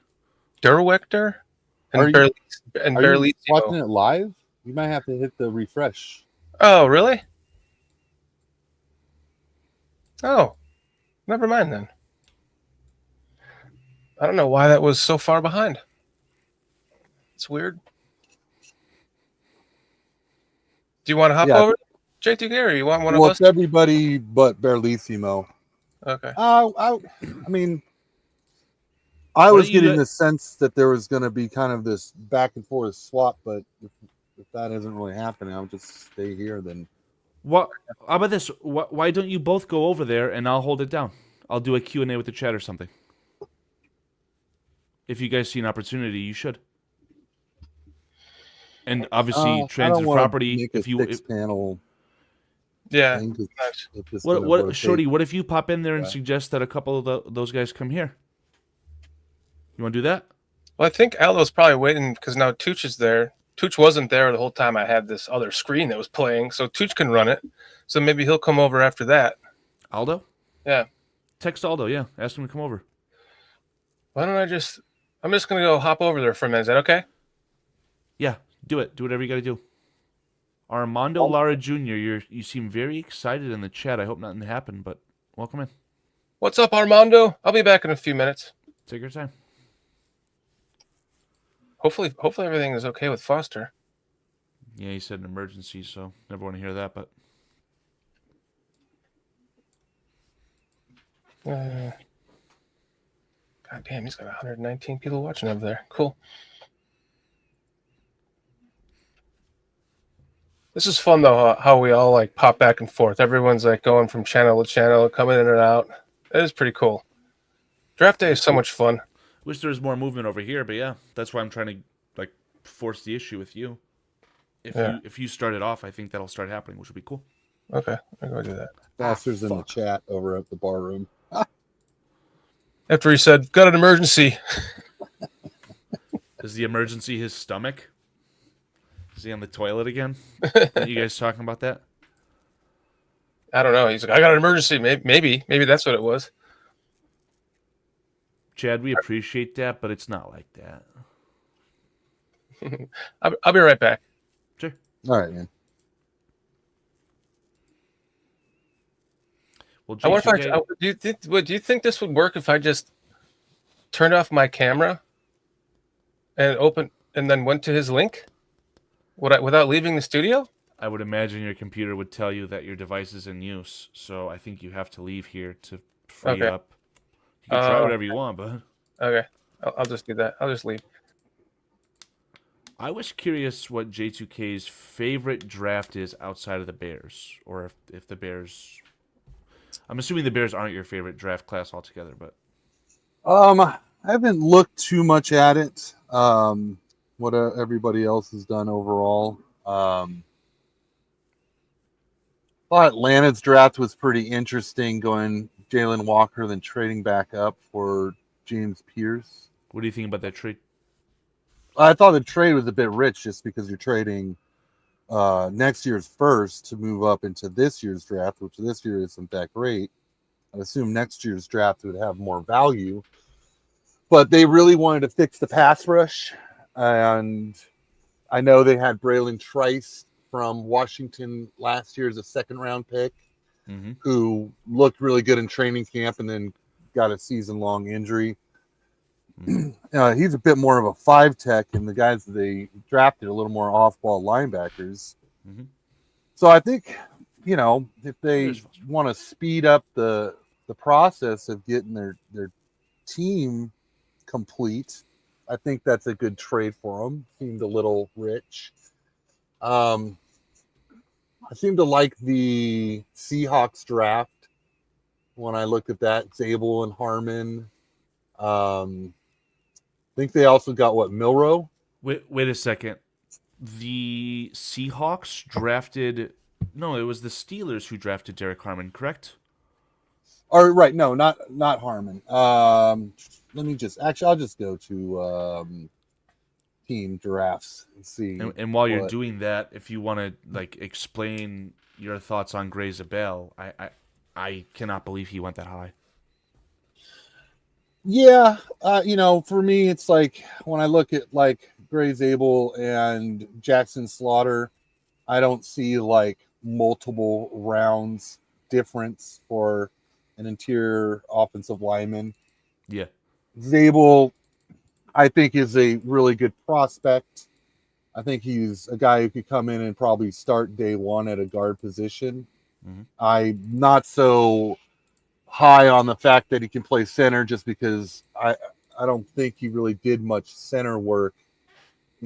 Durwechter, and Are you watching it live? You might have to hit the refresh. Oh, really? Oh, never mind then. I don't know why that was so far behind. It's weird. Do you want to hop over, J2 Gary? You want one of us? It's everybody but Berlissimo. Okay. I mean, I was getting the sense that there was going to be kind of this back and forth swap, but if that isn't really happening, I'll just stay here then. What? How about this? Why don't you both go over there and I'll hold it down? I'll do a Q&A with the chat or something. If you guys see an opportunity, you should. And obviously, transit property. If you panel, yeah. What, Shorty? What if you pop in there and suggest that a couple of those guys come here? You want to do that? Well, I think Aldo's probably waiting because now Tooch is there. Tooch wasn't there the whole time. I had this other screen that was playing, so Tooch can run it. So maybe he'll come over after that. Aldo? Yeah. Text Aldo, yeah. Ask him to come over. Why don't I'm just going to go hop over there for a minute. Is that okay? Yeah, do it. Do whatever you got to do. Armando Lara Jr., you seem very excited in the chat. I hope nothing happened, but welcome in. What's up, Armando? I'll be back in a few minutes. Take your time. Hopefully everything is okay with Foster. Yeah, he said an emergency, so never want to hear that, but... God damn, he's got 119 people watching over there. Cool. This is fun, though, how we all, like, pop back and forth. Everyone's, like, going from channel to channel, coming in and out. It is pretty cool. Draft day is so much fun. Wish there was more movement over here, but yeah, that's why I'm trying to, like, force the issue with you. If you start it off, I think that'll start happening, which would be cool. Okay, I'll go do that. Masters in the chat over at the bar room. After he said, got an emergency. Is the emergency his stomach? Is he on the toilet again? Are you guys talking about that? I don't know. He's like, I got an emergency. Maybe that's what it was. Chad, we appreciate that, but it's not like that. I'll be right back. Sure. All right, man. Well, I wonder if do you think this would work if I just turned off my camera and then went to his link? Without leaving the studio? I would imagine your computer would tell you that your device is in use, so I think you have to leave here to free up. You can try whatever you want, but... Okay, I'll just do that. I'll just leave. I was curious what J2K's favorite draft is outside of the Bears, or if the Bears... I'm assuming the Bears aren't your favorite draft class altogether, but... I haven't looked too much at it. What everybody else has done overall. Thought Atlanta's draft was pretty interesting, going Jalen Walker, then trading back up for James Pierce. What do you think about that trade? I thought the trade was a bit rich just because you're trading next year's first to move up into this year's draft, which this year isn't that great. I assume next year's draft would have more value. But they really wanted to fix the pass rush. And I know they had Braylon Trice from Washington last year as a second-round pick, who looked really good in training camp and then got a season-long injury. He's a bit more of a 5-tech, and the guys that they drafted a little more off-ball linebackers. So I think, if they want to speed up the process of getting their team complete, I think that's a good trade for them. Seemed a little rich. I seem to like the Seahawks draft. When I looked at that, Zabel and Harmon. I think they also got Milrow. Wait a second. The Seahawks drafted... No, it was the Steelers who drafted Derek Harmon, correct? Or right, no, not Harmon. Let me I'll just go to team drafts and see. And while you're doing that, if you want to explain your thoughts on Gray Zabel, I cannot believe he went that high. Yeah, for me, it's like when I look at Gray Zabel and Jackson Slaughter, I don't see multiple rounds difference for an interior offensive lineman. Yeah. Zabel, I think, is a really good prospect. I think he's a guy who could come in and probably start day one at a guard position. I'm not so high on the fact that he can play center just because I don't think he really did much center work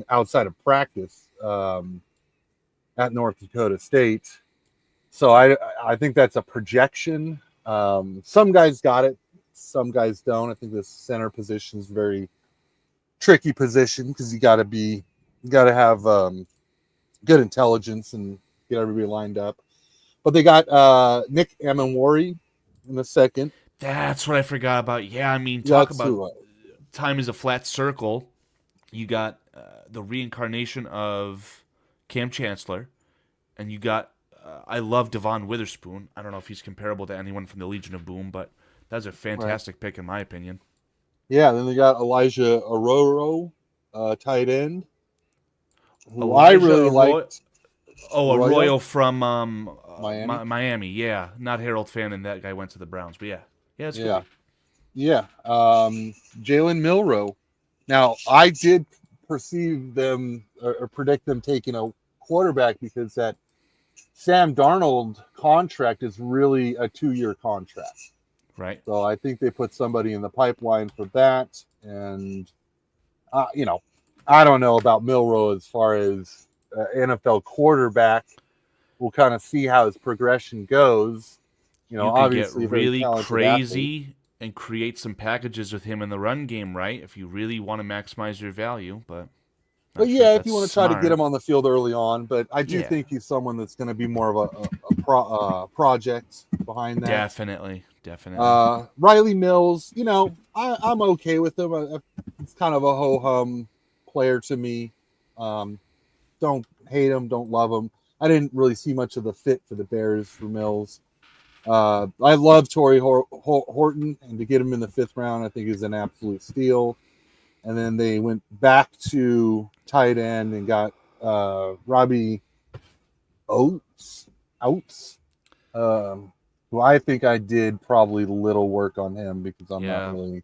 outside of practice at North Dakota State. So I think that's a projection. Some guys got it. Some guys don't. I think the center position is a very tricky position because you got to have good intelligence and get everybody lined up. But they got Nick Amenwari in the second. That's what I forgot about. Yeah, I mean, talk about time is a flat circle. You got the reincarnation of Cam Chancellor, and you got I love Devon Witherspoon. I don't know if he's comparable to anyone from the Legion of Boom, but that's a fantastic pick in my opinion. Yeah, then they got Elijah Arroyo, tight end, who I Elijah really Arroyo. liked. Arroyo from Miami? Miami, yeah. Not Harold Fannin. That guy went to the Browns, but yeah. Yeah, it's Yeah. good. Yeah. Jalen Milrow. Now, I did perceive them or predict them taking a quarterback because that Sam Darnold contract is really a 2-year contract. Right. So I think they put somebody in the pipeline for that. And, I don't know about Milrow as far as NFL quarterback. We'll kind of see how his progression goes. You could Obviously get a very really talented athlete. crazy and create some packages with him in the run game, right? If you really want to maximize your value, but But yeah, if you want to try to get him on the field early on, but I do Yeah. think he's someone that's going to be more of a project behind that. Definitely. Riley Mills, I'm okay with him. It's kind of a ho hum player to me. Don't hate him, don't love him. I didn't really see much of the fit for the Bears for Mills. I love Torrey Horton, and to get him in the 5th round, I think is an absolute steal. And then they went back to tight end and got Robbie Oates, who I think I did probably little work on him because I'm not really.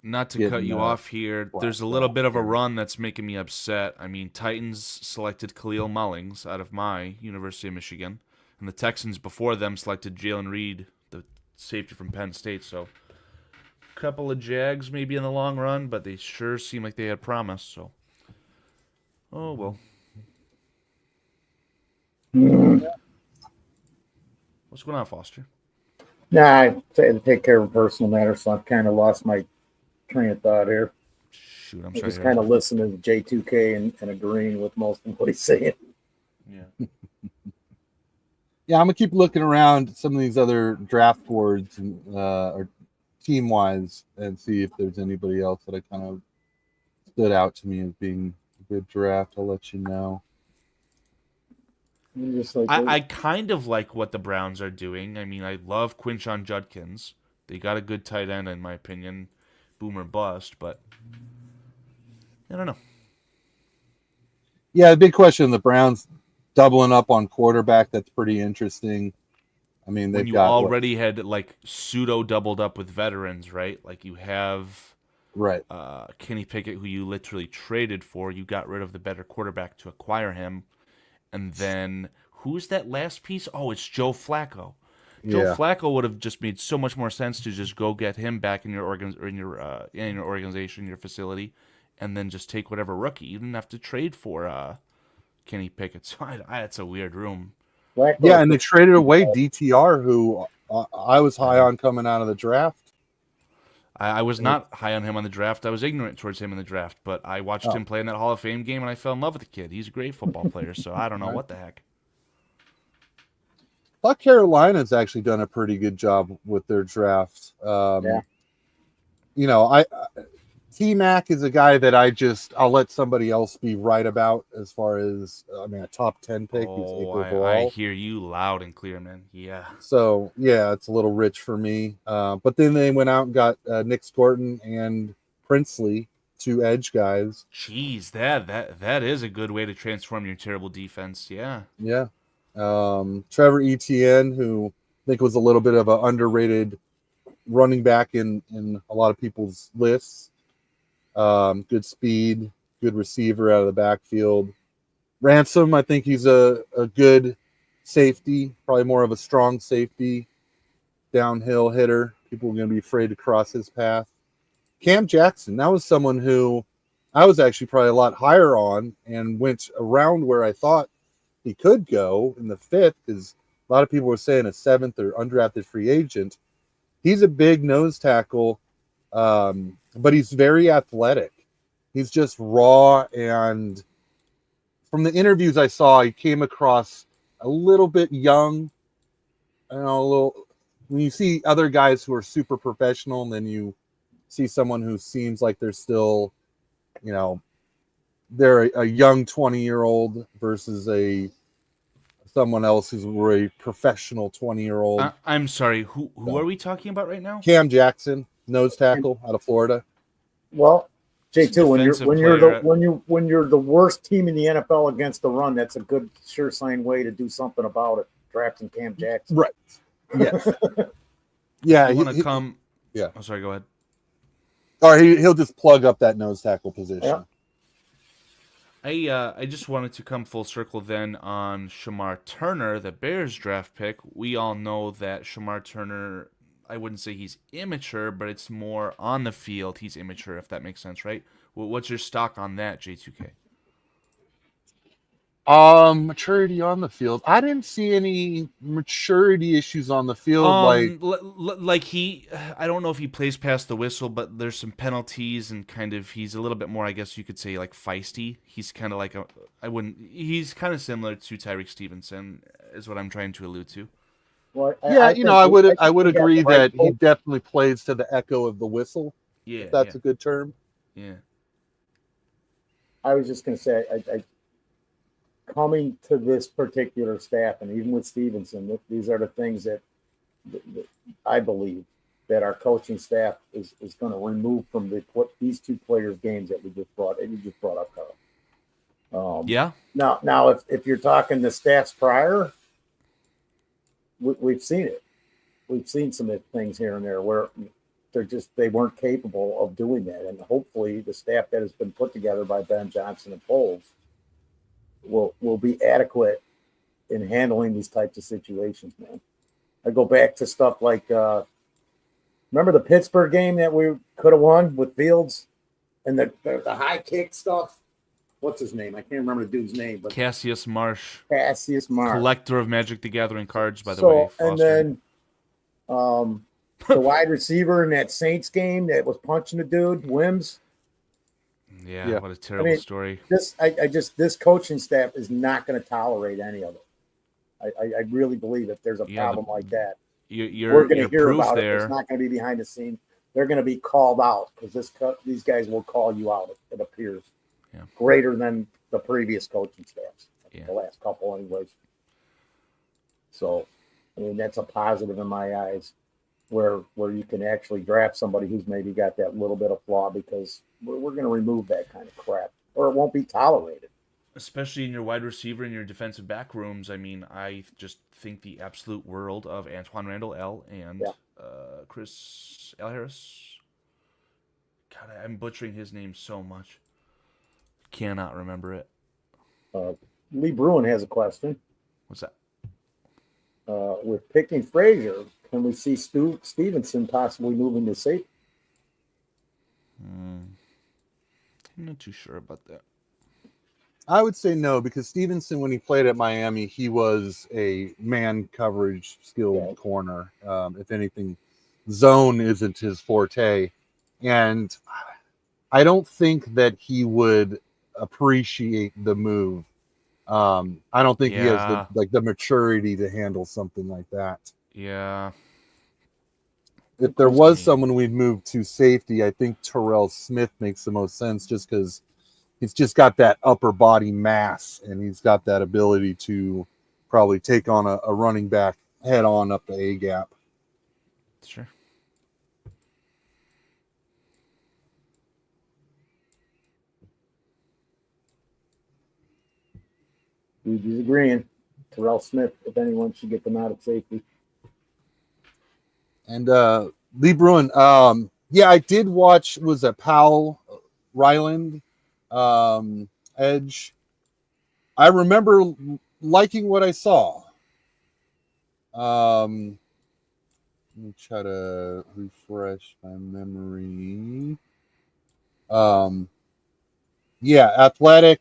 Not to cut you off here, there's a little bit of a run that's making me upset. I mean, Titans selected Khalil Mullings out of my University of Michigan, and the Texans before them selected Jalen Reed, the safety from Penn State. So, a couple of Jags maybe in the long run, but they sure seem like they had promise. So, oh well. What's going on, Foster? Nah, I had to take care of a personal matter, so I've kind of lost my train of thought here. Shoot, I'm I sorry. just kind of listening to J2K and agreeing with most of what he's saying. Yeah. Yeah, I'm gonna keep looking around some of these other draft boards and or team wise and see if there's anybody else that I kind of stood out to me as being a good draft. I'll let you know. I kind of like what the Browns are doing. I mean, I love Quinshon Judkins. They got a good tight end, in my opinion. Boomer bust, but I don't know. Yeah, the big question: the Browns doubling up on quarterback. That's pretty interesting. I mean, they've When you got already had like pseudo doubled up with veterans, right? Like you have Kenny Pickett, who you literally traded for. You got rid of the better quarterback to acquire him, and then who's that last piece? Oh, it's Joe Flacco. Joe Flacco would have just made so much more sense to just go get him back in your organization, your facility, and then just take whatever rookie. You didn't have to trade for Kenny Pickett. So that's a weird room. Yeah, and they traded away DTR, who I was high on coming out of the draft. I was not high on him on the draft. I was ignorant towards him in the draft, but I watched him play in that Hall of Fame game, and I fell in love with the kid. He's a great football player, so I don't know what the heck. I thought Carolina's actually done a pretty good job with their draft. T-Mac is a guy that I'll let somebody else be right about as far as, a top 10 pick. I hear you loud and clear, man. Yeah. So, yeah, it's a little rich for me. But then they went out and got Nick Scorton and Princely, 2 edge guys. Jeez, that is a good way to transform your terrible defense. Yeah. Yeah. Trevor Etienne, who I think was a little bit of an underrated running back in a lot of people's lists. Good speed, good receiver out of the backfield. Ransom, I think he's a good safety, probably more of a strong safety, downhill hitter. People are going to be afraid to cross his path. Cam Jackson, that was someone who I was actually probably a lot higher on and went around where I thought he could go in the 5th, because a lot of people were saying a 7th or undrafted free agent. He's a big nose tackle, but he's very athletic. He's just raw, and from the interviews I saw, he came across a little bit young. When you see other guys who are super professional, and then you see someone who seems like they're still, they're a young 20-year-old versus someone else who's a professional 20-year-old. I'm sorry. Who are we talking about right now? Cam Jackson, nose tackle out of Florida. Well, J2, Defensive when player. you're the worst team in the NFL against the run, that's a good sure sign way to do something about it. Drafting Cam Jackson. Right. Yes. Yeah. You want to come? Yeah. I'm sorry. Go ahead. Or he'll just plug up that nose tackle position. Yeah. I just wanted to come full circle then on Shamar Turner, the Bears draft pick. We all know that Shamar Turner, I wouldn't say he's immature, but it's more on the field he's immature, if that makes sense, right? Well, what's your stock on that, J2K? Maturity on the field. I didn't see any maturity issues on the field. I don't know if he plays past the whistle, but there's some penalties and he's a little bit more, I guess you could say, like feisty. He's kind of like he's kind of similar to Tyreek Stevenson, is what I'm trying to allude to. Well, I would agree that he definitely plays to the echo of the whistle. Yeah, if that's a good term. Yeah. I was just going to say, I coming to this particular staff, and even with Stevenson, these are the things that I believe that our coaching staff is going to remove from these two players' games that you just brought up, Carl. Yeah. Now, if you're talking the stats prior, we've seen it. We've seen some things here and there where they weren't capable of doing that, and hopefully the staff that has been put together by Ben Johnson and Poles will be adequate in handling these types of situations, man. I go back to stuff like remember the Pittsburgh game that we could have won with Fields and the high kick stuff. What's his name? I can't remember the dude's name, but Cassius Marsh. Collector of Magic the Gathering cards, by the way. And then the wide receiver in that Saints game that was punching the dude, Wims. Yeah, what a terrible story. This coaching staff is not going to tolerate any of it. I really believe if there's a problem like that, we're going to hear about it. It's not going to be behind the scenes. They're going to be called out because these guys will call you out. It appears greater than the previous coaching staffs, the last couple, anyways. So, I mean, that's a positive in my eyes, where you can actually draft somebody who's maybe got that little bit of flaw, because we're going to remove that kind of crap, or it won't be tolerated. Especially in your wide receiver and your defensive back rooms. I mean, I just think the absolute world of Antoine Randall L. and Chris L. Harris. God, I'm butchering his name so much. Cannot remember it. Lee Bruin has a question. What's that? With picking Frazier, can we see Stevenson possibly moving to safety? I'm not too sure about that. I would say no, because Stevenson, when he played at Miami, he was a man coverage skilled corner. If anything, zone isn't his forte. And I don't think that he would appreciate the move. I don't think he has the maturity to handle something like that. Yeah. If there was someone we'd move to safety, I think Terrell Smith makes the most sense, just because he's just got that upper body mass and he's got that ability to probably take on a running back head on up the A gap. Sure. He's agreeing. Terrell Smith, if anyone, should get them out at safety. And Lee Bruin, I did watch, was it Powell Ryland Edge? I remember liking what I saw. Let me try to refresh my memory. Athletic.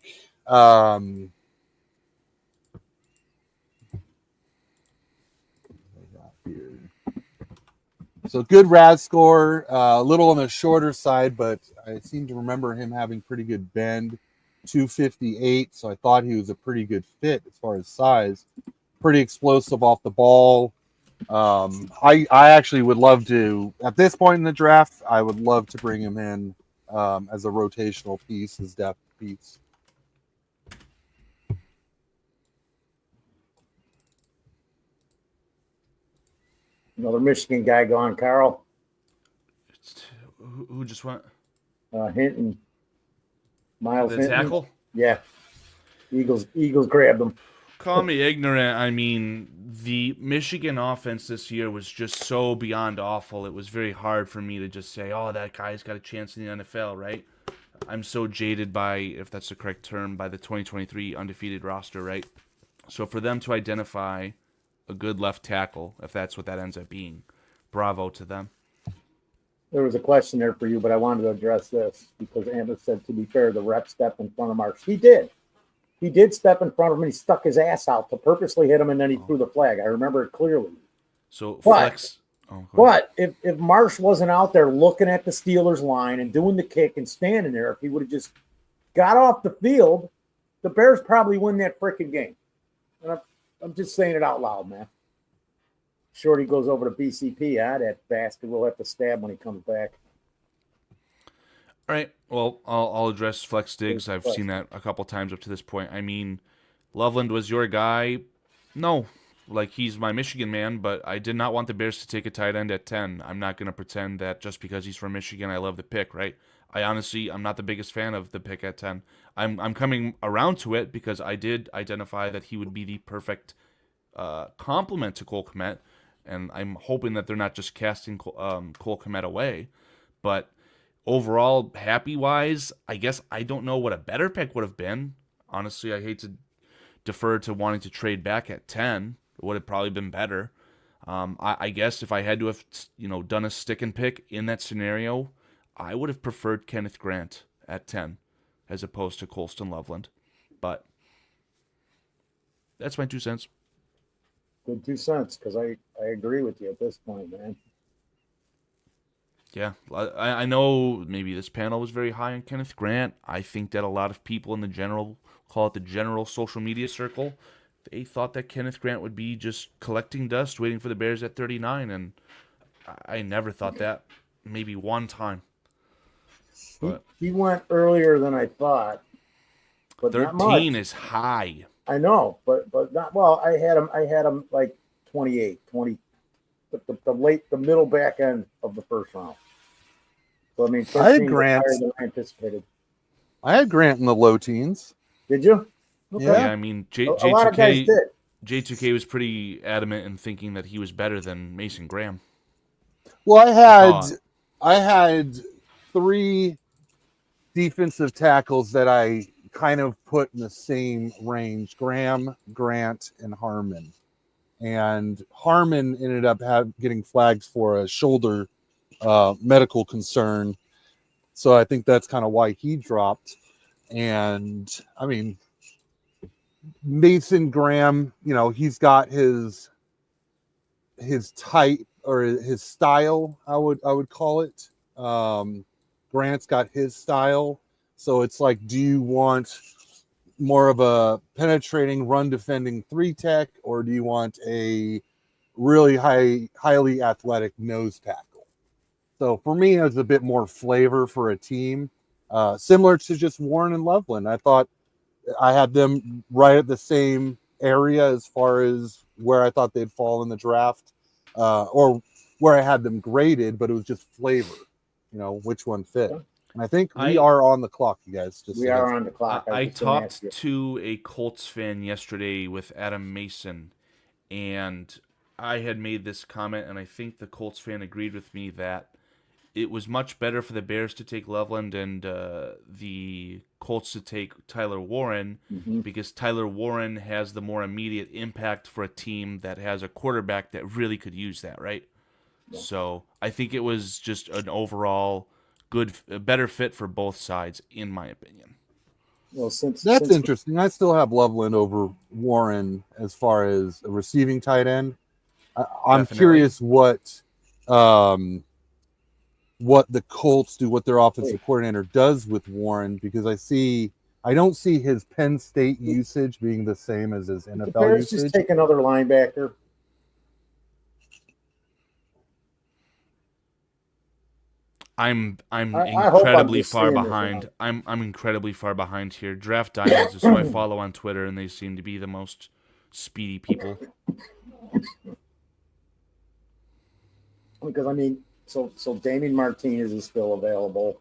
So good RAS score, a little on the shorter side, but I seem to remember him having pretty good bend, 258. So I thought he was a pretty good fit as far as size. Pretty explosive off the ball. I actually would love to, at this point in the draft, I would love to bring him in as a rotational piece, his depth piece. Another Michigan guy gone, Carl. Who just went? Hinton. Miles The Hinton. tackle? Yeah. Eagles grabbed him. Call me ignorant. I mean, the Michigan offense this year was just so beyond awful. It was very hard for me to just say, oh, that guy's got a chance in the NFL, right? I'm so jaded by, if that's the correct term, by the 2023 undefeated roster, right? So for them to identify a good left tackle, if that's what that ends up being, bravo to them. There was a question there for you, but I wanted to address this because Amber said, to be fair, the rep stepped in front of Marsh. He did. He did step in front of him and he stuck his ass out to purposely hit him and then he threw the flag. I remember it clearly. So flex. But if Marsh wasn't out there looking at the Steelers line and doing the kick and standing there, if he would have just got off the field, the Bears probably win that freaking game. And I'm just saying it out loud, man. Shorty goes over to BCP. That bastard will have to stab when he comes back. All right. Well, I'll address Flex Diggs. I've seen that a couple times up to this point. I mean, Loveland was your guy. No. Like, he's my Michigan man, but I did not want the Bears to take a tight end at 10. I'm not going to pretend that just because he's from Michigan, I love the pick, right? I'm not the biggest fan of the pick at 10. I'm coming around to it because I did identify that he would be the perfect complement to Cole Kmet, and I'm hoping that they're not just casting Cole Kmet away. But overall, happy-wise, I guess I don't know what a better pick would have been. Honestly, I hate to defer to wanting to trade back at 10. It would have probably been better. I guess if I had to have done a stick and pick in that scenario, I would have preferred Kenneth Grant at 10 as opposed to Colston Loveland. But that's my 2 cents. Good 2 cents, because I agree with you at this point, man. Yeah, I know maybe this panel was very high on Kenneth Grant. I think that a lot of people in the general, call it the general social media circle, they thought that Kenneth Grant would be just collecting dust, waiting for the Bears at 39, and I never thought that. Maybe one time. But He went earlier than I thought. But 13 is high. I know, but not well. I had him like 28, 20, the middle back end of the first round. So I mean, I had 13 was Grant. higher than I anticipated. I had Grant in the low teens. Did you? Okay. Yeah, I mean, a lot of guys did. J2K was pretty adamant in thinking that he was better than Mason Graham. Well, I had 3 defensive tackles that I kind of put in the same range: Graham, Grant, and Harmon. And Harmon ended up getting flags for a shoulder medical concern. So I think that's kind of why he dropped. And I mean, Mason Graham, he's got his type or his style, I would call it. Grant's got his style. So it's like, do you want more of a penetrating run defending 3-tech, or do you want a really highly athletic nose tackle? So for me, it was a bit more flavor for a team, similar to just Warren and Loveland. I thought I had them right at the same area as far as where I thought they'd fall in the draft, or where I had them graded, but it was just flavor, which one fit. And I think we are on the clock, you guys. We are on the clock. I talked to a Colts fan yesterday with Adam Mason, and I had made this comment, and I think the Colts fan agreed with me that it was much better for the Bears to take Loveland and the Colts to take Tyler Warren, because Tyler Warren has the more immediate impact for a team that has a quarterback that really could use that, right? Yeah. So I think it was just an overall a better fit for both sides, in my opinion. Well, since interesting. I still have Loveland over Warren as far as a receiving tight end. I'm curious what the Colts do, what their offensive coordinator does with Warren, because I don't see his Penn State usage being the same as his NFL Bears usage. Just take another linebacker. I'm incredibly far behind. I'm incredibly far behind here. Draft Diamonds is who I follow on Twitter, and they seem to be the most speedy people. Because I mean, so Damien Martinez is still available.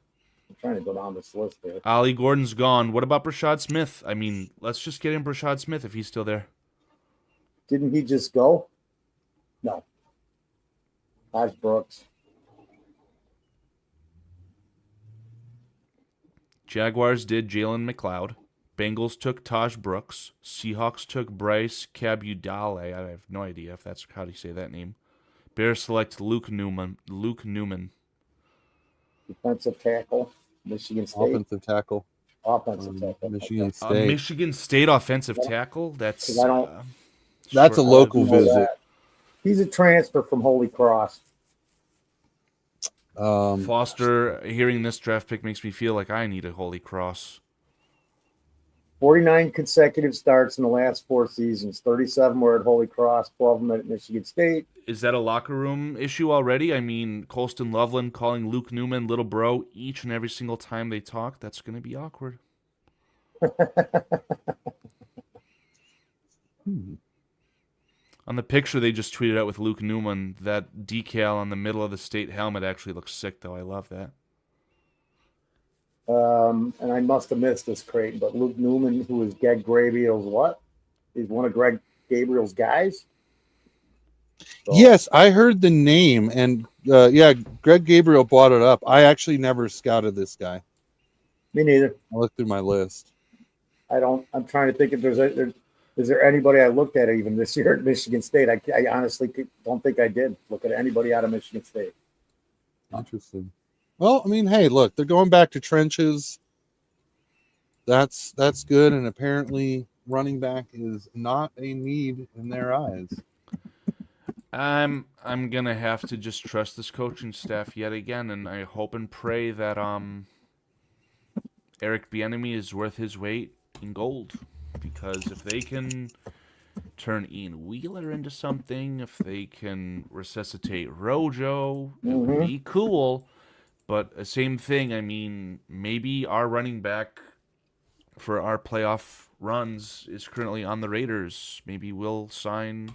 I'm trying to go down this list here. Ollie Gordon's gone. What about Brashad Smith? I mean, let's just get in Brashad Smith if he's still there. Didn't he just go? No. Taj Brooks. Jaguars did Jalen McLeod. Bengals took Taj Brooks. Seahawks took Bryce Cabudale. I have no idea if that's how do you say that name. Bears select Luke Newman. Defensive tackle, Michigan State. Offensive tackle. Offensive tackle. Michigan State. Michigan State offensive tackle. That's that's a local visit. He's a transfer from Holy Cross. Foster, hearing this draft pick makes me feel like I need a Holy Cross. 49 consecutive starts in the last 4 seasons. 37 were at Holy Cross, 12 of them at Michigan State. Is that a locker room issue already? I mean, Colston Loveland calling Luke Newman little bro each and every single time they talk. That's going to be awkward. On the picture they just tweeted out with Luke Newman, that decal on the middle of the state helmet actually looks sick, though. I love that. And I must have missed this, Creighton, but Luke Newman, who is Greg Gabriel's what? He's one of Greg Gabriel's guys? So, yes, I heard the name, and yeah, Greg Gabriel brought it up. I actually never scouted this guy. Me neither. I looked through my list. I'm trying to think if is there anybody I looked at even this year at Michigan State? I honestly don't think I did look at anybody out of Michigan State. Interesting. Well, I mean, hey, look, they're going back to trenches. That's good, and apparently running back is not a need in their eyes. I'm gonna have to just trust this coaching staff yet again, and I hope and pray that Eric Bieniemy is worth his weight in gold, because if they can turn Ian Wheeler into something, if they can resuscitate Rojo, it would be cool. But same thing, I mean, maybe our running back for our playoff runs is currently on the Raiders. Maybe we'll sign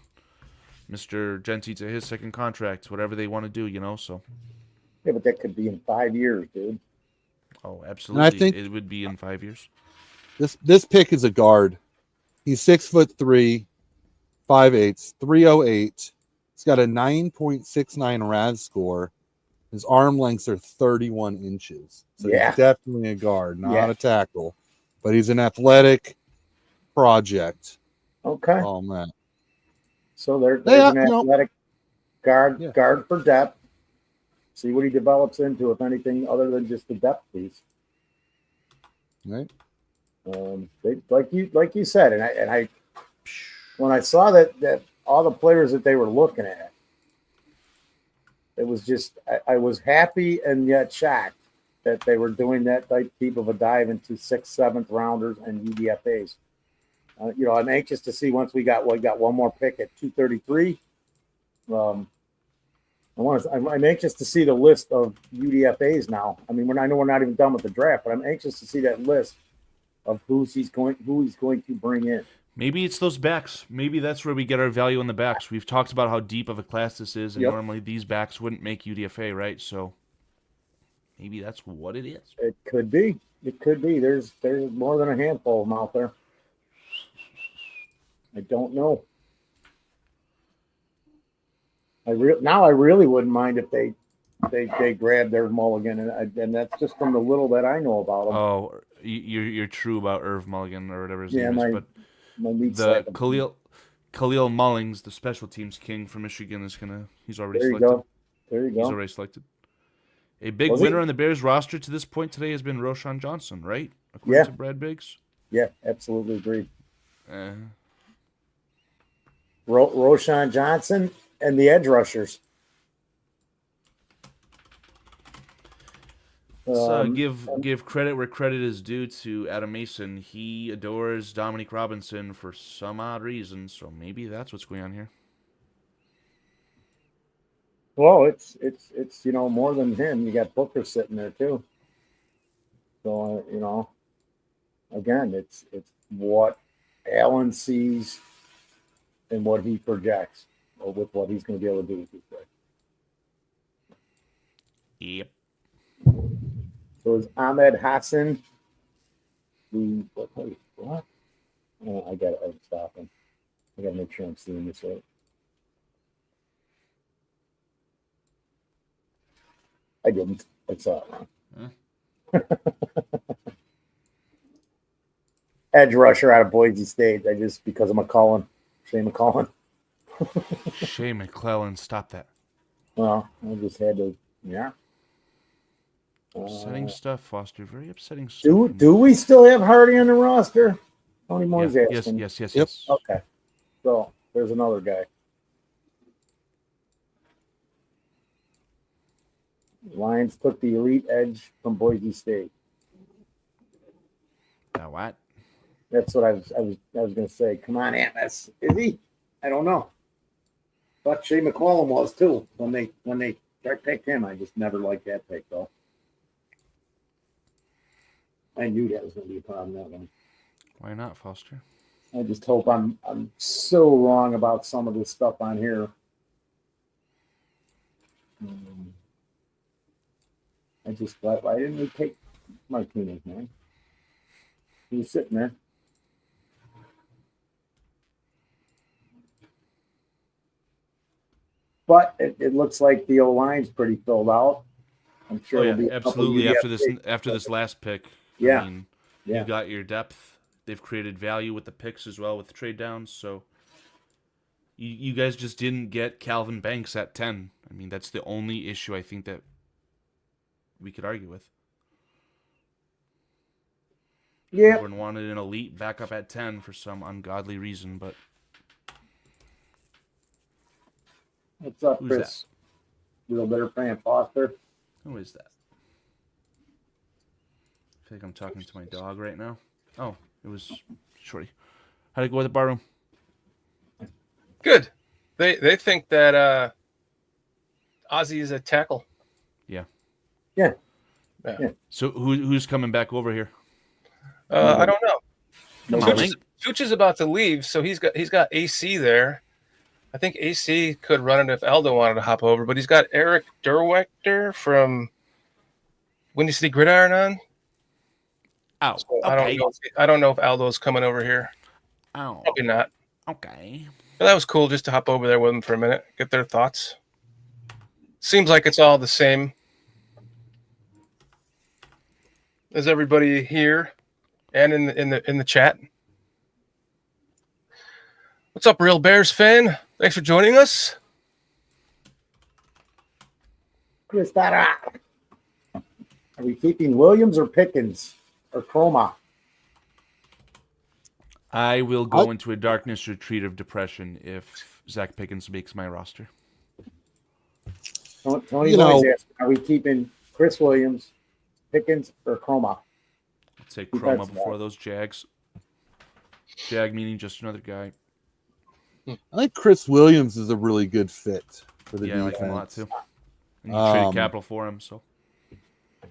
Mr. Genty to his second contract, whatever they want to do, you know, so. Yeah, but that could be in 5 years, dude. Oh, absolutely. I think it would be in 5 years. This pick is a guard. He's 6'3", 5'8", 308. He's got a 9.69 RAS score. His arm lengths are 31 inches. So Yeah. he's definitely a guard, not a tackle. But he's an athletic project. Okay. Oh, man. So there's Yeah, an athletic guard for depth. See what he develops into, if anything, other than just the depth piece. Right. Like you said, and I when I saw that all the players that they were looking at, it was just I was happy and yet shocked that they were doing that type deep of a dive into 6th, 7th rounders and UDFAs. I'm anxious to see once we got one more pick at 233. I'm anxious to see the list of UDFAs now. I mean, I know we're not even done with the draft, but I'm anxious to see that list of who he's going to bring in. Maybe it's those backs. Maybe that's where we get our value in the backs. We've talked about how deep of a class this is, and normally these backs wouldn't make UDFA, right? So maybe that's what it is. It could be. It could be. There's more than a handful of them out there. I don't know. I really wouldn't mind if they grab their mulligan, and that's just from the little that I know about them. Oh, you're true about Irv Mulligan or whatever his name is, but Khalil Mullings, the special teams king for Michigan, he's already selected. There you go. He's already selected. A big winner on the Bears roster to this point today has been Roshan Johnson, right? According to Brad Biggs. Yeah, absolutely agreed. Roshan Johnson and the edge rushers. Give credit where credit is due to Adam Mason. He adores Dominique Robinson for some odd reason, so maybe that's what's going on here. Well, it's more than him. You got Booker sitting there too. So again, it's what Allen sees and what he projects, or with what he's going to be able to do with this play. Yep. So it's Ahmed Hassan. What? Oh, I got to stop him. I got to make sure I'm seeing this right. I didn't. I saw it wrong. Edge rusher out of Boise State. I just because of McCullen. Shane McCullen. Shay McClellan, stop that. Well, I just had to. Yeah. Upsetting stuff, Foster. Very upsetting stuff. Do we still have Hardy on the roster? Tony Moore's asking. Yes. Okay. So there's another guy. Lions took the elite edge from Boise State. Now what? That's what I was going to say. Come on, Amos. Is he? I don't know. But Shea McCollum was too when they picked him. I just never liked that pick though. I knew that was going to be a problem that one. Why not, Foster? I just hope I'm so wrong about some of this stuff on here. I just thought, why didn't we take Martinez, man? He was sitting there. But it looks like the O-line's pretty filled out. I'm sure it'll be a couple absolutely. UDFA After this last pick, Yeah. I mean, Yeah. you've got your depth. They've created value with the picks as well with the trade downs. So you guys just didn't get Calvin Banks at 10. I mean, that's the only issue I think that we could argue with. Yeah. Everyone wanted an elite backup at 10 for some ungodly reason, but What's up, Who's Chris? Real better fan Foster. who is that? I feel like I'm talking to my dog right now. Oh, it was Shorty. How'd it go with the barroom? Good. They think that Azie is a tackle. Yeah. Yeah. So who's coming back over here? I don't know. Come on, Tooch Link. Tooch is about to leave, so he's got AC there. I think AC could run it if Aldo wanted to hop over, but he's got Eric Derwechter from Windy City Gridiron on. Oh, So okay. I don't know if Aldo's coming over here. Oh, Probably not. okay. But that was cool just to hop over there with them for a minute, get their thoughts. Seems like it's all the same. Is everybody here and in the chat? What's up, Real Bears fan? Thanks for joining us. Chris, are we keeping Williams or Pickens or Chroma? I will go into a darkness retreat of depression if Zach Pickens makes my roster. Tony Lloyd's asking, are we keeping Chris Williams, Pickens, or Chroma? I'd say Who Chroma bets before that? those Jags. Jag meaning just another guy. I think Chris Williams is a really good fit for the Yeah, I defense. like him a lot too. And you traded capital for him, so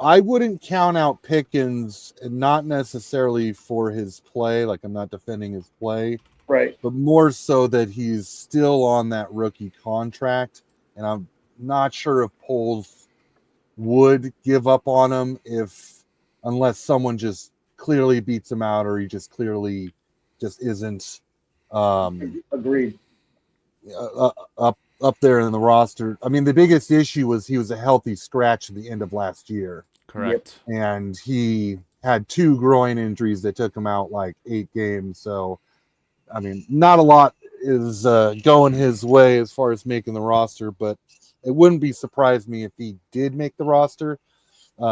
I wouldn't count out Pickens, not necessarily for his play, like I'm not defending his play, right? But more so that he's still on that rookie contract, and I'm not sure if Poles would give up on him unless someone just clearly beats him out, or he just clearly just isn't. Agreed. Up there in the roster. I mean, the biggest issue was he was a healthy scratch at the end of last year. Correct. And he had 2 groin injuries that took him out like 8 games. So, I mean, not a lot is going his way as far as making the roster, but it wouldn't be surprised me if he did make the roster,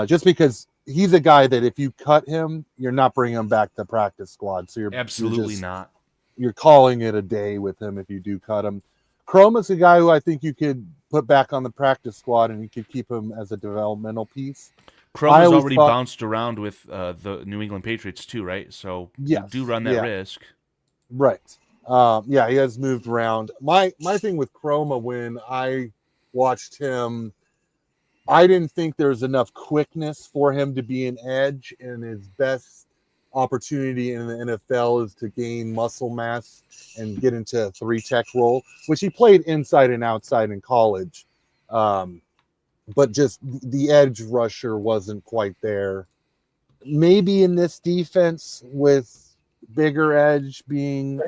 just because he's a guy that if you cut him, you're not bringing him back to practice squad. So absolutely not. You're calling it a day with him if you do cut him. Chroma's a guy who I think you could put back on the practice squad and you could keep him as a developmental piece. Chroma's already bounced around with the New England Patriots too, right? So you do run that risk. Right. Yeah, he has moved around. My thing with Chroma, when I watched him, I didn't think there was enough quickness for him to be an edge, and his best opportunity in the NFL is to gain muscle mass and get into a 3-tech role, which he played inside and outside in college. but just the edge rusher wasn't quite there. Maybe in this defense with bigger edge being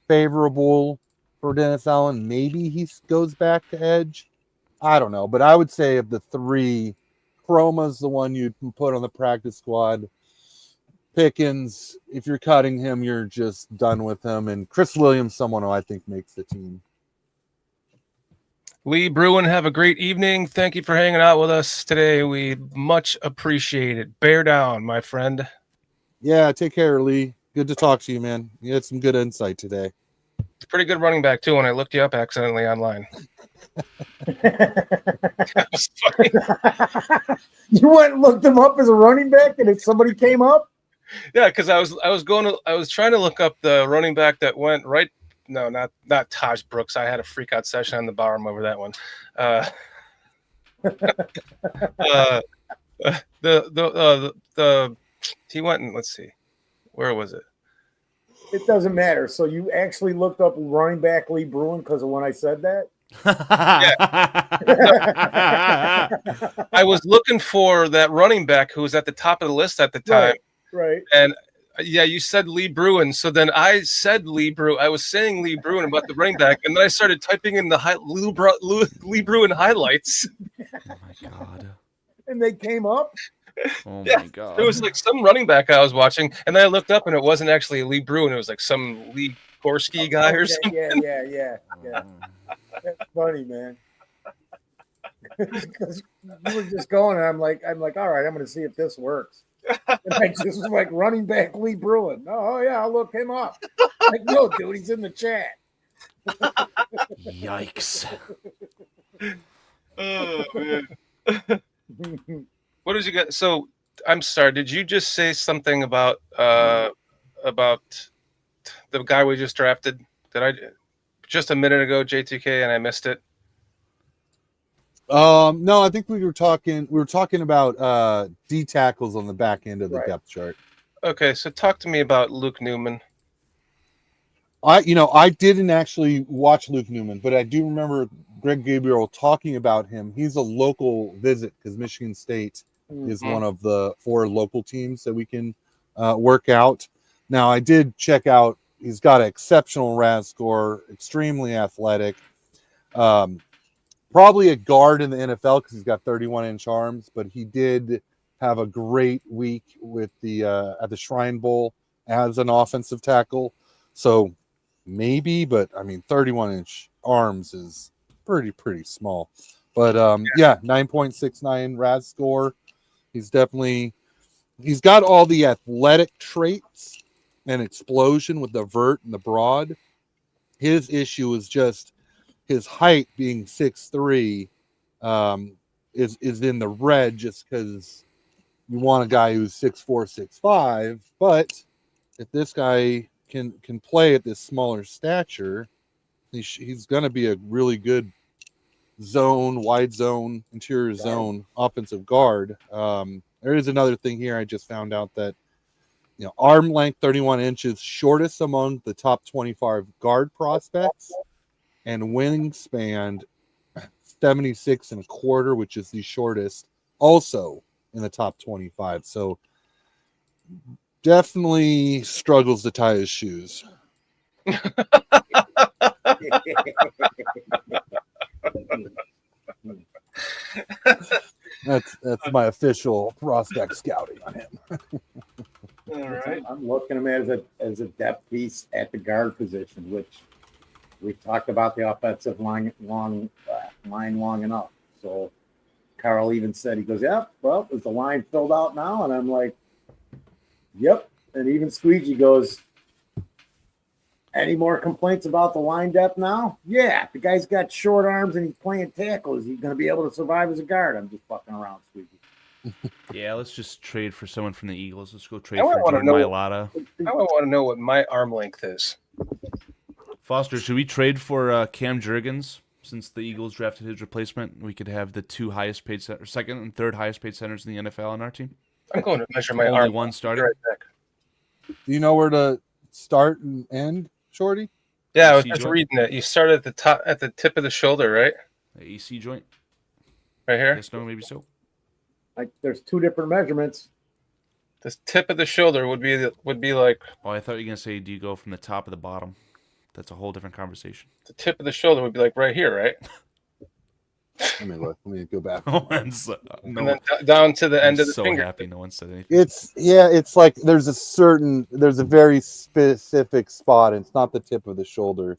favorable for Dennis Allen, maybe he goes back to edge. I don't know, but I would say of the three, Chroma's the one you'd put on the practice squad. Pickens, if you're cutting him, you're just done with him. And Chris Williams, someone who I think makes the team. Lee Bruin, have a great evening. Thank you for hanging out with us today. We much appreciate it. Bear down, my friend. Yeah, take care, Lee. Good to talk to you, man. You had some good insight today. It's a pretty good running back, too, when I looked you up accidentally online. That was funny. You went and looked him up as a running back, and if somebody came up? Yeah, because I was trying to look up the running back that went right. No, not Taj Brooks. I had a freak out session on the Barroom over that one. He went and let's see, where was it? It doesn't matter. So you actually looked up running back Lee Bruin because of when I said that? I was looking for that running back who was at the top of the list at the time. Right. And yeah, you said Lee Bruin. So then I said Lee Bruin. I was saying Lee Bruin about the running back, and then I started typing in the Lee Bruin highlights. Oh my god. And they came up? Oh Yeah, my god. There was like some running back I was watching, and then I looked up and it wasn't actually Lee Bruin. It was like some Lee Gorski guy or something. Yeah. That's funny, man. Because you were just going, and I'm like, all right, I'm going to see if this works. And I just was like running back Lee Bruin. Oh yeah, I'll look him up. Like, no, dude, he's in the chat. Yikes. Oh man. What did you get? So I'm sorry. Did you just say something about the guy we just drafted? Did I just a minute ago, J2K, and I missed it? No, I think we were talking about D tackles on the back end of the depth chart. Okay, so talk to me about Luke Newman. I didn't actually watch Luke Newman, but I do remember Greg Gabriel talking about him. He's a local visit because Michigan State is one of the 4 local teams that we can work out. Now, I did check out, he's got an exceptional RAS score, extremely athletic. Probably a guard in the NFL because he's got 31-inch arms, but he did have a great week with the at the Shrine Bowl as an offensive tackle. So maybe, but I mean, 31-inch arms is pretty small. But 9.69 RAS score. He's got all the athletic traits and explosion with the vert and the broad. His issue is just his height being 6'3", is in the red just because you want a guy who's 6'4", 6'5". But if this guy can play at this smaller stature, he's going to be a really good wide zone, interior zone offensive guard. There is another thing here. I just found out that arm length 31 inches, shortest among the top 25 guard prospects, and wingspan 76 and a quarter, which is the shortest, also in the top 25. So definitely struggles to tie his shoes. That's my official prospect scouting on him. All right. I'm looking at him as a depth piece at the guard position, which we've talked about the offensive line long enough. So Carl even said, he goes, "Yeah, well, is the line filled out now?" And I'm like, "Yep." And even Squeegee goes, "Any more complaints about the line depth now?" Yeah, the guy's got short arms and he's playing tackle. Is he going to be able to survive as a guard? I'm just fucking around, Squeegee. Yeah, let's just trade for someone from the Eagles. Let's go trade I for want to Jordan know. Mailata. I want to know what my arm length is. Foster, should we trade for Cam Jurgens since the Eagles drafted his replacement? We could have the 2 highest paid second and third highest paid centers in the NFL on our team. I'm going to measure my Only arm. one starting. Right back. Do you know where to start and end, Shorty? Yeah, I was just reading it. You start at the top, at the tip of the shoulder, right? The AC joint. Right here. Yes, no, maybe so. Like there's two different measurements. The tip of the shoulder would be like. Oh, I thought you were gonna say, do you go from the top or the bottom? That's a whole different conversation. The tip of the shoulder would be like right here, right? Let me look. Let me go back. No one's, And then down to the end of the so finger. happy no one said anything. It's like there's a very specific spot. And it's not the tip of the shoulder.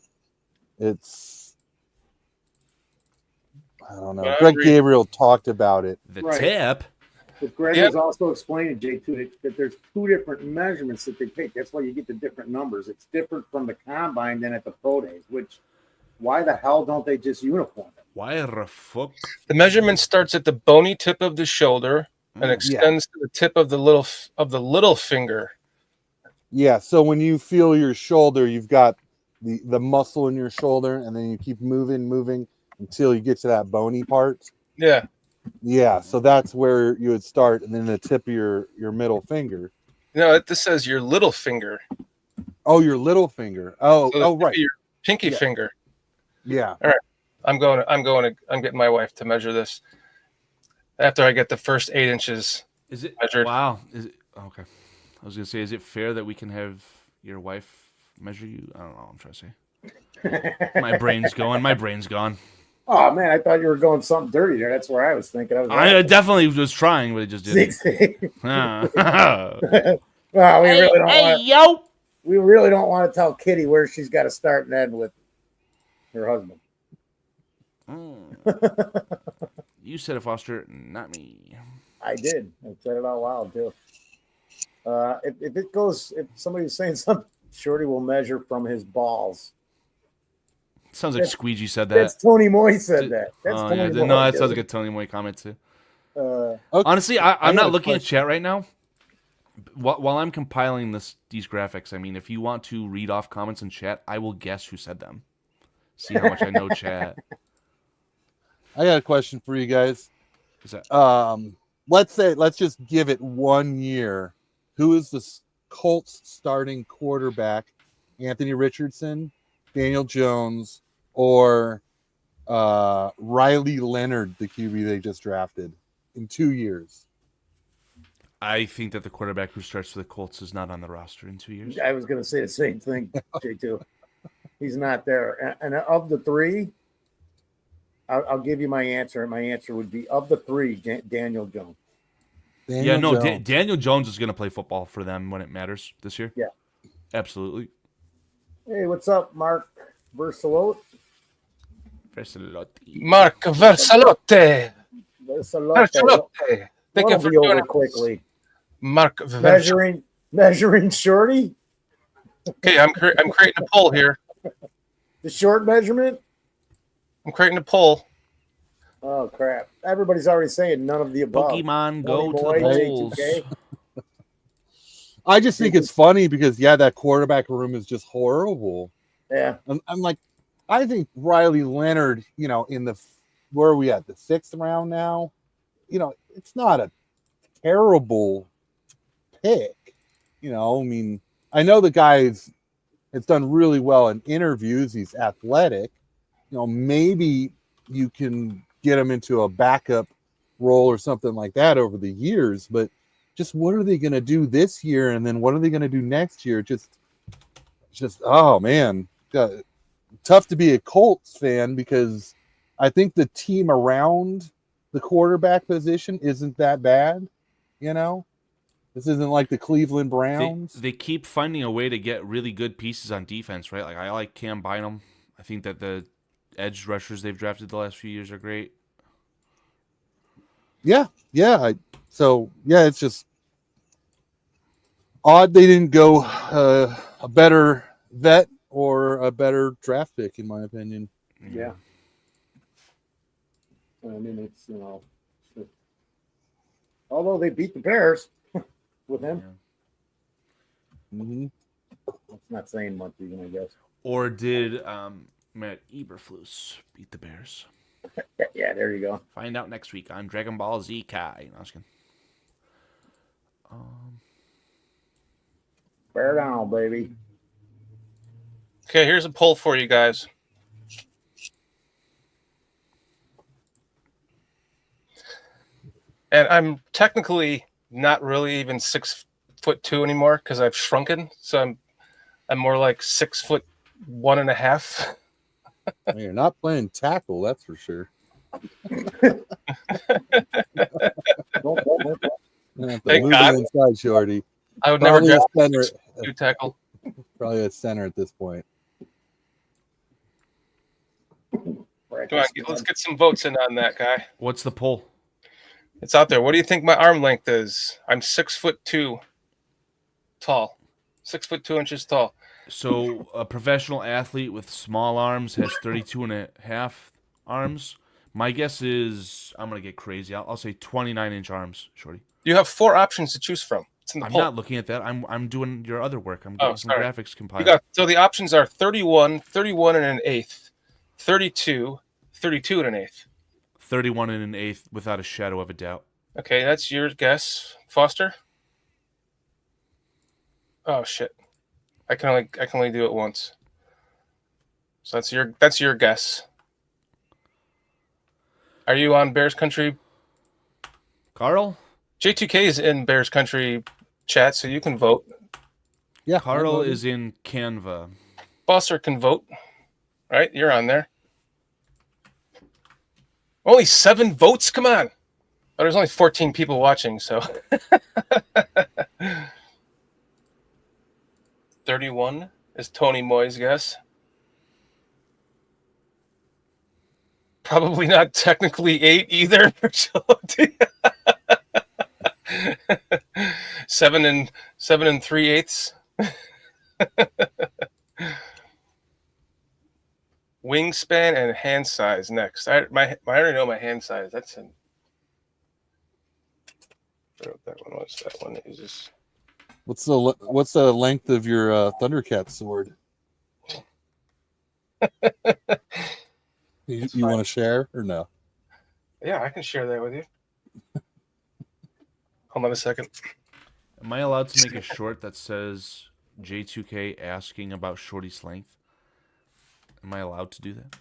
It's, I don't know. Greg Gabriel talked about it. The Right. tip. But Greg was also explaining, J2, that there's two different measurements that they take. That's why you get the different numbers. It's different from the combine than at the pro days, which why the hell don't they just uniform it? Why the fuck? The measurement starts at the bony tip of the shoulder and extends to the tip of the little finger. Yeah. So when you feel your shoulder, you've got the muscle in your shoulder, and then you keep moving until you get to that bony part. Yeah. Yeah. So that's where you would start, and then the tip of your middle finger. No, this says your little finger. Oh, your little finger. Oh, So the tip of right. your pinky Yeah. finger. Yeah. All right. I'm getting my wife to measure this after I get the first 8 inches. Is it measured. Wow. Is it okay? I was gonna say, is it fair that we can have your wife measure you? I don't know what I'm trying to say. My brain's gone. Oh man, I thought you were going something dirty there. That's where I was thinking. I definitely was trying, but it just didn't. Well, we really don't want to tell Kitty where she's got to start and end with her husband. You said it, Foster, not me. I did. I said it out loud too. If somebody's saying something, Shorty will measure from his balls. Sounds like Squeegee said that. That's Tony Moy said that. That's Tony yeah. Moy, No, that sounds dude. like a Tony Moy comment too. Okay. Honestly, I'm got not a looking at question. chat right now. While I'm compiling these graphics, I mean, if you want to read off comments in chat, I will guess who said them. See how much I know chat. I got a question for you guys. Is that Let's just give it 1 year. Who is the Colts starting quarterback? Anthony Richardson, Daniel Jones, or Riley Leonard, the QB they just drafted, in 2 years? I think that the quarterback who starts for the Colts is not on the roster in 2 years. I was going to say the same thing, J2. He's not there. And of the three, I'll give you my answer. My answer would be, of the three, Daniel Jones. Daniel Jones is going to play football for them when it matters this year. Yeah. Absolutely. Hey, what's up, Mark Versalote? Mark Versalote. Versalote. Thank you What'll for be over joining us. quickly. Mark Versalote. Measuring Shorty. Okay, I'm creating a poll here. The short measurement. I'm creating a poll. Oh crap! Everybody's already saying none of the above. Pokemon, go to Boy, the polls. J2K. I just think it's funny because that quarterback room is just horrible. Yeah. I'm like, I think Riley Leonard, in where are we at, the 6th round now? It's not a terrible pick. I mean, I know the guy has done really well in interviews. He's athletic. Maybe you can get him into a backup role or something like that over the years, but just what are they going to do this year? And then what are they going to do next year? Just, oh man, tough to be a Colts fan because I think the team around the quarterback position isn't that bad. This isn't like the Cleveland Browns. They keep finding a way to get really good pieces on defense, right? Like I like Cam Bynum. I think that the edge rushers they've drafted the last few years are great. Yeah. It's just odd they didn't go a better vet or a better draft pick, in my opinion. Yeah. I mean, it's although they beat the Bears with him. Yeah. Mm-hmm. That's not saying much, even, I guess. Or did Matt Eberflus beat the Bears? Yeah, there you go. Find out next week on Dragon Ball Z Kai. No, I was kidding. Bear down, baby. Okay, here's a poll for you guys. And I'm technically not really even 6'2" anymore because I've shrunken. So I'm more like 6'1.5". Well, you're not playing tackle, that's for sure. Thank Move God. it inside, Shorty. I would Probably never a draft center. 6'2" tackle. Probably a center at this point. Come on, let's get some votes in on that, guy. What's the poll? It's out there. What do you think my arm length is? I'm 6'2" tall. 6'2" tall. So a professional athlete with small arms has 32.5 arms. My guess is I'm gonna get crazy. I'll say 29-inch arms, Shorty. You have 4 options to choose from. It's in the I'm poll. not looking at that. I'm doing your other work. I'm getting some graphics compiled. So the options are 31, 31 and an eighth, 32, 32 and an eighth. 31 and an eighth, without a shadow of a doubt. Okay, that's your guess, Foster. Oh shit! I can only do it once. So that's your guess. Are you on Bears Country, Carl? J2K is in Bears Country chat, so you can vote. Yeah, Carl is in Canva. Foster can vote. Right, you're on there. Only 7 votes. Come on. Oh, there's only 14 people watching, so 31 is Tony Moy's guess. Probably not technically 8 either. 7 and 3/8. Wingspan and hand size next. I already know my hand size. That's in. I don't know what that one was. That one is just. What's the length of your Thundercat sword? You want to share or no? Yeah, I can share that with you. Hold on a second. Am I allowed to make a short that says J2K asking about Shorty's length? Am I allowed to do that?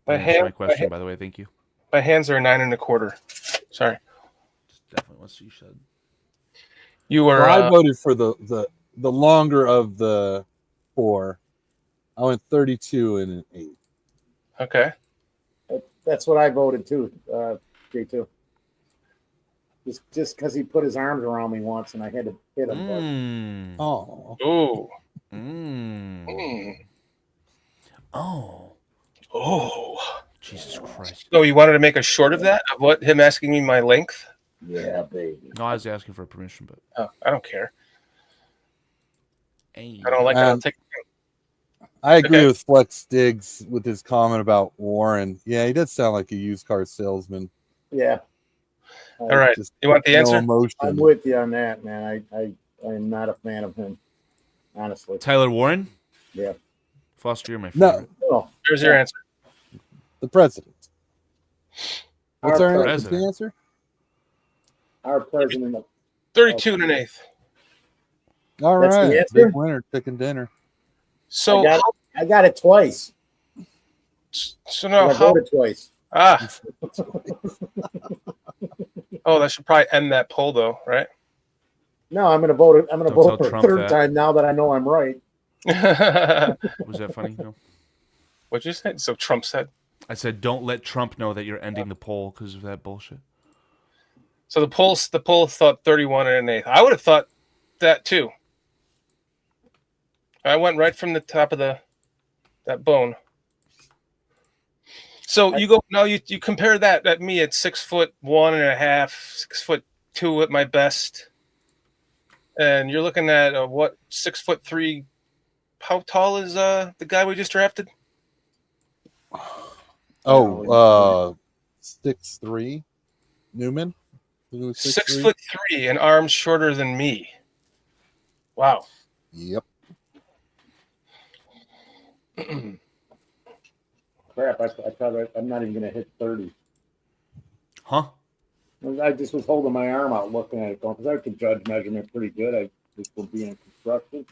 My question, by the way. Thank you. My hands are 9 1/4. Sorry. Definitely what you said. You were. Well, I voted for the longer of the 4. I went 32 and an 8. Okay. That's what I voted too, J2. Just because he put his arms around me once and I had to hit him. Oh. Oh. Oh. Jesus Christ. So you wanted to make a short of that? Of what? Him asking me my length? Yeah, baby. No, I was asking for permission, but I don't care. Hey. I don't like it. I'll take. I agree with Flex Diggs with his comment about Warren. Yeah, he does sound like a used car salesman. Yeah. All right. You want the answer? Emotion. I'm with you on that, man. I am not a fan of him, honestly. Tyler Warren? Yeah. Foster, you're my favorite. No. Here's your answer. The president. What's Our our the answer? Our president. 32 and an eighth. All That's the right. answer? Big winner, chicken dinner. So I got it twice. So now I how? voted twice. Ah. Oh, that should probably end that poll, though, right? No, I'm going to vote. I'm going to Don't vote tell for Trump a third that. time now that I know I'm right. Was that funny? No. What'd you say? So Trump said. I said, don't let Trump know that you're ending the poll because of that bullshit. So the poll thought 31 and an eighth. I would have thought that too. I went right from the top of that bone. So you go now. You compare that at me at 6'1.5", 6'2" at my best, and you're looking at what 6'3". How tall is the guy we just drafted? 6'3", Newman. 6'3" and arms shorter than me. Wow. Yep. Crap! I thought I'm not even going to hit 30. Huh? I just was holding my arm out, looking at it, going because I could judge measurement pretty good. I just will be in construction.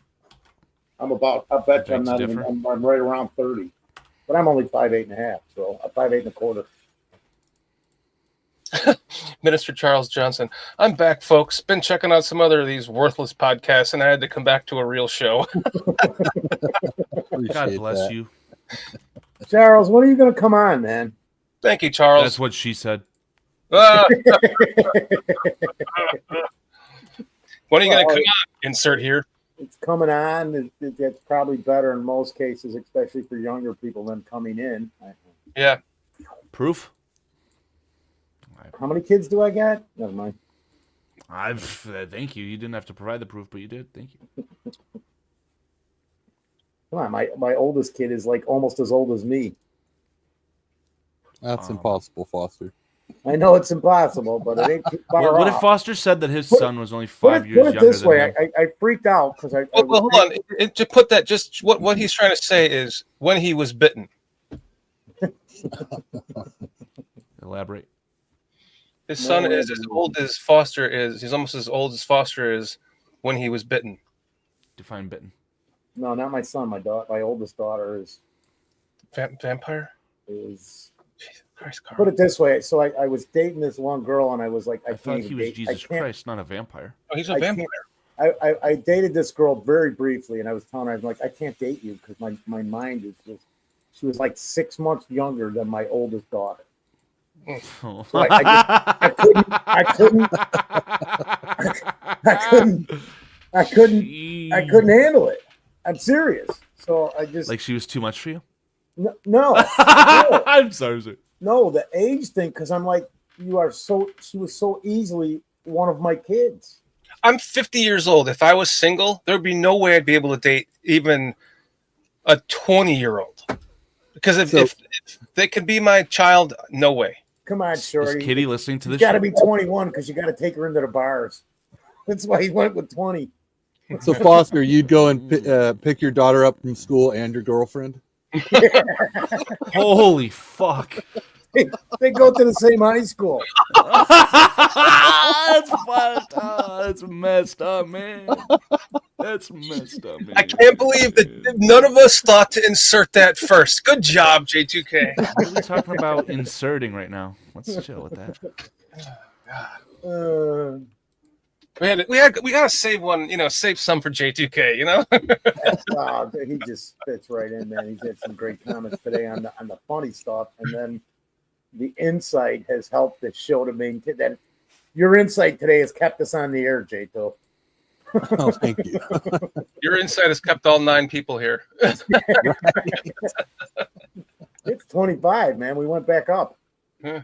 I bet you I'm not even. I'm right around 30. But I'm only 5'8.5", so 5'8.25". Minister Charles Johnson. I'm back, folks. Been checking out some other of these worthless podcasts, and I had to come back to a real show. God bless you. Charles, when are you going to come on, man? Thank you, Charles. That's what she said. When are you going to come on? Insert here. It's coming on. It's probably better in most cases, especially for younger people than coming in. Yeah. Proof? How many kids do I got? Never mind. Thank you. You didn't have to provide the proof, but you did. Thank you. Come on, my oldest kid is like almost as old as me. That's impossible, Foster. I know it's impossible, but it ain't too far What if off. Foster said that his son was only 5 years Put it younger this than way, him? I freaked out because I. Well, hold on. To put that, just what he's trying to say is when he was bitten. Elaborate. His son is as old as Foster is. He's almost as old as Foster is when he was bitten. Define bitten. No, not my son. My oldest daughter is. Vampire? Is. Jesus Christ, Carl. Put it this way. So I was dating this one girl, and I was like, I thought he was Jesus Christ, not a vampire. Oh, he's a vampire. I dated this girl very briefly, and I was telling her, I'm like, I can't date you because my mind is just. She was like 6 months younger than my oldest daughter. So I couldn't handle it. I'm serious. So I just like she was too much for you. No. I'm sorry, sir. No, the age thing, because I'm like, she was so easily one of my kids. I'm 50 years old. If I was single, there'd be no way I'd be able to date even a 20-year-old. Because if they could be my child, no way. Come on, Shorty. Is Kitty listening to this? You got to be 21 because you got to take her into the bars. That's why he went with 20. So Foster, you'd go and pick your daughter up from school and your girlfriend? Holy fuck. They go to the same high school. That's fucked up. That's messed up, man. That's messed up, man. I can't believe that none of us thought to insert that first. Good job, J2K. What are we talking about inserting right now? Let's chill with that. We gotta save one, save some for J2K, He just fits right in, man. He's had some great comments today on the funny stuff, and then the insight has helped the show to maintain that. Your insight today has kept us on the air, J2. Oh, thank you. Your insight has kept all 9 people here. It's 25, man. We went back up. Yeah.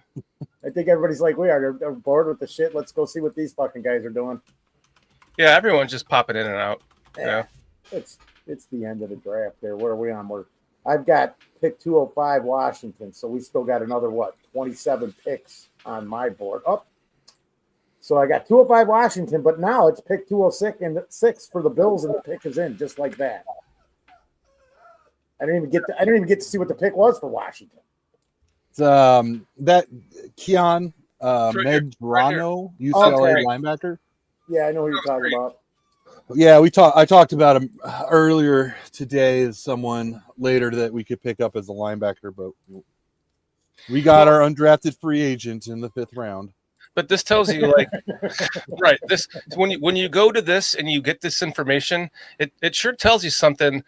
I think everybody's like, they're bored with the shit. Let's go see what these fucking guys are doing. Yeah, everyone's just popping in and out. Yeah. It's the end of the draft there. Where are we on? I've got pick 205 Washington, so we still got another 27 picks on my board. So I got 205 Washington, but now it's pick 206 and 6 for the Bills, and the pick is in just like that. I didn't even get to see what the pick was for Washington. It's that Keon Medrano, UCLA linebacker. Yeah, I know who you're talking about. Yeah, I talked about him earlier today as someone later that we could pick up as a linebacker, but we got our undrafted free agent in the 5th round. But this tells you, right? This when you go to this and you get this information, it sure tells you something.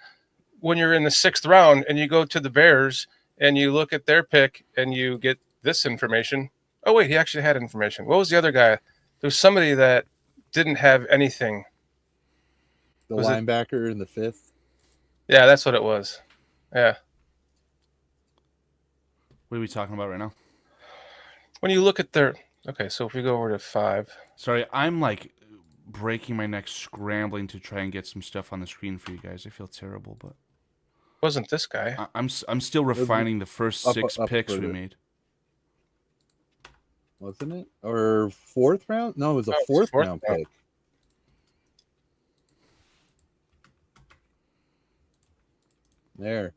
When you're in the 6th round and you go to the Bears and you look at their pick and you get this information. Oh wait, he actually had information. What was the other guy? There's somebody that didn't have anything. The linebacker in the 5th. Yeah, that's what it was. Yeah. What are we talking about right now? When you look at their so if we go over to 5. Sorry, I'm like breaking my neck scrambling to try and get some stuff on the screen for you guys. I feel terrible, but wasn't this guy? I'm still refining the first 6 picks we made. Wasn't it? Or 4th round? No, it was a 4th round pick. There.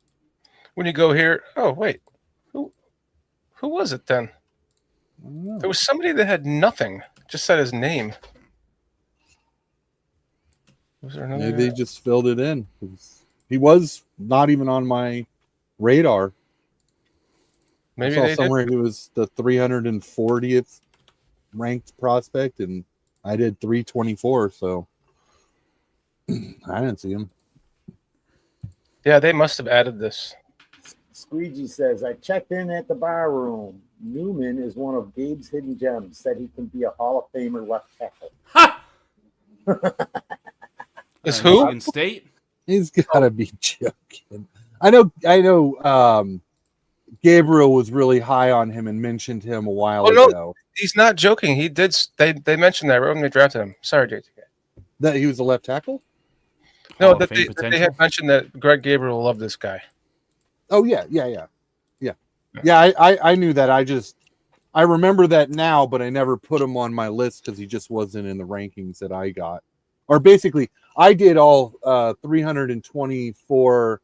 When you go here, oh wait, who was it then? There was somebody that had nothing. Just said his name. Was there another? Maybe they just filled it in. He was not even on my radar Maybe I saw they somewhere he was the 340th ranked prospect, and I did 324. So I didn't see him. Yeah, they must have added this. Squeegee says, I checked in at the bar room. Newman is one of Gabe's hidden gems. Said he can be a Hall of Famer left tackle. Is who? Michigan State? He's got to be joking. I know. Gabriel was really high on him and mentioned him a while Oh no, ago. he's not joking. He did. They mentioned that right when they drafted him. Sorry, JTK. That he was a left tackle? No, Hall of that Fame they potential? had mentioned that Greg Gabriel loved this guy. Oh yeah. I knew that. I remember that now, but I never put him on my list because he just wasn't in the rankings that I got. Or basically, I did all 324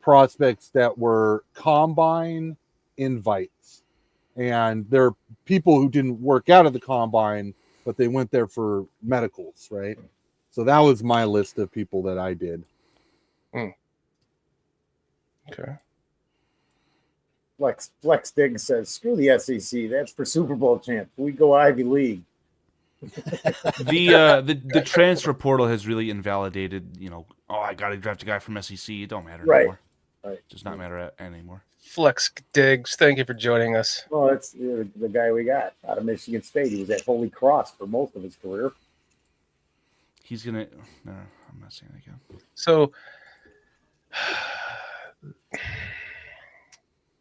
prospects that were combine invites, and there are people who didn't work out at the combine, but they went there for medicals, right? So that was my list of people that I did. Okay. Flex Diggs says, screw the SEC. That's for Super Bowl champ. We go Ivy League. The transfer portal has really invalidated, I got to draft a guy from SEC. It don't matter anymore. Right. It does not matter anymore. Flex Diggs, thank you for joining us. Well, that's the guy we got out of Michigan State. He was at Holy Cross for most of his career. He's going to... No, I'm not saying that again. So,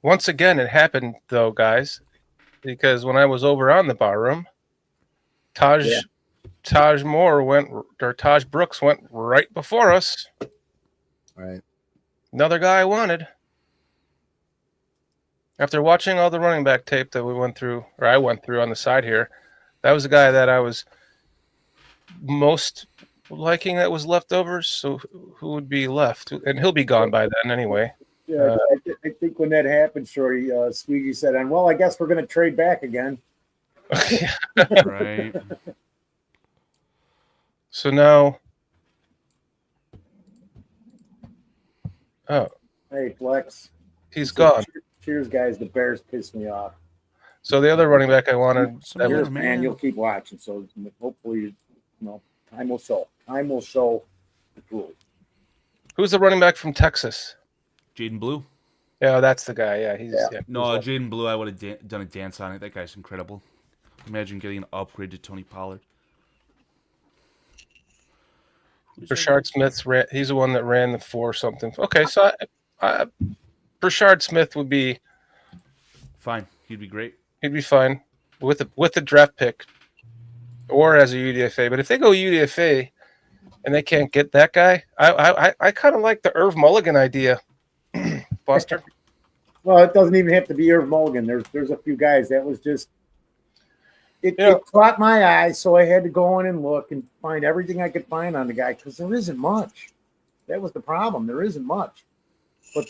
once again, it happened, though, guys, because when I was over on the bar room, Taj Brooks went right before us. Right. Another guy I wanted. After watching all the running back tape that I went through on the side here, that was the guy that I was most liking that was left over. So who would be left? And he'll be gone by then anyway. Yeah, I think when that happened, Shorty, Squeegee said, and well, I guess we're going to trade back again. Right. So now, Hey, Flex. He's gone. Cheers, guys. The Bears pissed me off. So the other running back I wanted. Cheers, man. You'll keep watching. So hopefully, time will show. Time will show the proof. Who's the running back from Texas? Jaden Blue. Yeah, that's the guy. Yeah, he's. Yeah. No, Jaden Blue, I would have done a dance on it. That guy's incredible. Imagine getting an upgrade to Tony Pollard. Brashard Smith's he's the one that ran the 4 something. Okay, so Brashard Smith would be fine. He'd be great. He'd be fine with the draft pick or as a UDFA. But if they go UDFA and they can't get that guy, I kind of like the Irv Mulligan idea, Foster. Well, it doesn't even have to be Irv Mulligan. There's a few guys that was just it caught my eye, so I had to go in and look and find everything I could find on the guy because there isn't much. That was the problem. There isn't much. But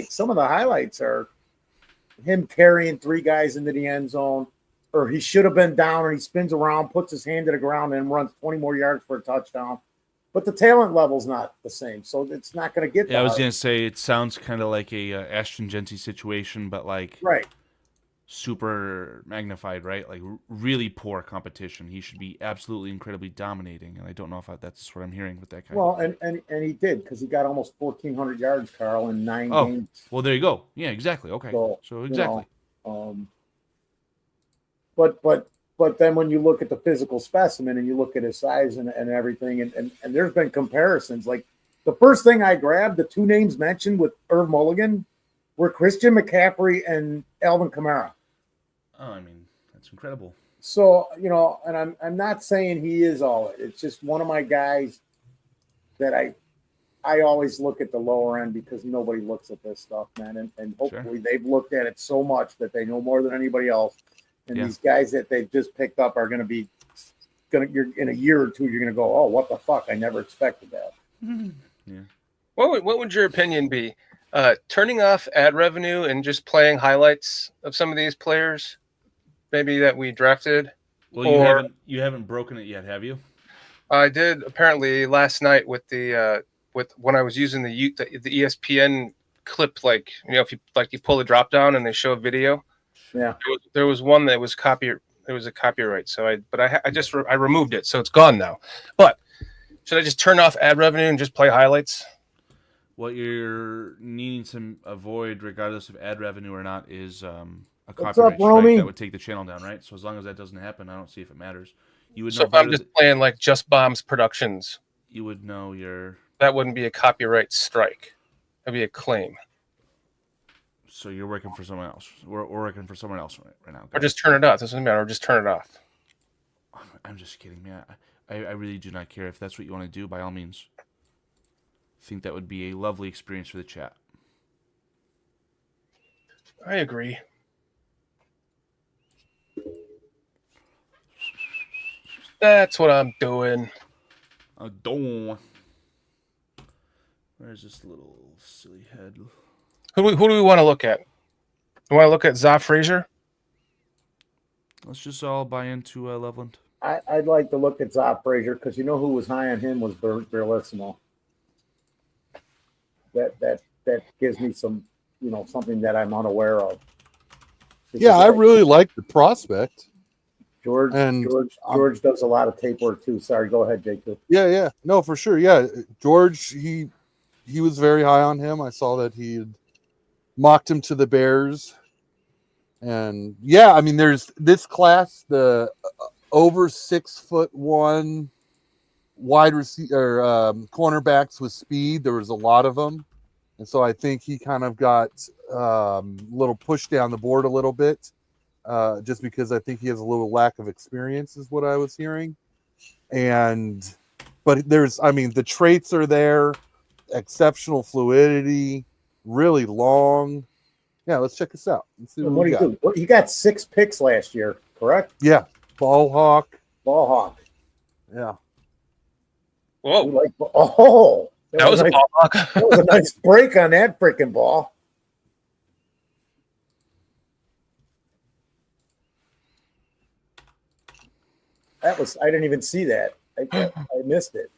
some of the highlights are him carrying 3 guys into the end zone, or he should have been down and he spins around, puts his hand to the ground, and runs 20 more yards for a touchdown. But the talent level's not the same, so it's not going to get. Yeah, I was going to say it sounds kind of like a Ashton Genty situation, but like super magnified, right? Like really poor competition. He should be absolutely incredibly dominating, and I don't know if that's what I'm hearing with that guy. Well, and he did because he got almost 1,400 yards, Carl, in 9 games. Well, there you go. Yeah, exactly. Okay, so exactly. But then when you look at the physical specimen and you look at his size and everything, and there's been comparisons. Like the first thing I grabbed, the 2 names mentioned with Irv Mulligan were Christian McCaffrey and Alvin Kamara. Oh, I mean, that's incredible. So, and I'm not saying he is all it. It's just one of my guys that I always look at the lower end because nobody looks at this stuff, man. And hopefully they've looked at it so much that they know more than anybody else. And these guys that they've just picked up are going to be you're in a year or two, you're going to go, oh, what the fuck? I never expected that. Yeah. What would your opinion be? Turning off ad revenue and just playing highlights of some of these players, maybe that we drafted. Well, you haven't broken it yet, have you? I did apparently last night with the when I was using the ESPN clip, like, if you pull the drop down and they show a video. Yeah. There was one that was It was a copyright. So I removed it, so it's gone now. But should I just turn off ad revenue and just play highlights? What you're needing to avoid, regardless of ad revenue or not, is a copyright strike that would take the channel down, right? So as long as that doesn't happen, I don't see if it matters. You would know. So if I'm just playing like Just Bombs Productions, you would know that wouldn't be a copyright strike. That'd be a claim. So you're working for someone else. We're working for someone else right now. Or just turn it off. Doesn't matter. Or just turn it off. I'm just kidding, man. I really do not care. If that's what you want to do, by all means. I think that would be a lovely experience for the chat. I agree. That's what I'm doing. Where's this little silly head? Who do we want to look at? You want to look at Za Frazier? Let's just all buy into Loveland. I'd like to look at Za Frazier because you know who was high on him was Bellissimo. That gives me some, something that I'm unaware of. Yeah, I really like the prospect. George does a lot of tape work too. Sorry, go ahead, Jacob. Yeah. No, for sure. Yeah, George, he was very high on him. I saw that he had mocked him to the Bears. And yeah, I mean, there's this class, the over 6'1" wide receiver cornerbacks with speed. There was a lot of them. And so I think he kind of got a little pushed down the board a little bit. Just because I think he has a little lack of experience is what I was hearing. But the traits are there, exceptional fluidity, really long. Yeah, let's check this out. Let's see what we got. He got 6 picks last year, correct? Yeah, ball hawk. Yeah. Whoa. That was a ball hawk. That was a nice break on that freaking ball. I didn't even see that. I missed it.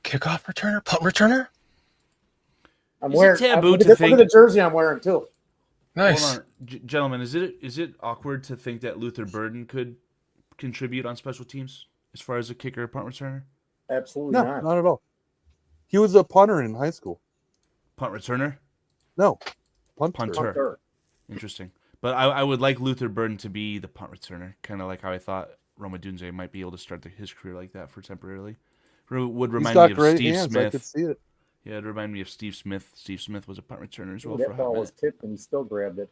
Kickoff returner, punt returner. I'm Is it wearing. taboo Look to at think- the jersey I'm wearing too. Nice. Hold on, gentlemen. Is it awkward to think that Luther Burden could contribute on special teams as far as a kicker or punt returner? Absolutely No, not at all. He was a punter in high school. Punt returner? No, punter. Punter. Interesting. But I would like Luther Burden to be the punt returner, kind of like how I thought Roma Dunze might be able to start his career like that for temporarily. Would remind me of Steve Smith. I could see it. Yeah, it reminded me of Steve Smith. Steve Smith was a punt returner as well. That ball was tipped and he still grabbed it.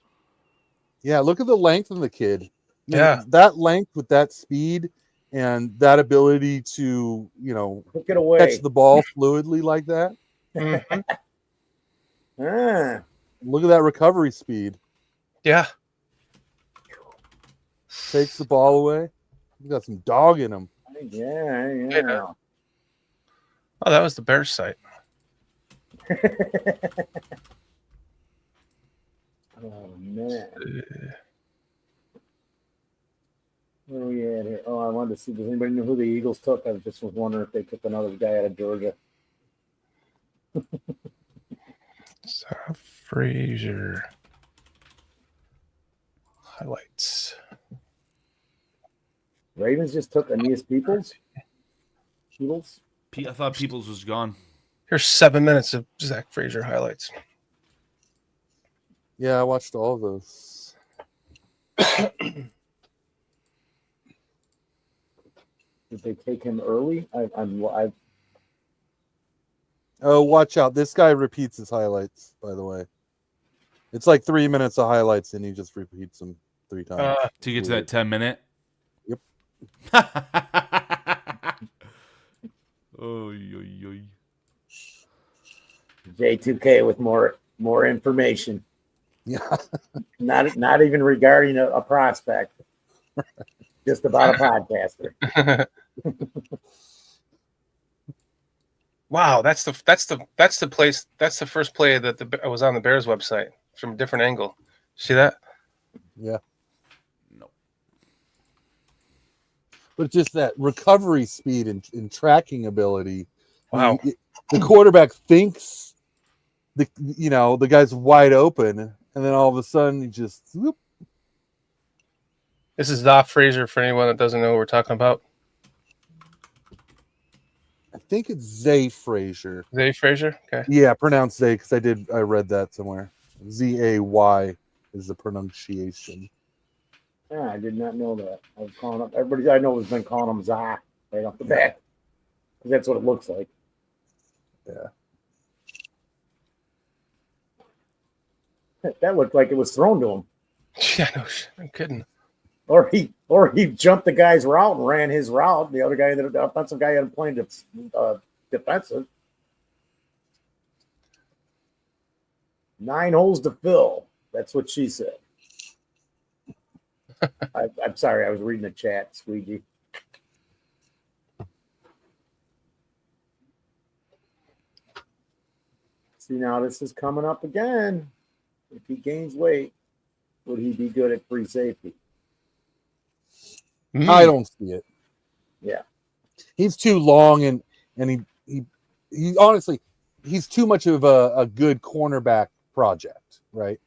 Yeah, look at the length of the kid. Yeah. That length with that speed and that ability to, Hook it away. catch the ball fluidly like that. Look at that recovery speed. Yeah. Takes the ball away. He's got some dog in him. Yeah. Oh, that was the Bears site. Oh man. Where are we at here? Oh, I wanted to see. Does anybody know who the Eagles took? I just was wondering if they took another guy out of Georgia. Frazier highlights. Ravens just took Aeneas Peoples. I thought Peoples was gone. Here's 7 minutes of Zach Frazier highlights. Yeah, I watched all of those. Did they take him early? Oh, watch out. This guy repeats his highlights, by the way. It's like 3 minutes of highlights, and he just repeats them 3 times. To get to that 10-minute? Yep. Oy. J2K with more information. Yeah. Not even regarding a prospect. Just about a podcaster. Wow, that's the place. That's the first play that was on the Bears website from a different angle. See that? Yeah. No. But just that recovery speed and tracking ability. Wow. The quarterback thinks the guy's wide open, and then all of a sudden he just whoop. This is Zoff Frazier for anyone that doesn't know what we're talking about. I think it's Zay Frazier. Zay Frazier? Okay. Yeah, pronounced Zay because I read that somewhere. Z-A-Y is the pronunciation. Yeah, I did not know that. I was calling up everybody I know has been calling him Zah right off the bat. That's what it looks like. Yeah. That looked like it was thrown to him. Yeah, no shit. I'm kidding. Or he jumped the guy's route and ran his route. The other guy, the offensive guy, had playing defensive. 9 holes to fill. That's what she said. I'm sorry, I was reading the chat, Squeegee. See, now this is coming up again. If he gains weight, would he be good at free safety? I don't see it. Yeah. He's too long and he honestly, he's too much of a good cornerback project, right?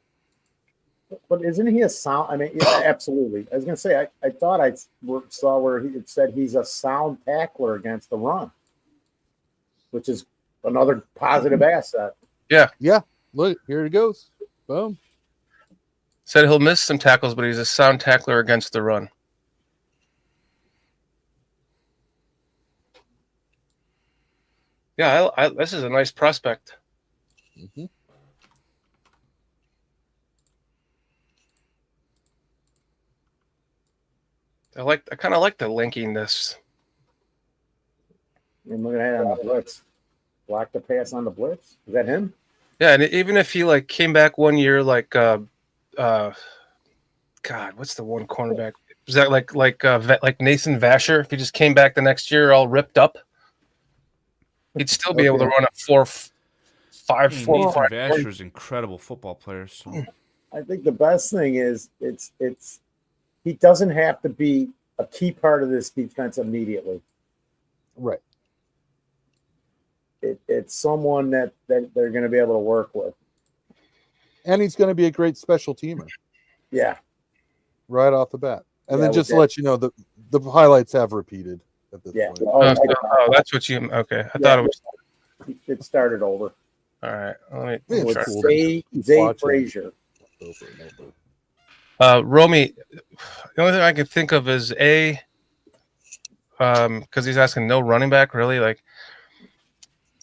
But isn't he a sound? I mean, yeah, absolutely. I was going to say, I thought I saw where it said he's a sound tackler against the run, which is another positive asset. Yeah. Yeah. Look, here it goes. Boom. Said he'll miss some tackles, but he's a sound tackler against the run. Yeah, this is a nice prospect. Mm-hmm. I kind of like the linkiness. And look at that on the blitz. Block the pass on the blitz. Is that him? Yeah, and even if he like came back one year, like God, what's the one cornerback? Was that like Nathan Vasher? If he just came back the next year all ripped up, he'd still be able to run a 4.5. Nathan Vasher's incredible football player. So. I think the best thing is it's he doesn't have to be a key part of this defense immediately. Right. It's someone that they're going to be able to work with. And he's going to be a great special teamer. Yeah. Right off the bat. And Yeah, then just to with let you know, the highlights have repeated at this point. Oh, that's what you. Okay, I thought it was. It started over. All right, let It me was try. Zay Frazier. Romy, the only thing I can think of is because he's asking no running back, really, like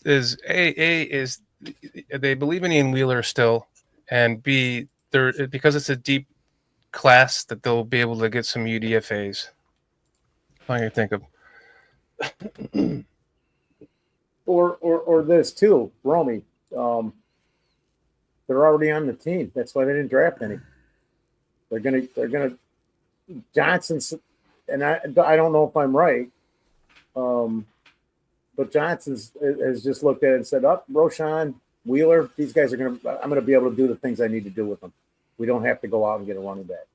is they believe in Ian Wheeler still, and B, they're because it's a deep class that they'll be able to get some UDFAs. I can think of. Or this too, Romy. They're already on the team. That's why they didn't draft any. They're gonna Johnson's, and I don't know if I'm right. But Johnson's has just looked at it and said, Roshan, Wheeler, these guys I'm gonna be able to do the things I need to do with them. We don't have to go out and get a running back.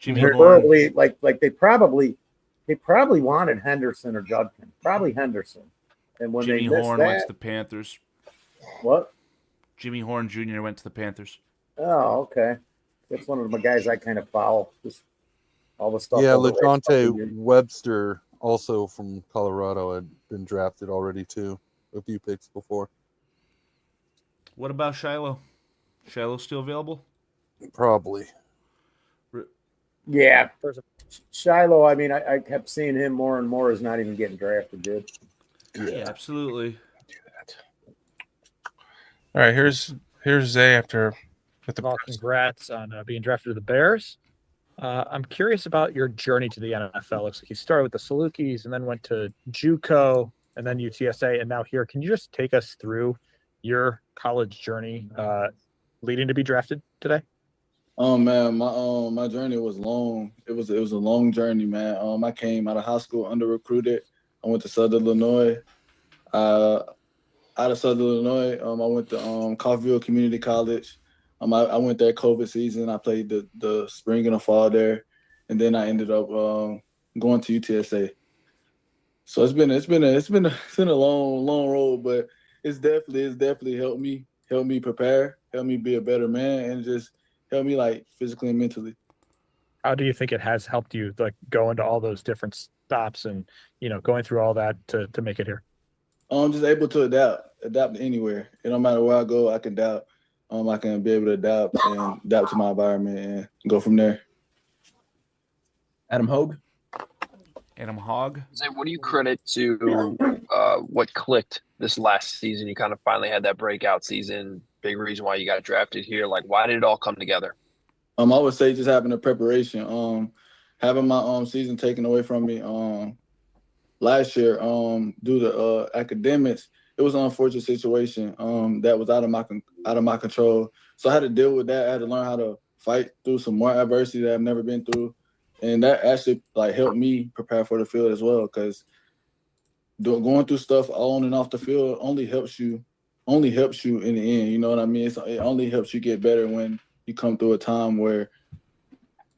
Probably like they probably wanted Henderson or Judkins. Probably Henderson. And when Jimmy they missed Horn that, went to the Panthers. What? Jimmy Horn Jr. went to the Panthers. Oh, okay. That's one of the guys I kind of follow. Just all the stuff. Yeah, over the last couple of years. LeJohntay Webster, also from Colorado, had been drafted already too. A few picks before. What about Shiloh? Shiloh still available? Probably. Yeah. Shiloh, I mean, I kept seeing him more and more as not even getting drafted, dude. Yeah, absolutely. All right, here's Zay after with the congrats on being drafted to the Bears. I'm curious about your journey to the NFL. Looks like you started with the Salukis and then went to JUCO and then UTSA and now here. Can you just take us through your college journey leading to be drafted today? Oh man, my journey was long. It was a long journey, man. I came out of high school under recruited. I went to Southern Illinois. Out of Southern Illinois, I went to Coffeyville Community College. I went there COVID season. I played the spring and the fall there, and then I ended up going to UTSA. So it's been a long road, but it's definitely helped me help me prepare, help me be a better man, and just help me like physically and mentally. How do you think it has helped you like go into all those different stops and going through all that to make it here? I'm just able to adapt anywhere. It don't matter where I go, I can adapt. I can be able to adapt to my environment and go from there. Adam Hogue. Adam Hogg. Zay, what do you credit to what clicked this last season? You kind of finally had that breakout season. Big reason why you got drafted here. Like, why did it all come together? I would say just having the preparation. Having my season taken away from me last year due to academics. It was an unfortunate situation that was out of my control. So I had to deal with that. I had to learn how to fight through some more adversity that I've never been through, and that actually like helped me prepare for the field as well. Because going through stuff on and off the field only helps you in the end. You know what I mean? It only helps you get better when you come through a time where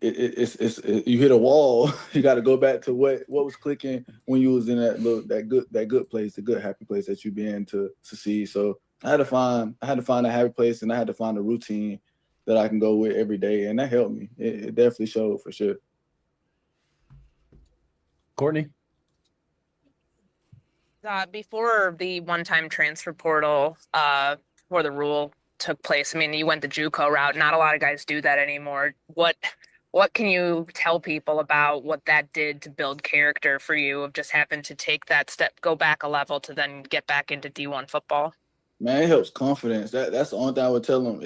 you hit a wall. You got to go back to what was clicking when you was in that good place, the good happy place that you been to succeed. So I had to find a happy place, and I had to find a routine that I can go with every day, and that helped me. It definitely showed for sure. Courtney. Before the one-time transfer portal, before the rule took place, I mean, you went the JUCO route. Not a lot of guys do that anymore. What can you tell people about what that did to build character for you of just having to take that step, go back a level to then get back into D1 football? Man, it helps confidence. That's the only thing I would tell them.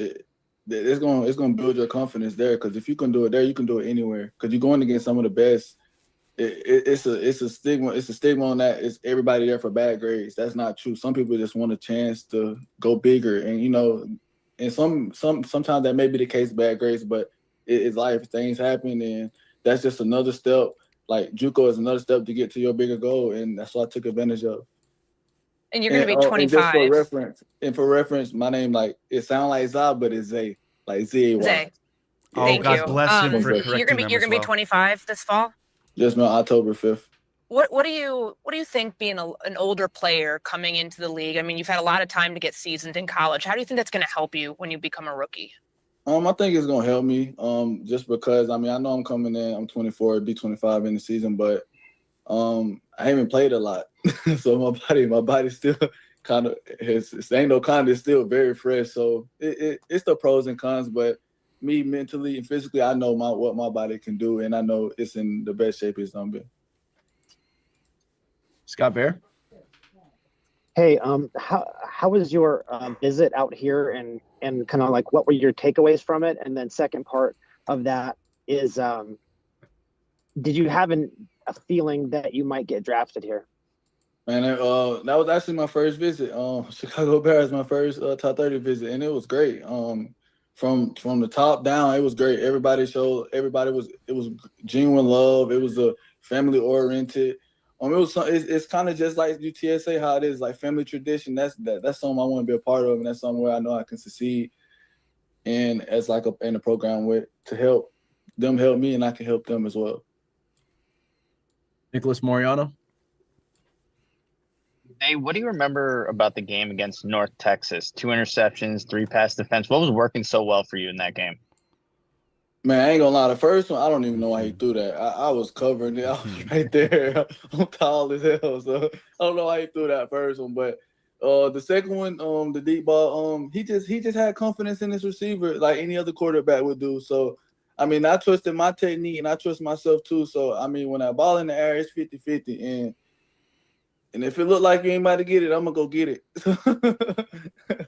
It's going to build your confidence there, because if you can do it there, you can do it anywhere. Because you're going against some of the best. It's a stigma. It's a stigma on that. It's everybody there for bad grades. That's not true. Some people just want a chance to go bigger, and and sometimes that may be the case, bad grades, but it's life. Things happen, and that's just another step. Like JUCO is another step to get to your bigger goal, and that's what I took advantage of. And you're going to be 25. And just for reference, my name, like, it sounds like Zah, but it's Zay, like Z-A-Y. Zay. Oh, Thank God you. bless him for You're correcting them gonna as be well. 25 this fall. Just no, October 5th. What do you think being an older player coming into the league? I mean, you've had a lot of time to get seasoned in college. How do you think that's going to help you when you become a rookie? I think it's gonna help me. Just because I know I'm coming in. I'm 24, be 25 in the season, but I haven't played a lot, so my body still kind of it's still very fresh. So it's the pros and cons, but me mentally and physically, I know what my body can do, and I know it's in the best shape it's gonna be. Scott Bear. Hey, how was your visit out here, and kind of like what were your takeaways from it? And then second part of that is, did you have a feeling that you might get drafted here? Man, that was actually my first visit. Chicago Bears, my first top 30 visit, and it was great. From the top down, it was great. It was genuine love. It was a family oriented. It's kind of just like UTSA, how it is, like family tradition. That's something I want to be a part of, and that's something where I know I can succeed. And as like in a program to help them help me, and I can help them as well. Nicholas Moriano. Hey, what do you remember about the game against North Texas? 2 interceptions, 3 pass defense. What was working so well for you in that game? Man, I ain't gonna lie. The first one, I don't even know why he threw that. I was covering it. I was right there. I'm tall as hell, so I don't know why he threw that first one. But the second one, the deep ball, he just had confidence in his receiver like any other quarterback would do. So, I mean, I trusted my technique and I trust myself too. So, I mean, when I ball in the air, it's 50-50. And if it looked like you ain't about to get it, I'm gonna go get it.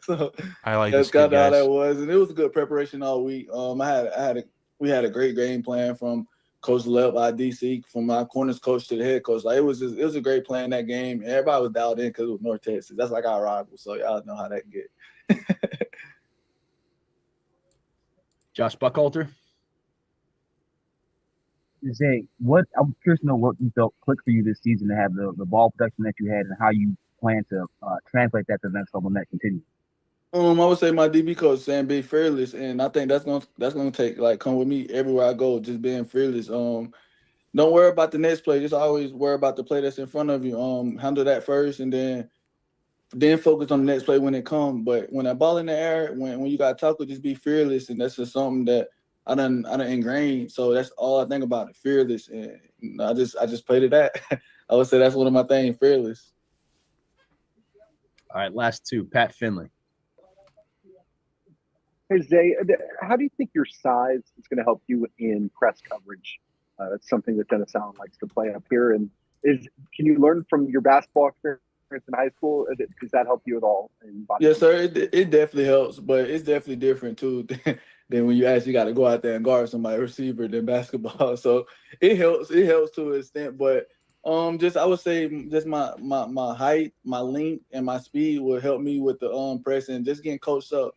So I like that's this kind kid, of how guys. that was, and it was a good preparation all week. We had a great game plan from Coach Lep, our DC, from my corners coach to the head coach. Like it was a great plan that game. Everybody was dialed in because it was North Texas. That's like our rival, so y'all know how that get. Josh Buckhalter. Zay, I'm curious to know what you felt clicked for you this season to have the ball production that you had, and how you plan to translate that to the next level and that continue. I would say my DB coach saying be fearless, and I think that's gonna take come with me everywhere I go, just being fearless. Don't worry about the next play, just always worry about the play that's in front of you. Handle that first, and then then focus on the next play when it comes. But when that ball in the air, when you got tackle, just be fearless, and that's just something that I done ingrained. So that's all I think about, fearless, and I just play to that. I would say that's one of my things, fearless. All right, last two. Pat Finley. Hey, Zay, how do you think your size is going to help you in press coverage? That's something that Dennis Allen likes to play up here. And can you learn from your basketball experience in high school? Does that help you at all? Yes, sir. It definitely helps, but it's definitely different too than when you actually got to go out there and guard somebody receiver than basketball. So it helps. It helps to an extent, but just I would say just my height, my length, and my speed will help me with the pressing. Just getting coached up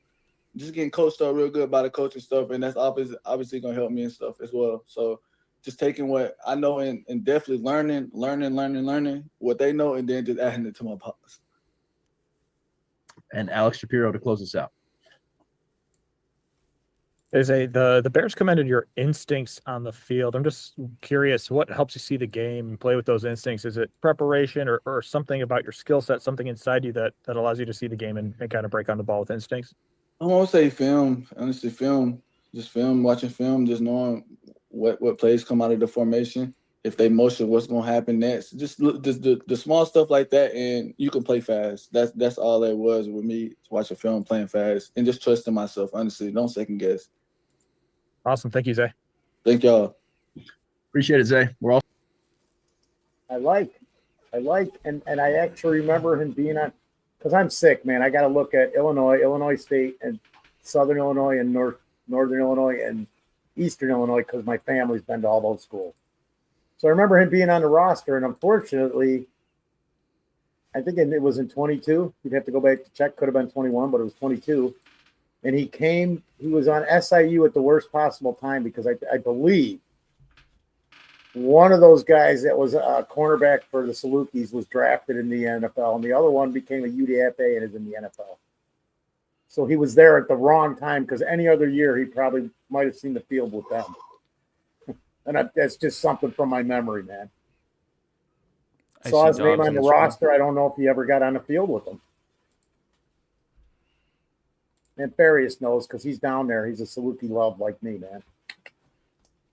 real good by the coaching stuff, and that's obviously gonna help me and stuff as well. So just taking what I know and definitely learning what they know, and then just adding it to my pops. And Alex Shapiro to close us out. The Bears commended your instincts on the field. I'm just curious, what helps you see the game and play with those instincts? Is it preparation or something about your skill set, something inside you that allows you to see the game and kind of break on the ball with instincts? I won't say film. Honestly, film. Just film, watching film, just knowing what plays come out of the formation. If they motion, what's gonna happen next? Just look, just the small stuff like that, and you can play fast. That's all that was with me, watching film, playing fast, and just trusting myself. Honestly, don't second guess. Awesome, thank you, Zay. Thank y'all. Appreciate it, Zay. We're all. I like, and I actually remember him being on, because I'm sick, man. I got to look at Illinois State, and Southern Illinois, and Northern Illinois, and Eastern Illinois, because my family's been to all those schools. So I remember him being on the roster, and unfortunately, I think it was in 22. You'd have to go back to check. Could have been 21, but it was 22. And he was on SIU at the worst possible time, because I believe one of those guys that was a cornerback for the Salukis was drafted in the NFL, and the other one became a UDFA and is in the NFL. So he was there at the wrong time, because any other year he probably might have seen the field with them. And that's just something from my memory, man. Saw his name on the roster. I don't know if he ever got on the field with them. And Farias knows, because he's down there. He's a Saluki love like me, man.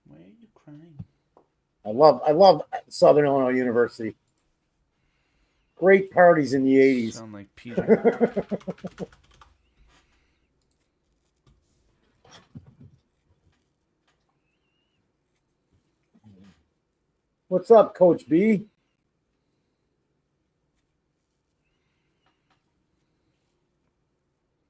Why are you crying? I love Southern Illinois University. Great parties in the 80s. Sound like Peter. What's up, Coach B?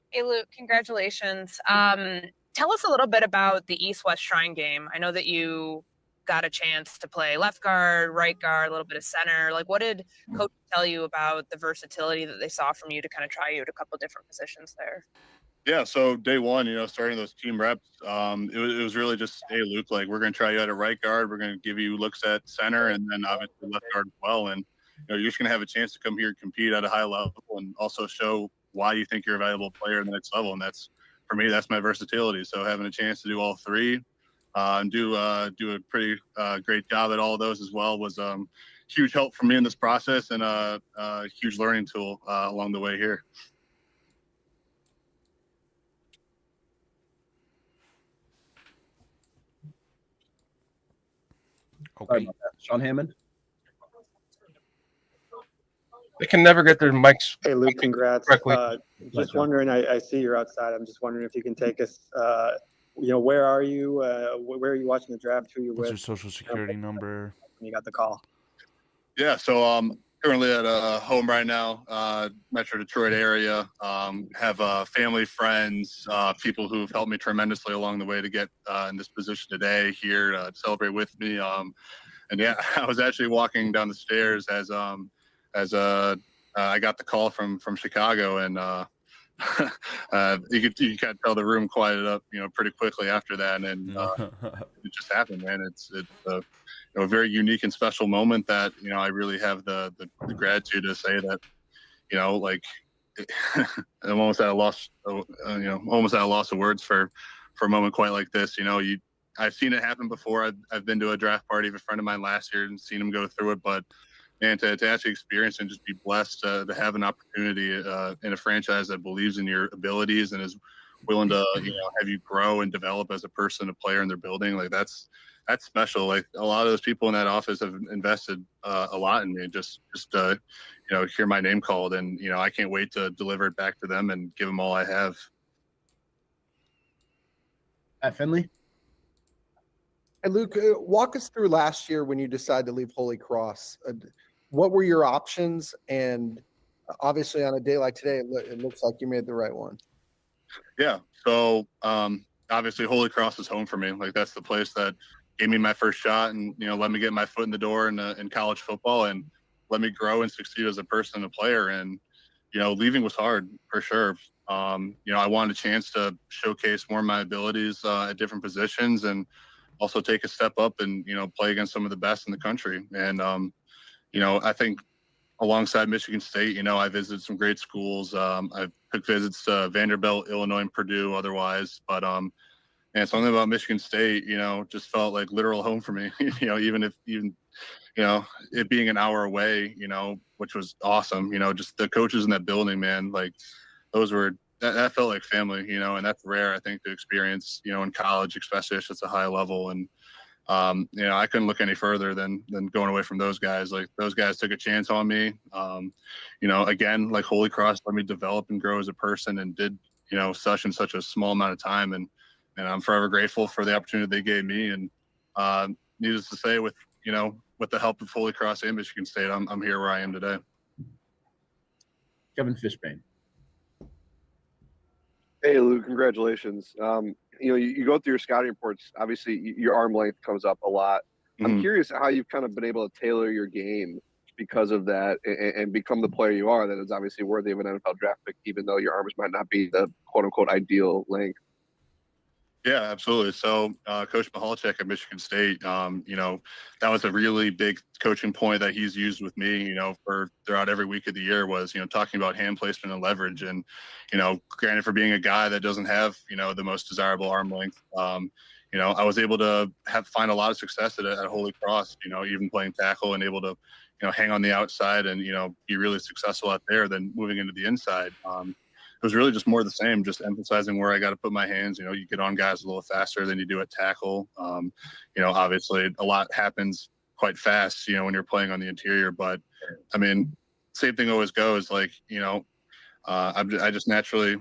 Hey, Luke, congratulations. Tell us a little bit about the East-West Shrine game. I know that you got a chance to play left guard, right guard, a little bit of center. Like, what did coach tell you about the versatility that they saw from you to kind of try you at a couple different positions there? Yeah, so day one, starting those team reps, it was really just, hey, Luke, like, we're going to try you at a right guard. We're going to give you looks at center, and then obviously left guard as well. And you're just going to have a chance to come here and compete at a high level, and also show why you think you're a valuable player in the next level. And that's, for me, that's my versatility. So having a chance to do all three and do a pretty great job at all of those as well was huge help for me in this process, and a huge learning tool along the way here. Okay. Sean Hammond. They can never get their mics. Hey, Luke, congrats. Correctly. Just wondering, I see you're outside. I'm just wondering if you can take us, where are you? Where are you watching the draft? Who you What's with? your social security number? When you got the call. Yeah, so currently at home right now, Metro Detroit area. Have family, friends, people who've helped me tremendously along the way to get in this position today here to celebrate with me. And yeah, I was actually walking down the stairs as I got the call from Chicago, and you could kind of tell the room quieted up, pretty quickly after that, and it just happened, man. It's a very unique and special moment that I really have the gratitude to say that like I'm almost at a loss of words for a moment quite like this. I've seen it happen before. I've been to a draft party of a friend of mine last year and seen him go through it, but and to actually experience and just be blessed to have an opportunity in a franchise that believes in your abilities and is willing to have you grow and develop as a person, a player in their building. Like that's special. Like a lot of those people in that office have invested a lot in me. Just hear my name called, and I can't wait to deliver it back to them and give them all I have. At Finley. Hey, Luke, walk us through last year when you decided to leave Holy Cross. What were your options? And obviously, on a day like today, it looks like you made the right one. Yeah. So obviously, Holy Cross is home for me. Like that's the place that gave me my first shot, and let me get my foot in the door in college football, and let me grow and succeed as a person and a player. And leaving was hard for sure. I wanted a chance to showcase more of my abilities at different positions, and also take a step up and play against some of the best in the country. And I think alongside Michigan State, I visited some great schools. I took visits to Vanderbilt, Illinois, and Purdue otherwise, but and something about Michigan State just felt like literal home for me. Even it being an hour away, which was awesome. Just the coaches in that building, man, like those were that felt like family, and that's rare, I think, to experience, in college, especially at such a high level. And, I couldn't look any further than going away from those guys. Like those guys took a chance on me. Again, like Holy Cross let me develop and grow as a person, and did, such in such a small amount of time. And I'm forever grateful for the opportunity they gave me. And needless to say, with the help of Holy Cross and Michigan State, I'm here where I am today. Kevin Fishbane. Hey, Lou, congratulations. You go through your scouting reports, obviously your arm length comes up a lot. I'm curious how you've kind of been able to tailor your game because of that and become the player you are that is obviously worthy of an NFL draft pick, even though your arms might not be the quote unquote ideal length. Yeah, absolutely. So Coach Mahalchek at Michigan State, that was a really big coaching point that he's used with me, for throughout every week of the year was, talking about hand placement and leverage. And, granted, for being a guy that doesn't have, the most desirable arm length, I was able to find a lot of success at Holy Cross, even playing tackle and able to, hang on the outside and, be really successful out there than moving into the inside. It was really just more of the same, just emphasizing where I got to put my hands. You get on guys a little faster than you do at tackle. Obviously a lot happens quite fast, when you're playing on the interior, but I mean, same thing always goes. Like, I just naturally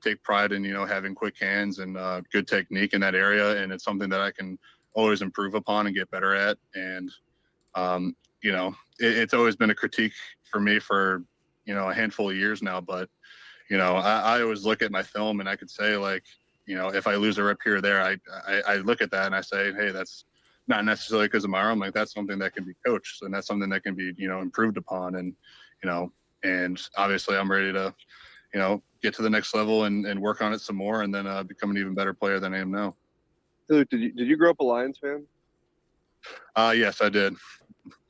take pride in, having quick hands and good technique in that area. And it's something that I can always improve upon and get better at. And, it's always been a critique for me for, a handful of years now, but I always look at my film and I could say, like, if I lose a rep here or there, I look at that and I say, hey, that's not necessarily because of my arm. Like that's something that can be coached and that's something that can be, improved upon. And, and obviously I'm ready to, get to the next level and work on it some more and then become an even better player than I am now. Dude, did you grow up a Lions fan? Yes, I did.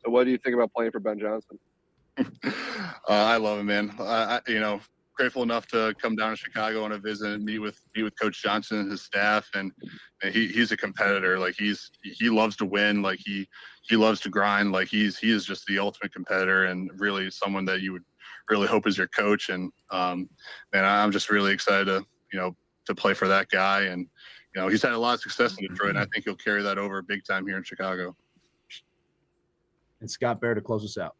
So what do you think about playing for Ben Johnson? I love him, man. Grateful enough to come down to Chicago on a visit and meet with Coach Johnson and his staff. And he's a competitor. Like he loves to win. Like he loves to grind. Like he is just the ultimate competitor and really someone that you would really hope is your coach. And man, I'm just really excited to play for that guy. And he's had a lot of success in Detroit, and I think he'll carry that over big time here in Chicago. And Scott Bear to close us out.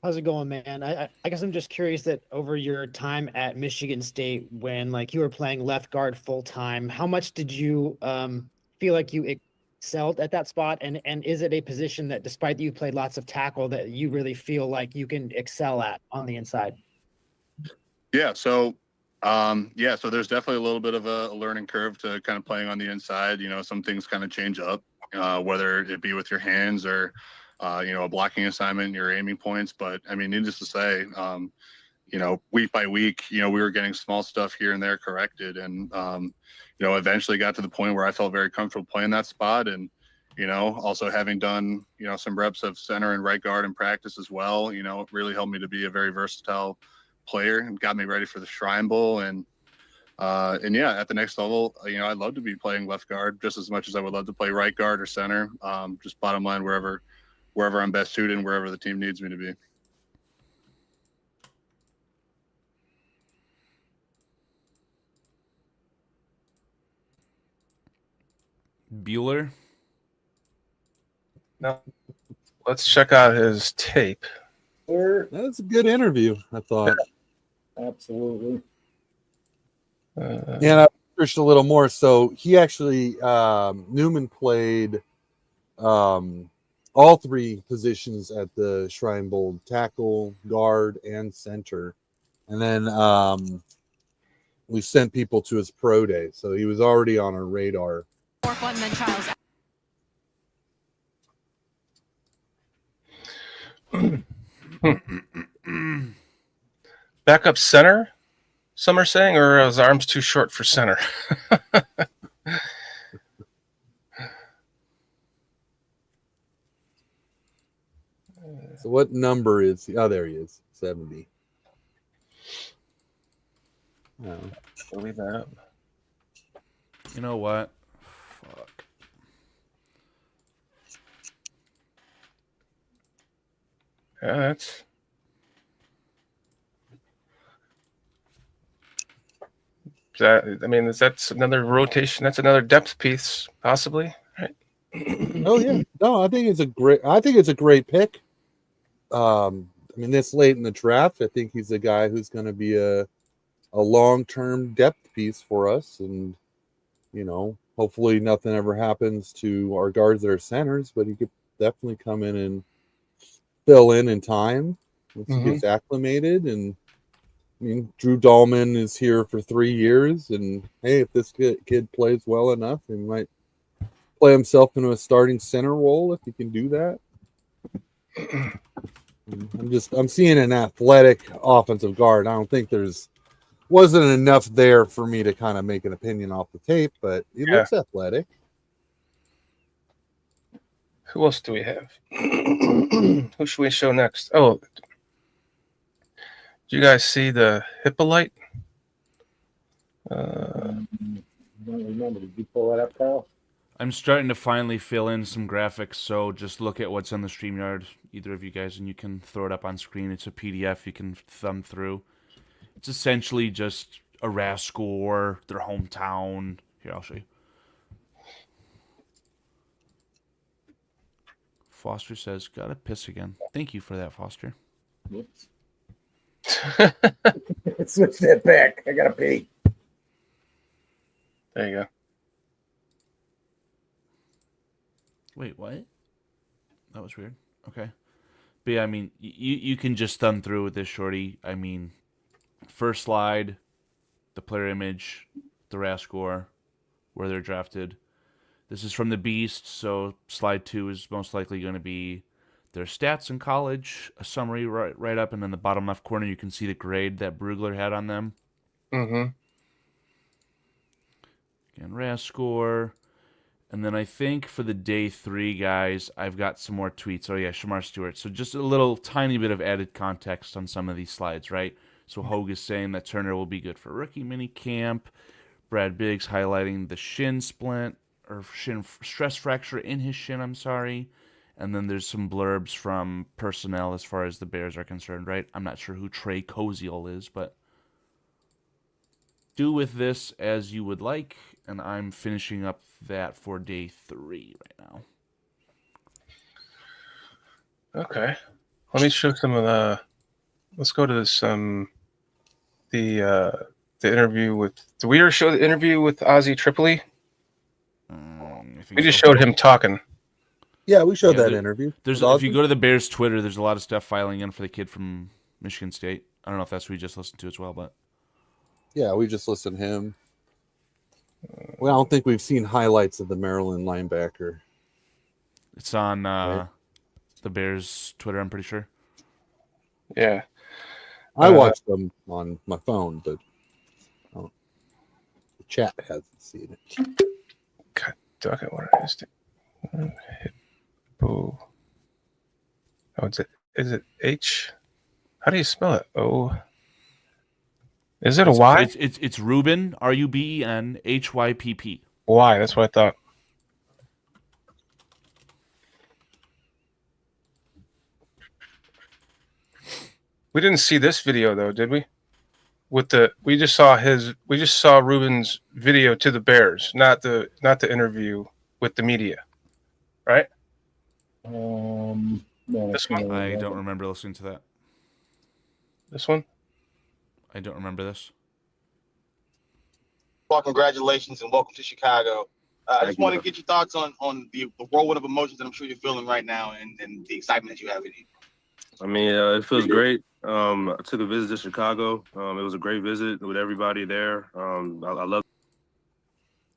How's it going, man? I guess I'm just curious that over your time at Michigan State, when like you were playing left guard full time, how much did you feel like you excelled at that spot? And is it a position that, despite that you played lots of tackle, that you really feel like you can excel at on the inside? Yeah. So so there's definitely a little bit of a learning curve to kind of playing on the inside. Some things kind of change up, whether it be with your hands or a blocking assignment, your aiming points. But I mean, needless to say, week by week, we were getting small stuff here and there corrected. And, eventually got to the point where I felt very comfortable playing that spot. And, also having done, some reps of center and right guard in practice as well, it really helped me to be a very versatile player and got me ready for the Shrine Bowl. And yeah, at the next level, I'd love to be playing left guard just as much as I would love to play right guard or center. Just bottom line, wherever wherever I'm best suited and wherever the team needs me to be. Bueller. Now, let's check out his tape. That was a good interview, I thought. Absolutely. And I researched a little more. So he actually, Newman played all three positions at the Shrine Bowl: tackle, guard, and center. And then we sent people to his pro day. So he was already on our radar. Backup center, some are saying, or are his arms too short for center? So what number is he? Oh, there he is. 70. Oh. Leave that up. You know what? Fuck. Yeah, that's. That's another rotation. That's another depth piece, possibly. Right? Oh yeah. No, I think it's a great pick. This late in the draft, I think he's a guy who's going to be a long-term depth piece for us, and hopefully nothing ever happens to our guards that are centers, but he could definitely come in and fill in time once he gets acclimated. And Drew Dahlman is here for 3 years, and hey, if this kid plays well enough, he might play himself into a starting center role if he can do that. I'm seeing an athletic offensive guard. I don't think wasn't enough there for me to kind of make an opinion off the tape, but he looks athletic. Who else do we have? Who should we show next? Oh, do you guys see the Hippolyte? I don't remember. Did you pull that up, Kyle? I'm starting to finally fill in some graphics, so just look at what's on the StreamYard, either of you guys, and you can throw it up on screen. It's a PDF you can thumb through. It's essentially just a RAS score, their hometown. Here, I'll show you. Foster says, gotta piss again. Thank you for that, Foster. Whoops. Switch that back. I gotta pee. There you go. Wait, what? That was weird. Okay. But yeah, you can just thumb through with this, shorty. First slide, the player image, the RAS score, where they're drafted. This is from the Beast, so slide 2 is most likely going to be their stats in college, a summary right up, and in the bottom left corner you can see the grade that Brugler had on them. Mm-hmm. Again, RAS score. And then I think for the day 3 guys, I've got some more tweets. Oh yeah, Shamar Stewart. So just a little tiny bit of added context on some of these slides, right? So Hogue is saying that Turner will be good for rookie mini camp. Brad Biggs highlighting the shin splint or shin stress fracture in his shin. I'm sorry. And then there's some blurbs from personnel as far as the Bears are concerned, right? I'm not sure who Trey Koziel is, but do with this as you would like. And I'm finishing up that for day 3 right now. Okay. Let me show some of the. Let's go to this. The interview with. Did we ever show the interview with Azie Tripoli? We just showed him talking. Yeah, we showed that interview. If you go to the Bears Twitter, there's a lot of stuff filing in for the kid from Michigan State. I don't know if that's who we just listened to as well, but yeah, we just listened to him. Well, I don't think we've seen highlights of the Maryland linebacker. It's on the Bears Twitter, I'm pretty sure. Yeah. I watched them on my phone, but the chat hasn't seen it. God, duck it. What is it? Oh, is it H? How do you spell it? Oh. Is it a Y? It's Ruben, Ruben, Hypp. Y, that's what I thought. We didn't see this video though, did we? We just saw Ruben's video to the Bears, not the interview with the media, right? No, This one? I don't remember listening to that. This one? I don't remember this. Well, congratulations and welcome to Chicago. I just want to get your thoughts on the whirlwind of emotions that I'm sure you're feeling right now and the excitement that you have in you. I mean, it feels great. I took a visit to Chicago. It was a great visit with everybody there. I love.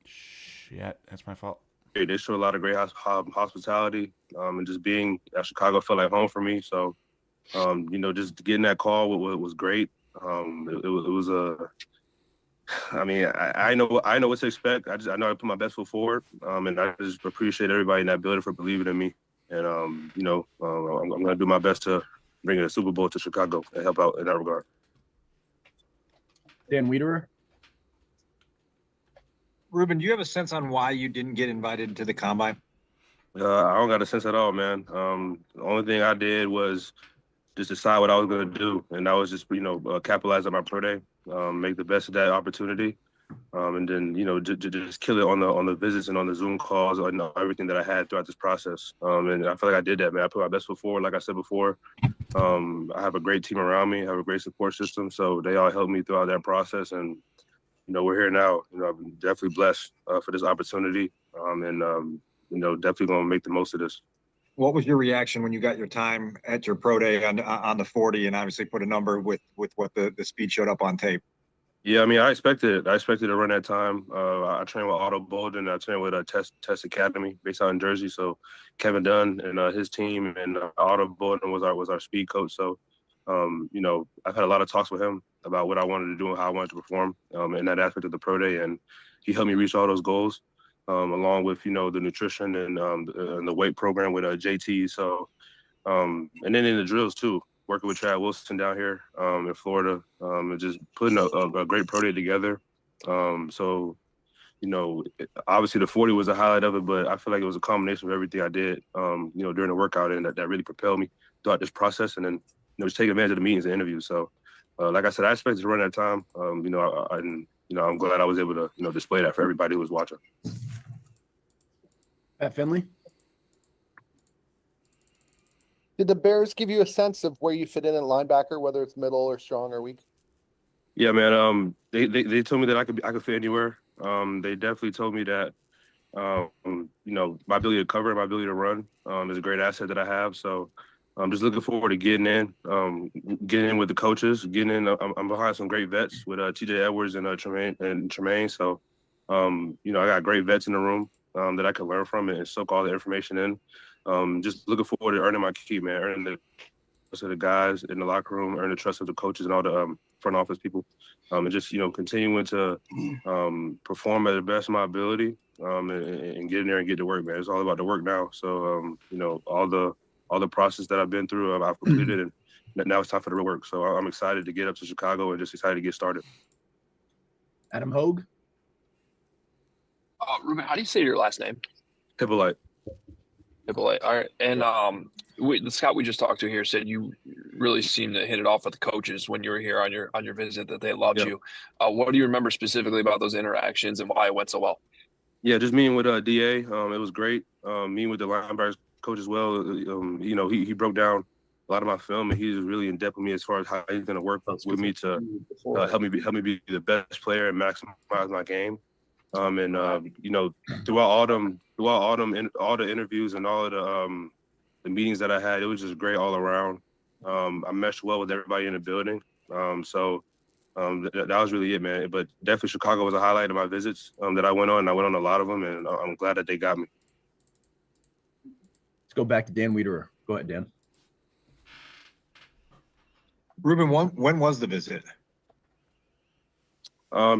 Shit, that's my fault. They show a lot of great hospitality, and just being at Chicago felt like home for me. So, just getting that call was great. It was a. I mean, I know what to expect. I know I put my best foot forward, and I just appreciate everybody in that building for believing in me. And I'm going to do my best to bring a Super Bowl to Chicago and help out in that regard. Dan Wiederer. Ruben, do you have a sense on why you didn't get invited to the combine? I don't got a sense at all, man. The only thing I did was just decide what I was going to do, and that was just capitalize on my pro day, make the best of that opportunity, and then just kill it on the visits and on the Zoom calls and everything that I had throughout this process. And I feel like I did that, man. I put my best foot forward, like I said before. I have a great team around me. I have a great support system, so they all helped me throughout that process. And we're here now. I'm definitely blessed for this opportunity, and definitely going to make the most of this. What was your reaction when you got your time at your pro day on the 40 and obviously put a number with what the speed showed up on tape? Yeah, I mean, I expected to run that time. I trained with Otto Bolden. I trained with a Test Academy based out in Jersey. So Kevin Dunn and his team and Otto Bolden was our speed coach. So, I've had a lot of talks with him about what I wanted to do and how I wanted to perform in that aspect of the pro day. And he helped me reach all those goals. Along with the nutrition and the weight program with JT. So and then in the drills too, working with Chad Wilson down here in Florida, and just putting a great pro day together. So obviously the 40 was a highlight of it, but I feel like it was a combination of everything I did during the workout, and that really propelled me throughout this process, and then just take advantage of the meetings and interviews. So like I said, I expected to run that time. I'm glad I was able to display that for everybody who was watching. Pat Finley. Did the Bears give you a sense of where you fit in at linebacker, whether it's middle or strong or weak? Yeah, man. They told me that I could fit anywhere. They definitely told me that my ability to cover, my ability to run is a great asset that I have. So I'm just looking forward to getting in with the coaches, getting in. I'm behind some great vets with TJ Edwards and Tremaine. So I got great vets in the room that I can learn from and soak all the information in. Just looking forward to earning my keep, man, earning the trust of the guys in the locker room, earning the trust of the coaches and all the front office people, and just continuing to perform at the best of my ability and get in there and get to work, man. It's all about the work now. So all the process that I've been through, I've completed, and now it's time for the real work. So I'm excited to get up to Chicago and just excited to get started. Adam Hogue. Ruben, how do you say your last name? Hippolyte. Hippolyte. All right. And the scout we just talked to here said you really seemed to hit it off with the coaches when you were here on your visit, that they loved you. What do you remember specifically about those interactions and why it went so well? Yeah, just meeting with DA. It was great. Meeting with the linebackers coach as well. He broke down a lot of my film, and he's really in depth with me as far as how he's going to work with me to help me be the best player and maximize my game. Throughout all the interviews and all of the meetings that I had, it was just great all around. I meshed well with everybody in the building. That was really it, man. But definitely Chicago was a highlight of my visits that I went on. I went on a lot of them, and I'm glad that they got me. Let's go back to Dan Wiederer. Go ahead, Dan. Ruben, when was the visit?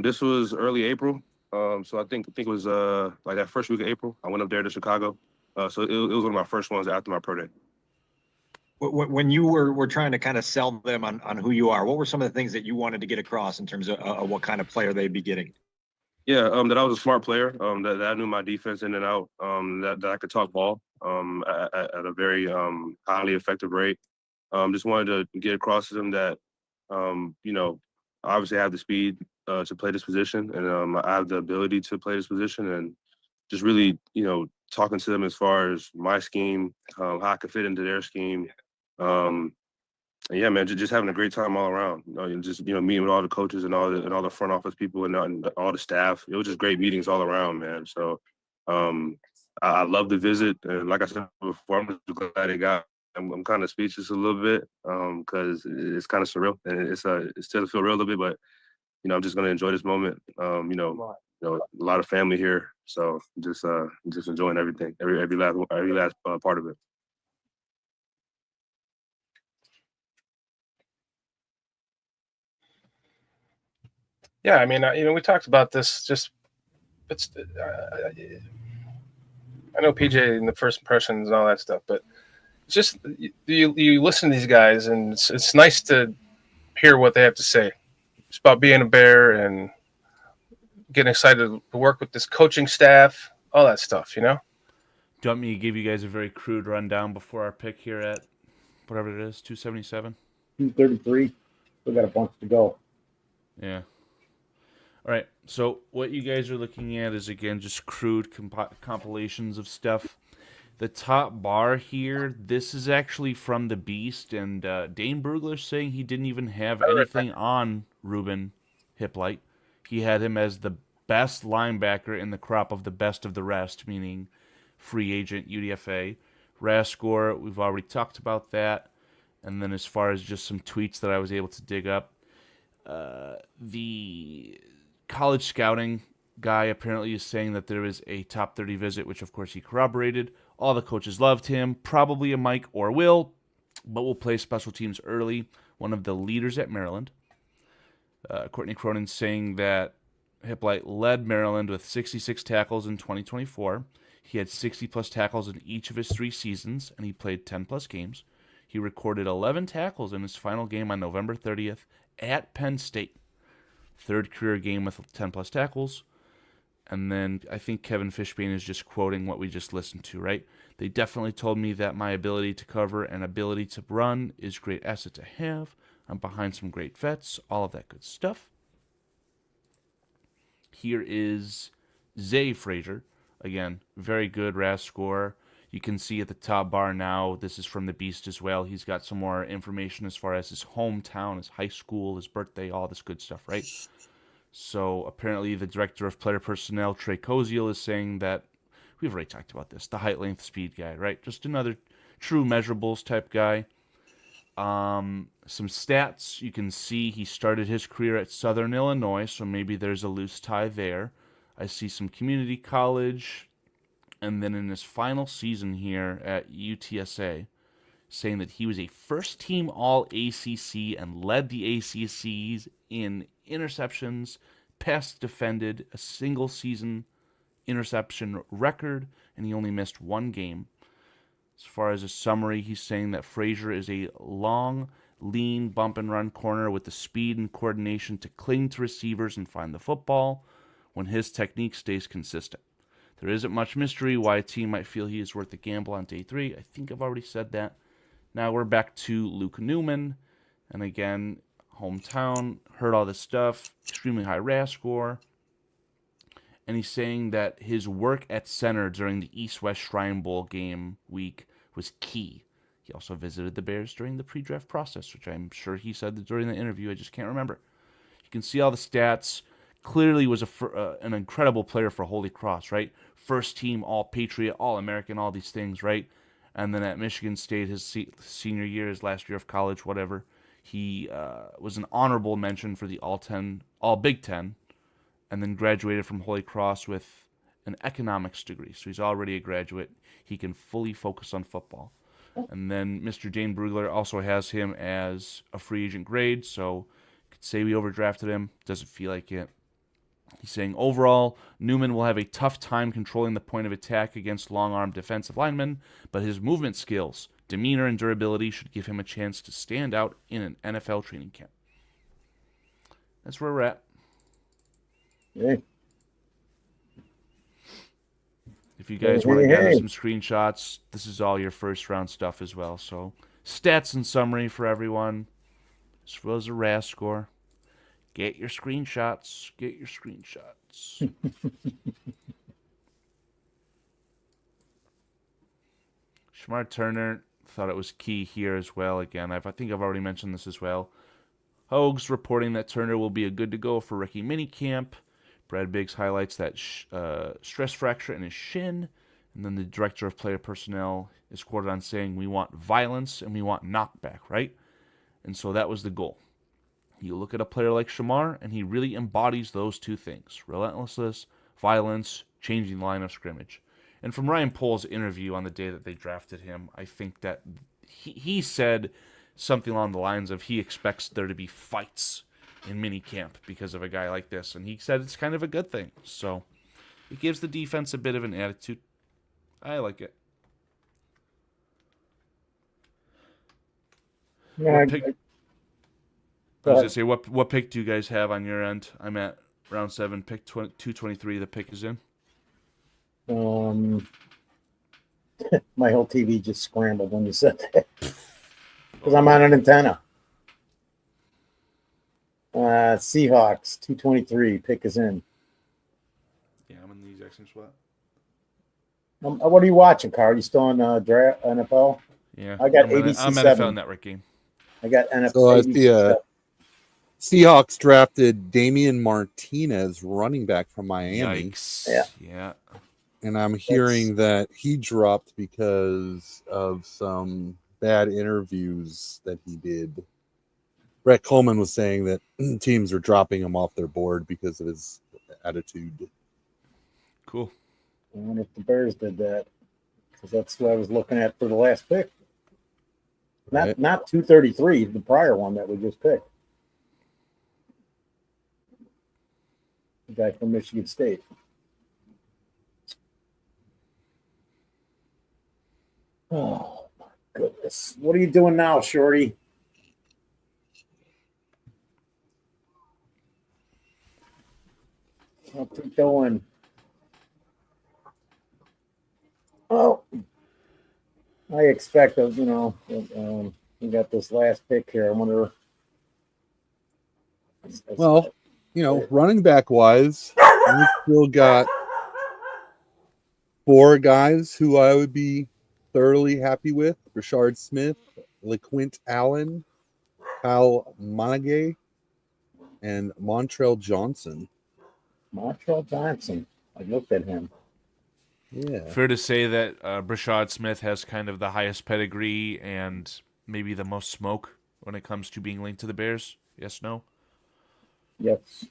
This was early April. So I think it was like that first week of April. I went up there to Chicago. So it was one of my first ones after my pro day. When you were trying to kind of sell them on who you are, what were some of the things that you wanted to get across in terms of what kind of player they'd be getting? Yeah, that I was a smart player, that I knew my defense in and out, that I could talk ball at a very highly effective rate, Just wanted to get across to them that, obviously I have the speed to play this position, and I have the ability to play this position, and just really, talking to them as far as my scheme, how I could fit into their scheme. And yeah, man, just having a great time all around. And just meeting with all the coaches and all the front office people and all the staff. It was just great meetings all around, man. So I love the visit, and like I said before, I'm just glad it got. I'm kind of speechless a little bit because it's kind of surreal, and it still feel real a little bit. But I'm just gonna enjoy this moment. A lot of family here, so just enjoying everything, every last part of it. Yeah, I mean, we talked about this. I know PJ in the first impressions and all that stuff, but just you listen to these guys, and it's nice to hear what they have to say. It's about being a Bear and getting excited to work with this coaching staff, all that stuff. Do you want me to give you guys a very crude rundown before our pick here at whatever it is, 277? 233. Still got a bunch to go. Yeah. All right. So what you guys are looking at is, again, just crude compilations of stuff. The top bar here, this is actually from the Beast, and Dane Brugler saying he didn't even have anything on Ruben Hippolyte. He had him as the best linebacker in the crop of the rest, meaning free agent UDFA. RAS score, we've already talked about that. And then as far as just some tweets that I was able to dig up, the college scouting guy apparently is saying that there is a top 30 visit, which of course he corroborated. All the coaches loved him, probably a Mike or Will, but will play special teams early. One of the leaders at Maryland. Courtney Cronin saying that Hippolyte led Maryland with 66 tackles in 2024. He had 60-plus tackles in each of his 3 seasons, and he played 10-plus games. He recorded 11 tackles in his final game on November 30th at Penn State. Third career game with 10-plus tackles. And then I think Kevin Fishbane is just quoting what we just listened to, right? They definitely told me that my ability to cover and ability to run is a great asset to have. I'm behind some great vets, all of that good stuff. Here is Zay Frazier. Again, very good RAS score. You can see at the top bar now, this is from the Beast as well. He's got some more information as far as his hometown, his high school, his birthday, all this good stuff, right? So apparently the director of player personnel, Trey Koziel, is saying that, we've already talked about this, the height, length, speed guy, right? Just another true measurables type guy. Some stats, you can see he started his career at Southern Illinois, so maybe there's a loose tie there. I see some community college, and then in his final season here at UTSA, saying that he was a first-team All-ACC and led the ACCs in interceptions, pass defended, a single-season interception record, and he only missed 1 game. As far as a summary, he's saying that Frazier is a long, lean, bump-and-run corner with the speed and coordination to cling to receivers and find the football when his technique stays consistent. There isn't much mystery why a team might feel he is worth the gamble on day 3. I think I've already said that. Now we're back to Luke Newman. And again, hometown, heard all this stuff, extremely high RAS score. And he's saying that his work at center during the East-West Shrine Bowl game week was key. He also visited the Bears during the pre-draft process, which I'm sure he said that during the interview. I just can't remember. You can see all the stats. Clearly was an incredible player for Holy Cross, right? First team, All-Patriot, All-American, all these things, right? And then at Michigan State, his senior year, his last year of college, whatever, he was an honorable mention for the All-Big Ten, and then graduated from Holy Cross with an economics degree. So he's already a graduate. He can fully focus on football. And then Mr. Dane Brugler also has him as a free agent grade, so could say we overdrafted him. Doesn't feel like it. He's saying overall, Newman will have a tough time controlling the point of attack against long-armed defensive linemen, but his movement skills, demeanor, and durability should give him a chance to stand out in an NFL training camp. That's where we're at. Hey. If you guys want to gather some screenshots, this is all your first round stuff as well. So Stats and summary for everyone. This was a RAS score. Get your screenshots. Get your screenshots. Shamar Turner thought it was key here as well. Again, I think I've already mentioned this as well. Hogs reporting that Turner will be a good to go for rookie minicamp. Brad Biggs highlights that stress fracture in his shin. And then the director of player personnel is quoted on saying, we want violence and we want knockback, right? And so that was the goal. You look at a player like Shamar, and he really embodies those two things. Relentlessness, violence, changing the line of scrimmage. And from Ryan Pohl's interview on the day that they drafted him, I think that he said something along the lines of he expects there to be fights in minicamp because of a guy like this. And he said it's kind of a good thing. So it gives the defense a bit of an attitude. I like it. Yeah, I was going to say, what pick do you guys have on your end? I'm at round 7, pick 223. The pick is in. My whole TV just scrambled when you said that because I'm on an antenna. Seahawks 223. Pick is in. Yeah, I'm in the exact same spot. What are you watching, Carl? You still on draft NFL? Yeah, I got I'm ABC I'm 7. NFL Network game. I got NFL. So I ABC see Seahawks drafted Damian Martinez, running back from Miami. Yikes. Yeah. And I'm hearing that he dropped because of some bad interviews that he did. Brett Coleman was saying that teams are dropping him off their board because of his attitude. Cool. I wonder if the Bears did that because that's what I was looking at for the last pick. Not 233, the prior one that we just picked. The guy from Michigan State. Oh my goodness. What are you doing now, Shorty? I'll keep going. Oh, I expect we got this last pick here. I wonder. Well, running back wise, we still got 4 guys who I would be thoroughly happy with: Rashard Smith, LeQuint Allen, Kyle Monaghay, and Montrell Johnson. Montrell Johnson. I looked at him. Yeah. Fair to say that Brashad Smith has kind of the highest pedigree and maybe the most smoke when it comes to being linked to the Bears? Yes, no? Yes.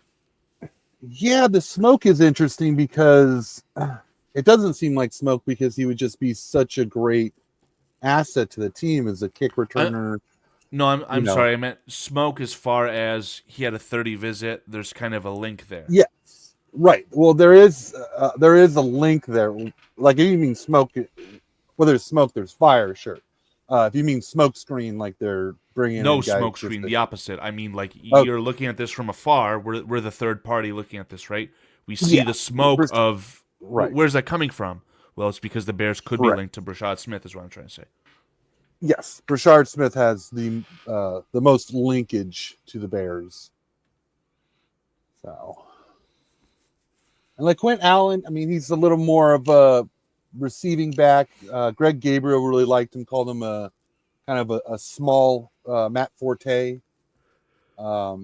Yeah, the smoke is interesting because it doesn't seem like smoke because he would just be such a great asset to the team as a kick returner. No, I'm sorry. I meant smoke as far as he had a 30 visit. There's kind of a link there. Yes. Right. Well, there is a link there. Like if you mean smoke, well, there's smoke, there's fire, sure. If you mean smoke screen, like they're bringing no in guys smoke screen, the opposite. I mean, like Okay. you're looking at this from afar. We're the third party looking at this, right? We see the smoke of where's that coming from? Well, it's because the Bears could be linked to Brashad Smith, is what I'm trying to say. Yes, Brashard Smith has the most linkage to the Bears. So. And like Quint Allen, I mean, he's a little more of a receiving back. Greg Gabriel really liked him, called him a kind of a small Matt Forte. Kyle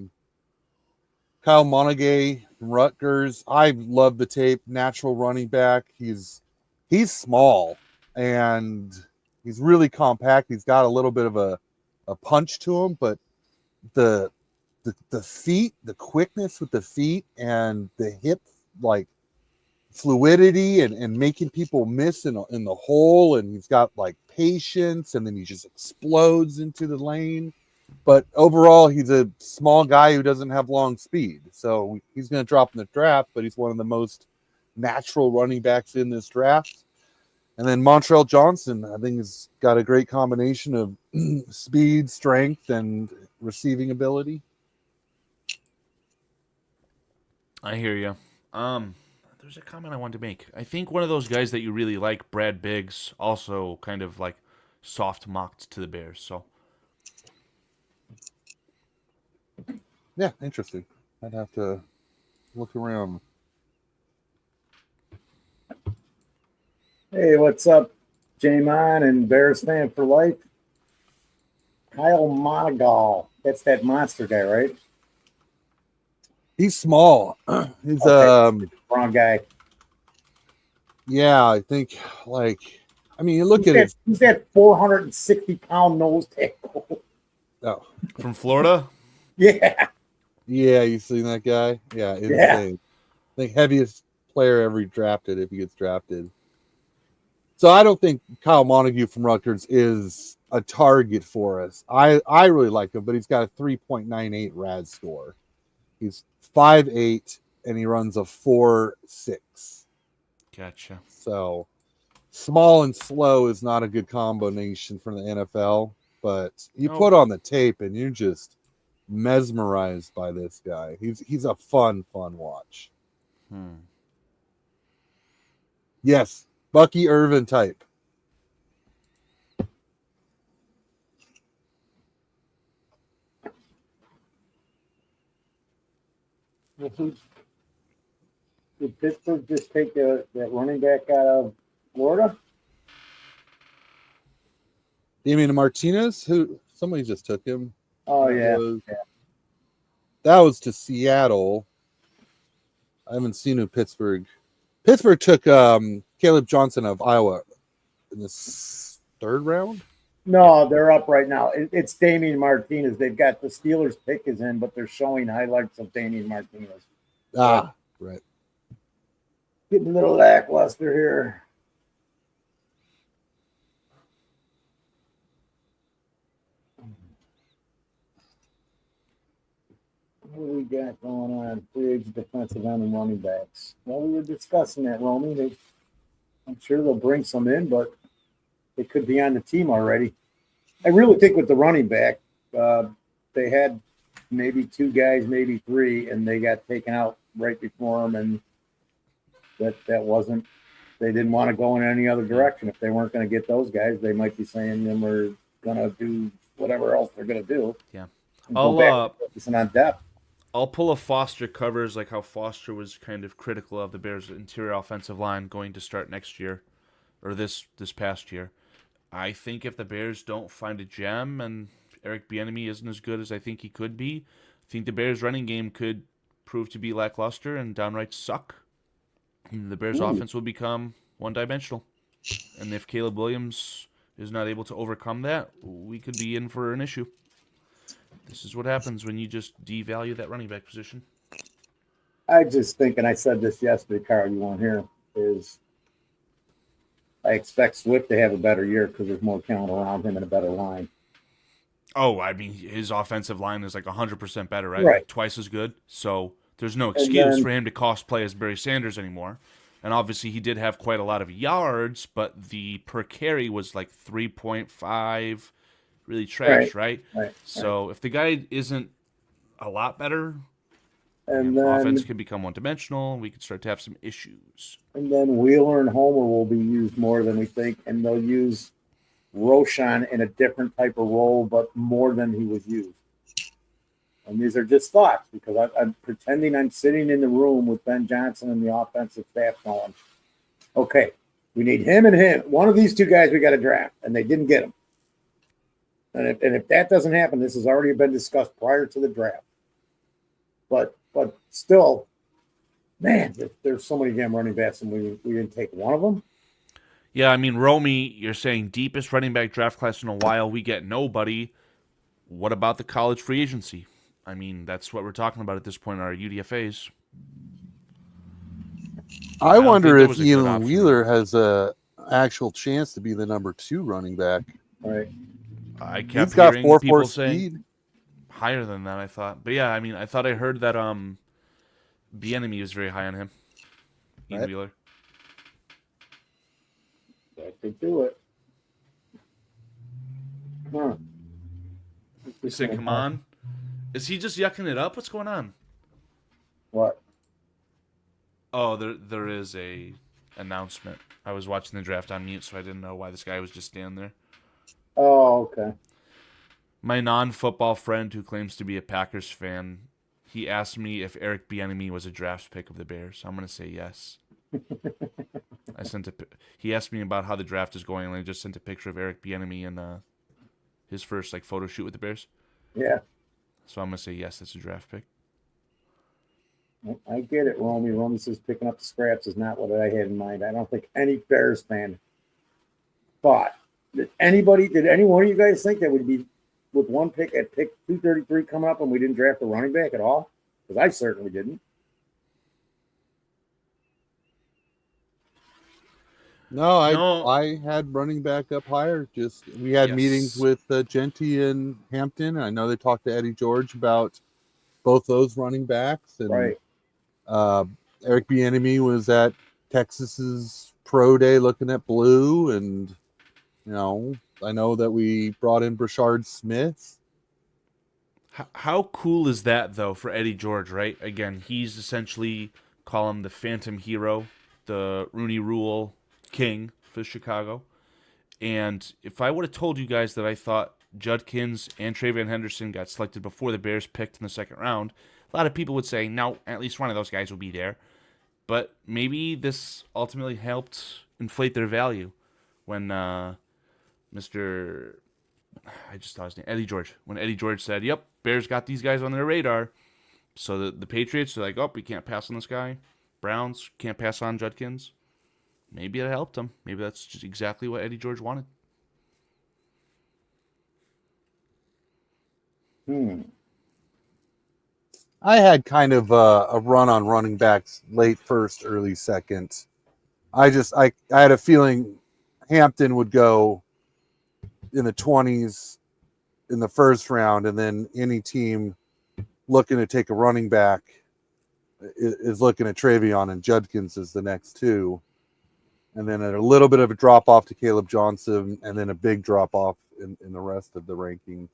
Monaghay from Rutgers. I love the tape. Natural running back. He's small and he's really compact. He's got a little bit of a punch to him, but the feet, the quickness with the feet and the hip, like fluidity and making people miss in the hole, and he's got like patience, and then he just explodes into the lane. But overall, he's a small guy who doesn't have long speed, so he's going to drop in the draft. But he's one of the most natural running backs in this draft. And then Montrell Johnson, I think, has got a great combination of speed, strength, and receiving ability. I hear you. There's a comment I wanted to make. I think one of those guys that you really like, Brad Biggs, also kind of like soft mocked to the Bears. So Yeah, interesting. I'd have to look around. Hey, what's up, Jamon and Bears fan for life? Kyle Monagal. That's that monster guy, right? He's small. He's wrong guy. Yeah, I think you look at it. He's that 460-pound nose tackle. Oh, from Florida. Yeah. Yeah, you seen that guy? Yeah, insane. Yeah. I think heaviest player ever drafted if he gets drafted. So I don't think Kyle Montague from Rutgers is a target for us. I really like him, but he's got a 3.98 RAS score. He's 5'8", and he runs a 4.6. Gotcha. So small and slow is not a good combination for the NFL, but you put on the tape and you're just mesmerized by this guy. He's a fun watch. Yes, Bucky Irvin type. Did Pittsburgh just take that running back out of Florida? Damian Martinez, who somebody just took him. Oh, That yeah. That was to Seattle. I haven't seen who Pittsburgh took Caleb Johnson of Iowa in the 3rd round. No, they're up right now. It's Damian Martinez. They've got the Steelers pick is in, but they're showing highlights of Damian Martinez. Ah, right. Getting a little lackluster here. What do we got going on? Free agent defensive end and running backs. Well, we were discussing that, Romy. I'm sure they'll bring some in, but they could be on the team already. I really think with the running back, they had maybe 2 guys, maybe 3, and they got taken out right before them, and that wasn't. They didn't want to go in any other direction. If they weren't going to get those guys, they might be saying them we're going to do whatever else they're going to do. Yeah, and go back to focusing on depth. I'll pull a Foster covers, like how Foster was kind of critical of the Bears' interior offensive line going to start next year, or this past year. I think if the Bears don't find a gem and Eric Bieniemy isn't as good as I think he could be, I think the Bears' running game could prove to be lackluster and downright suck. And the Bears' offense will become one-dimensional. And if Caleb Williams is not able to overcome that, we could be in for an issue. This is what happens when you just devalue that running back position. I just think, and I said this yesterday, Carl, you weren't here, is I expect Swift to have a better year because there's more talent around him and a better line. Oh, I mean, his offensive line is like 100% better, right? Right. Like twice as good. So there's no excuse for him to cost play as Barry Sanders anymore. And obviously he did have quite a lot of yards, but the per carry was like 3.5, really trash, right? So if the guy isn't a lot better, and then offense can become one-dimensional. We could start to have some issues. And then Wheeler and Homer will be used more than we think, and they'll use Roshan in a different type of role, but more than he was used. And these are just thoughts because I'm pretending I'm sitting in the room with Ben Johnson and the offensive staff going, okay, we need him and him. One of these 2 guys we got to draft, and they didn't get him. And if that doesn't happen, this has already been discussed prior to the draft. But still, man, there's so many damn running backs, and we didn't take one of them. Yeah, I mean, Romy, you're saying deepest running back draft class in a while. We get nobody. What about the college free agency? I mean, that's what we're talking about at this point in our UDFAs. I wonder if Ian Wheeler has a actual chance to be the number 2 running back. Right. I kept He's got hearing people 4.4 saying speed. higher than that, I thought. But yeah, I mean, I thought I heard that Bieniemy was very high on him. Ian Wheeler. I could do it. Huh. You said, come on. Is he just yucking it up? What's going on? What? Oh, there is a announcement. I was watching the draft on mute, so I didn't know why this guy was just standing there. Oh, okay. My non-football friend who claims to be a Packers fan, he asked me if Eric Bieniemy was a draft pick of the Bears. I'm going to say yes. He asked me about how the draft is going, and I just sent a picture of Eric Bieniemy and his first photo shoot with the Bears. Yeah. So I'm going to say yes, that's a draft pick. I get it, Romy. Romy says picking up the scraps is not what I had in mind. I don't think any Bears fan thought. Did any one of you guys think that would be with one pick at pick 233 coming up and we didn't draft a running back at all? Because I certainly didn't. No, I had running back up higher. Just we had meetings with Genty and Hampton. I know they talked to Eddie George about both those running backs. And right. Eric Bieniemy was at Texas's pro day looking at blue, and I know that we brought in Brashard Smith. How cool is that though for Eddie George? Right? Again, he's essentially call him the Phantom Hero, the Rooney Rule King for Chicago. And if I would have told you guys that I thought Judkins and Travion Henderson got selected before the Bears picked in the second round, a lot of people would say, no, at least one of those guys will be there. But maybe this ultimately helped inflate their value when Eddie George. When Eddie George said, yep, Bears got these guys on their radar. So the Patriots are like, oh, we can't pass on this guy. Browns can't pass on Judkins. Maybe it helped him. Maybe that's just exactly what Eddie George wanted. I had kind of a run on running backs late first, early second. I had a feeling Hampton would go in the 20s in the first round, and then any team looking to take a running back is looking at Travion and Judkins as the next two. And then a little bit of a drop off to Caleb Johnson, and then a big drop off in the rest of the rankings.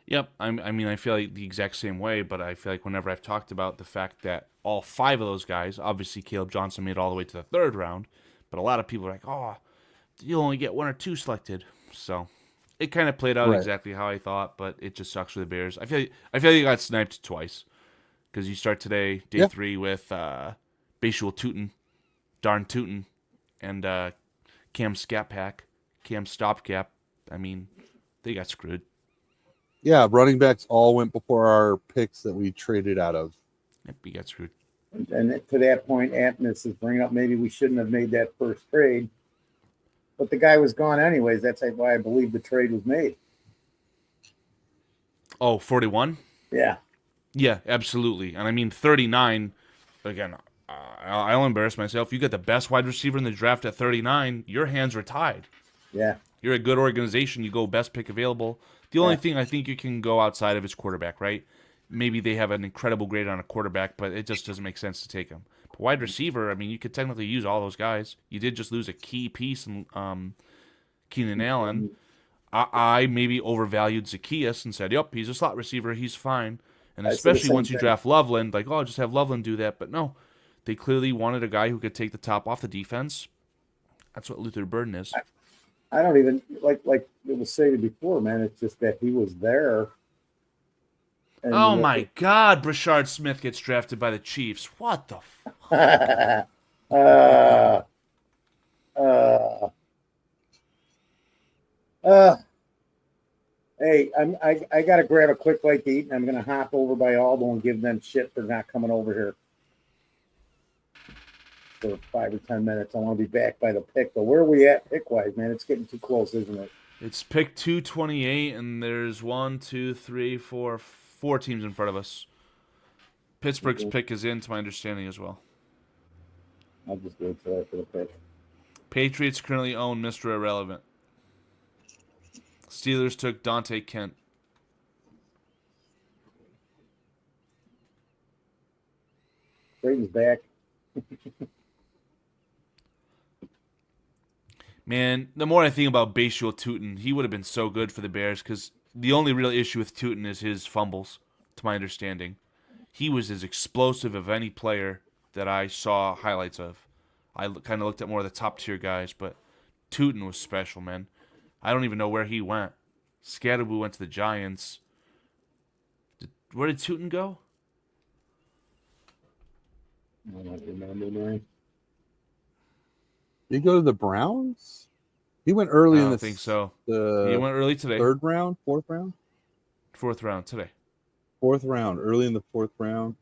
Yep. I mean, I feel like the exact same way, but I feel like whenever I've talked about the fact that all five of those guys, obviously Caleb Johnson made it all the way to the third round, but a lot of people are like, oh, you'll only get one or two selected. So it kind of played out exactly how I thought, but it just sucks for the Bears. I feel like you got sniped twice because you start today, day 3, with Bashul Tootin, Darn Tootin, and Cam Stopgap. I mean, they got screwed. Yeah, running backs all went before our picks that we traded out of. Yep, we got screwed. And to that point, Aptness is bringing up maybe we shouldn't have made that first trade. But the guy was gone anyways. That's why I believe the trade was made. Oh, 41? Yeah. Yeah, absolutely. And I mean, 39, again, I'll embarrass myself. You get the best wide receiver in the draft at 39, your hands are tied. Yeah. You're a good organization. You go best pick available. The only thing I think you can go outside of is quarterback, right? Maybe they have an incredible grade on a quarterback, but it just doesn't make sense to take him. But wide receiver, I mean, you could technically use all those guys. You did just lose a key piece in Keenan Allen. I maybe overvalued Zacchaeus and said, yep, he's a slot receiver. He's fine. And especially once you draft Loveland, like, oh, just have Loveland do that. But no, they clearly wanted a guy who could take the top off the defense. That's what Luther Burden is. I don't even like it was stated before, man. It's just that he was there. And oh my God! Brashard Smith gets drafted by the Chiefs. What the fuck? Hey, I gotta grab a quick bite to eat, and I'm gonna hop over by Aldo and give them shit for not coming over here for 5 or 10 minutes. I want to be back by the pick. But where are we at pick wise, man? It's getting too close, isn't it? It's pick 228, and there's 4 teams in front of us. Pittsburgh's pick is in, to my understanding, as well. I'll just wait for that for the pick. Patriots currently own Mr. Irrelevant. Steelers took Dante Kent. Braden's back. Man, the more I think about Bashul Tootin, he would have been so good for the Bears because the only real issue with Tootin is his fumbles, to my understanding. He was as explosive of any player that I saw highlights of. I kind of looked at more of the top-tier guys, but Tootin was special, man. I don't even know where he went. Scatterboo went to the Giants. Where did Tootin go? I don't remember, man. Did he go to the Browns? He went early I in don't think so. He went early today. Third round, fourth round? Fourth round today. Fourth round, early in the fourth round.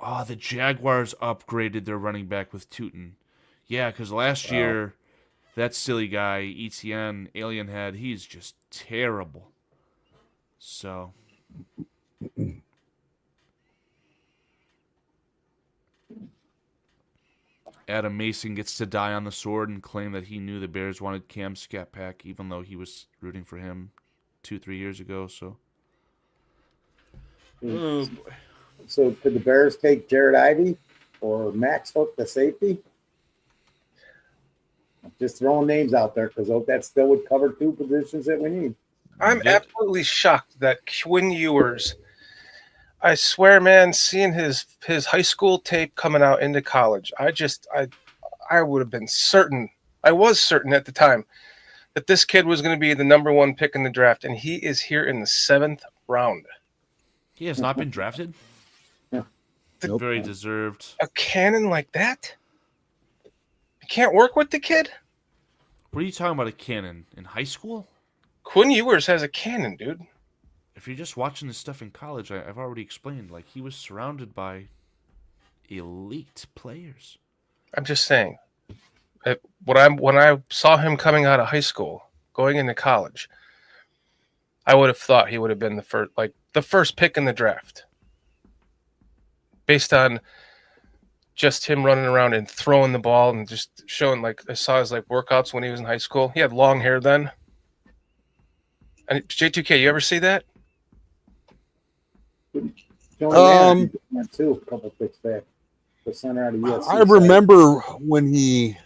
Oh, the Jaguars upgraded their running back with Tootin. Yeah, because last year, that silly guy, ETN, Alien Head, he's just terrible. So. Adam Mason gets to die on the sword and claim that he knew the Bears wanted Cam Scat Pack, even though he was rooting for him 2-3 years ago. So. Oh, boy. So could the Bears take Jared Ivey or Max Hook, the safety? Just throwing names out there because that still would cover 2 positions that we need. I'm absolutely shocked that Quinn Ewers, I swear, man, seeing his high school tape coming out into college, I would have been certain, I was certain at the time, that this kid was going to be the number 1 pick in the draft, and he is here in the 7th round. He has not been drafted? Very deserved. A cannon like that? You can't work with the kid? What are you talking about, a cannon? In high school? Quinn Ewers has a cannon, dude. If you're just watching this stuff in college, I've already explained, like, he was surrounded by elite players. I'm just saying. When I saw him coming out of high school, going into college, I would have thought he would have been the first pick in the draft. Based on just him running around and throwing the ball and just showing, I saw his workouts when he was in high school. He had long hair then. And J2K, you ever see that? Too, a couple picks back. The center out of USC. I remember when he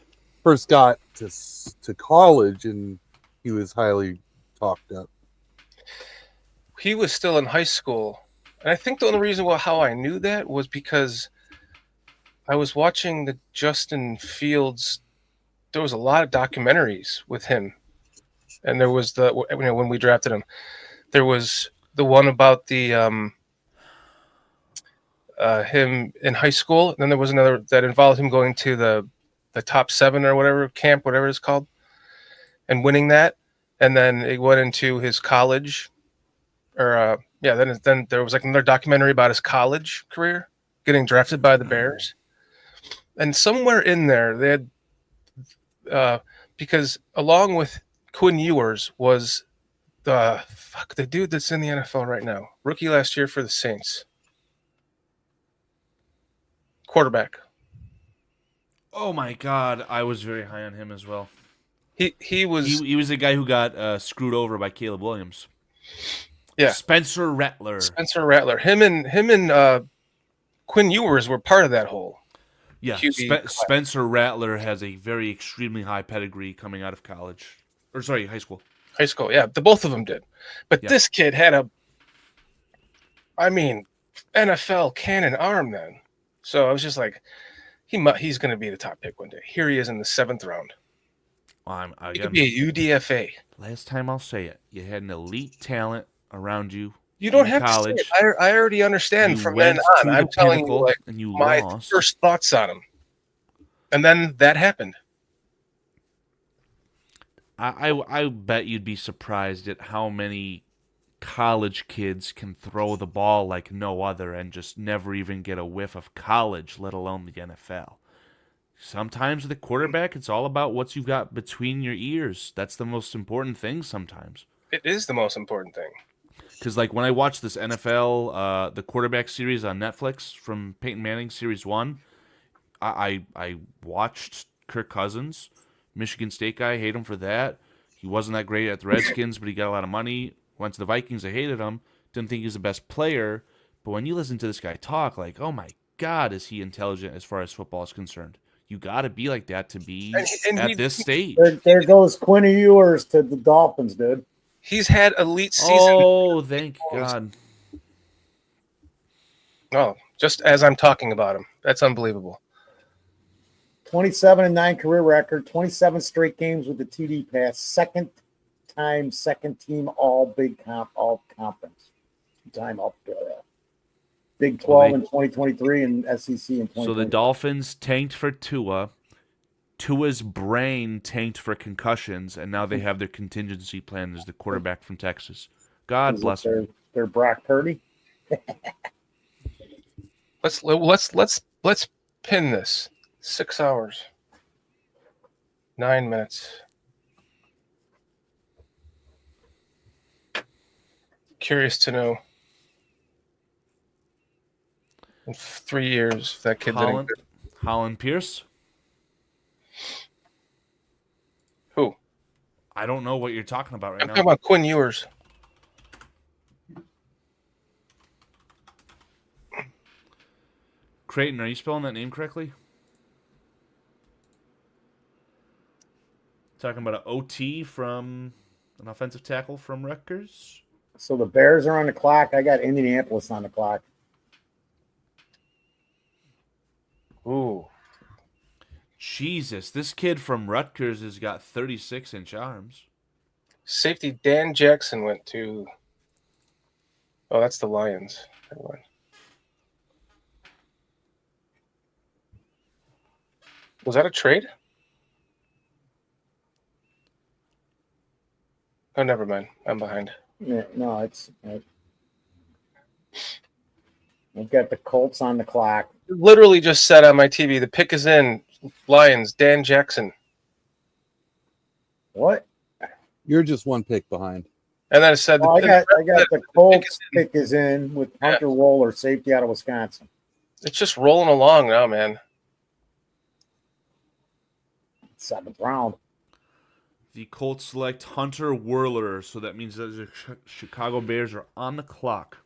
first got to college and he was highly talked up. He was still in high school. And I think the only reason how I knew that was because I was watching the Justin Fields. There was a lot of documentaries with him. And there was when we drafted him, there was the one about the him in high school. And then there was another that involved him going to the top 7 or whatever camp, whatever it's called, and winning that. And then it went into his college, or then there was another documentary about his college career, getting drafted by the Bears. And somewhere in there, they had because along with Quinn Ewers was the dude that's in the NFL right now, rookie last year for the Saints, quarterback. Oh my God, I was very high on him as well. He was the guy who got screwed over by Caleb Williams. Yeah, Spencer Rattler. Him and Quinn Ewers were part of that whole. Yeah, Spencer Rattler has a very extremely high pedigree coming out of college. Or sorry, high school. High school, yeah. Both of them did. But this kid had NFL cannon arm then. So I was just like, he's going to be the top pick one day. Here he is in the 7th round. Well, He could be a UDFA. Last time I'll say it. You had an elite talent around you. You don't have college. to say it. I already understand from then on. I'm telling you, my first thoughts on him. And then that happened. I bet you'd be surprised at how many college kids can throw the ball like no other and just never even get a whiff of college, let alone the NFL. Sometimes with a quarterback, it's all about what you've got between your ears. That's the most important thing sometimes. It is the most important thing. Because when I watched this NFL, the quarterback series on Netflix from Peyton Manning, Series 1, I watched Kirk Cousins, Michigan State guy, hate him for that. He wasn't that great at the Redskins, but he got a lot of money. Went to the Vikings, I hated him. Didn't think he was the best player. But when you listen to this guy talk, oh my God, is he intelligent as far as football is concerned. You got to be like that to be at this stage. There goes Quinn Ewers to the Dolphins, dude. He's had elite seasons. Oh, thank God. Oh, just as I'm talking about him. That's unbelievable. 27-9 career record, 27 straight games with the TD pass, second team all Big Conference. Time up Big 12 in 2023 and SEC in 2020. So the Dolphins tanked for Tua. Tua's brain tanked for concussions, and now they have their contingency plan as the quarterback from Texas. God bless him. They're Brock Purdy. Let's pin this. 6 hours. 9 minutes. Curious to know. In 3 years, if that kid didn't. Holland Pierce. Who? I don't know what you're talking about right now. I'm talking about Quinn Ewers. Creighton, are you spelling that name correctly? Talking about an OT from an offensive tackle from Rutgers. So the Bears are on the clock. I got Indianapolis on the clock. Ooh. Jesus, this kid from Rutgers has got 36-inch arms. Safety Dan Jackson went to. Oh, that's the Lions. Never mind. Was that a trade? Oh, never mind. I'm behind. Yeah, no, it's. We've got the Colts on the clock. Literally just said on my TV, the pick is in. Lions, Dan Jackson. What? You're just one pick behind. And then it said, I got the Colts pick is in with Hunter Wohler, safety out of Wisconsin. It's just rolling along now, man. 7th round. The Colts select Hunter Whirler, so that means that the Chicago Bears are on the clock.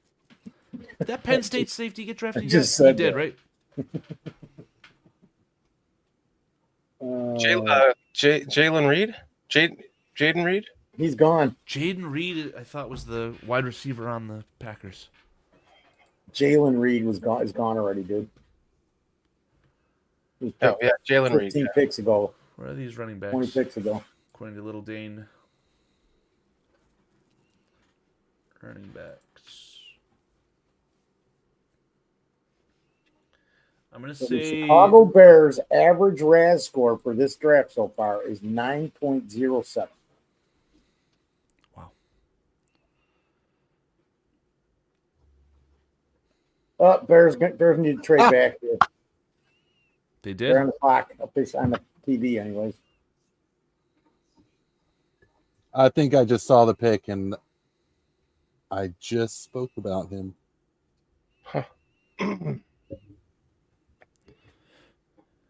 Did that Penn State safety get drafted? He did, right? Jalen Reed? Jaden Reed? He's gone. Jaden Reed, I thought, was the wide receiver on the Packers. Jalen Reed is gone already, dude. Oh, yeah, Jalen Reed. 15 picks ago. Where are these running backs? 20 picks ago. According to Little Dane. Running backs. I'm going to So say... the Chicago Bears' average RAS score for this draft so far is 9.07. Wow. Bears need to trade back here. They did? They're on the clock. Up this on the TV anyways. I think I just saw the pick and I just spoke about him. Huh.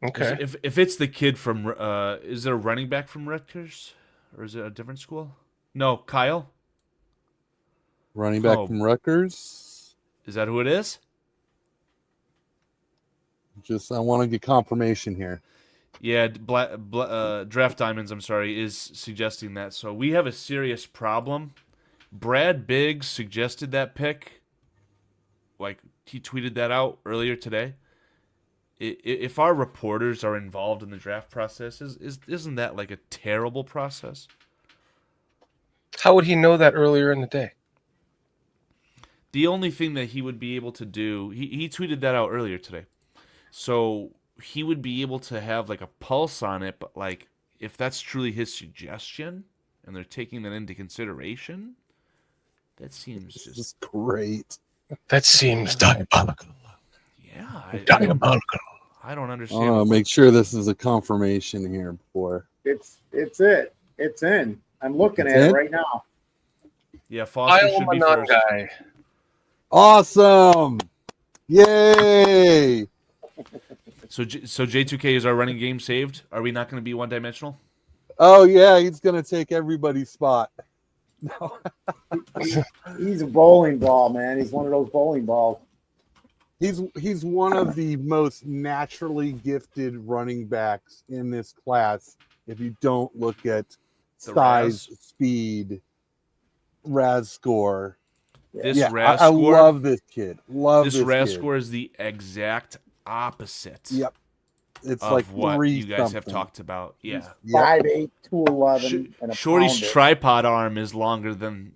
Okay. If it's the kid from, is it a running back from Rutgers? Or is it a different school? No, Kyle? Running back from Rutgers. Is that who it is? I want to get confirmation here. Yeah, Draft Diamonds, I'm sorry, is suggesting that. So we have a serious problem. Brad Biggs suggested that pick. Like, he tweeted that out earlier today. If our reporters are involved in the draft process, isn't that like a terrible process? How would he know that earlier in the day? The only thing that he would be able to do, he tweeted that out earlier today. So he would be able to have like a pulse on it, but like if that's truly his suggestion and they're taking that into consideration, that seems just great. That seems diabolical. Yeah, diabolical. I don't understand. I'll make sure this is a confirmation here before. It's it. It's in. I'm looking It's at in? it right now. Yeah, Foster should be first. Guy. Awesome! Yay! So J2K, is our running game saved? Are we not going to be one-dimensional? Oh yeah, he's gonna take everybody's spot. No. He's a bowling ball, man. He's one of those bowling balls. He's one of the most naturally gifted running backs in this class. If you don't look at The size, RAS? speed, RAS score. This yeah, RAS I score, love this kid. Love this this RAS kid. score is the exact opposite. Yep. It's of like what 3 you guys have something. talked about. Yeah. He's 5'8", 211, and a Shorty's pounder. tripod arm is longer than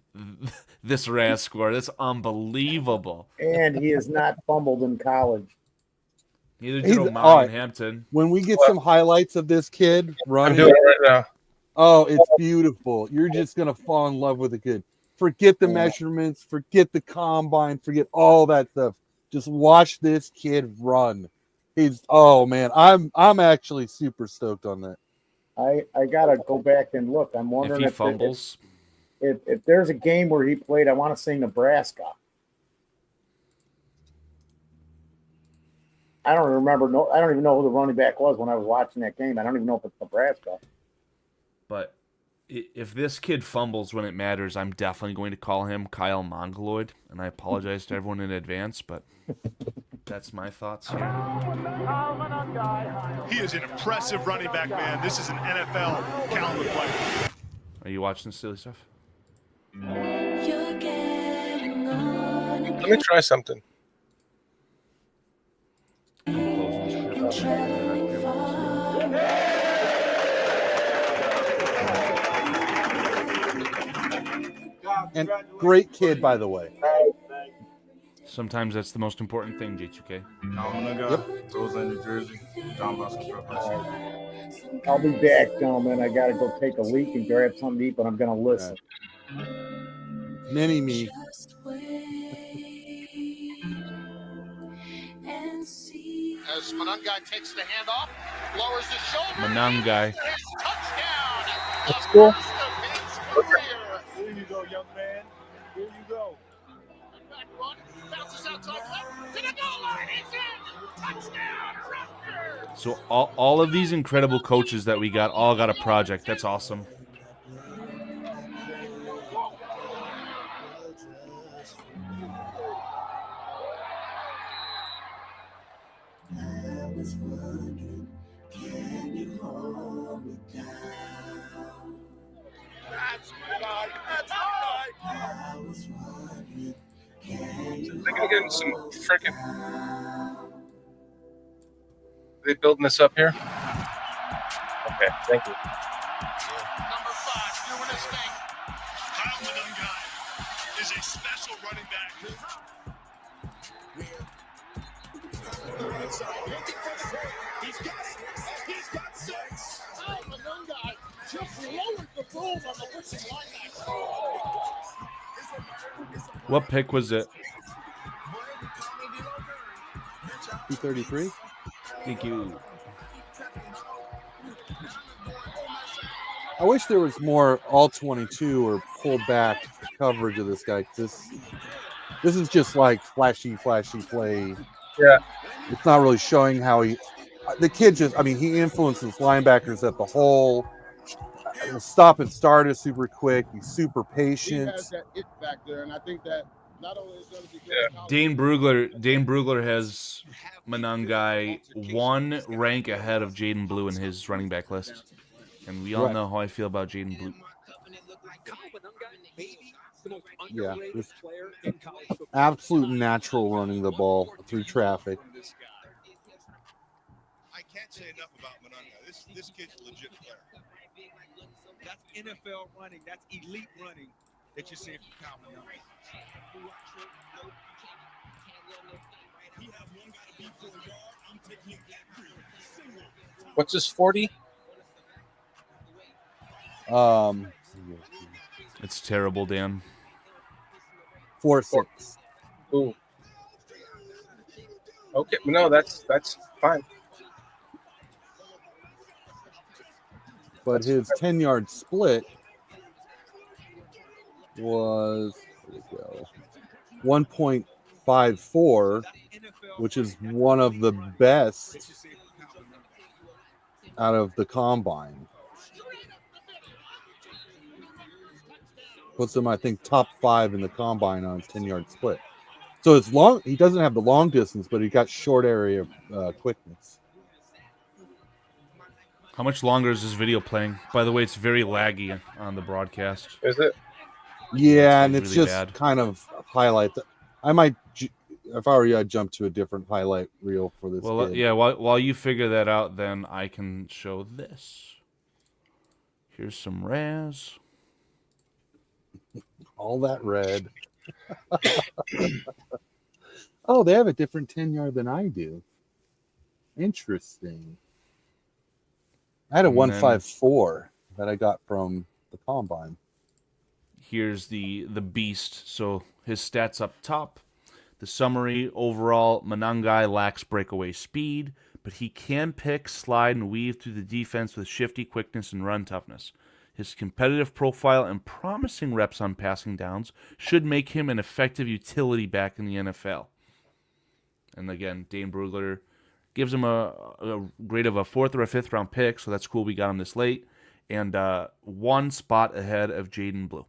this RAS score. That's unbelievable. And he has not fumbled in college. Neither did He's Omani all right. in Hampton. When we get some highlights of this kid running, I'm doing it right now. oh, it's beautiful. You're just gonna fall in love with the kid. Forget the measurements, forget the combine, forget all that stuff. Just watch this kid run. Oh man, I'm actually super stoked on that. I gotta go back and look. I'm wondering If he fumbles, if there's a game where he played. I want to say Nebraska. I don't remember. No, I don't even know who the running back was when I was watching that game. I don't even know if it's Nebraska. but if this kid fumbles when it matters, I'm definitely going to call him Kyle Mongoloid, and I apologize to everyone in advance, but that's my thoughts here. He is an impressive running back, man. This is an NFL caliber player. Are you watching the silly stuff? Let me try something. And great kid, by the way. Sometimes that's the most important thing, J2K. Yep. Roseland, New Jersey. John Boston. I'll be back, gentlemen. I gotta go take a leak and grab something to eat, but I'm gonna listen. Mini me. As Manungai takes the handoff, lowers his shoulder. Manungai. Touchdown. That's cool. Here you go, young man. Here you go. Back run, bounces out top left to the goal line. He's in. Touchdown, Rutgers. So all of these incredible coaches that we got all got a project. That's awesome. That's my guy. That's my guy. They're gonna get some freaking. Are they building this up here? Okay, thank you. Number 5, doing his thing. Kyle Manungai is a special running back. He's got 6. Kyle Manungai just lowered the boom on the pushing linebacker. What pick was it? 233. Thank you. I wish there was more all 22 or pull back coverage of this guy. This is just like flashy play. Yeah. It's not really showing how the kid just, I mean, he influences linebackers at the hole. The stop and start is super quick. He's super patient. He has that it back there, and I think that not only is going to be Dane Brugler has Manungai 1 rank ahead of Jaden Blue in his running back list. And we all know how I feel about Jaden Blue. Yeah, just absolute natural running the ball through traffic. I can't say enough about Manungai. This kid's a legit player. That's NFL running. That's elite running that you're seeing from Kyle Manungai. What's his 40? It's terrible, Dan. 4.6. Ooh. Okay, no, that's fine. But his 10-yard split was 1.54, which is one of the best out of the combine. Puts him, I think, top 5 in the combine on his 10-yard split. So it's long. He doesn't have the long distance, but he got short area quickness. How much longer is this video playing? By the way, it's very laggy on the broadcast. Is it? Yeah, and it's really just bad. kind of highlight that. I might if I were you, I'd jump to a different highlight reel for this Well, kid. yeah. While you figure that out, then I can show this. Here's some Raz. All that red. Oh, they have a different 10-yard than I do. Interesting. I had a And then 154 that I got from the combine. here's the beast. So his stats up top. The summary overall: Manangai lacks breakaway speed, but he can pick, slide, and weave through the defense with shifty quickness and run toughness. His competitive profile and promising reps on passing downs should make him an effective utility back in the NFL. And again, Dane Brugler gives him a grade of a 4th or a 5th round pick, so that's cool we got him this late. And 1 spot ahead of Jaden Blue.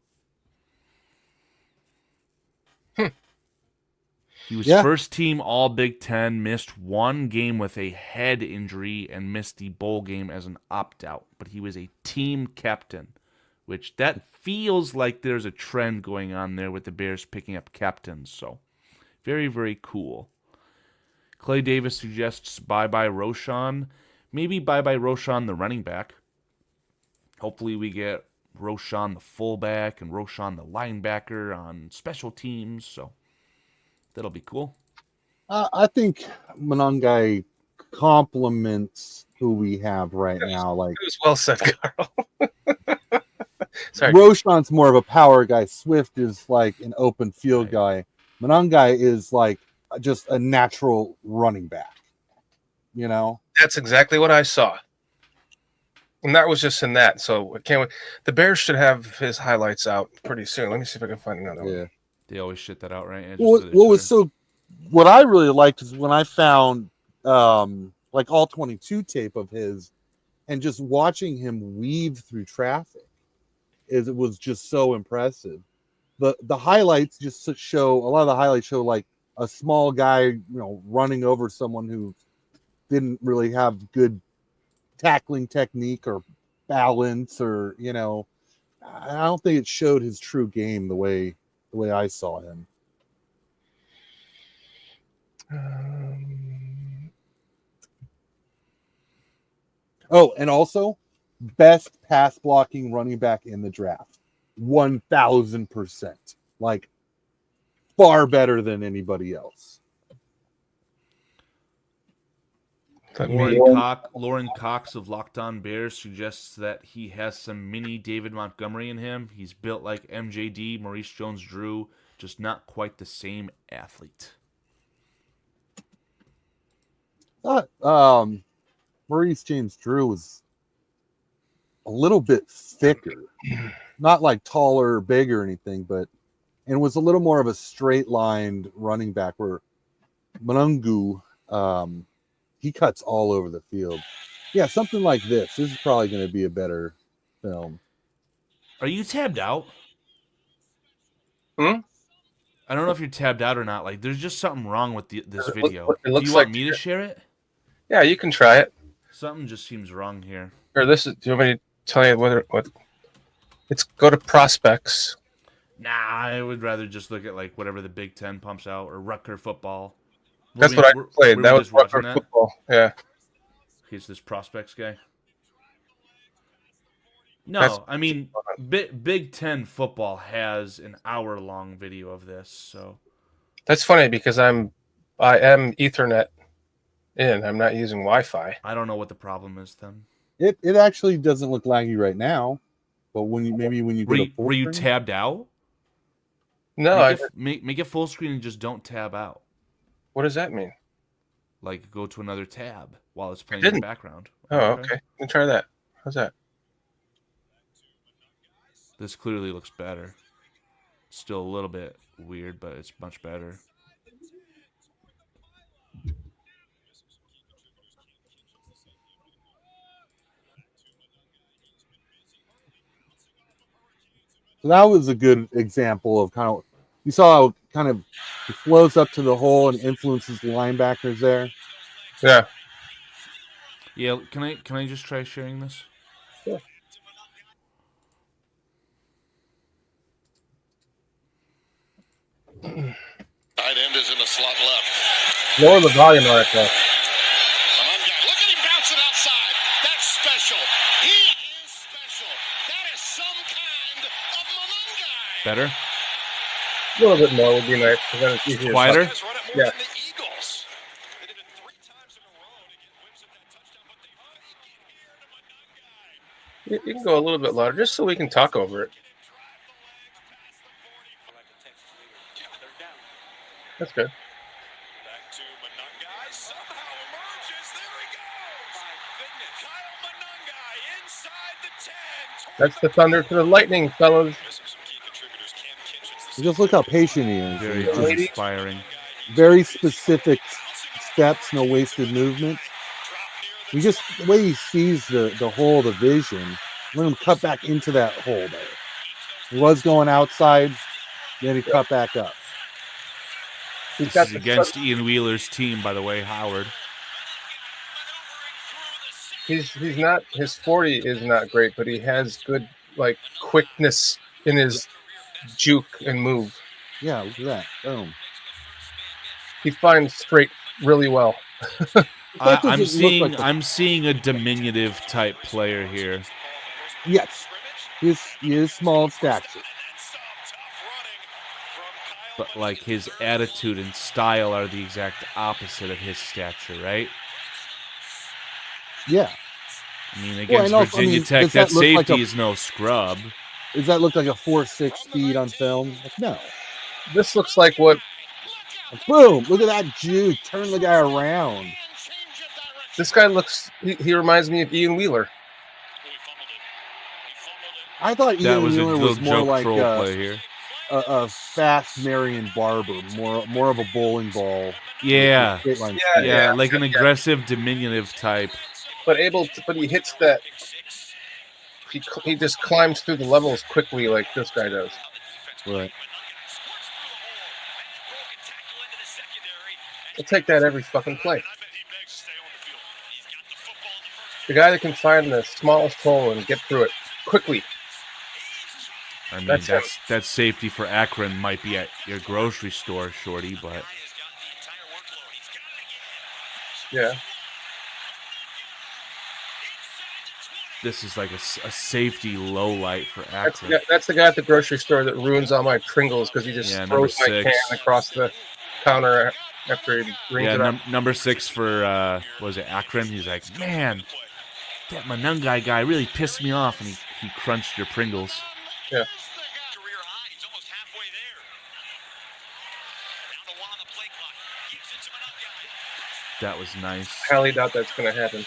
He was first team All Big Ten, missed 1 game with a head injury, and missed the bowl game as an opt-out. But he was a team captain, which that feels like there's a trend going on there with the Bears picking up captains. So very, very cool. Clay Davis suggests bye-bye Roshan. Maybe bye-bye Roshan, the running back. Hopefully we get Roshan the fullback and Roshan the linebacker on special teams. So that'll be cool. I think Manangai complements who we have right now. Like, it was well said, Carl. Sorry. Roshan's more of a power guy. Swift is like an open field guy. Manangai is like just a natural running back. You know? That's exactly what I saw. And that was just in that. So I can't wait. The Bears should have his highlights out pretty soon. Let me see if I can find another one. They always shit that out, right? What I really liked is when I found like all 22 tape of his and just watching him weave through traffic it was just so impressive. The highlights just show a lot of the highlights show like a small guy, running over someone who didn't really have good tackling technique or balance, or I don't think it showed his true game the way I saw him. Oh, and also best pass blocking running back in the draft. 1000%. Like far better than anybody else. Lauren Cox of Locked On Bears suggests that he has some mini David Montgomery in him. He's built like MJD, Maurice Jones-Drew, just not quite the same athlete. Maurice James-Drew was a little bit thicker, not like taller or big or anything, but and was a little more of a straight-lined running back. Where Manungu, he cuts all over the field. Yeah, something like this. This is probably going to be a better film. Are you tabbed out? Hmm? I don't know if you're tabbed out or not. Like, there's just something wrong with this video. It looks Do you want like me to share it? Yeah, you can try it. Something just seems wrong here. Or this is. Do you want me to tell you what? It's go to prospects. Nah, I would rather just look at like whatever the Big Ten pumps out or Rutger football. That's what I played. That was Rutger football. Yeah. He's this prospects guy. No, I mean Big Ten football has an hour-long video of this. So that's funny because I am Ethernet in. I'm not using Wi-Fi. I don't know what the problem is then. It actually doesn't look laggy right now, but when you were you tabbed out? No, make it full screen and just don't tab out. What does that mean? Like go to another tab while it's playing in the background. Oh, okay. Let me try that. How's that? This clearly looks better. Still a little bit weird, but it's much better. So that was a good example of kind of, you saw how kind of he flows up to the hole and influences the linebackers there. Yeah. Yeah, can I just try sharing this? Yeah. I tight end is in the slot left. Lower the volume on it, though. Look at him bouncing outside. That's special. He is special. That is some kind of Monungai. Better? A little bit more would be nice. Then it's easier. Quieter? Yeah. You can go a little bit louder, just so we can talk over it. That's good. That's the thunder to the lightning, fellas. Just look how patient he is. Very Just inspiring. very specific steps, no wasted movement. He just the way he sees the whole of the vision. Let him cut back into that hole there. He was going outside, then he cut back up. This is against Ian Wheeler's team, by the way, Howard. He's not, his 40 is not great, but he has good like quickness in his juke and move. Yeah, look at that. Boom. He finds straight really well. I'm seeing a diminutive type player here. Yes. He is small in stature. But like his attitude and style are the exact opposite of his stature, right? Yeah. I mean, against Virginia Tech, that safety is no scrub. Does that look like a 4.6 speed on film? Like, no. This looks like what... Boom! Look at that juke. Turn the guy around. This guy looks... He reminds me of Ian Wheeler. I thought Ian Wheeler was more like here. A fast Marion Barber, more of a bowling ball. Yeah. Yeah, like an aggressive, diminutive type. But he hits that. He just climbs through the levels quickly, like this guy does. Right. We'll take that every fucking play. The guy that can find the smallest hole and get through it quickly. I mean, that safety for Akron might be at your grocery store, Shorty, but yeah. This is like a safety low light for Akron. That's the guy at the grocery store that ruins all my Pringles because he just throws my can across the counter after he brings it up. Number 6 for, what was it, Akron? He's like, man, that Monungai guy really pissed me off, and he crunched your Pringles. Yeah. That was nice. Highly doubt that's going to happen.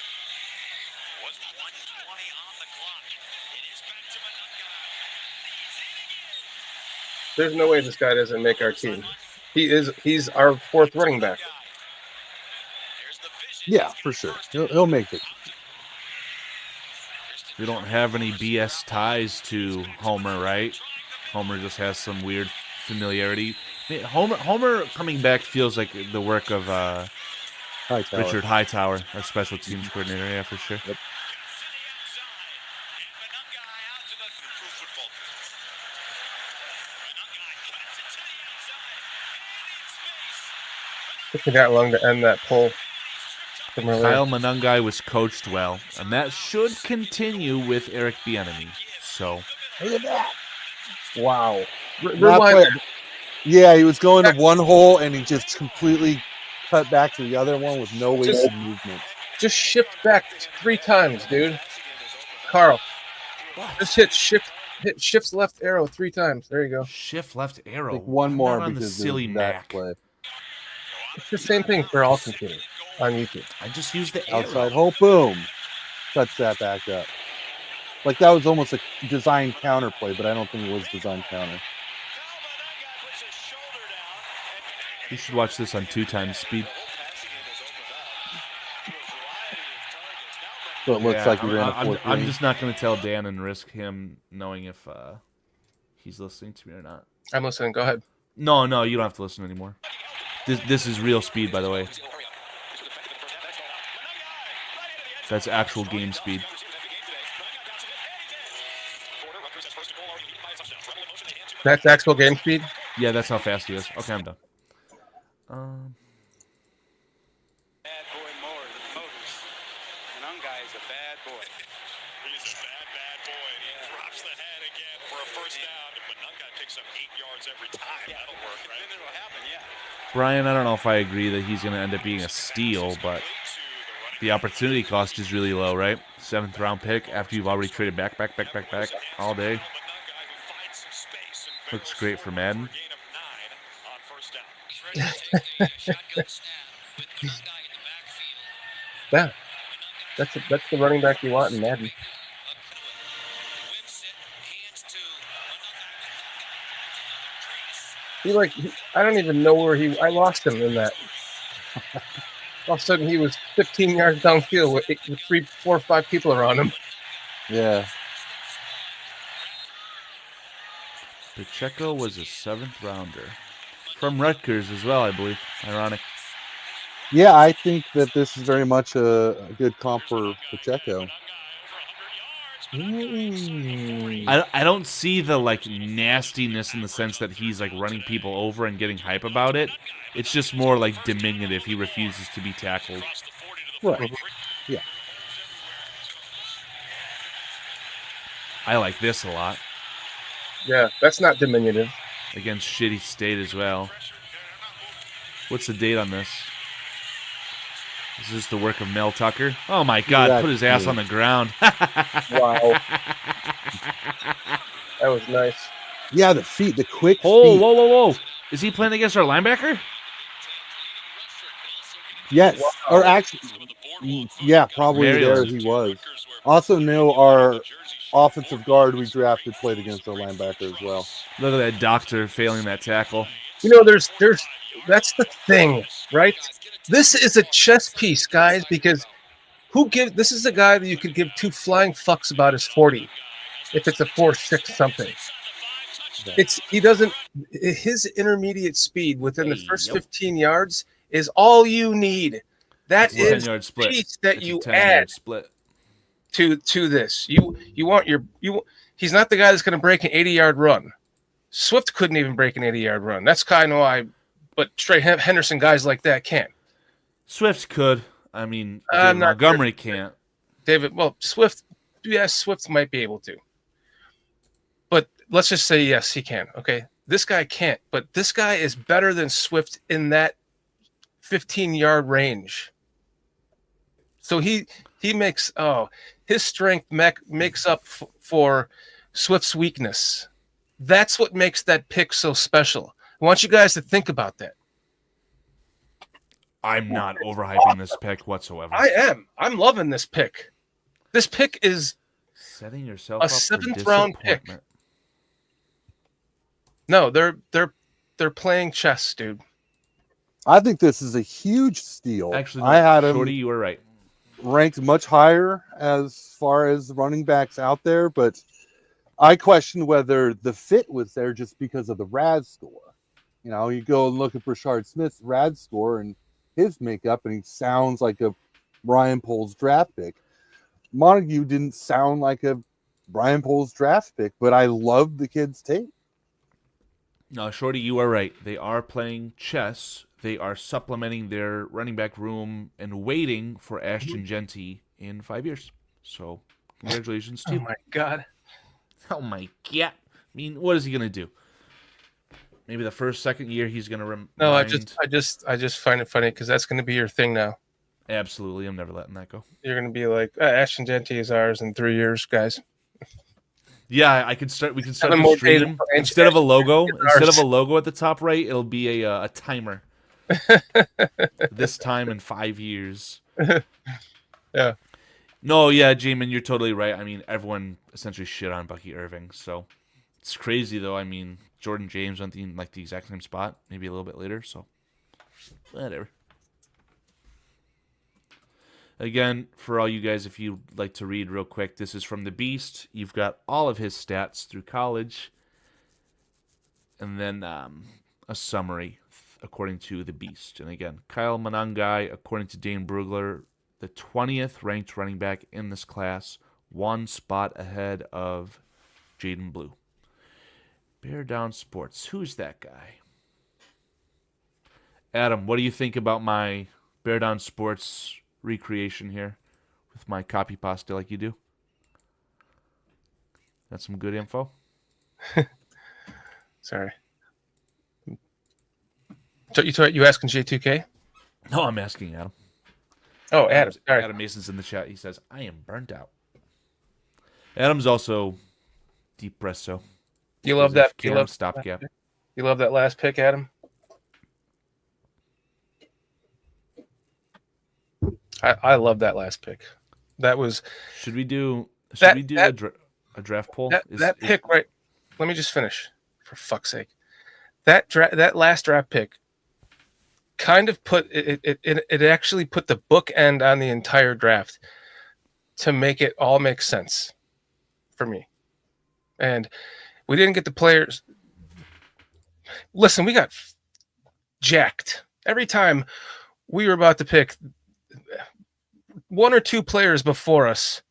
There's no way this guy doesn't make our team. He's our 4th running back. Yeah, for sure. He'll make it. We don't have any BS ties to Homer, right? Homer just has some weird familiarity. I mean, Homer coming back feels like the work of Richard Hightower, our special teams coordinator. Yeah, for sure. Yep. Took me that long to end that poll. Kyle Monungai was coached well, and that should continue with Eric Bieniemy. So look at that! Wow. Rewind. Yeah, he was going to one hole, and he just completely cut back to the other one with no wasted movement. Just shift back 3 times, dude. Carl, just hit shift left arrow 3 times. There you go. Shift left arrow. Like one more on the because silly Mac. Play. It's the same thing for all computers on YouTube. I just used the arrow. Outside hole, boom. Cuts that back up. Like that was almost a design counter play, but I don't think it was design counter. You should watch this on 2 times speed. So it looks like he ran a 4.3. I'm just not going to tell Dan and risk him knowing if he's listening to me or not. I'm listening. Go ahead. No, you don't have to listen anymore. This is real speed, by the way. That's actual game speed. That's actual game speed? Yeah, that's how fast he is. Okay, I'm done. Bad boy Motors. Manunga is a bad boy. He's a bad boy. And he drops the head again for a first down. Manunga picks up 8 yards every time. That'll work, right? And it'll happen, yeah. Brian, I don't know if I agree that he's going to end up being a steal, but the opportunity cost is really low, right? 7th round pick after you've already traded back all day. Looks great for Madden. Yeah, that's the running back you want in Madden. I don't even know where I lost him in that. All of a sudden, he was 15 yards downfield with 3, 4, 5 people around him. Yeah. Pacheco was a 7th rounder from Rutgers as well, I believe. Ironic. Yeah, I think that this is very much a good comp for Pacheco. I don't see the nastiness in the sense that he's running people over and getting hype about it. It's just more diminutive. He refuses to be tackled. Right. Yeah. I like this a lot. Yeah, that's not diminutive. Against shitty State as well. What's the date on this? Is this the work of Mel Tucker? Oh my God! Put his ass on the ground. Wow. That was nice. Yeah, the feet, the quick feet. Whoa! Is he playing against our linebacker? Yes. Or actually, yeah, probably Maryland. there he was. Also know our offensive guard we drafted played against our linebacker as well. Look at that doctor failing that tackle. There's that's the thing, right? This is a chess piece, guys, because this is a guy that you could give 2 flying fucks about his 40 if it's a 4.6 something. His intermediate speed within the first 15 yards is all you need. That is the 10-yard split. piece that It's you a 10-yard add split to this. He's not the guy that's going to break an 80-yard run. Swift couldn't even break an 80-yard run. That's kind of why, but Trey Henderson guys like that can't. Swift could. I mean, Montgomery can't. Swift might be able to. But let's just say yes, he can. Okay, this guy can't. But this guy is better than Swift in that 15-yard range. So he makes his strength makes up for Swift's weakness. That's what makes that pick so special. I want you guys to think about that. I'm not overhyping this pick whatsoever. I am. I'm loving this pick. This pick is setting yourself a up 7th for round pick. No, they're playing chess, dude. I think this is a huge steal. Actually, I had him Shorty, you were right. Ranked much higher as far as running backs out there, but I question whether the fit was there just because of the RAD score. You go and look at Brashard Smith's RAD score and his makeup, and he sounds like a Brian Poles draft pick. Montague didn't sound like a Brian Poles draft pick, but I love the kid's tape. No, Shorty, you are right. They are playing chess. They are supplementing their running back room and waiting for Ashton Genty in 5 years. So, congratulations to you. Oh my God. Oh my God. I mean, what is he gonna do? Maybe the first, second year he's gonna No, I just find it funny because that's going to be your thing now. Absolutely, I'm never letting that go. You're going to be like, Ashton Genty is ours in 3 years, guys. Yeah, we can start the more stream days instead of a logo. Instead of a logo at the top right, it'll be a timer. This time in 5 years. Yeah. No, yeah, Jamin, you're totally right. I mean, everyone essentially shit on Bucky Irving, so it's crazy though. I mean, Jordan James went in the exact same spot, maybe a little bit later. So whatever. Again, for all you guys, if you'd like to read real quick, this is from The Beast. You've got all of his stats through college. And then a summary according to The Beast. And again, Kyle Monangai, according to Dane Brugler, the 20th ranked running back in this class, 1 spot ahead of Jaden Blue. Bear Down Sports. Who's that guy? Adam, what do you think about my Bear Down Sports recreation here with my copy pasta like you do? Got some good info? Sorry. So you asking J2K? No, I'm asking Adam. Oh, Adam. Sorry. Adam Mason's in the chat. He says, I am burnt out. Adam's also deep presso. You love that. You love stopgap. You love that last pick, Adam. I love that last pick. That was. Should we do a draft poll? That pick right. Let me just finish, for fuck's sake. That last draft pick kind of put it actually put the bookend on the entire draft to make it all make sense for me. And we didn't get the players. Listen, we got jacked every time we were about to pick one or two players before us.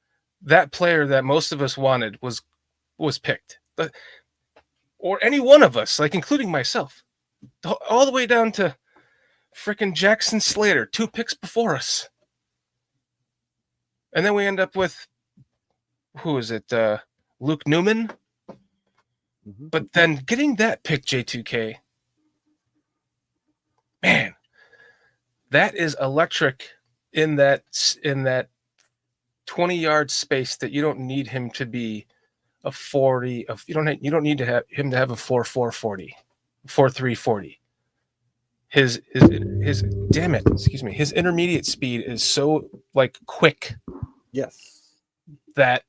That player that most of us wanted was picked, or any one of us, like including myself, all the way down to freaking Jackson Slater, 2 picks before us. And then we end up with, who is it? Luke Newman. But then getting that pick, J2K, man, that is electric in that 20-yard space that you don't need him to be a 40 of you don't need to have him to have a 4.40, 4.340. His damn it, excuse me, his intermediate speed is so like quick. Yes. That's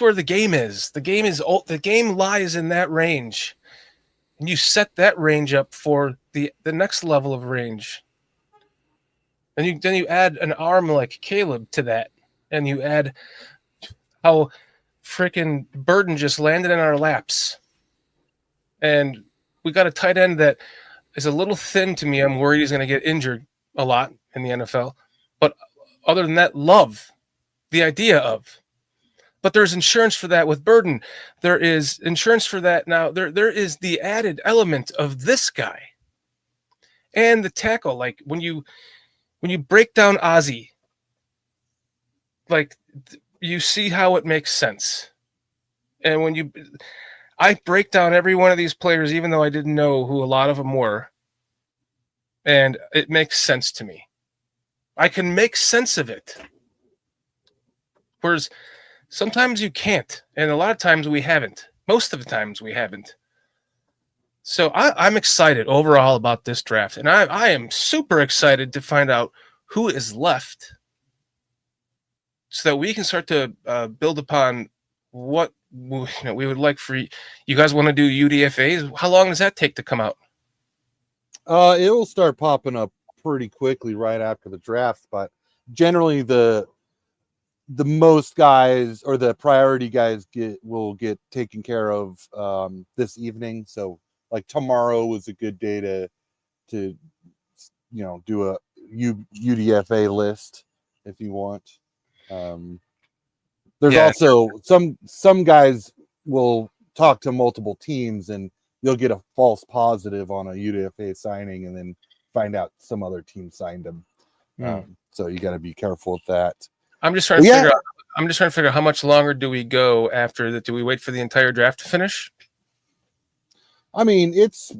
where the game is. The game lies in that range. And you set that range up for the next level of range. And then you add an arm like Caleb to that. And you add how freaking Burden just landed in our laps. And we got a tight end that is a little thin to me. I'm worried he's going to get injured a lot in the NFL. But other than that, love the idea of. But there's insurance for that with Burden. There is insurance for that now. There is the added element of this guy and the tackle. Like when you break down Azie, like you see how it makes sense. And I break down every one of these players, even though I didn't know who a lot of them were, and it makes sense to me. I can make sense of it. Whereas sometimes you can't, and a lot of times we haven't. Most of the times we haven't. So I'm excited overall about this draft, and I am super excited to find out who is left so that we can start to build upon what we would like for you guys want to do UDFAs. How long does that take to come out? It will start popping up pretty quickly right after the draft, but generally the most guys or the priority guys will get taken care of this evening. So like tomorrow was a good day to do a UDFA list if you want. There's also some guys will talk to multiple teams and you'll get a false positive on a UDFA signing and then find out some other team signed them. So you got to be careful with that. I'm just trying to figure out how much longer do we go after that? Do we wait for the entire draft to finish? I mean, it's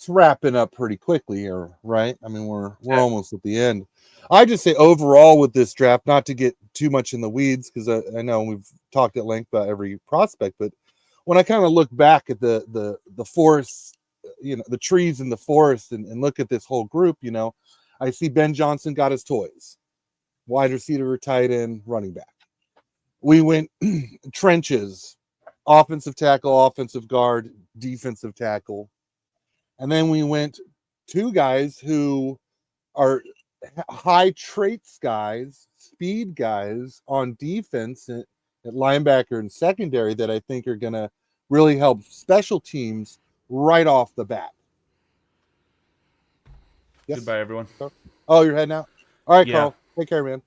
wrapping up pretty quickly here, right? I mean, we're almost at the end. I just say overall with this draft, not to get too much in the weeds, because I know we've talked at length about every prospect, but when I kind of look back at the forest, the trees in the forest and look at this whole group, I see Ben Johnson got his toys. Wide receiver, tight end, running back. We went trenches, offensive tackle, offensive guard, defensive tackle. And then we went 2 guys who are high traits guys, speed guys on defense at linebacker and secondary that I think are going to really help special teams right off the bat. Yes. Goodbye, everyone. Oh, you're heading out? All right, Carl. Take care, man.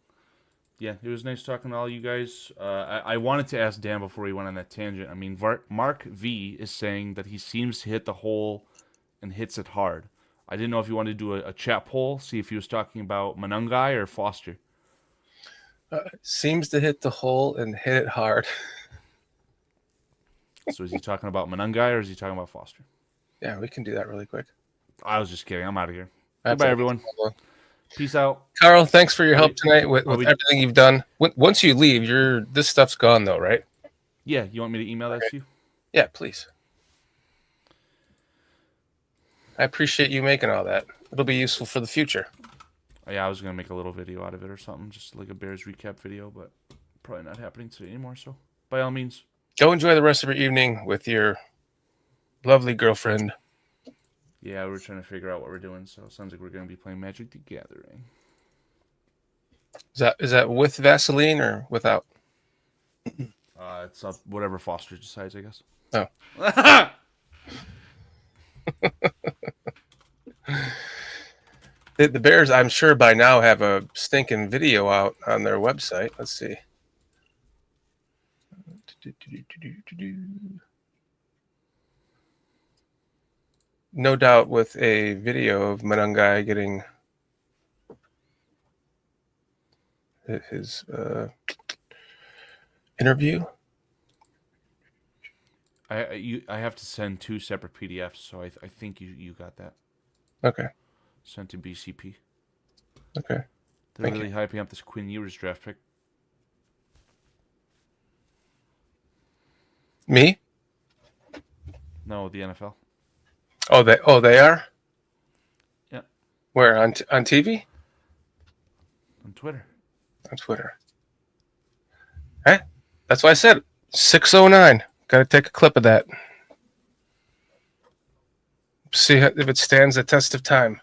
Yeah, it was nice talking to all you guys. I wanted to ask Dan before he went on that tangent. I mean, Mark V is saying that he seems to hit the hole and hits it hard. I didn't know if you wanted to do a chat poll, see if he was talking about Manungai or Foster. Seems to hit the hole and hit it hard. So is he talking about Manungai or is he talking about Foster? Yeah, we can do that really quick. I was just kidding. I'm out of here. That's Goodbye, it. everyone. Peace out. Carl, thanks for your help Wait, tonight with are we- everything you've done. Once you leave, this stuff's gone though, right? Yeah, you want me to email that to you? Yeah, please. I appreciate you making all that. It'll be useful for the future. Yeah, I was going to make a little video out of it or something, just like a Bears recap video, but probably not happening today anymore, so by all means. Go enjoy the rest of your evening with your lovely girlfriend. Yeah, we're trying to figure out what we're doing, so it sounds like we're going to be playing Magic the Gathering. Is that with Vaseline or without? It's up whatever Foster decides, I guess. Oh. The Bears, I'm sure by now, have a stinking video out on their website. Let's see. No doubt with a video of Manungai getting his interview. I have to send 2 separate PDFs, so I think you got that. Okay. Sent to BCP. Okay. They're really hyping up this Quinn Ewers draft pick. Me? No, the NFL. Oh, they are? Yeah. Where, on TV? On Twitter. On Twitter. Hey, that's why I said 6:09. Got to take a clip of that. See if it stands the test of time.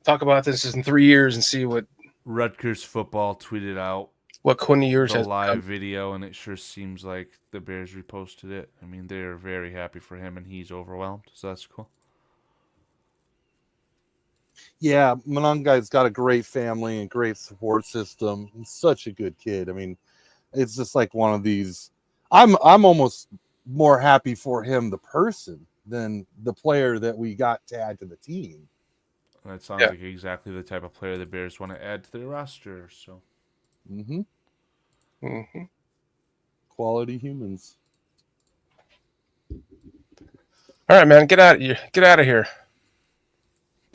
Talk about this in 3 years and see what Rutgers football tweeted out what Quinn Ewers the has live become. video, and it sure seems like the Bears reposted it. I mean, they're very happy for him, and he's overwhelmed, so that's cool. Yeah, Manungai's got a great family and great support system. He's such a good kid. I mean, it's just like one of these. I'm almost more happy for him, the person, than the player that we got to add to the team. That sounds like exactly the type of player the Bears want to add to their roster. So, Quality humans. All right, man, get out of here.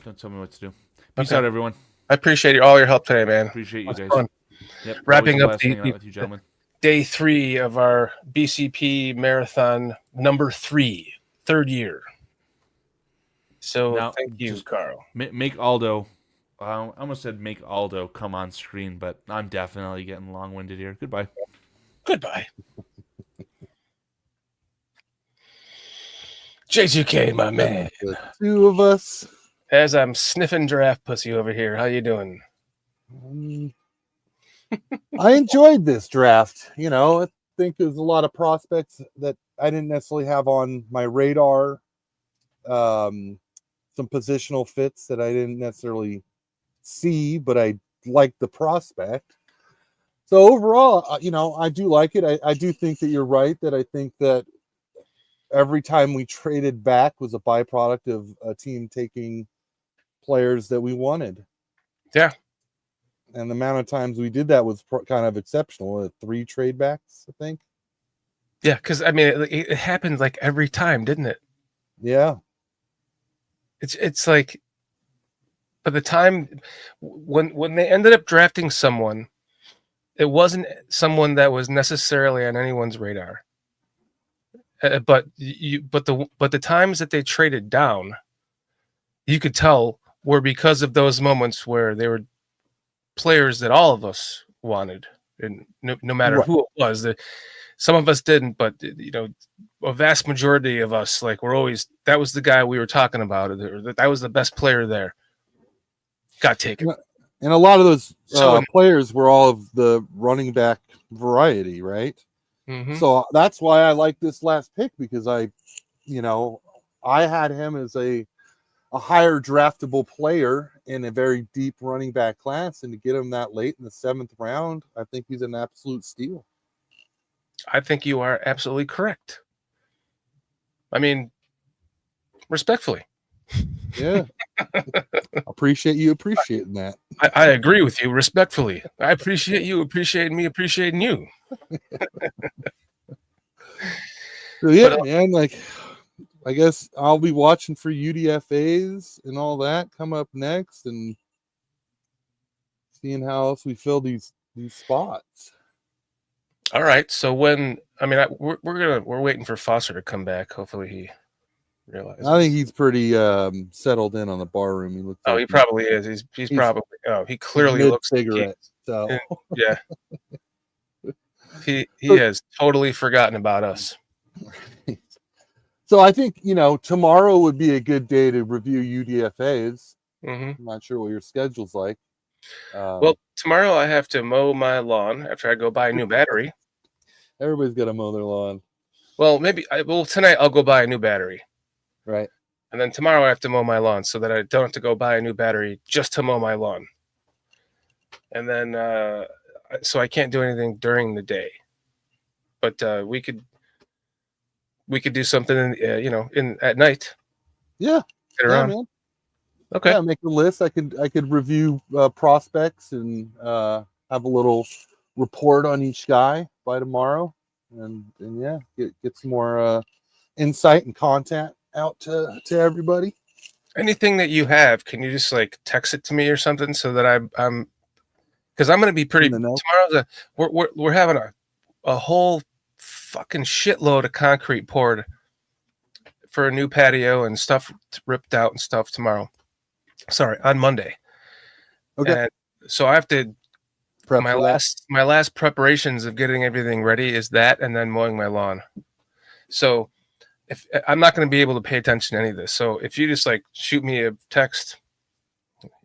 Don't tell me what to do. Peace out, everyone. I appreciate all your help today, man. Appreciate you It was guys. fun. Yep, Wrapping always a up blast hanging out with you, gentlemen. day 3 of our BCP marathon, number 3, third year. So Now, thank you, just Carl. Make Aldo. I almost said make Aldo come on screen, but I'm definitely getting long-winded here. Goodbye. Goodbye. J2K, my man. The 2 of us. As I'm sniffing giraffe pussy over here. How you doing? I enjoyed this draft. You know, I think there's a lot of prospects that I didn't necessarily have on my radar. Some positional fits that I didn't necessarily see, but I liked the prospect. So overall, you know, I do like it. I do think that you're right, that I think that every time we traded back was a byproduct of a team taking players that we wanted. Yeah. And the amount of times we did that was kind of exceptional. 3 trade backs, I think. Yeah, because I mean, it happened like every time, didn't it? Yeah. It's like, by the time when they ended up drafting someone, it wasn't someone that was necessarily on anyone's radar. But the times that they traded down, you could tell were because of those moments where they were players that all of us wanted, and no matter who it was. Some of us didn't, but you know, a vast majority of us, like, we're always, that was the guy we were talking about, or that was the best player there. Got taken. And a lot of those players were all of the running back variety, right? Mm-hmm. So that's why I like this last pick, because I had him as a higher draftable player in a very deep running back class, and to get him that late in the 7th round, I think he's an absolute steal. I think you are absolutely correct. I mean, respectfully. Yeah. Appreciate you appreciating that. I agree with you respectfully. I appreciate you appreciating me appreciating you. So, yeah, But, man, like I guess I'll be watching for UDFAs and all that come up next and seeing how else we fill these spots. all right. So we're waiting for Foster to come back. Hopefully he realizes. I think he's pretty settled in on the bar room. He looks Oh, like he probably is. He's probably. Oh, he clearly looks like cigarette. So yeah. He has totally forgotten about us. So I think, tomorrow would be a good day to review UDFAs. Mm-hmm. I'm not sure what your schedule's like. Well, tomorrow I have to mow my lawn after I go buy a new battery. Everybody's got to mow their lawn. Well, tonight I'll go buy a new battery. Right. And then tomorrow I have to mow my lawn so that I don't have to go buy a new battery just to mow my lawn. And then, so I can't do anything during the day. But we could do something, in at night. Yeah. Get around. Man. Okay. Yeah, make a list. I could review prospects and have a little report on each guy by tomorrow, and yeah, get some more insight and content out to everybody. Anything that you have, can you just like text it to me or something so that I'm because I'm going to be pretty tomorrow's we're having a whole fucking shitload of concrete poured for a new patio and stuff ripped out and stuff tomorrow. Sorry, on Monday. Okay. And so I have to prep my last preparations of getting everything ready is that and then mowing my lawn. So if I'm not going to be able to pay attention to any of this. So if you just like shoot me a text,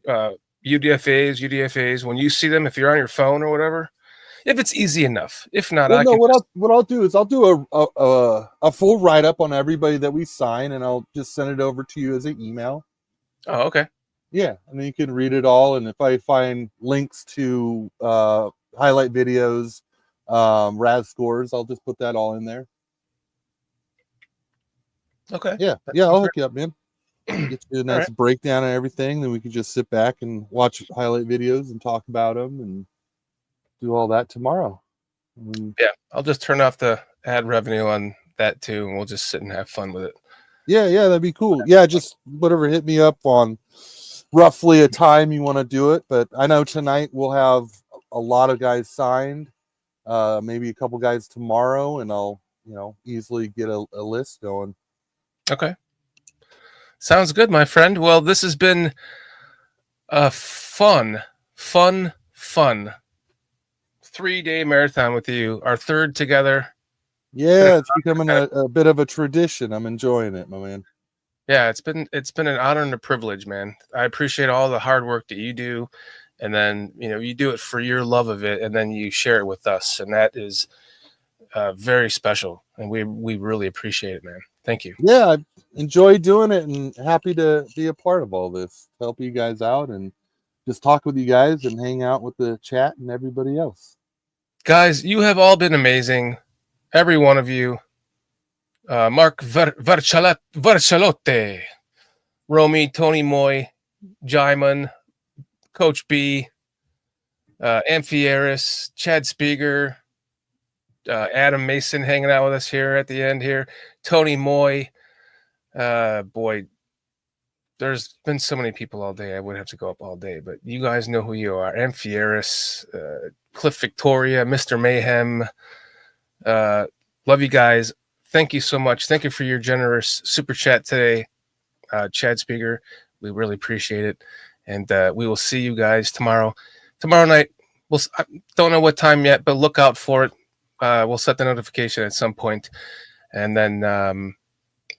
UDFAs, when you see them, if you're on your phone or whatever, if it's easy enough. If not, what I'll do is I'll do a full write up on everybody that we sign, and I'll just send it over to you as an email. Oh, okay. Yeah, and then you can read it all. And if I find links to highlight videos, RAS scores, I'll just put that all in there. Okay. Yeah, I'll hook you up, man. Get you a nice breakdown of everything. Then we can just sit back and watch highlight videos and talk about them and do all that tomorrow. Yeah, I'll just turn off the ad revenue on that too, and we'll just sit and have fun with it. Yeah, that'd be cool. Yeah, just whatever, hit me up on roughly a time you want to do it. But I know tonight we'll have a lot of guys signed, maybe a couple guys tomorrow, and I'll easily get a list going. Okay. Sounds good, my friend. Well, this has been a fun 3-day marathon with you, our third together. Yeah, it's becoming a bit of a tradition. I'm enjoying it, my man. Yeah, it's been an honor and a privilege, man. I appreciate all the hard work that you do, and then you do it for your love of it, and then you share it with us, and that is very special, and we really appreciate it, man. Thank you. Yeah, I enjoy doing it, and happy to be a part of all this, help you guys out, and just talk with you guys and hang out with the chat and everybody else. Guys, you have all been amazing. Every one of you. Mark Varchalotte, Romy, Tony Moy, Jaiman, Coach B, Amphieris, Chad Speaker, Adam Mason hanging out with us here at the end here, Tony Moy. Boy, there's been so many people all day. I would have to go up all day, but you guys know who you are. Amphieris, Cliff Victoria, Mr. Mayhem. Love you guys. Thank you so much. Thank you for your generous super chat today, Chad Speaker. We really appreciate it. And we will see you guys tomorrow. Tomorrow night, I don't know what time yet, but look out for it. We'll set the notification at some point. And then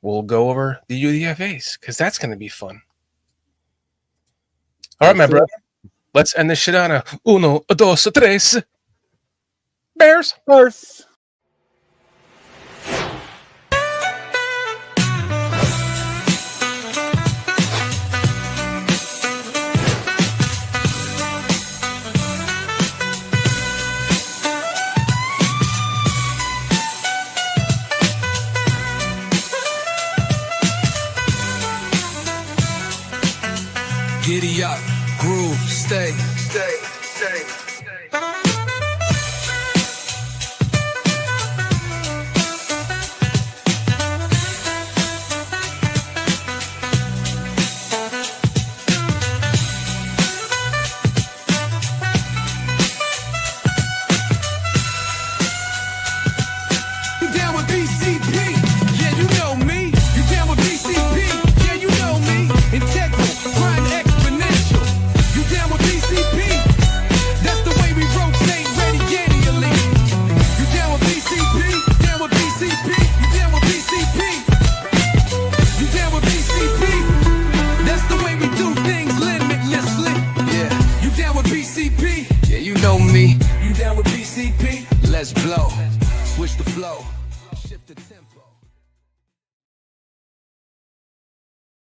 we'll go over the UDFAs because that's going to be fun. All right, my brother. Let's end this shit on a 1, 2, 3. Bears. Giddy up, groove, stay. You down with BCP? Yeah, you know me. You down with BCP? Yeah, you know me. Integral, grind exponential. You down with BCP? That's the way we rotate, ready, Yanny elite. You down with BCP? Down with BCP? You down with BCP? You down with BCP? That's the way we do things limitlessly. Yeah. You down with BCP? Yeah, you know me. You down with BCP? Let's blow. Switch the flow. Shift the tempo.